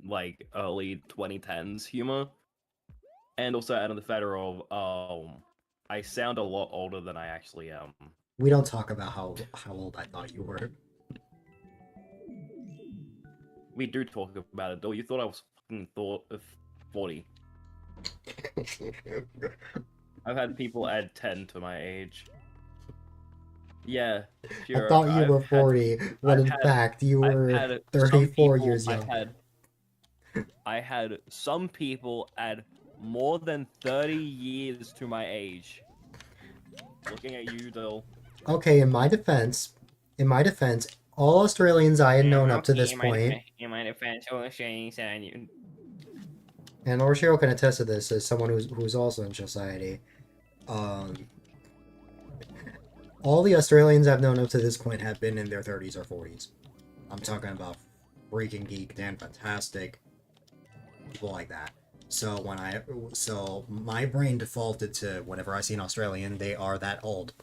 like early 2010s humor, and also add on the factor of I sound a lot older than I actually am. We don't talk about how old I thought you were. We do talk about it, though. You thought I was fucking 40. I've had people add 10 to my age. Yeah, sure. I thought you were I've 40, when I've in had- fact you I've were had some 34 people- years young. I had some people add more than 30 years to my age. Looking at you, Dill. Okay, in my defense, all Australians I had known up to this point, In my defense, you. and Orshiro can attest to this as someone who's also in society, all the Australians I've known up to this point have been in their 30s or 40s. I'm talking about freaking geek, Dan Fantastic, people like that. So my brain defaulted to whenever I see an Australian, they are that old.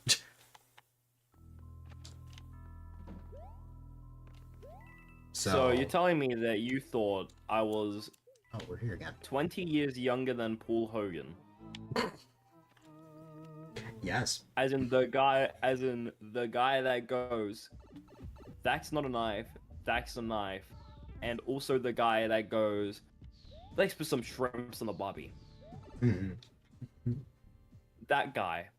So you're telling me that you thought I was Oh, we're here again. 20 years younger than Paul Hogan? Yes. As in the guy that goes, that's not a knife, that's a knife. And also the guy that goes, let's put some shrimps on the barbie. Mhm. That guy,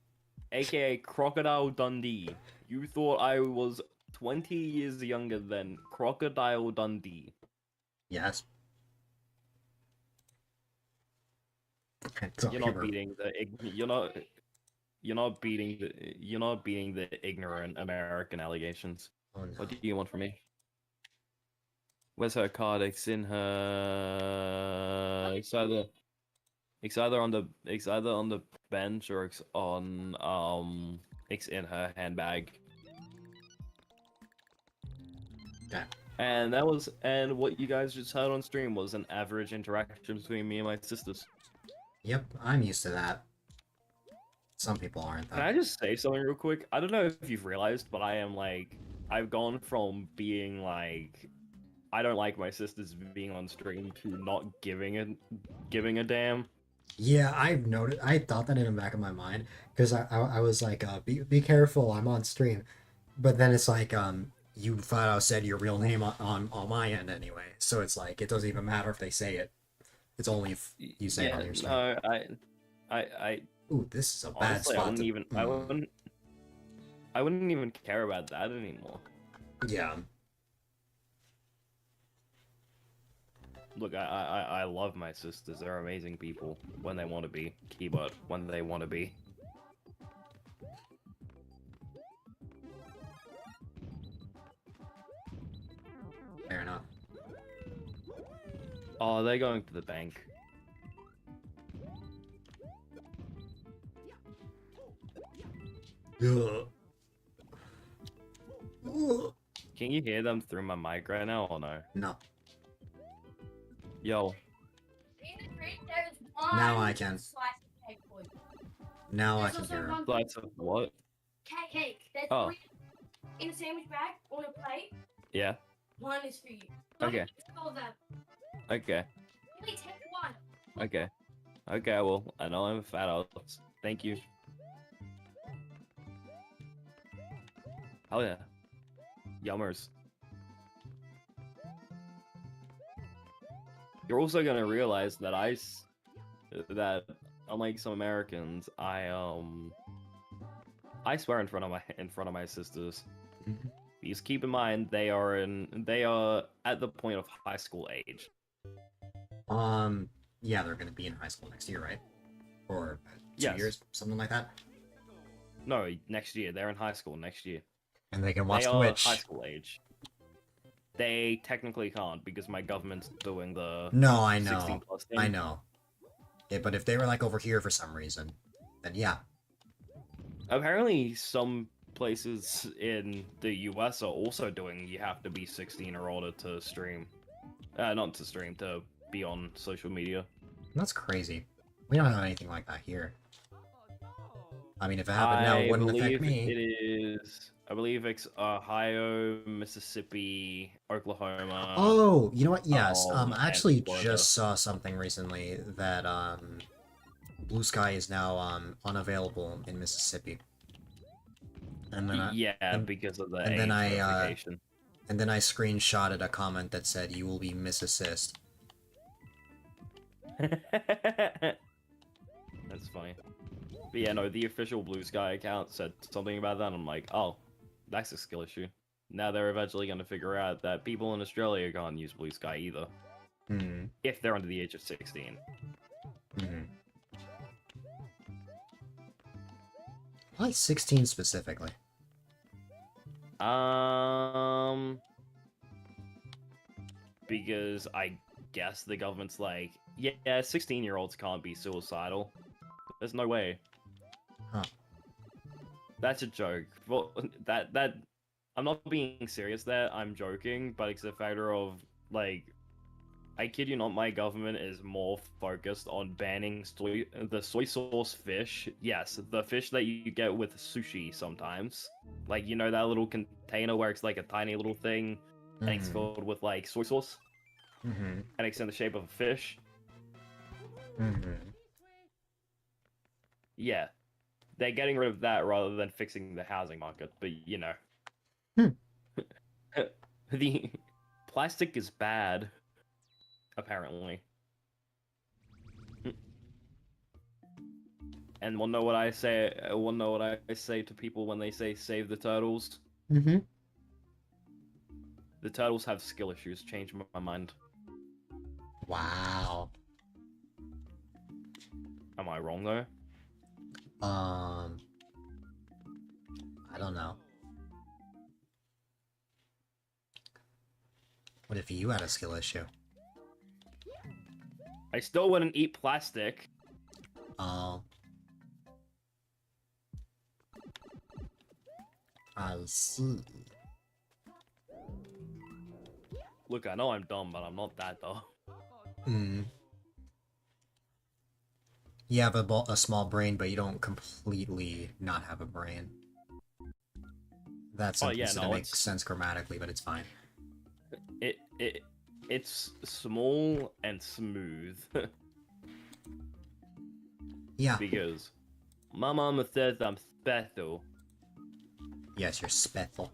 aka Crocodile Dundee. You thought I was 20 years younger than Crocodile Dundee. Yes. You're not beating the ignorant American allegations. Oh, no. What do you want from me? Where's her card? It's in her. It's either on the bench or it's in her handbag. Okay. And what you guys just heard on stream was an average interaction between me and my sisters. Yep, I'm used to that. Some people aren't, Can though. I just say something real quick? I don't know if you've realized, but I've gone from being like, I don't like my sisters being on stream to not giving a damn. Yeah, I've noticed. I thought that in the back of my mind because I was like, be careful, I'm on stream. But then it's like, you flat out said your real name on my end anyway, so it's like it doesn't even matter if they say it. It's only if you say it on your stream. No, I Ooh, this is a bad honestly, spot. I wouldn't even care about that anymore. Yeah. Look, I love my sisters. They're amazing people when they want to be. Keyword, when they want to be. Fair enough. Oh, they're going to the bank. Ugh. Ugh. Can you hear them through my mic right now or no? No. Yo, Now I can. Now I can hear him. slice of what? Cake. There's Oh. 3 in a sandwich bag on a plate. Yeah. 1 is for you. Okay. All of them. Okay. Only take 1. Okay. Okay, well, I know I'm a fat ass. Thank you. Oh yeah. Yummers. You're also gonna realize that that unlike some Americans, I swear in front of my sisters. Mhm. Because keep in mind they are at the point of high school age. Yeah, they're gonna be in high school next year, right? Or 2 Yes. years, something like that. No, next year. They're in high school next year. And they can watch They are Twitch. high school age. They technically can't because my government's doing the No, I 16 know. plus thing. I know. Yeah, but if they were like over here for some reason, then yeah. Apparently, some places in the US are also doing you have to be 16 or older to stream. Not to stream, to be on social media. That's crazy. We don't have anything like that here. I mean, if it happened now, it wouldn't affect me. I believe it's Ohio, Mississippi, Oklahoma. Oh, you know what? Yes. and I actually Florida. just saw something recently that Blue Sky is now unavailable in Mississippi. And then because of the and age then verification. and then I screenshotted a comment that said you will be misassist. That's funny. But yeah, no, the official Blue Sky account said something about that, and I'm like, oh, that's a skill issue. Now they're eventually going to figure out that people in Australia can't use Blue Sky either, Hmm. if they're under the age of 16. Hmm. Why 16 specifically? Because I guess the government's like, yeah, 16-year-olds can't be suicidal. There's no way. Huh. That's a joke. Well, that I'm not being serious there. I'm joking, but it's a factor of like, I kid you not, my government is more focused on banning the soy sauce fish. Yes, the fish that you get with sushi sometimes. Like, you know that little container where it's like a tiny little thing and it's Mhm. filled with like soy sauce Mhm. and it's in the shape of a fish. Mhm. Yeah. They're getting rid of that rather than fixing the housing market, but you know. Hmm. The plastic is bad, apparently. And wanna know what I say? Wanna know what I say to people when they say save the turtles? Mhm. The turtles have skill issues. Change my mind. Wow. Am I wrong though? I don't know. What if you had a skill issue? I still wouldn't eat plastic. Oh. I see. Look, I know I'm dumb, but I'm not that dumb. Mm. You have a small brain, but you don't completely not have a brain. That Oh, yeah, sentence no, didn't make it's- sense grammatically, but it's fine. It's small and smooth. Yeah. Because my mama says I'm special. Yes, you're special.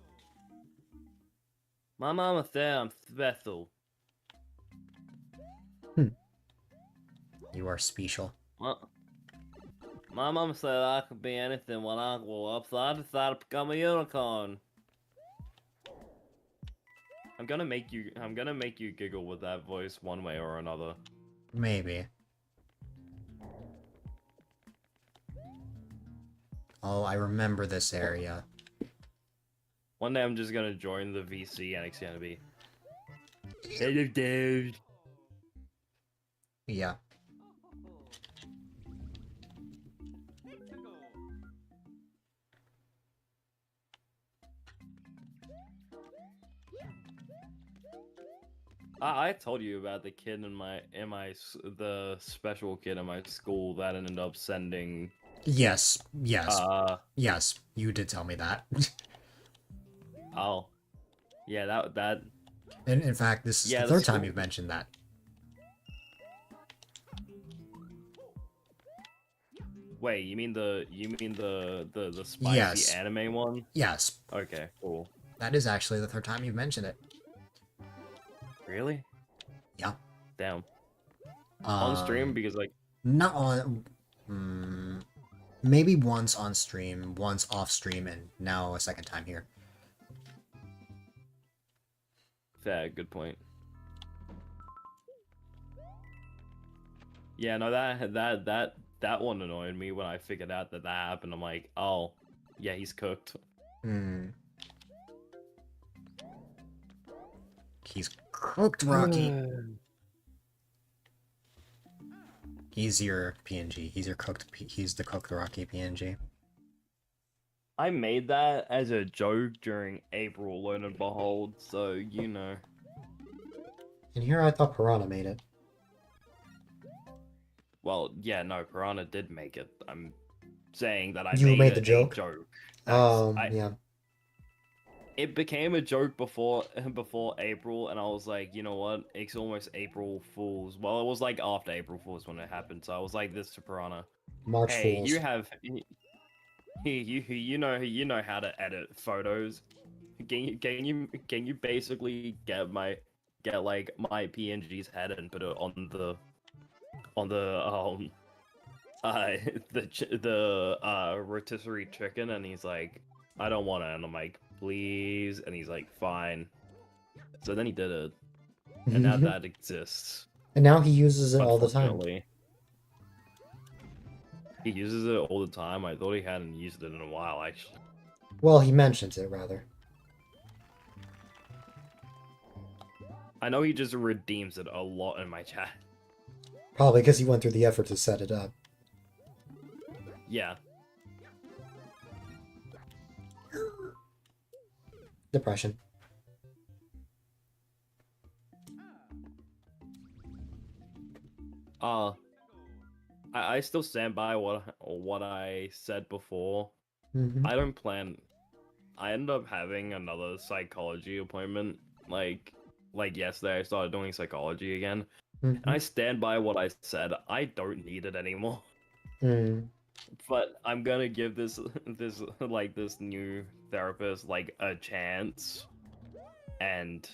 My mama said I'm special. You are special. My mama said I could be anything when I grow up, so I decided to become a unicorn. I'm gonna make you giggle with that voice one way or another. Maybe. Oh, I remember this area. One day I'm just gonna join the VC and it's gonna be, hello, dude. Yeah. I told you about the kid the special kid in my school that ended up sending. Yes. Yes. Uh Yes. You did tell me that. oh, yeah, that. And in fact, this is Yeah, the the third time school- you've mentioned that. Wait, you mean the spicy Yes. anime one? Yes. Okay, cool. That is actually the third time you've mentioned it. Really? Yeah. Damn. On stream Um, because like Not on. Maybe once on stream, once off stream, and now a second time here. yeah, good point. Yeah, no, that one annoyed me when I figured out that happened. I'm like, oh, yeah, he's cooked. Hmm. He's cooked, Rocky. He's your PNG. He's your cooked. He's the cooked Rocky PNG. I made that as a joke during April, lo and behold, so you know. And here I thought Piranha made it. Well, yeah, no, Piranha did make it. I'm saying that I You made made it the joke? a joke. That's- I- Yeah. It became a joke before April, and I was like, you know what? It's almost April Fools. Well, it was like after April Fools when it happened, so I was like this to Piranha. March Hey, Fools. you have you know how to edit photos. Can you basically get like my PNG's head and put it on the rotisserie chicken? And he's like, I don't want it. And I'm like, please. And he's like, fine. So then he did it, and now that exists. And now he uses it all the time. Unfortunately. He uses it all the time. I thought he hadn't used it in a while, actually. Well, he mentions it, rather. I know he just redeems it a lot in my chat. Probably because he went through the effort to set it up. Yeah. Depression. I still stand by what I said before. Mhm. I don't plan. I ended up having another psychology appointment. Like yesterday, I started doing psychology again. Mhm. And I stand by what I said. I don't need it anymore. Mm. But I'm gonna give this new therapist like a chance, and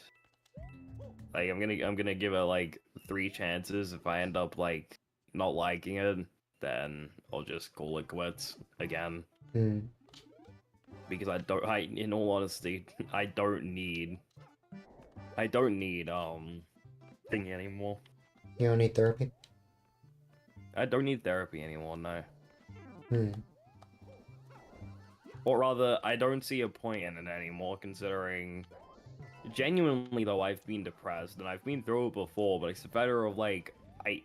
like I'm gonna give it like 3 chances. If I end up like not liking it, then I'll just call it quits again. Mm. Because in all honesty, I don't need thingy anymore. You don't need therapy? I don't need therapy anymore, no. Hmm. Or rather, I don't see a point in it anymore, considering... Genuinely, though, I've been depressed, and I've been through it before, but it's a matter of, like, I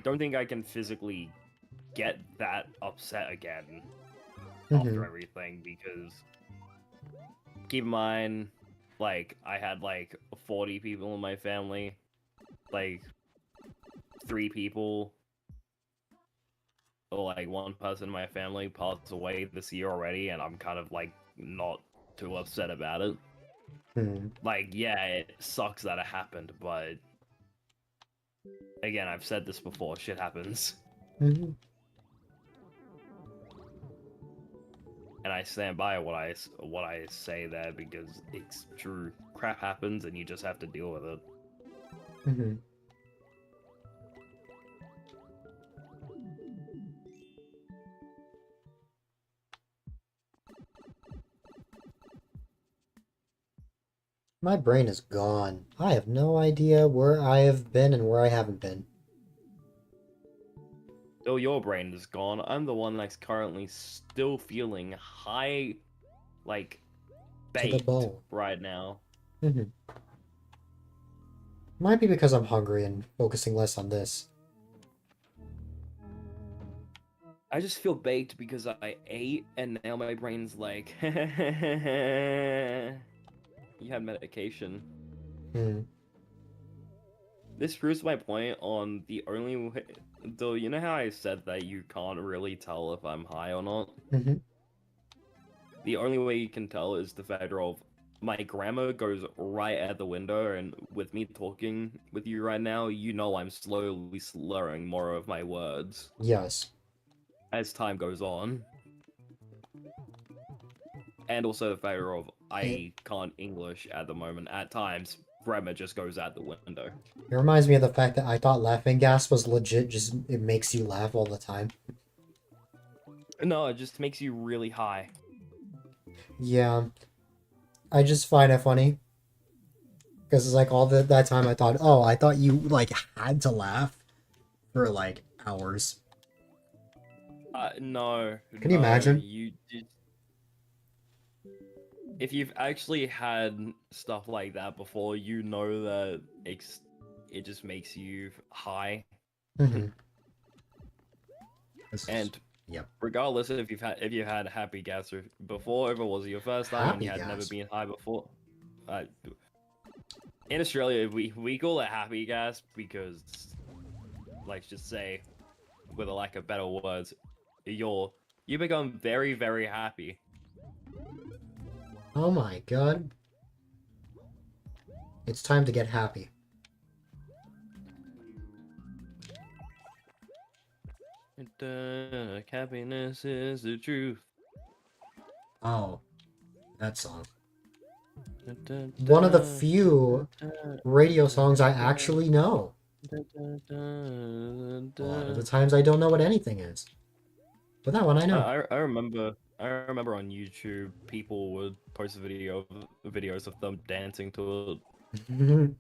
don't think I can physically get that upset again after Mhm. everything, because... Keep in mind, like I had like 40 people in my family, like 3 people or like 1 person in my family passed away this year already, and I'm kind of like not too upset about it. Hmm. Like, yeah, it sucks that it happened, but again, I've said this before, shit happens. Mhm. And I stand by what I say there because it's true. Crap happens and you just have to deal with it. Mhm. My brain is gone. I have no idea where I have been and where I haven't been. Though your brain is gone, I'm the one that's currently still feeling high, like, To the baked bone. right now. Mhm. Might be because I'm hungry and focusing less on this. I just feel baked because I ate and now my brain's like, you had medication. Hmm. This proves my point on the only way. Though, you know how I said that you can't really tell if I'm high or not? Mm-hmm. The only way you can tell is the fact of my grammar goes right at the window, and with me talking with you right now, you know I'm slowly slurring more of my words Yes. as time goes on. And also the fact of I can't English at the moment. At times, grammar just goes out the window. It reminds me of the fact that I thought laughing gas was legit, just it makes you laugh all the time. No, it just makes you really high. Yeah. I just find it funny. Because it's like that time I thought, oh, I thought you like had to laugh for like hours. No. Can you no, imagine? You just... If you've actually had stuff like that before, you know that it just makes you high. Mm-hmm. And Yep. regardless if you had happy gas before, if it was your first time and you Happy had never gas? been high before, in Australia we call it happy gas because, let's just say, with a lack of better words, you become very, very happy. Oh my god. It's time to get happy. Happiness is the truth. Oh, that song. One of the few radio songs I actually know. A lot of the times I don't know what anything is. But that one I know. I remember on YouTube people would post videos of them dancing to it.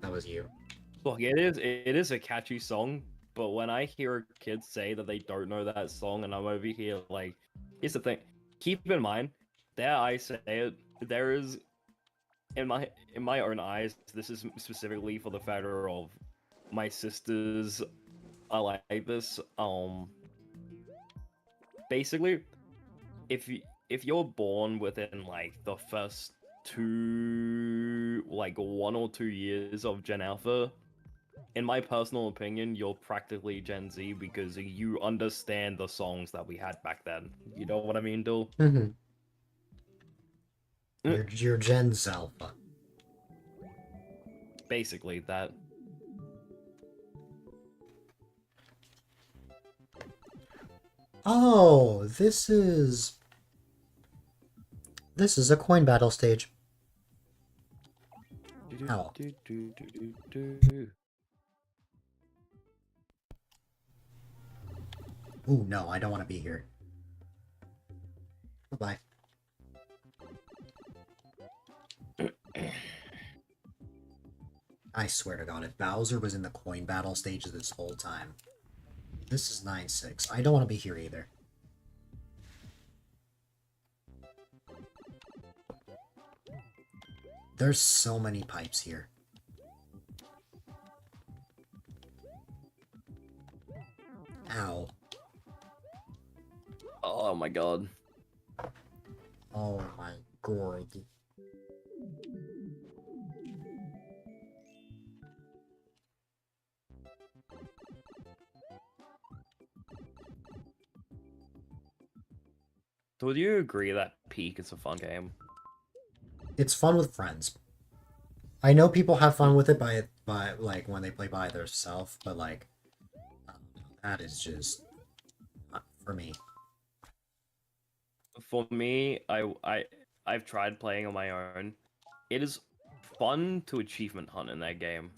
That was you. Look, it is a catchy song, but when I hear kids say that they don't know that song, and I'm over here like, here's the thing. Keep in mind, dare I say it, there is in my own eyes, this is specifically for the factor of my sisters are like this. Basically, if you're born within like the first 1 or 2 years of Gen Alpha, in my personal opinion, you're practically Gen Z because you understand the songs that we had back then. You know what I mean, Dill? Mm-hmm. Your Gen's Alpha. Basically, that. Oh, this is a coin battle stage. Ow. Ooh, no, I don't want to be here. Bye-bye. I swear to God, if Bowser was in the coin battle stage this whole time. This is 9-6. I don't want to be here either. There's so many pipes here. Ow. Oh my god. Oh my God. So would you agree that Peak is a fun game? It's fun with friends. I know people have fun with it by like when they play by themselves, but like that is just not for me. For me, I've tried playing on my own. It is fun to achievement hunt in that game.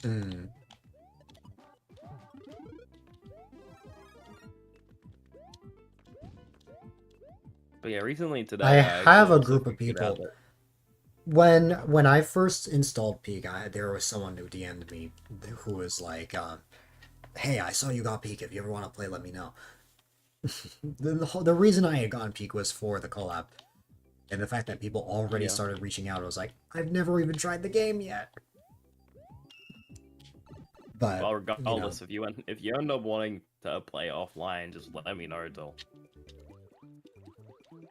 Mm. But yeah, recently today I have actually a also group of figured out people. that- When I first installed Peak, there was someone who DM'd me who was like, "Hey, I saw you got Peak. If you ever want to play, let me know." The reason I had gotten Peak was for the collab, and the fact that people already Yeah. started reaching out. I was like, I've never even tried the game yet. But Well, regardless, if you end up wanting to play offline, just let me know, Dill.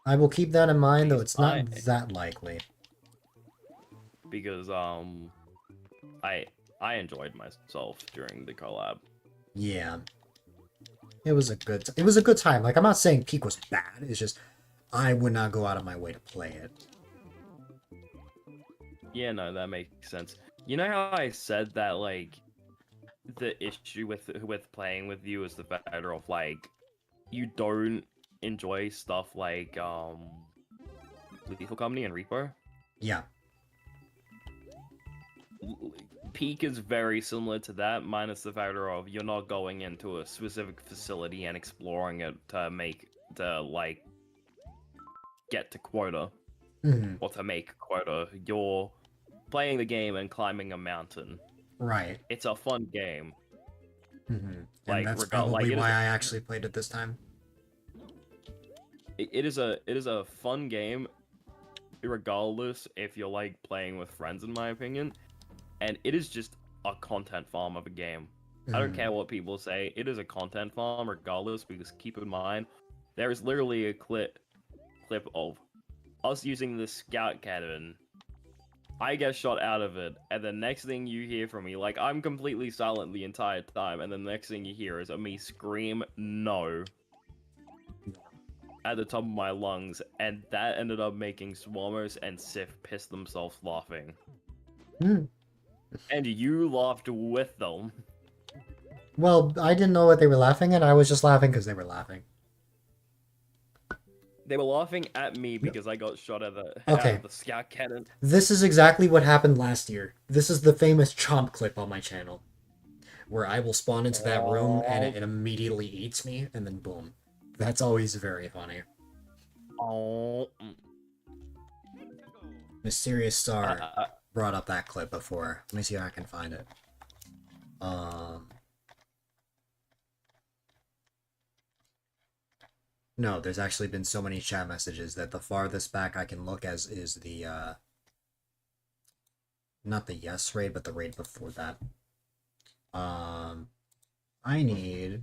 I will keep that in mind, though Because it's not that likely. Because I enjoyed myself during the collab. Yeah, it was a good time. Like, I'm not saying Peak was bad. It's just I would not go out of my way to play it. Yeah, no, that makes sense. You know how I said that like the issue with playing with you is the fact of like you don't enjoy stuff like Lethal Company and Reaper? Yeah. Peak is very similar to that, minus the factor of you're not going into a specific facility and exploring it to like get to quota Hmm. or to make quota. You're playing the game and climbing a mountain. Right. It's a fun game. Hmm. Like, And that's like, probably it is why a- I actually played it this time. it is a fun game, regardless if you're like playing with friends, in my opinion. And it is just a content farm of a game. I don't Mhm. care what people say. It is a content farm, regardless. Because keep in mind, there is literally a clip of us using the scout cannon. I get shot out of it, and the next thing you hear from me, like I'm completely silent the entire time, and the next thing you hear is me scream "No" at the top of my lungs, and that ended up making Swarmers and Sif piss themselves laughing. Hmm. And you laughed with them. Well, I didn't know what they were laughing at. I was just laughing because they were laughing. They were laughing at me because I got shot out Okay. of the scout cannon. This is exactly what happened last year. This is the famous chomp clip on my channel, where I will spawn into that room and it immediately eats me, and then boom. That's always very funny. Oh. Mysterious Star I- brought up that clip before. Let me see if I can find it. No, there's actually been so many chat messages that the farthest back I can look as is the, not the yes raid, but the raid before that. I need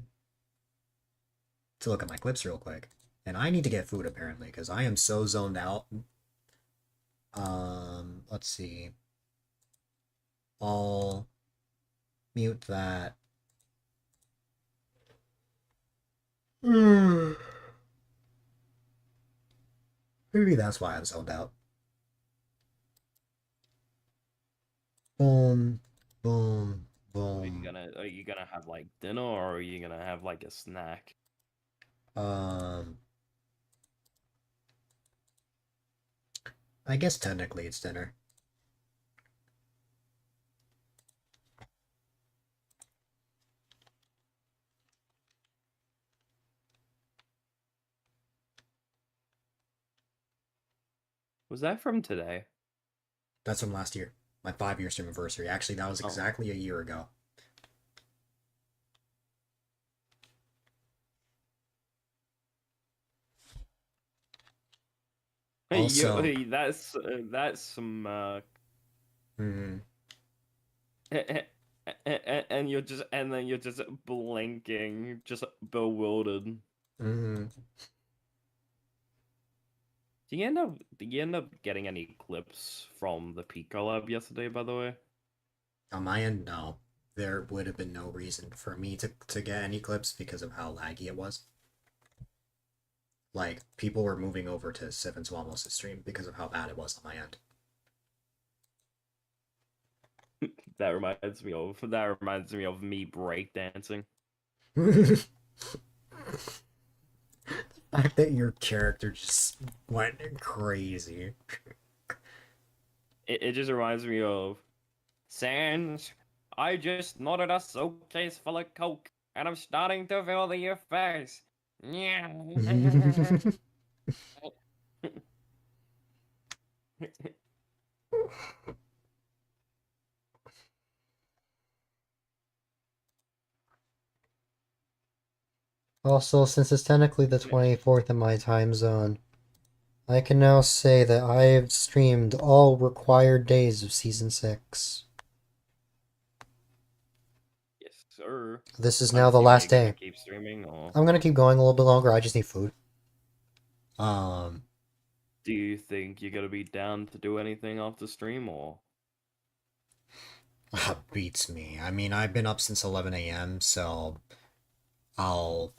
to look at my clips real quick. And I need to get food, apparently, because I am so zoned out. Let's see. I'll mute that. Maybe that's why I'm zoned out. Boom, boom, boom. Are you gonna have like dinner, or are you gonna have like a snack? I guess technically it's dinner. Was that from today? That's from last year. My 5-year Streamiversary. Actually, that was Oh. exactly a year ago. Also- Hey, that's some Mhm. and then you're just blinking, just bewildered. Mhm. Did you end up getting any clips from the Peak collab yesterday, by the way? On my end, no. There would have been no reason for me to get any clips because of how laggy it was. Like, people were moving over to Civ and Swamos' stream because of how bad it was on my end. That reminds me of me breakdancing. The fact that your character just went crazy. It just reminds me of Sans. I just nodded a suitcase full of coke, and I'm starting to feel the effects. Yeah. Also, since it's technically the 24th in my time zone, I can now say that I've streamed all required days of Season 6. Yes, sir. This is I'm now the assuming last you're gonna day. Keep streaming, or I'm gonna keep going a little bit longer, I just need food. do you think you're gonna be down to do anything after stream, or? Beats me. I mean, I've been up since 11 a.m., so I'll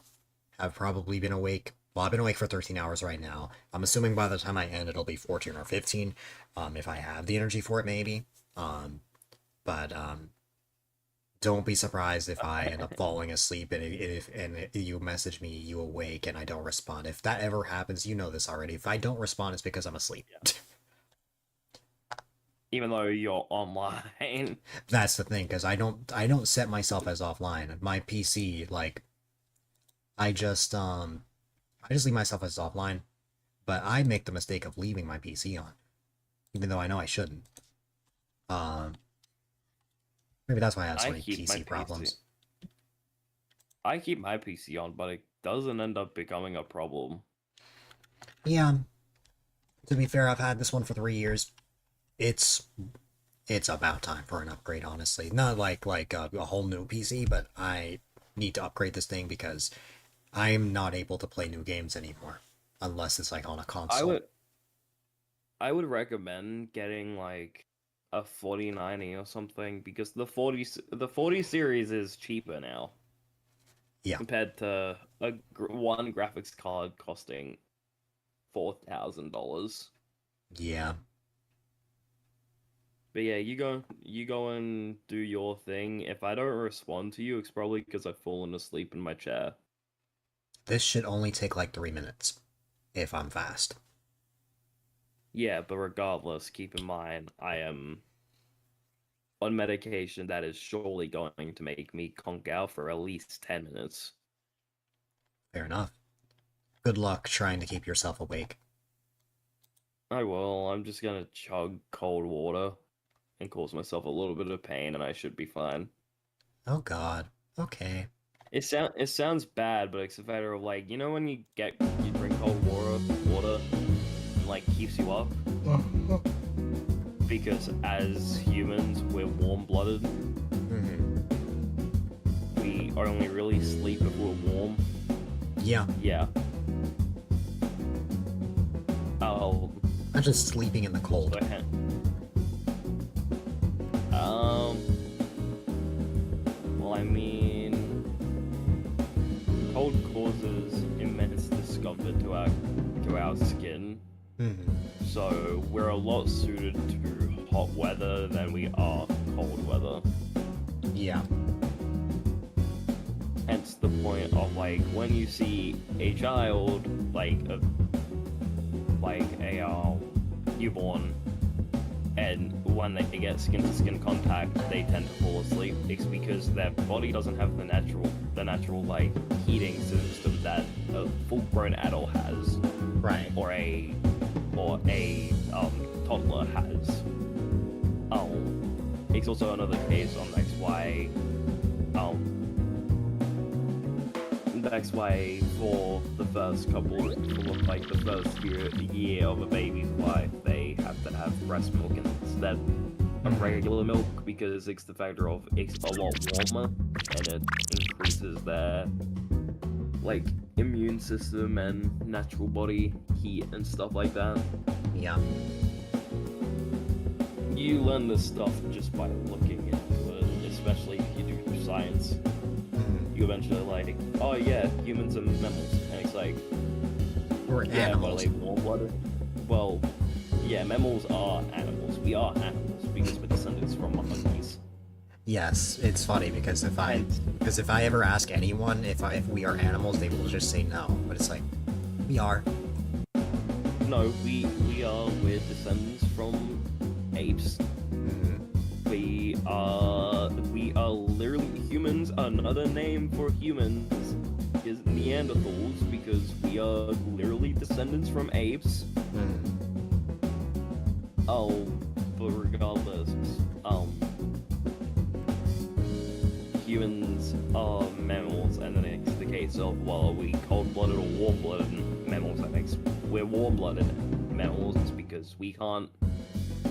have probably been awake. Well, I've been awake for 13 hours right now. I'm assuming by the time I end, it'll be 14 or 15. If I have the energy for it, maybe. But don't be surprised if I end up falling asleep and if you message me, you awake, and I don't respond. If that ever happens, you know this already. If I don't respond, it's because I'm asleep. Even though you're online. That's the thing, because I don't set myself as offline. My PC, like, I just leave myself as offline, but I make the mistake of leaving my PC on, even though I know I shouldn't. Maybe that's why I have so many PC problems. I keep my PC on, but it doesn't end up becoming a problem. Yeah. To be fair, I've had this one for 3 years. It's about time for an upgrade, honestly. Not like a whole new PC, but I need to upgrade this thing because I'm not able to play new games anymore unless it's like on a console. I would recommend getting like a 4090 or something because the 40 series is cheaper now. Yeah. Compared to one graphics card costing $4,000. Yeah. But yeah, you go and do your thing. If I don't respond to you, it's probably because I've fallen asleep in my chair. This should only take like 3 minutes if I'm fast. Yeah, but regardless, keep in mind I am on medication that is surely going to make me conk out for at least 10 minutes. Fair enough. Good luck trying to keep yourself awake. I will. I'm just gonna chug cold water and cause myself a little bit of pain, and I should be fine. Oh God. Okay. It sounds bad, but it's a matter of like, you know when you drink cold water and like keeps you up? Because as humans, we're warm-blooded. We only really sleep if we're warm. Yeah. Yeah. I'm just sleeping in the cold. Well, I mean, cold causes immense discomfort to our skin. So we're a lot suited to hot weather than we are cold weather. Yeah. Hence the point of like when you see a child like a newborn, and when they get skin-to-skin contact, they tend to fall asleep. It's because their body doesn't have the natural like heating system that a full-grown adult has, right? Or a toddler has. It's also another case on that's why for the first year of a baby's life, they have to have breast milk instead of regular milk because it's the factor of it's a lot warmer and it increases their like immune system and natural body heat and stuff like that. Yeah. You learn this stuff just by looking into it, especially if you do science. You eventually like, oh yeah, humans and mammals, and it's like, We're yeah, well, animals. they warm-blooded. Well, yeah, mammals are animals. We are animals because we're descendants from monkeys. Yes, it's funny because if I ever ask anyone if we are animals, they will just say no. But it's like, we are. No, we're descendants from apes. We are literally humans. Another name for humans is Neanderthals because we are literally descendants from apes. Oh, but regardless, humans are mammals, and then it's the case of, well, are we cold-blooded or warm-blooded mammals? That makes we're warm-blooded mammals because we can't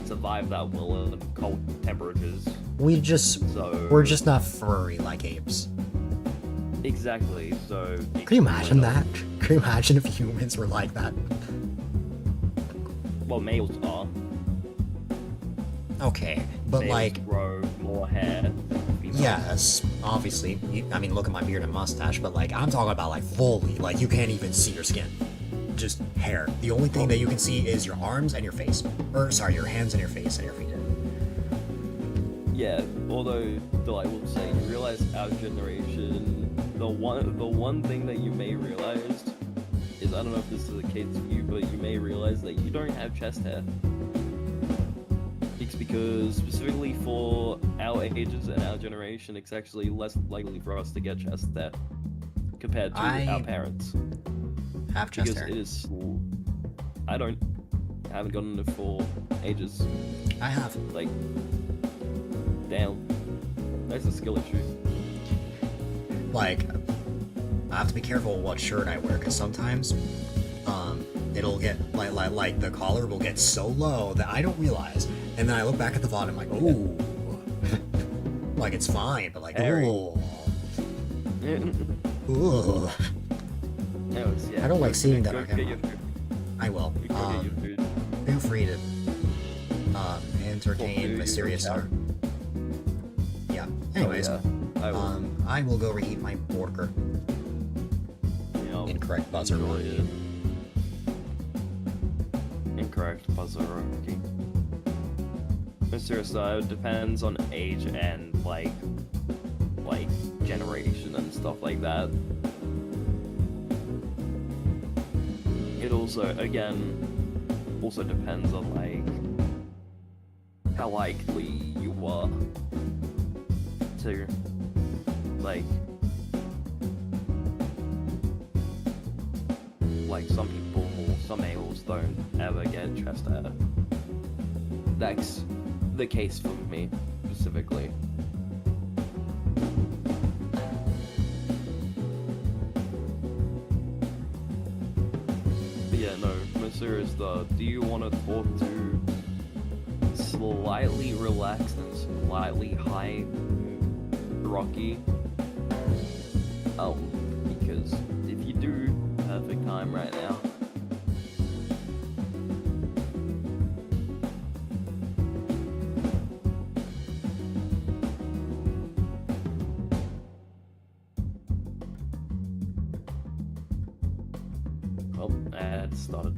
survive that well at cold temperatures. We're So just not furry like apes. exactly. So Can you imagine that? Can you imagine if humans were like that? Well, males are. Okay, but Males like, grow more hair. than females. yes, obviously. I mean, look at my beard and mustache, but like, I'm talking about like fully. Like, you can't even see your skin. Just hair. The only thing that you can see is your arms and your face. Or, sorry, your hands and your face and your feet. Yeah, although, though I will say, you realize our generation, the one thing that you may realize is, I don't know if this is the case for you, but you may realize that you don't have chest hair. It's because, specifically for our ages and our generation, it's actually less likely for us to get chest hair compared to our parents. Have chest Because hair. it is... I haven't gotten it for ages. I have. Like, damn. That's a skill issue. Like, I have to be careful what shirt I wear, because sometimes, it'll get, like, the collar will get so low that I don't realize, and then I look back at the bottom, like, ooh. Like, it's fine, but like, ooh. Ooh. I don't like seeing that on camera. I will. Feel free to, entertain Mysterious Star. Yeah. Anyways, I will go reheat my burger. Incorrect buzzer. Incorrect buzzer. Okay. Mysterious Star, it depends on age and like generation and stuff like that. It also, again, depends on like how likely you are to like some people or some males don't ever get chest hair. That's the case for me specifically. But yeah, no, serious though. Do you want to talk to slightly relaxed and slightly high Rocky? Because if you do, perfect time right now. Oh, ad started.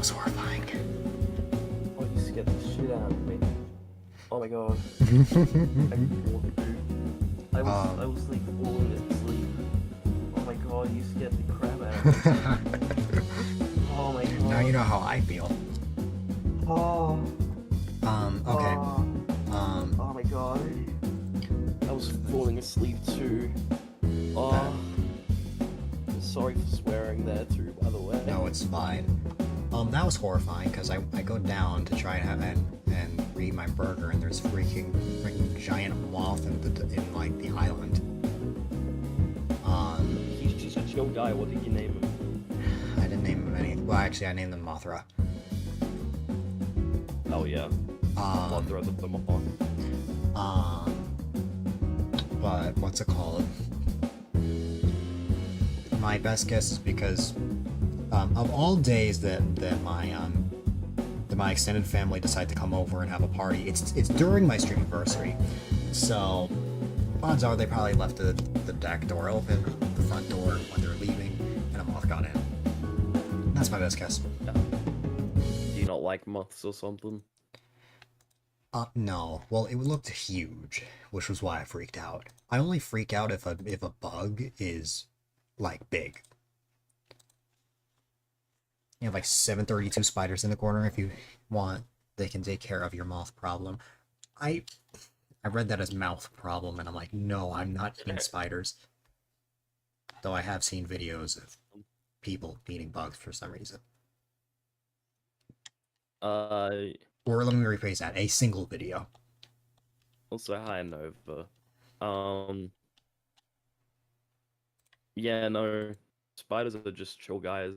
was horrifying. Oh, you scared the shit out of me. Oh my god. I was like falling asleep. Oh my god, you scared the crap out of me. Oh my god. Now you know how I feel. Oh. Okay. Oh my god. I was falling asleep too. Oh. Sorry for swearing there too, by the way. No, it's fine. That was horrifying because I go down to try and read my burger and there's freaking giant moth in like the island. He's just a chill guy. What did you name him? I didn't name him any. Well, actually, I named him Mothra. Oh yeah. Mothra the moth. But what's it called? My best guess is because of all days that my extended family decide to come over and have a party, it's during my Streamiversary. So odds are they probably left the deck door open, the front door when they're leaving, and a moth got in. That's my best guess. Yeah. Do you not like moths or something? No. Well, it looked huge, which was why I freaked out. I only freak out if a bug is like big. You have like 732 spiders in the corner. If you want, they can take care of your moth problem. I read that as mouth problem, and I'm like, no, I'm not eating spiders. Though I have seen videos of people eating bugs for some reason. Or let me rephrase that, a single video. Also, hi Nova. Yeah, no, spiders are just chill guys.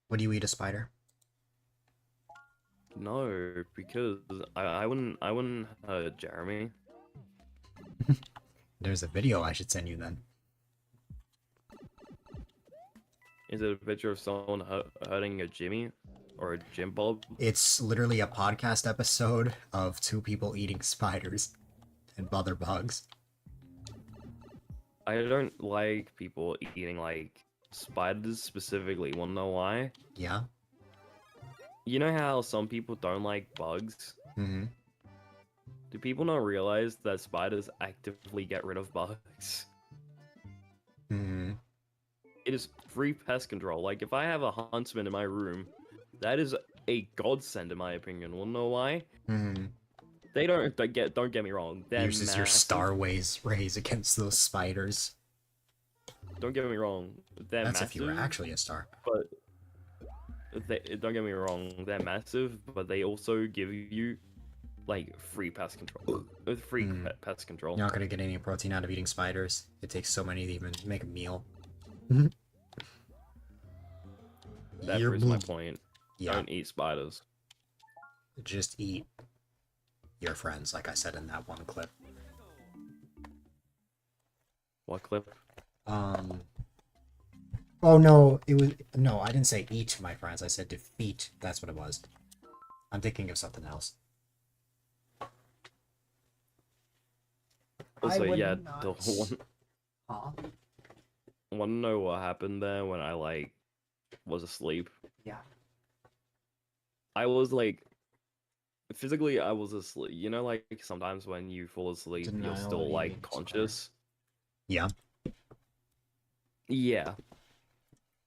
Would you eat a spider? No, because I wouldn't hurt Jeremy. There's a video I should send you then. Is it a picture of someone hurting a Jimmy or a Jim Bob? It's literally a podcast episode of two people eating spiders and other bugs. I don't like people eating like spiders specifically. Wanna know why? Yeah? You know how some people don't like bugs? Mm-hmm. Do people not realize that spiders actively get rid of bugs? Mm-hmm. It is free pest control. Like, if I have a huntsman in my room, that is a godsend in my opinion. Wanna know why? Mm-hmm. They don't get me wrong. They're Uses your massive. star rays against those spiders. Don't get me wrong. They're That's massive. if you were actually a star. But don't get me wrong. They're massive, but they also give you like free pest control. With free pest control. You're not gonna get any protein out of eating spiders. It takes so many to even make a meal. That proves my point. Yeah. Don't eat spiders. Just eat your friends, like I said in that one clip. What clip? Oh no, I didn't say eat my friends, I said defeat, that's what it was. I'm thinking of something else. Also, yeah, not. Huh? wanna know what happened there when I like was asleep? Yeah. I was like physically I was asleep. You know, like sometimes when you fall asleep you're Denial still of like eating conscious. Yeah. Yeah.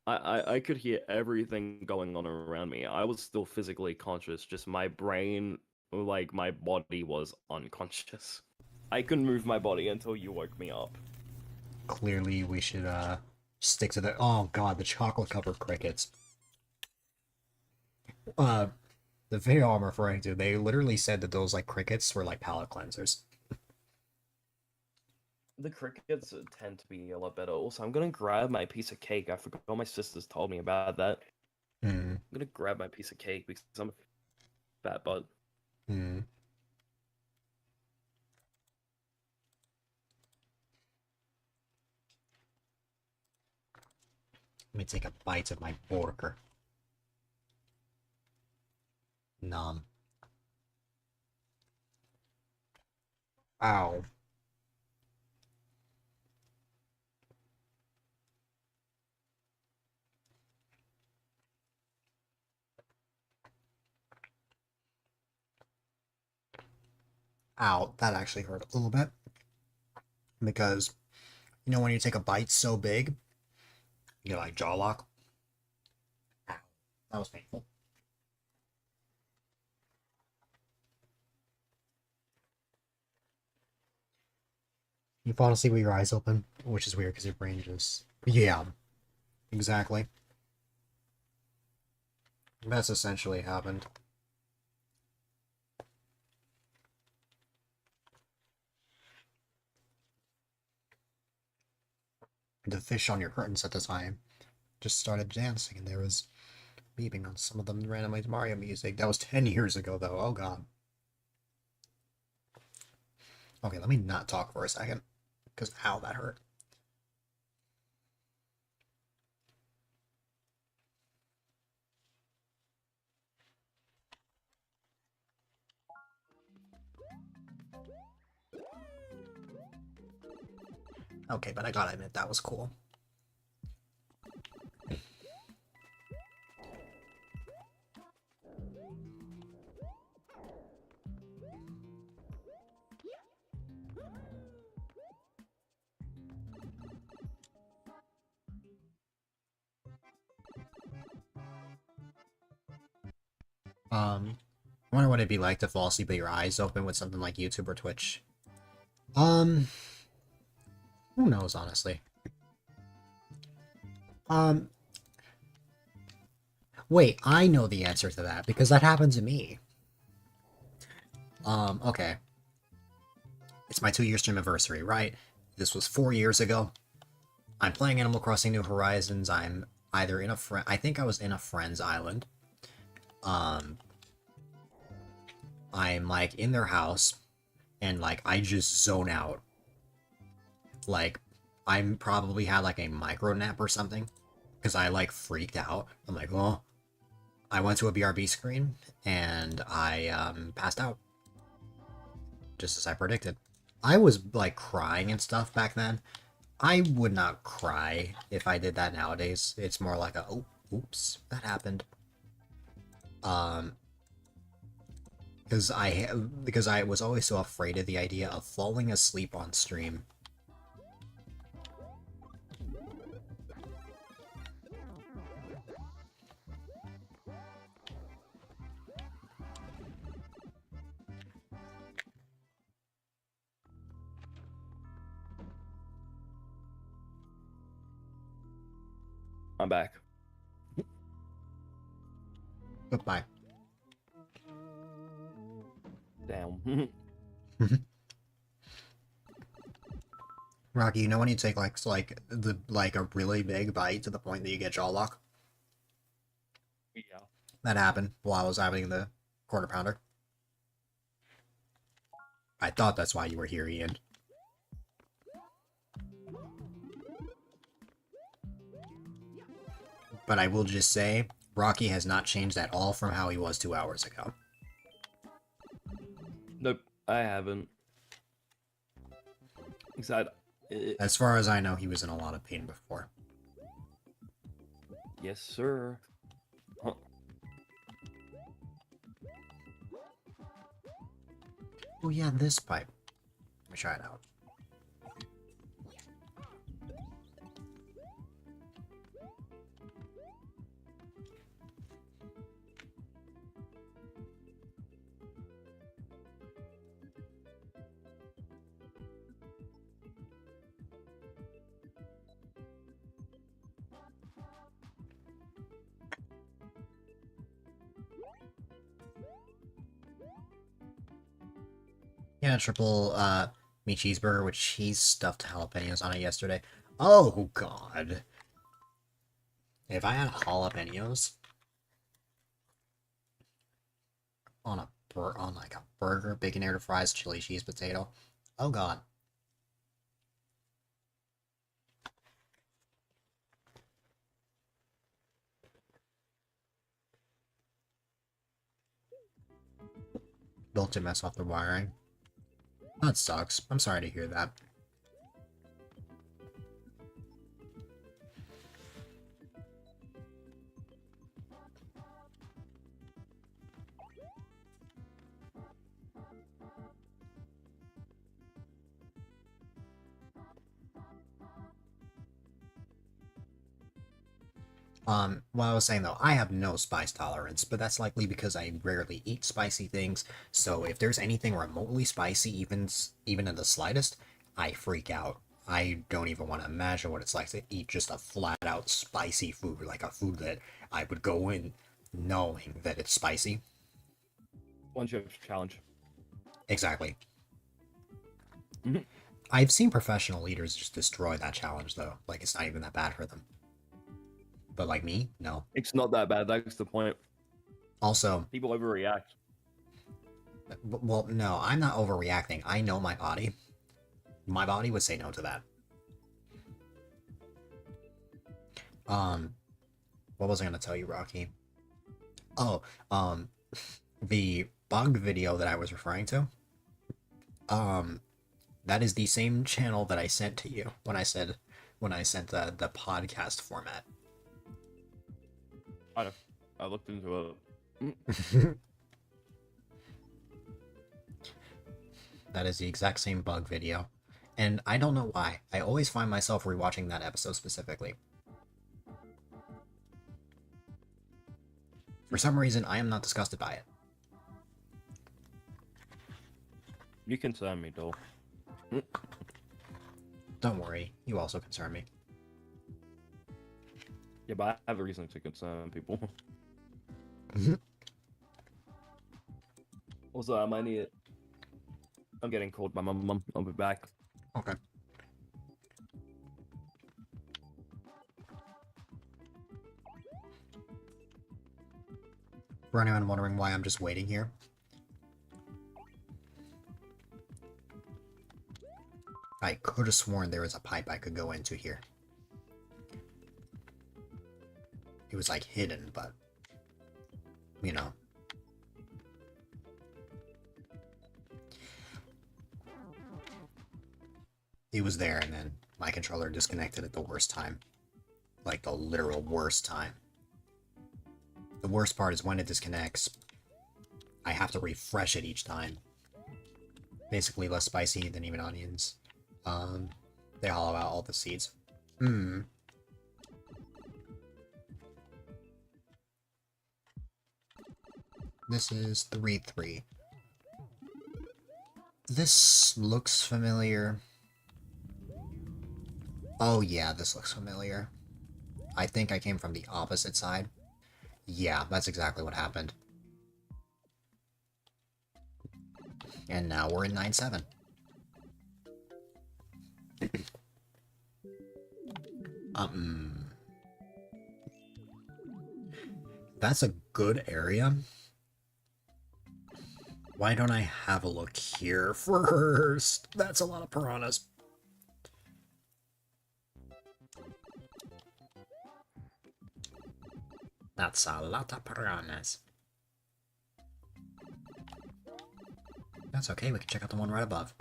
I could hear everything going on around me. I was still physically conscious, just my brain, like my body was unconscious. I couldn't move my body until you woke me up. Clearly we should stick to the oh god, the chocolate covered crickets. The video I'm referring to, they literally said that those like crickets were like palate cleansers. The crickets tend to be a lot better. Also, I'm gonna grab my piece of cake. I forgot my sisters told me about that. I'm gonna grab my piece of cake because I'm a fat butt. Let me take a bite of my burger. Nom. Ow. Ow, that actually hurt a little bit. Because, you know, when you take a bite so big, you get like jaw lock. Ow, that was painful. You fall asleep with your eyes open, which is weird because your brain just. Yeah, exactly. That's essentially happened. The fish on your curtains at the time just started dancing, and there was beeping on some of them randomized Mario music. That was 10 years ago, though. Oh, God. Okay, let me not talk for a second, because ow, that hurt. Okay, but I gotta admit, that was cool. I wonder what it'd be like to fall asleep with your eyes open with something like YouTube or Twitch. Who knows, honestly. Wait, I know the answer to that, because that happened to me. Okay. It's my 2-year Streamiversary, right? This was 4 years ago. I'm playing Animal Crossing New Horizons. I'm either in a friend... I think I was in a friend's island. I'm, like, in their house, and, like, I just zone out. Like, I probably had, like, a micro nap or something, because I, like, freaked out. I'm like, oh. I went to a BRB screen, and I, passed out. Just as I predicted. I was, like, crying and stuff back then. I would not cry if I did that nowadays. It's more like a, oh, oops, that happened. Because I was always so afraid of the idea of falling asleep on stream. I'm back. Goodbye. Damn. Rocky, you know when you take like a really big bite to the point that you get jaw lock? Yeah. That happened while I was having the quarter pounder. I thought that's why you were here, Ian. But I will just say, Rocky has not changed at all from how he was 2 hours ago. Nope, I haven't. Excited. As far as I know, he was in a lot of pain before. Yes, sir. Huh. Oh yeah, this pipe. Let me try it out. Yeah, triple meat cheeseburger with cheese stuffed jalapenos on it yesterday. Oh god. If I had jalapenos on on like a burger, baconator fries, chili cheese potato. Oh god. Built to mess off the wiring. That sucks. I'm sorry to hear that. What I was saying though, I have no spice tolerance, but that's likely because I rarely eat spicy things. So if there's anything remotely spicy, even in the slightest, I freak out. I don't even want to imagine what it's like to eat just a flat out spicy food, like a food that I would go in knowing that it's spicy. One chip challenge. Exactly. Mhm. I've seen professional eaters just destroy that challenge though. Like it's not even that bad for them. But like me, no. It's not that bad. That's the point. Also, People overreact. well, no, I'm not overreacting. I know my body. My body would say no to that. What was I gonna tell you, Rocky? Oh, the bug video that I was referring to. That is the same channel that I sent to you when I sent the podcast format. I looked into it. That is the exact same bug video. And I don't know why. I always find myself rewatching that episode specifically. For some reason, I am not disgusted by it. You concern me, though. Don't worry, you also concern me. Yeah, but I have a reason to concern people. Also, I might need it. I'm getting called by my mum. I'll be back. Okay. For anyone wondering why I'm just waiting here, I could have sworn there was a pipe I could go into here. It was like hidden, but you know. It was there, and then my controller disconnected at the worst time. Like the literal worst time. The worst part is when it disconnects, I have to refresh it each time. Basically less spicy than even onions. They hollow out all the seeds. This is 3-3. This looks familiar. Oh yeah, this looks familiar. I think I came from the opposite side. Yeah, that's exactly what happened. And now we're in 9-7. That's a good area. Why don't I have a look here first? That's a lot of piranhas. That's a lot of piranhas. That's okay, we can check out the one right above.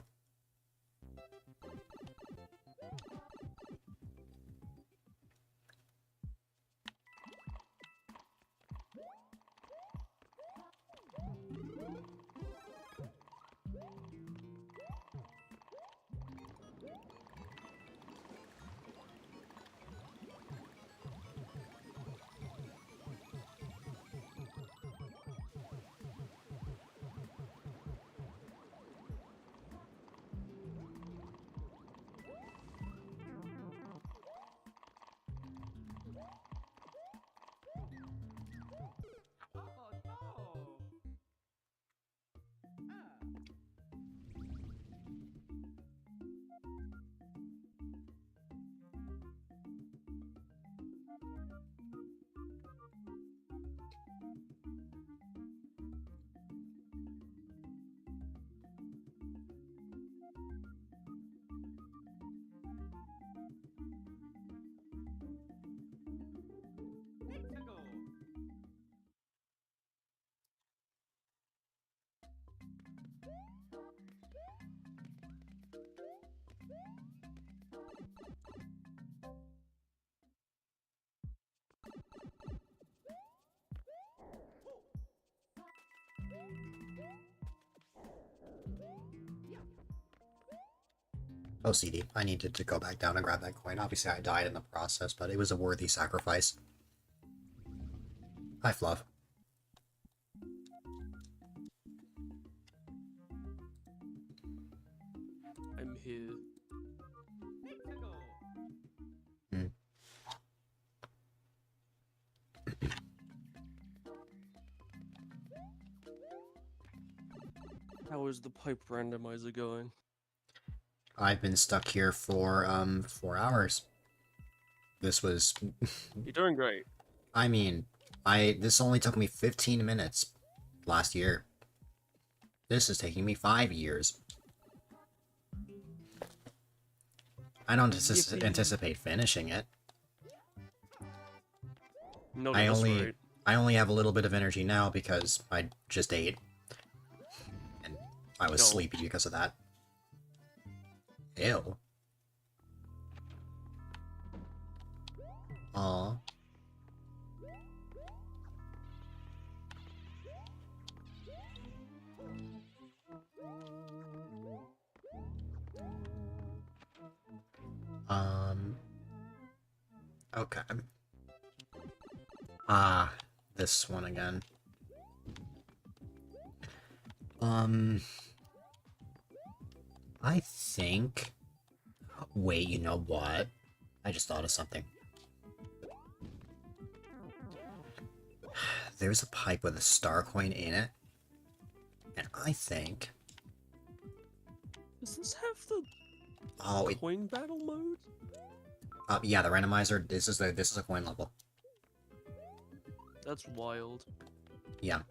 OCD. I needed to go back down and grab that coin. Obviously, I died in the process, but it was a worthy sacrifice. Hi, Fluff. I'm here. Hmm. How is the pipe randomizer going? I've been stuck here for 4 hours. This was, You're doing great. I mean, this only took me 15 minutes last year. This is taking me 5 years. I don't Yippee. anticipate finishing it. Not I at this only rate. I only have a little bit of energy now because I just ate. And I was No. sleepy because of that. Ew. Aw. Okay. Ah, this one again. I think... Wait, you know what? I just thought of something. There's a pipe with a star coin in it. And I think... Does this have the Oh, it... coin battle mode? yeah, the randomizer, this is a coin level. That's wild. Yeah.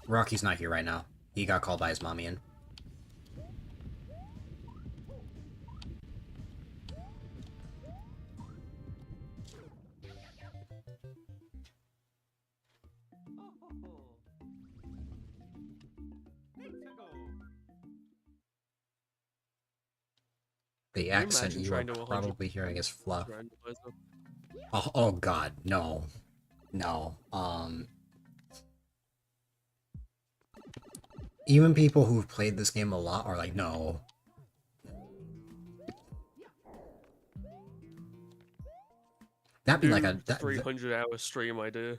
Rocky's not here right now. He got called by his mommy in. The Can you accent imagine you are trying to 100% probably hearing is fluff. randomizer? Oh god, no. No. Even people who've played this game a lot are like, no. That'd be like a... 300-hour stream idea.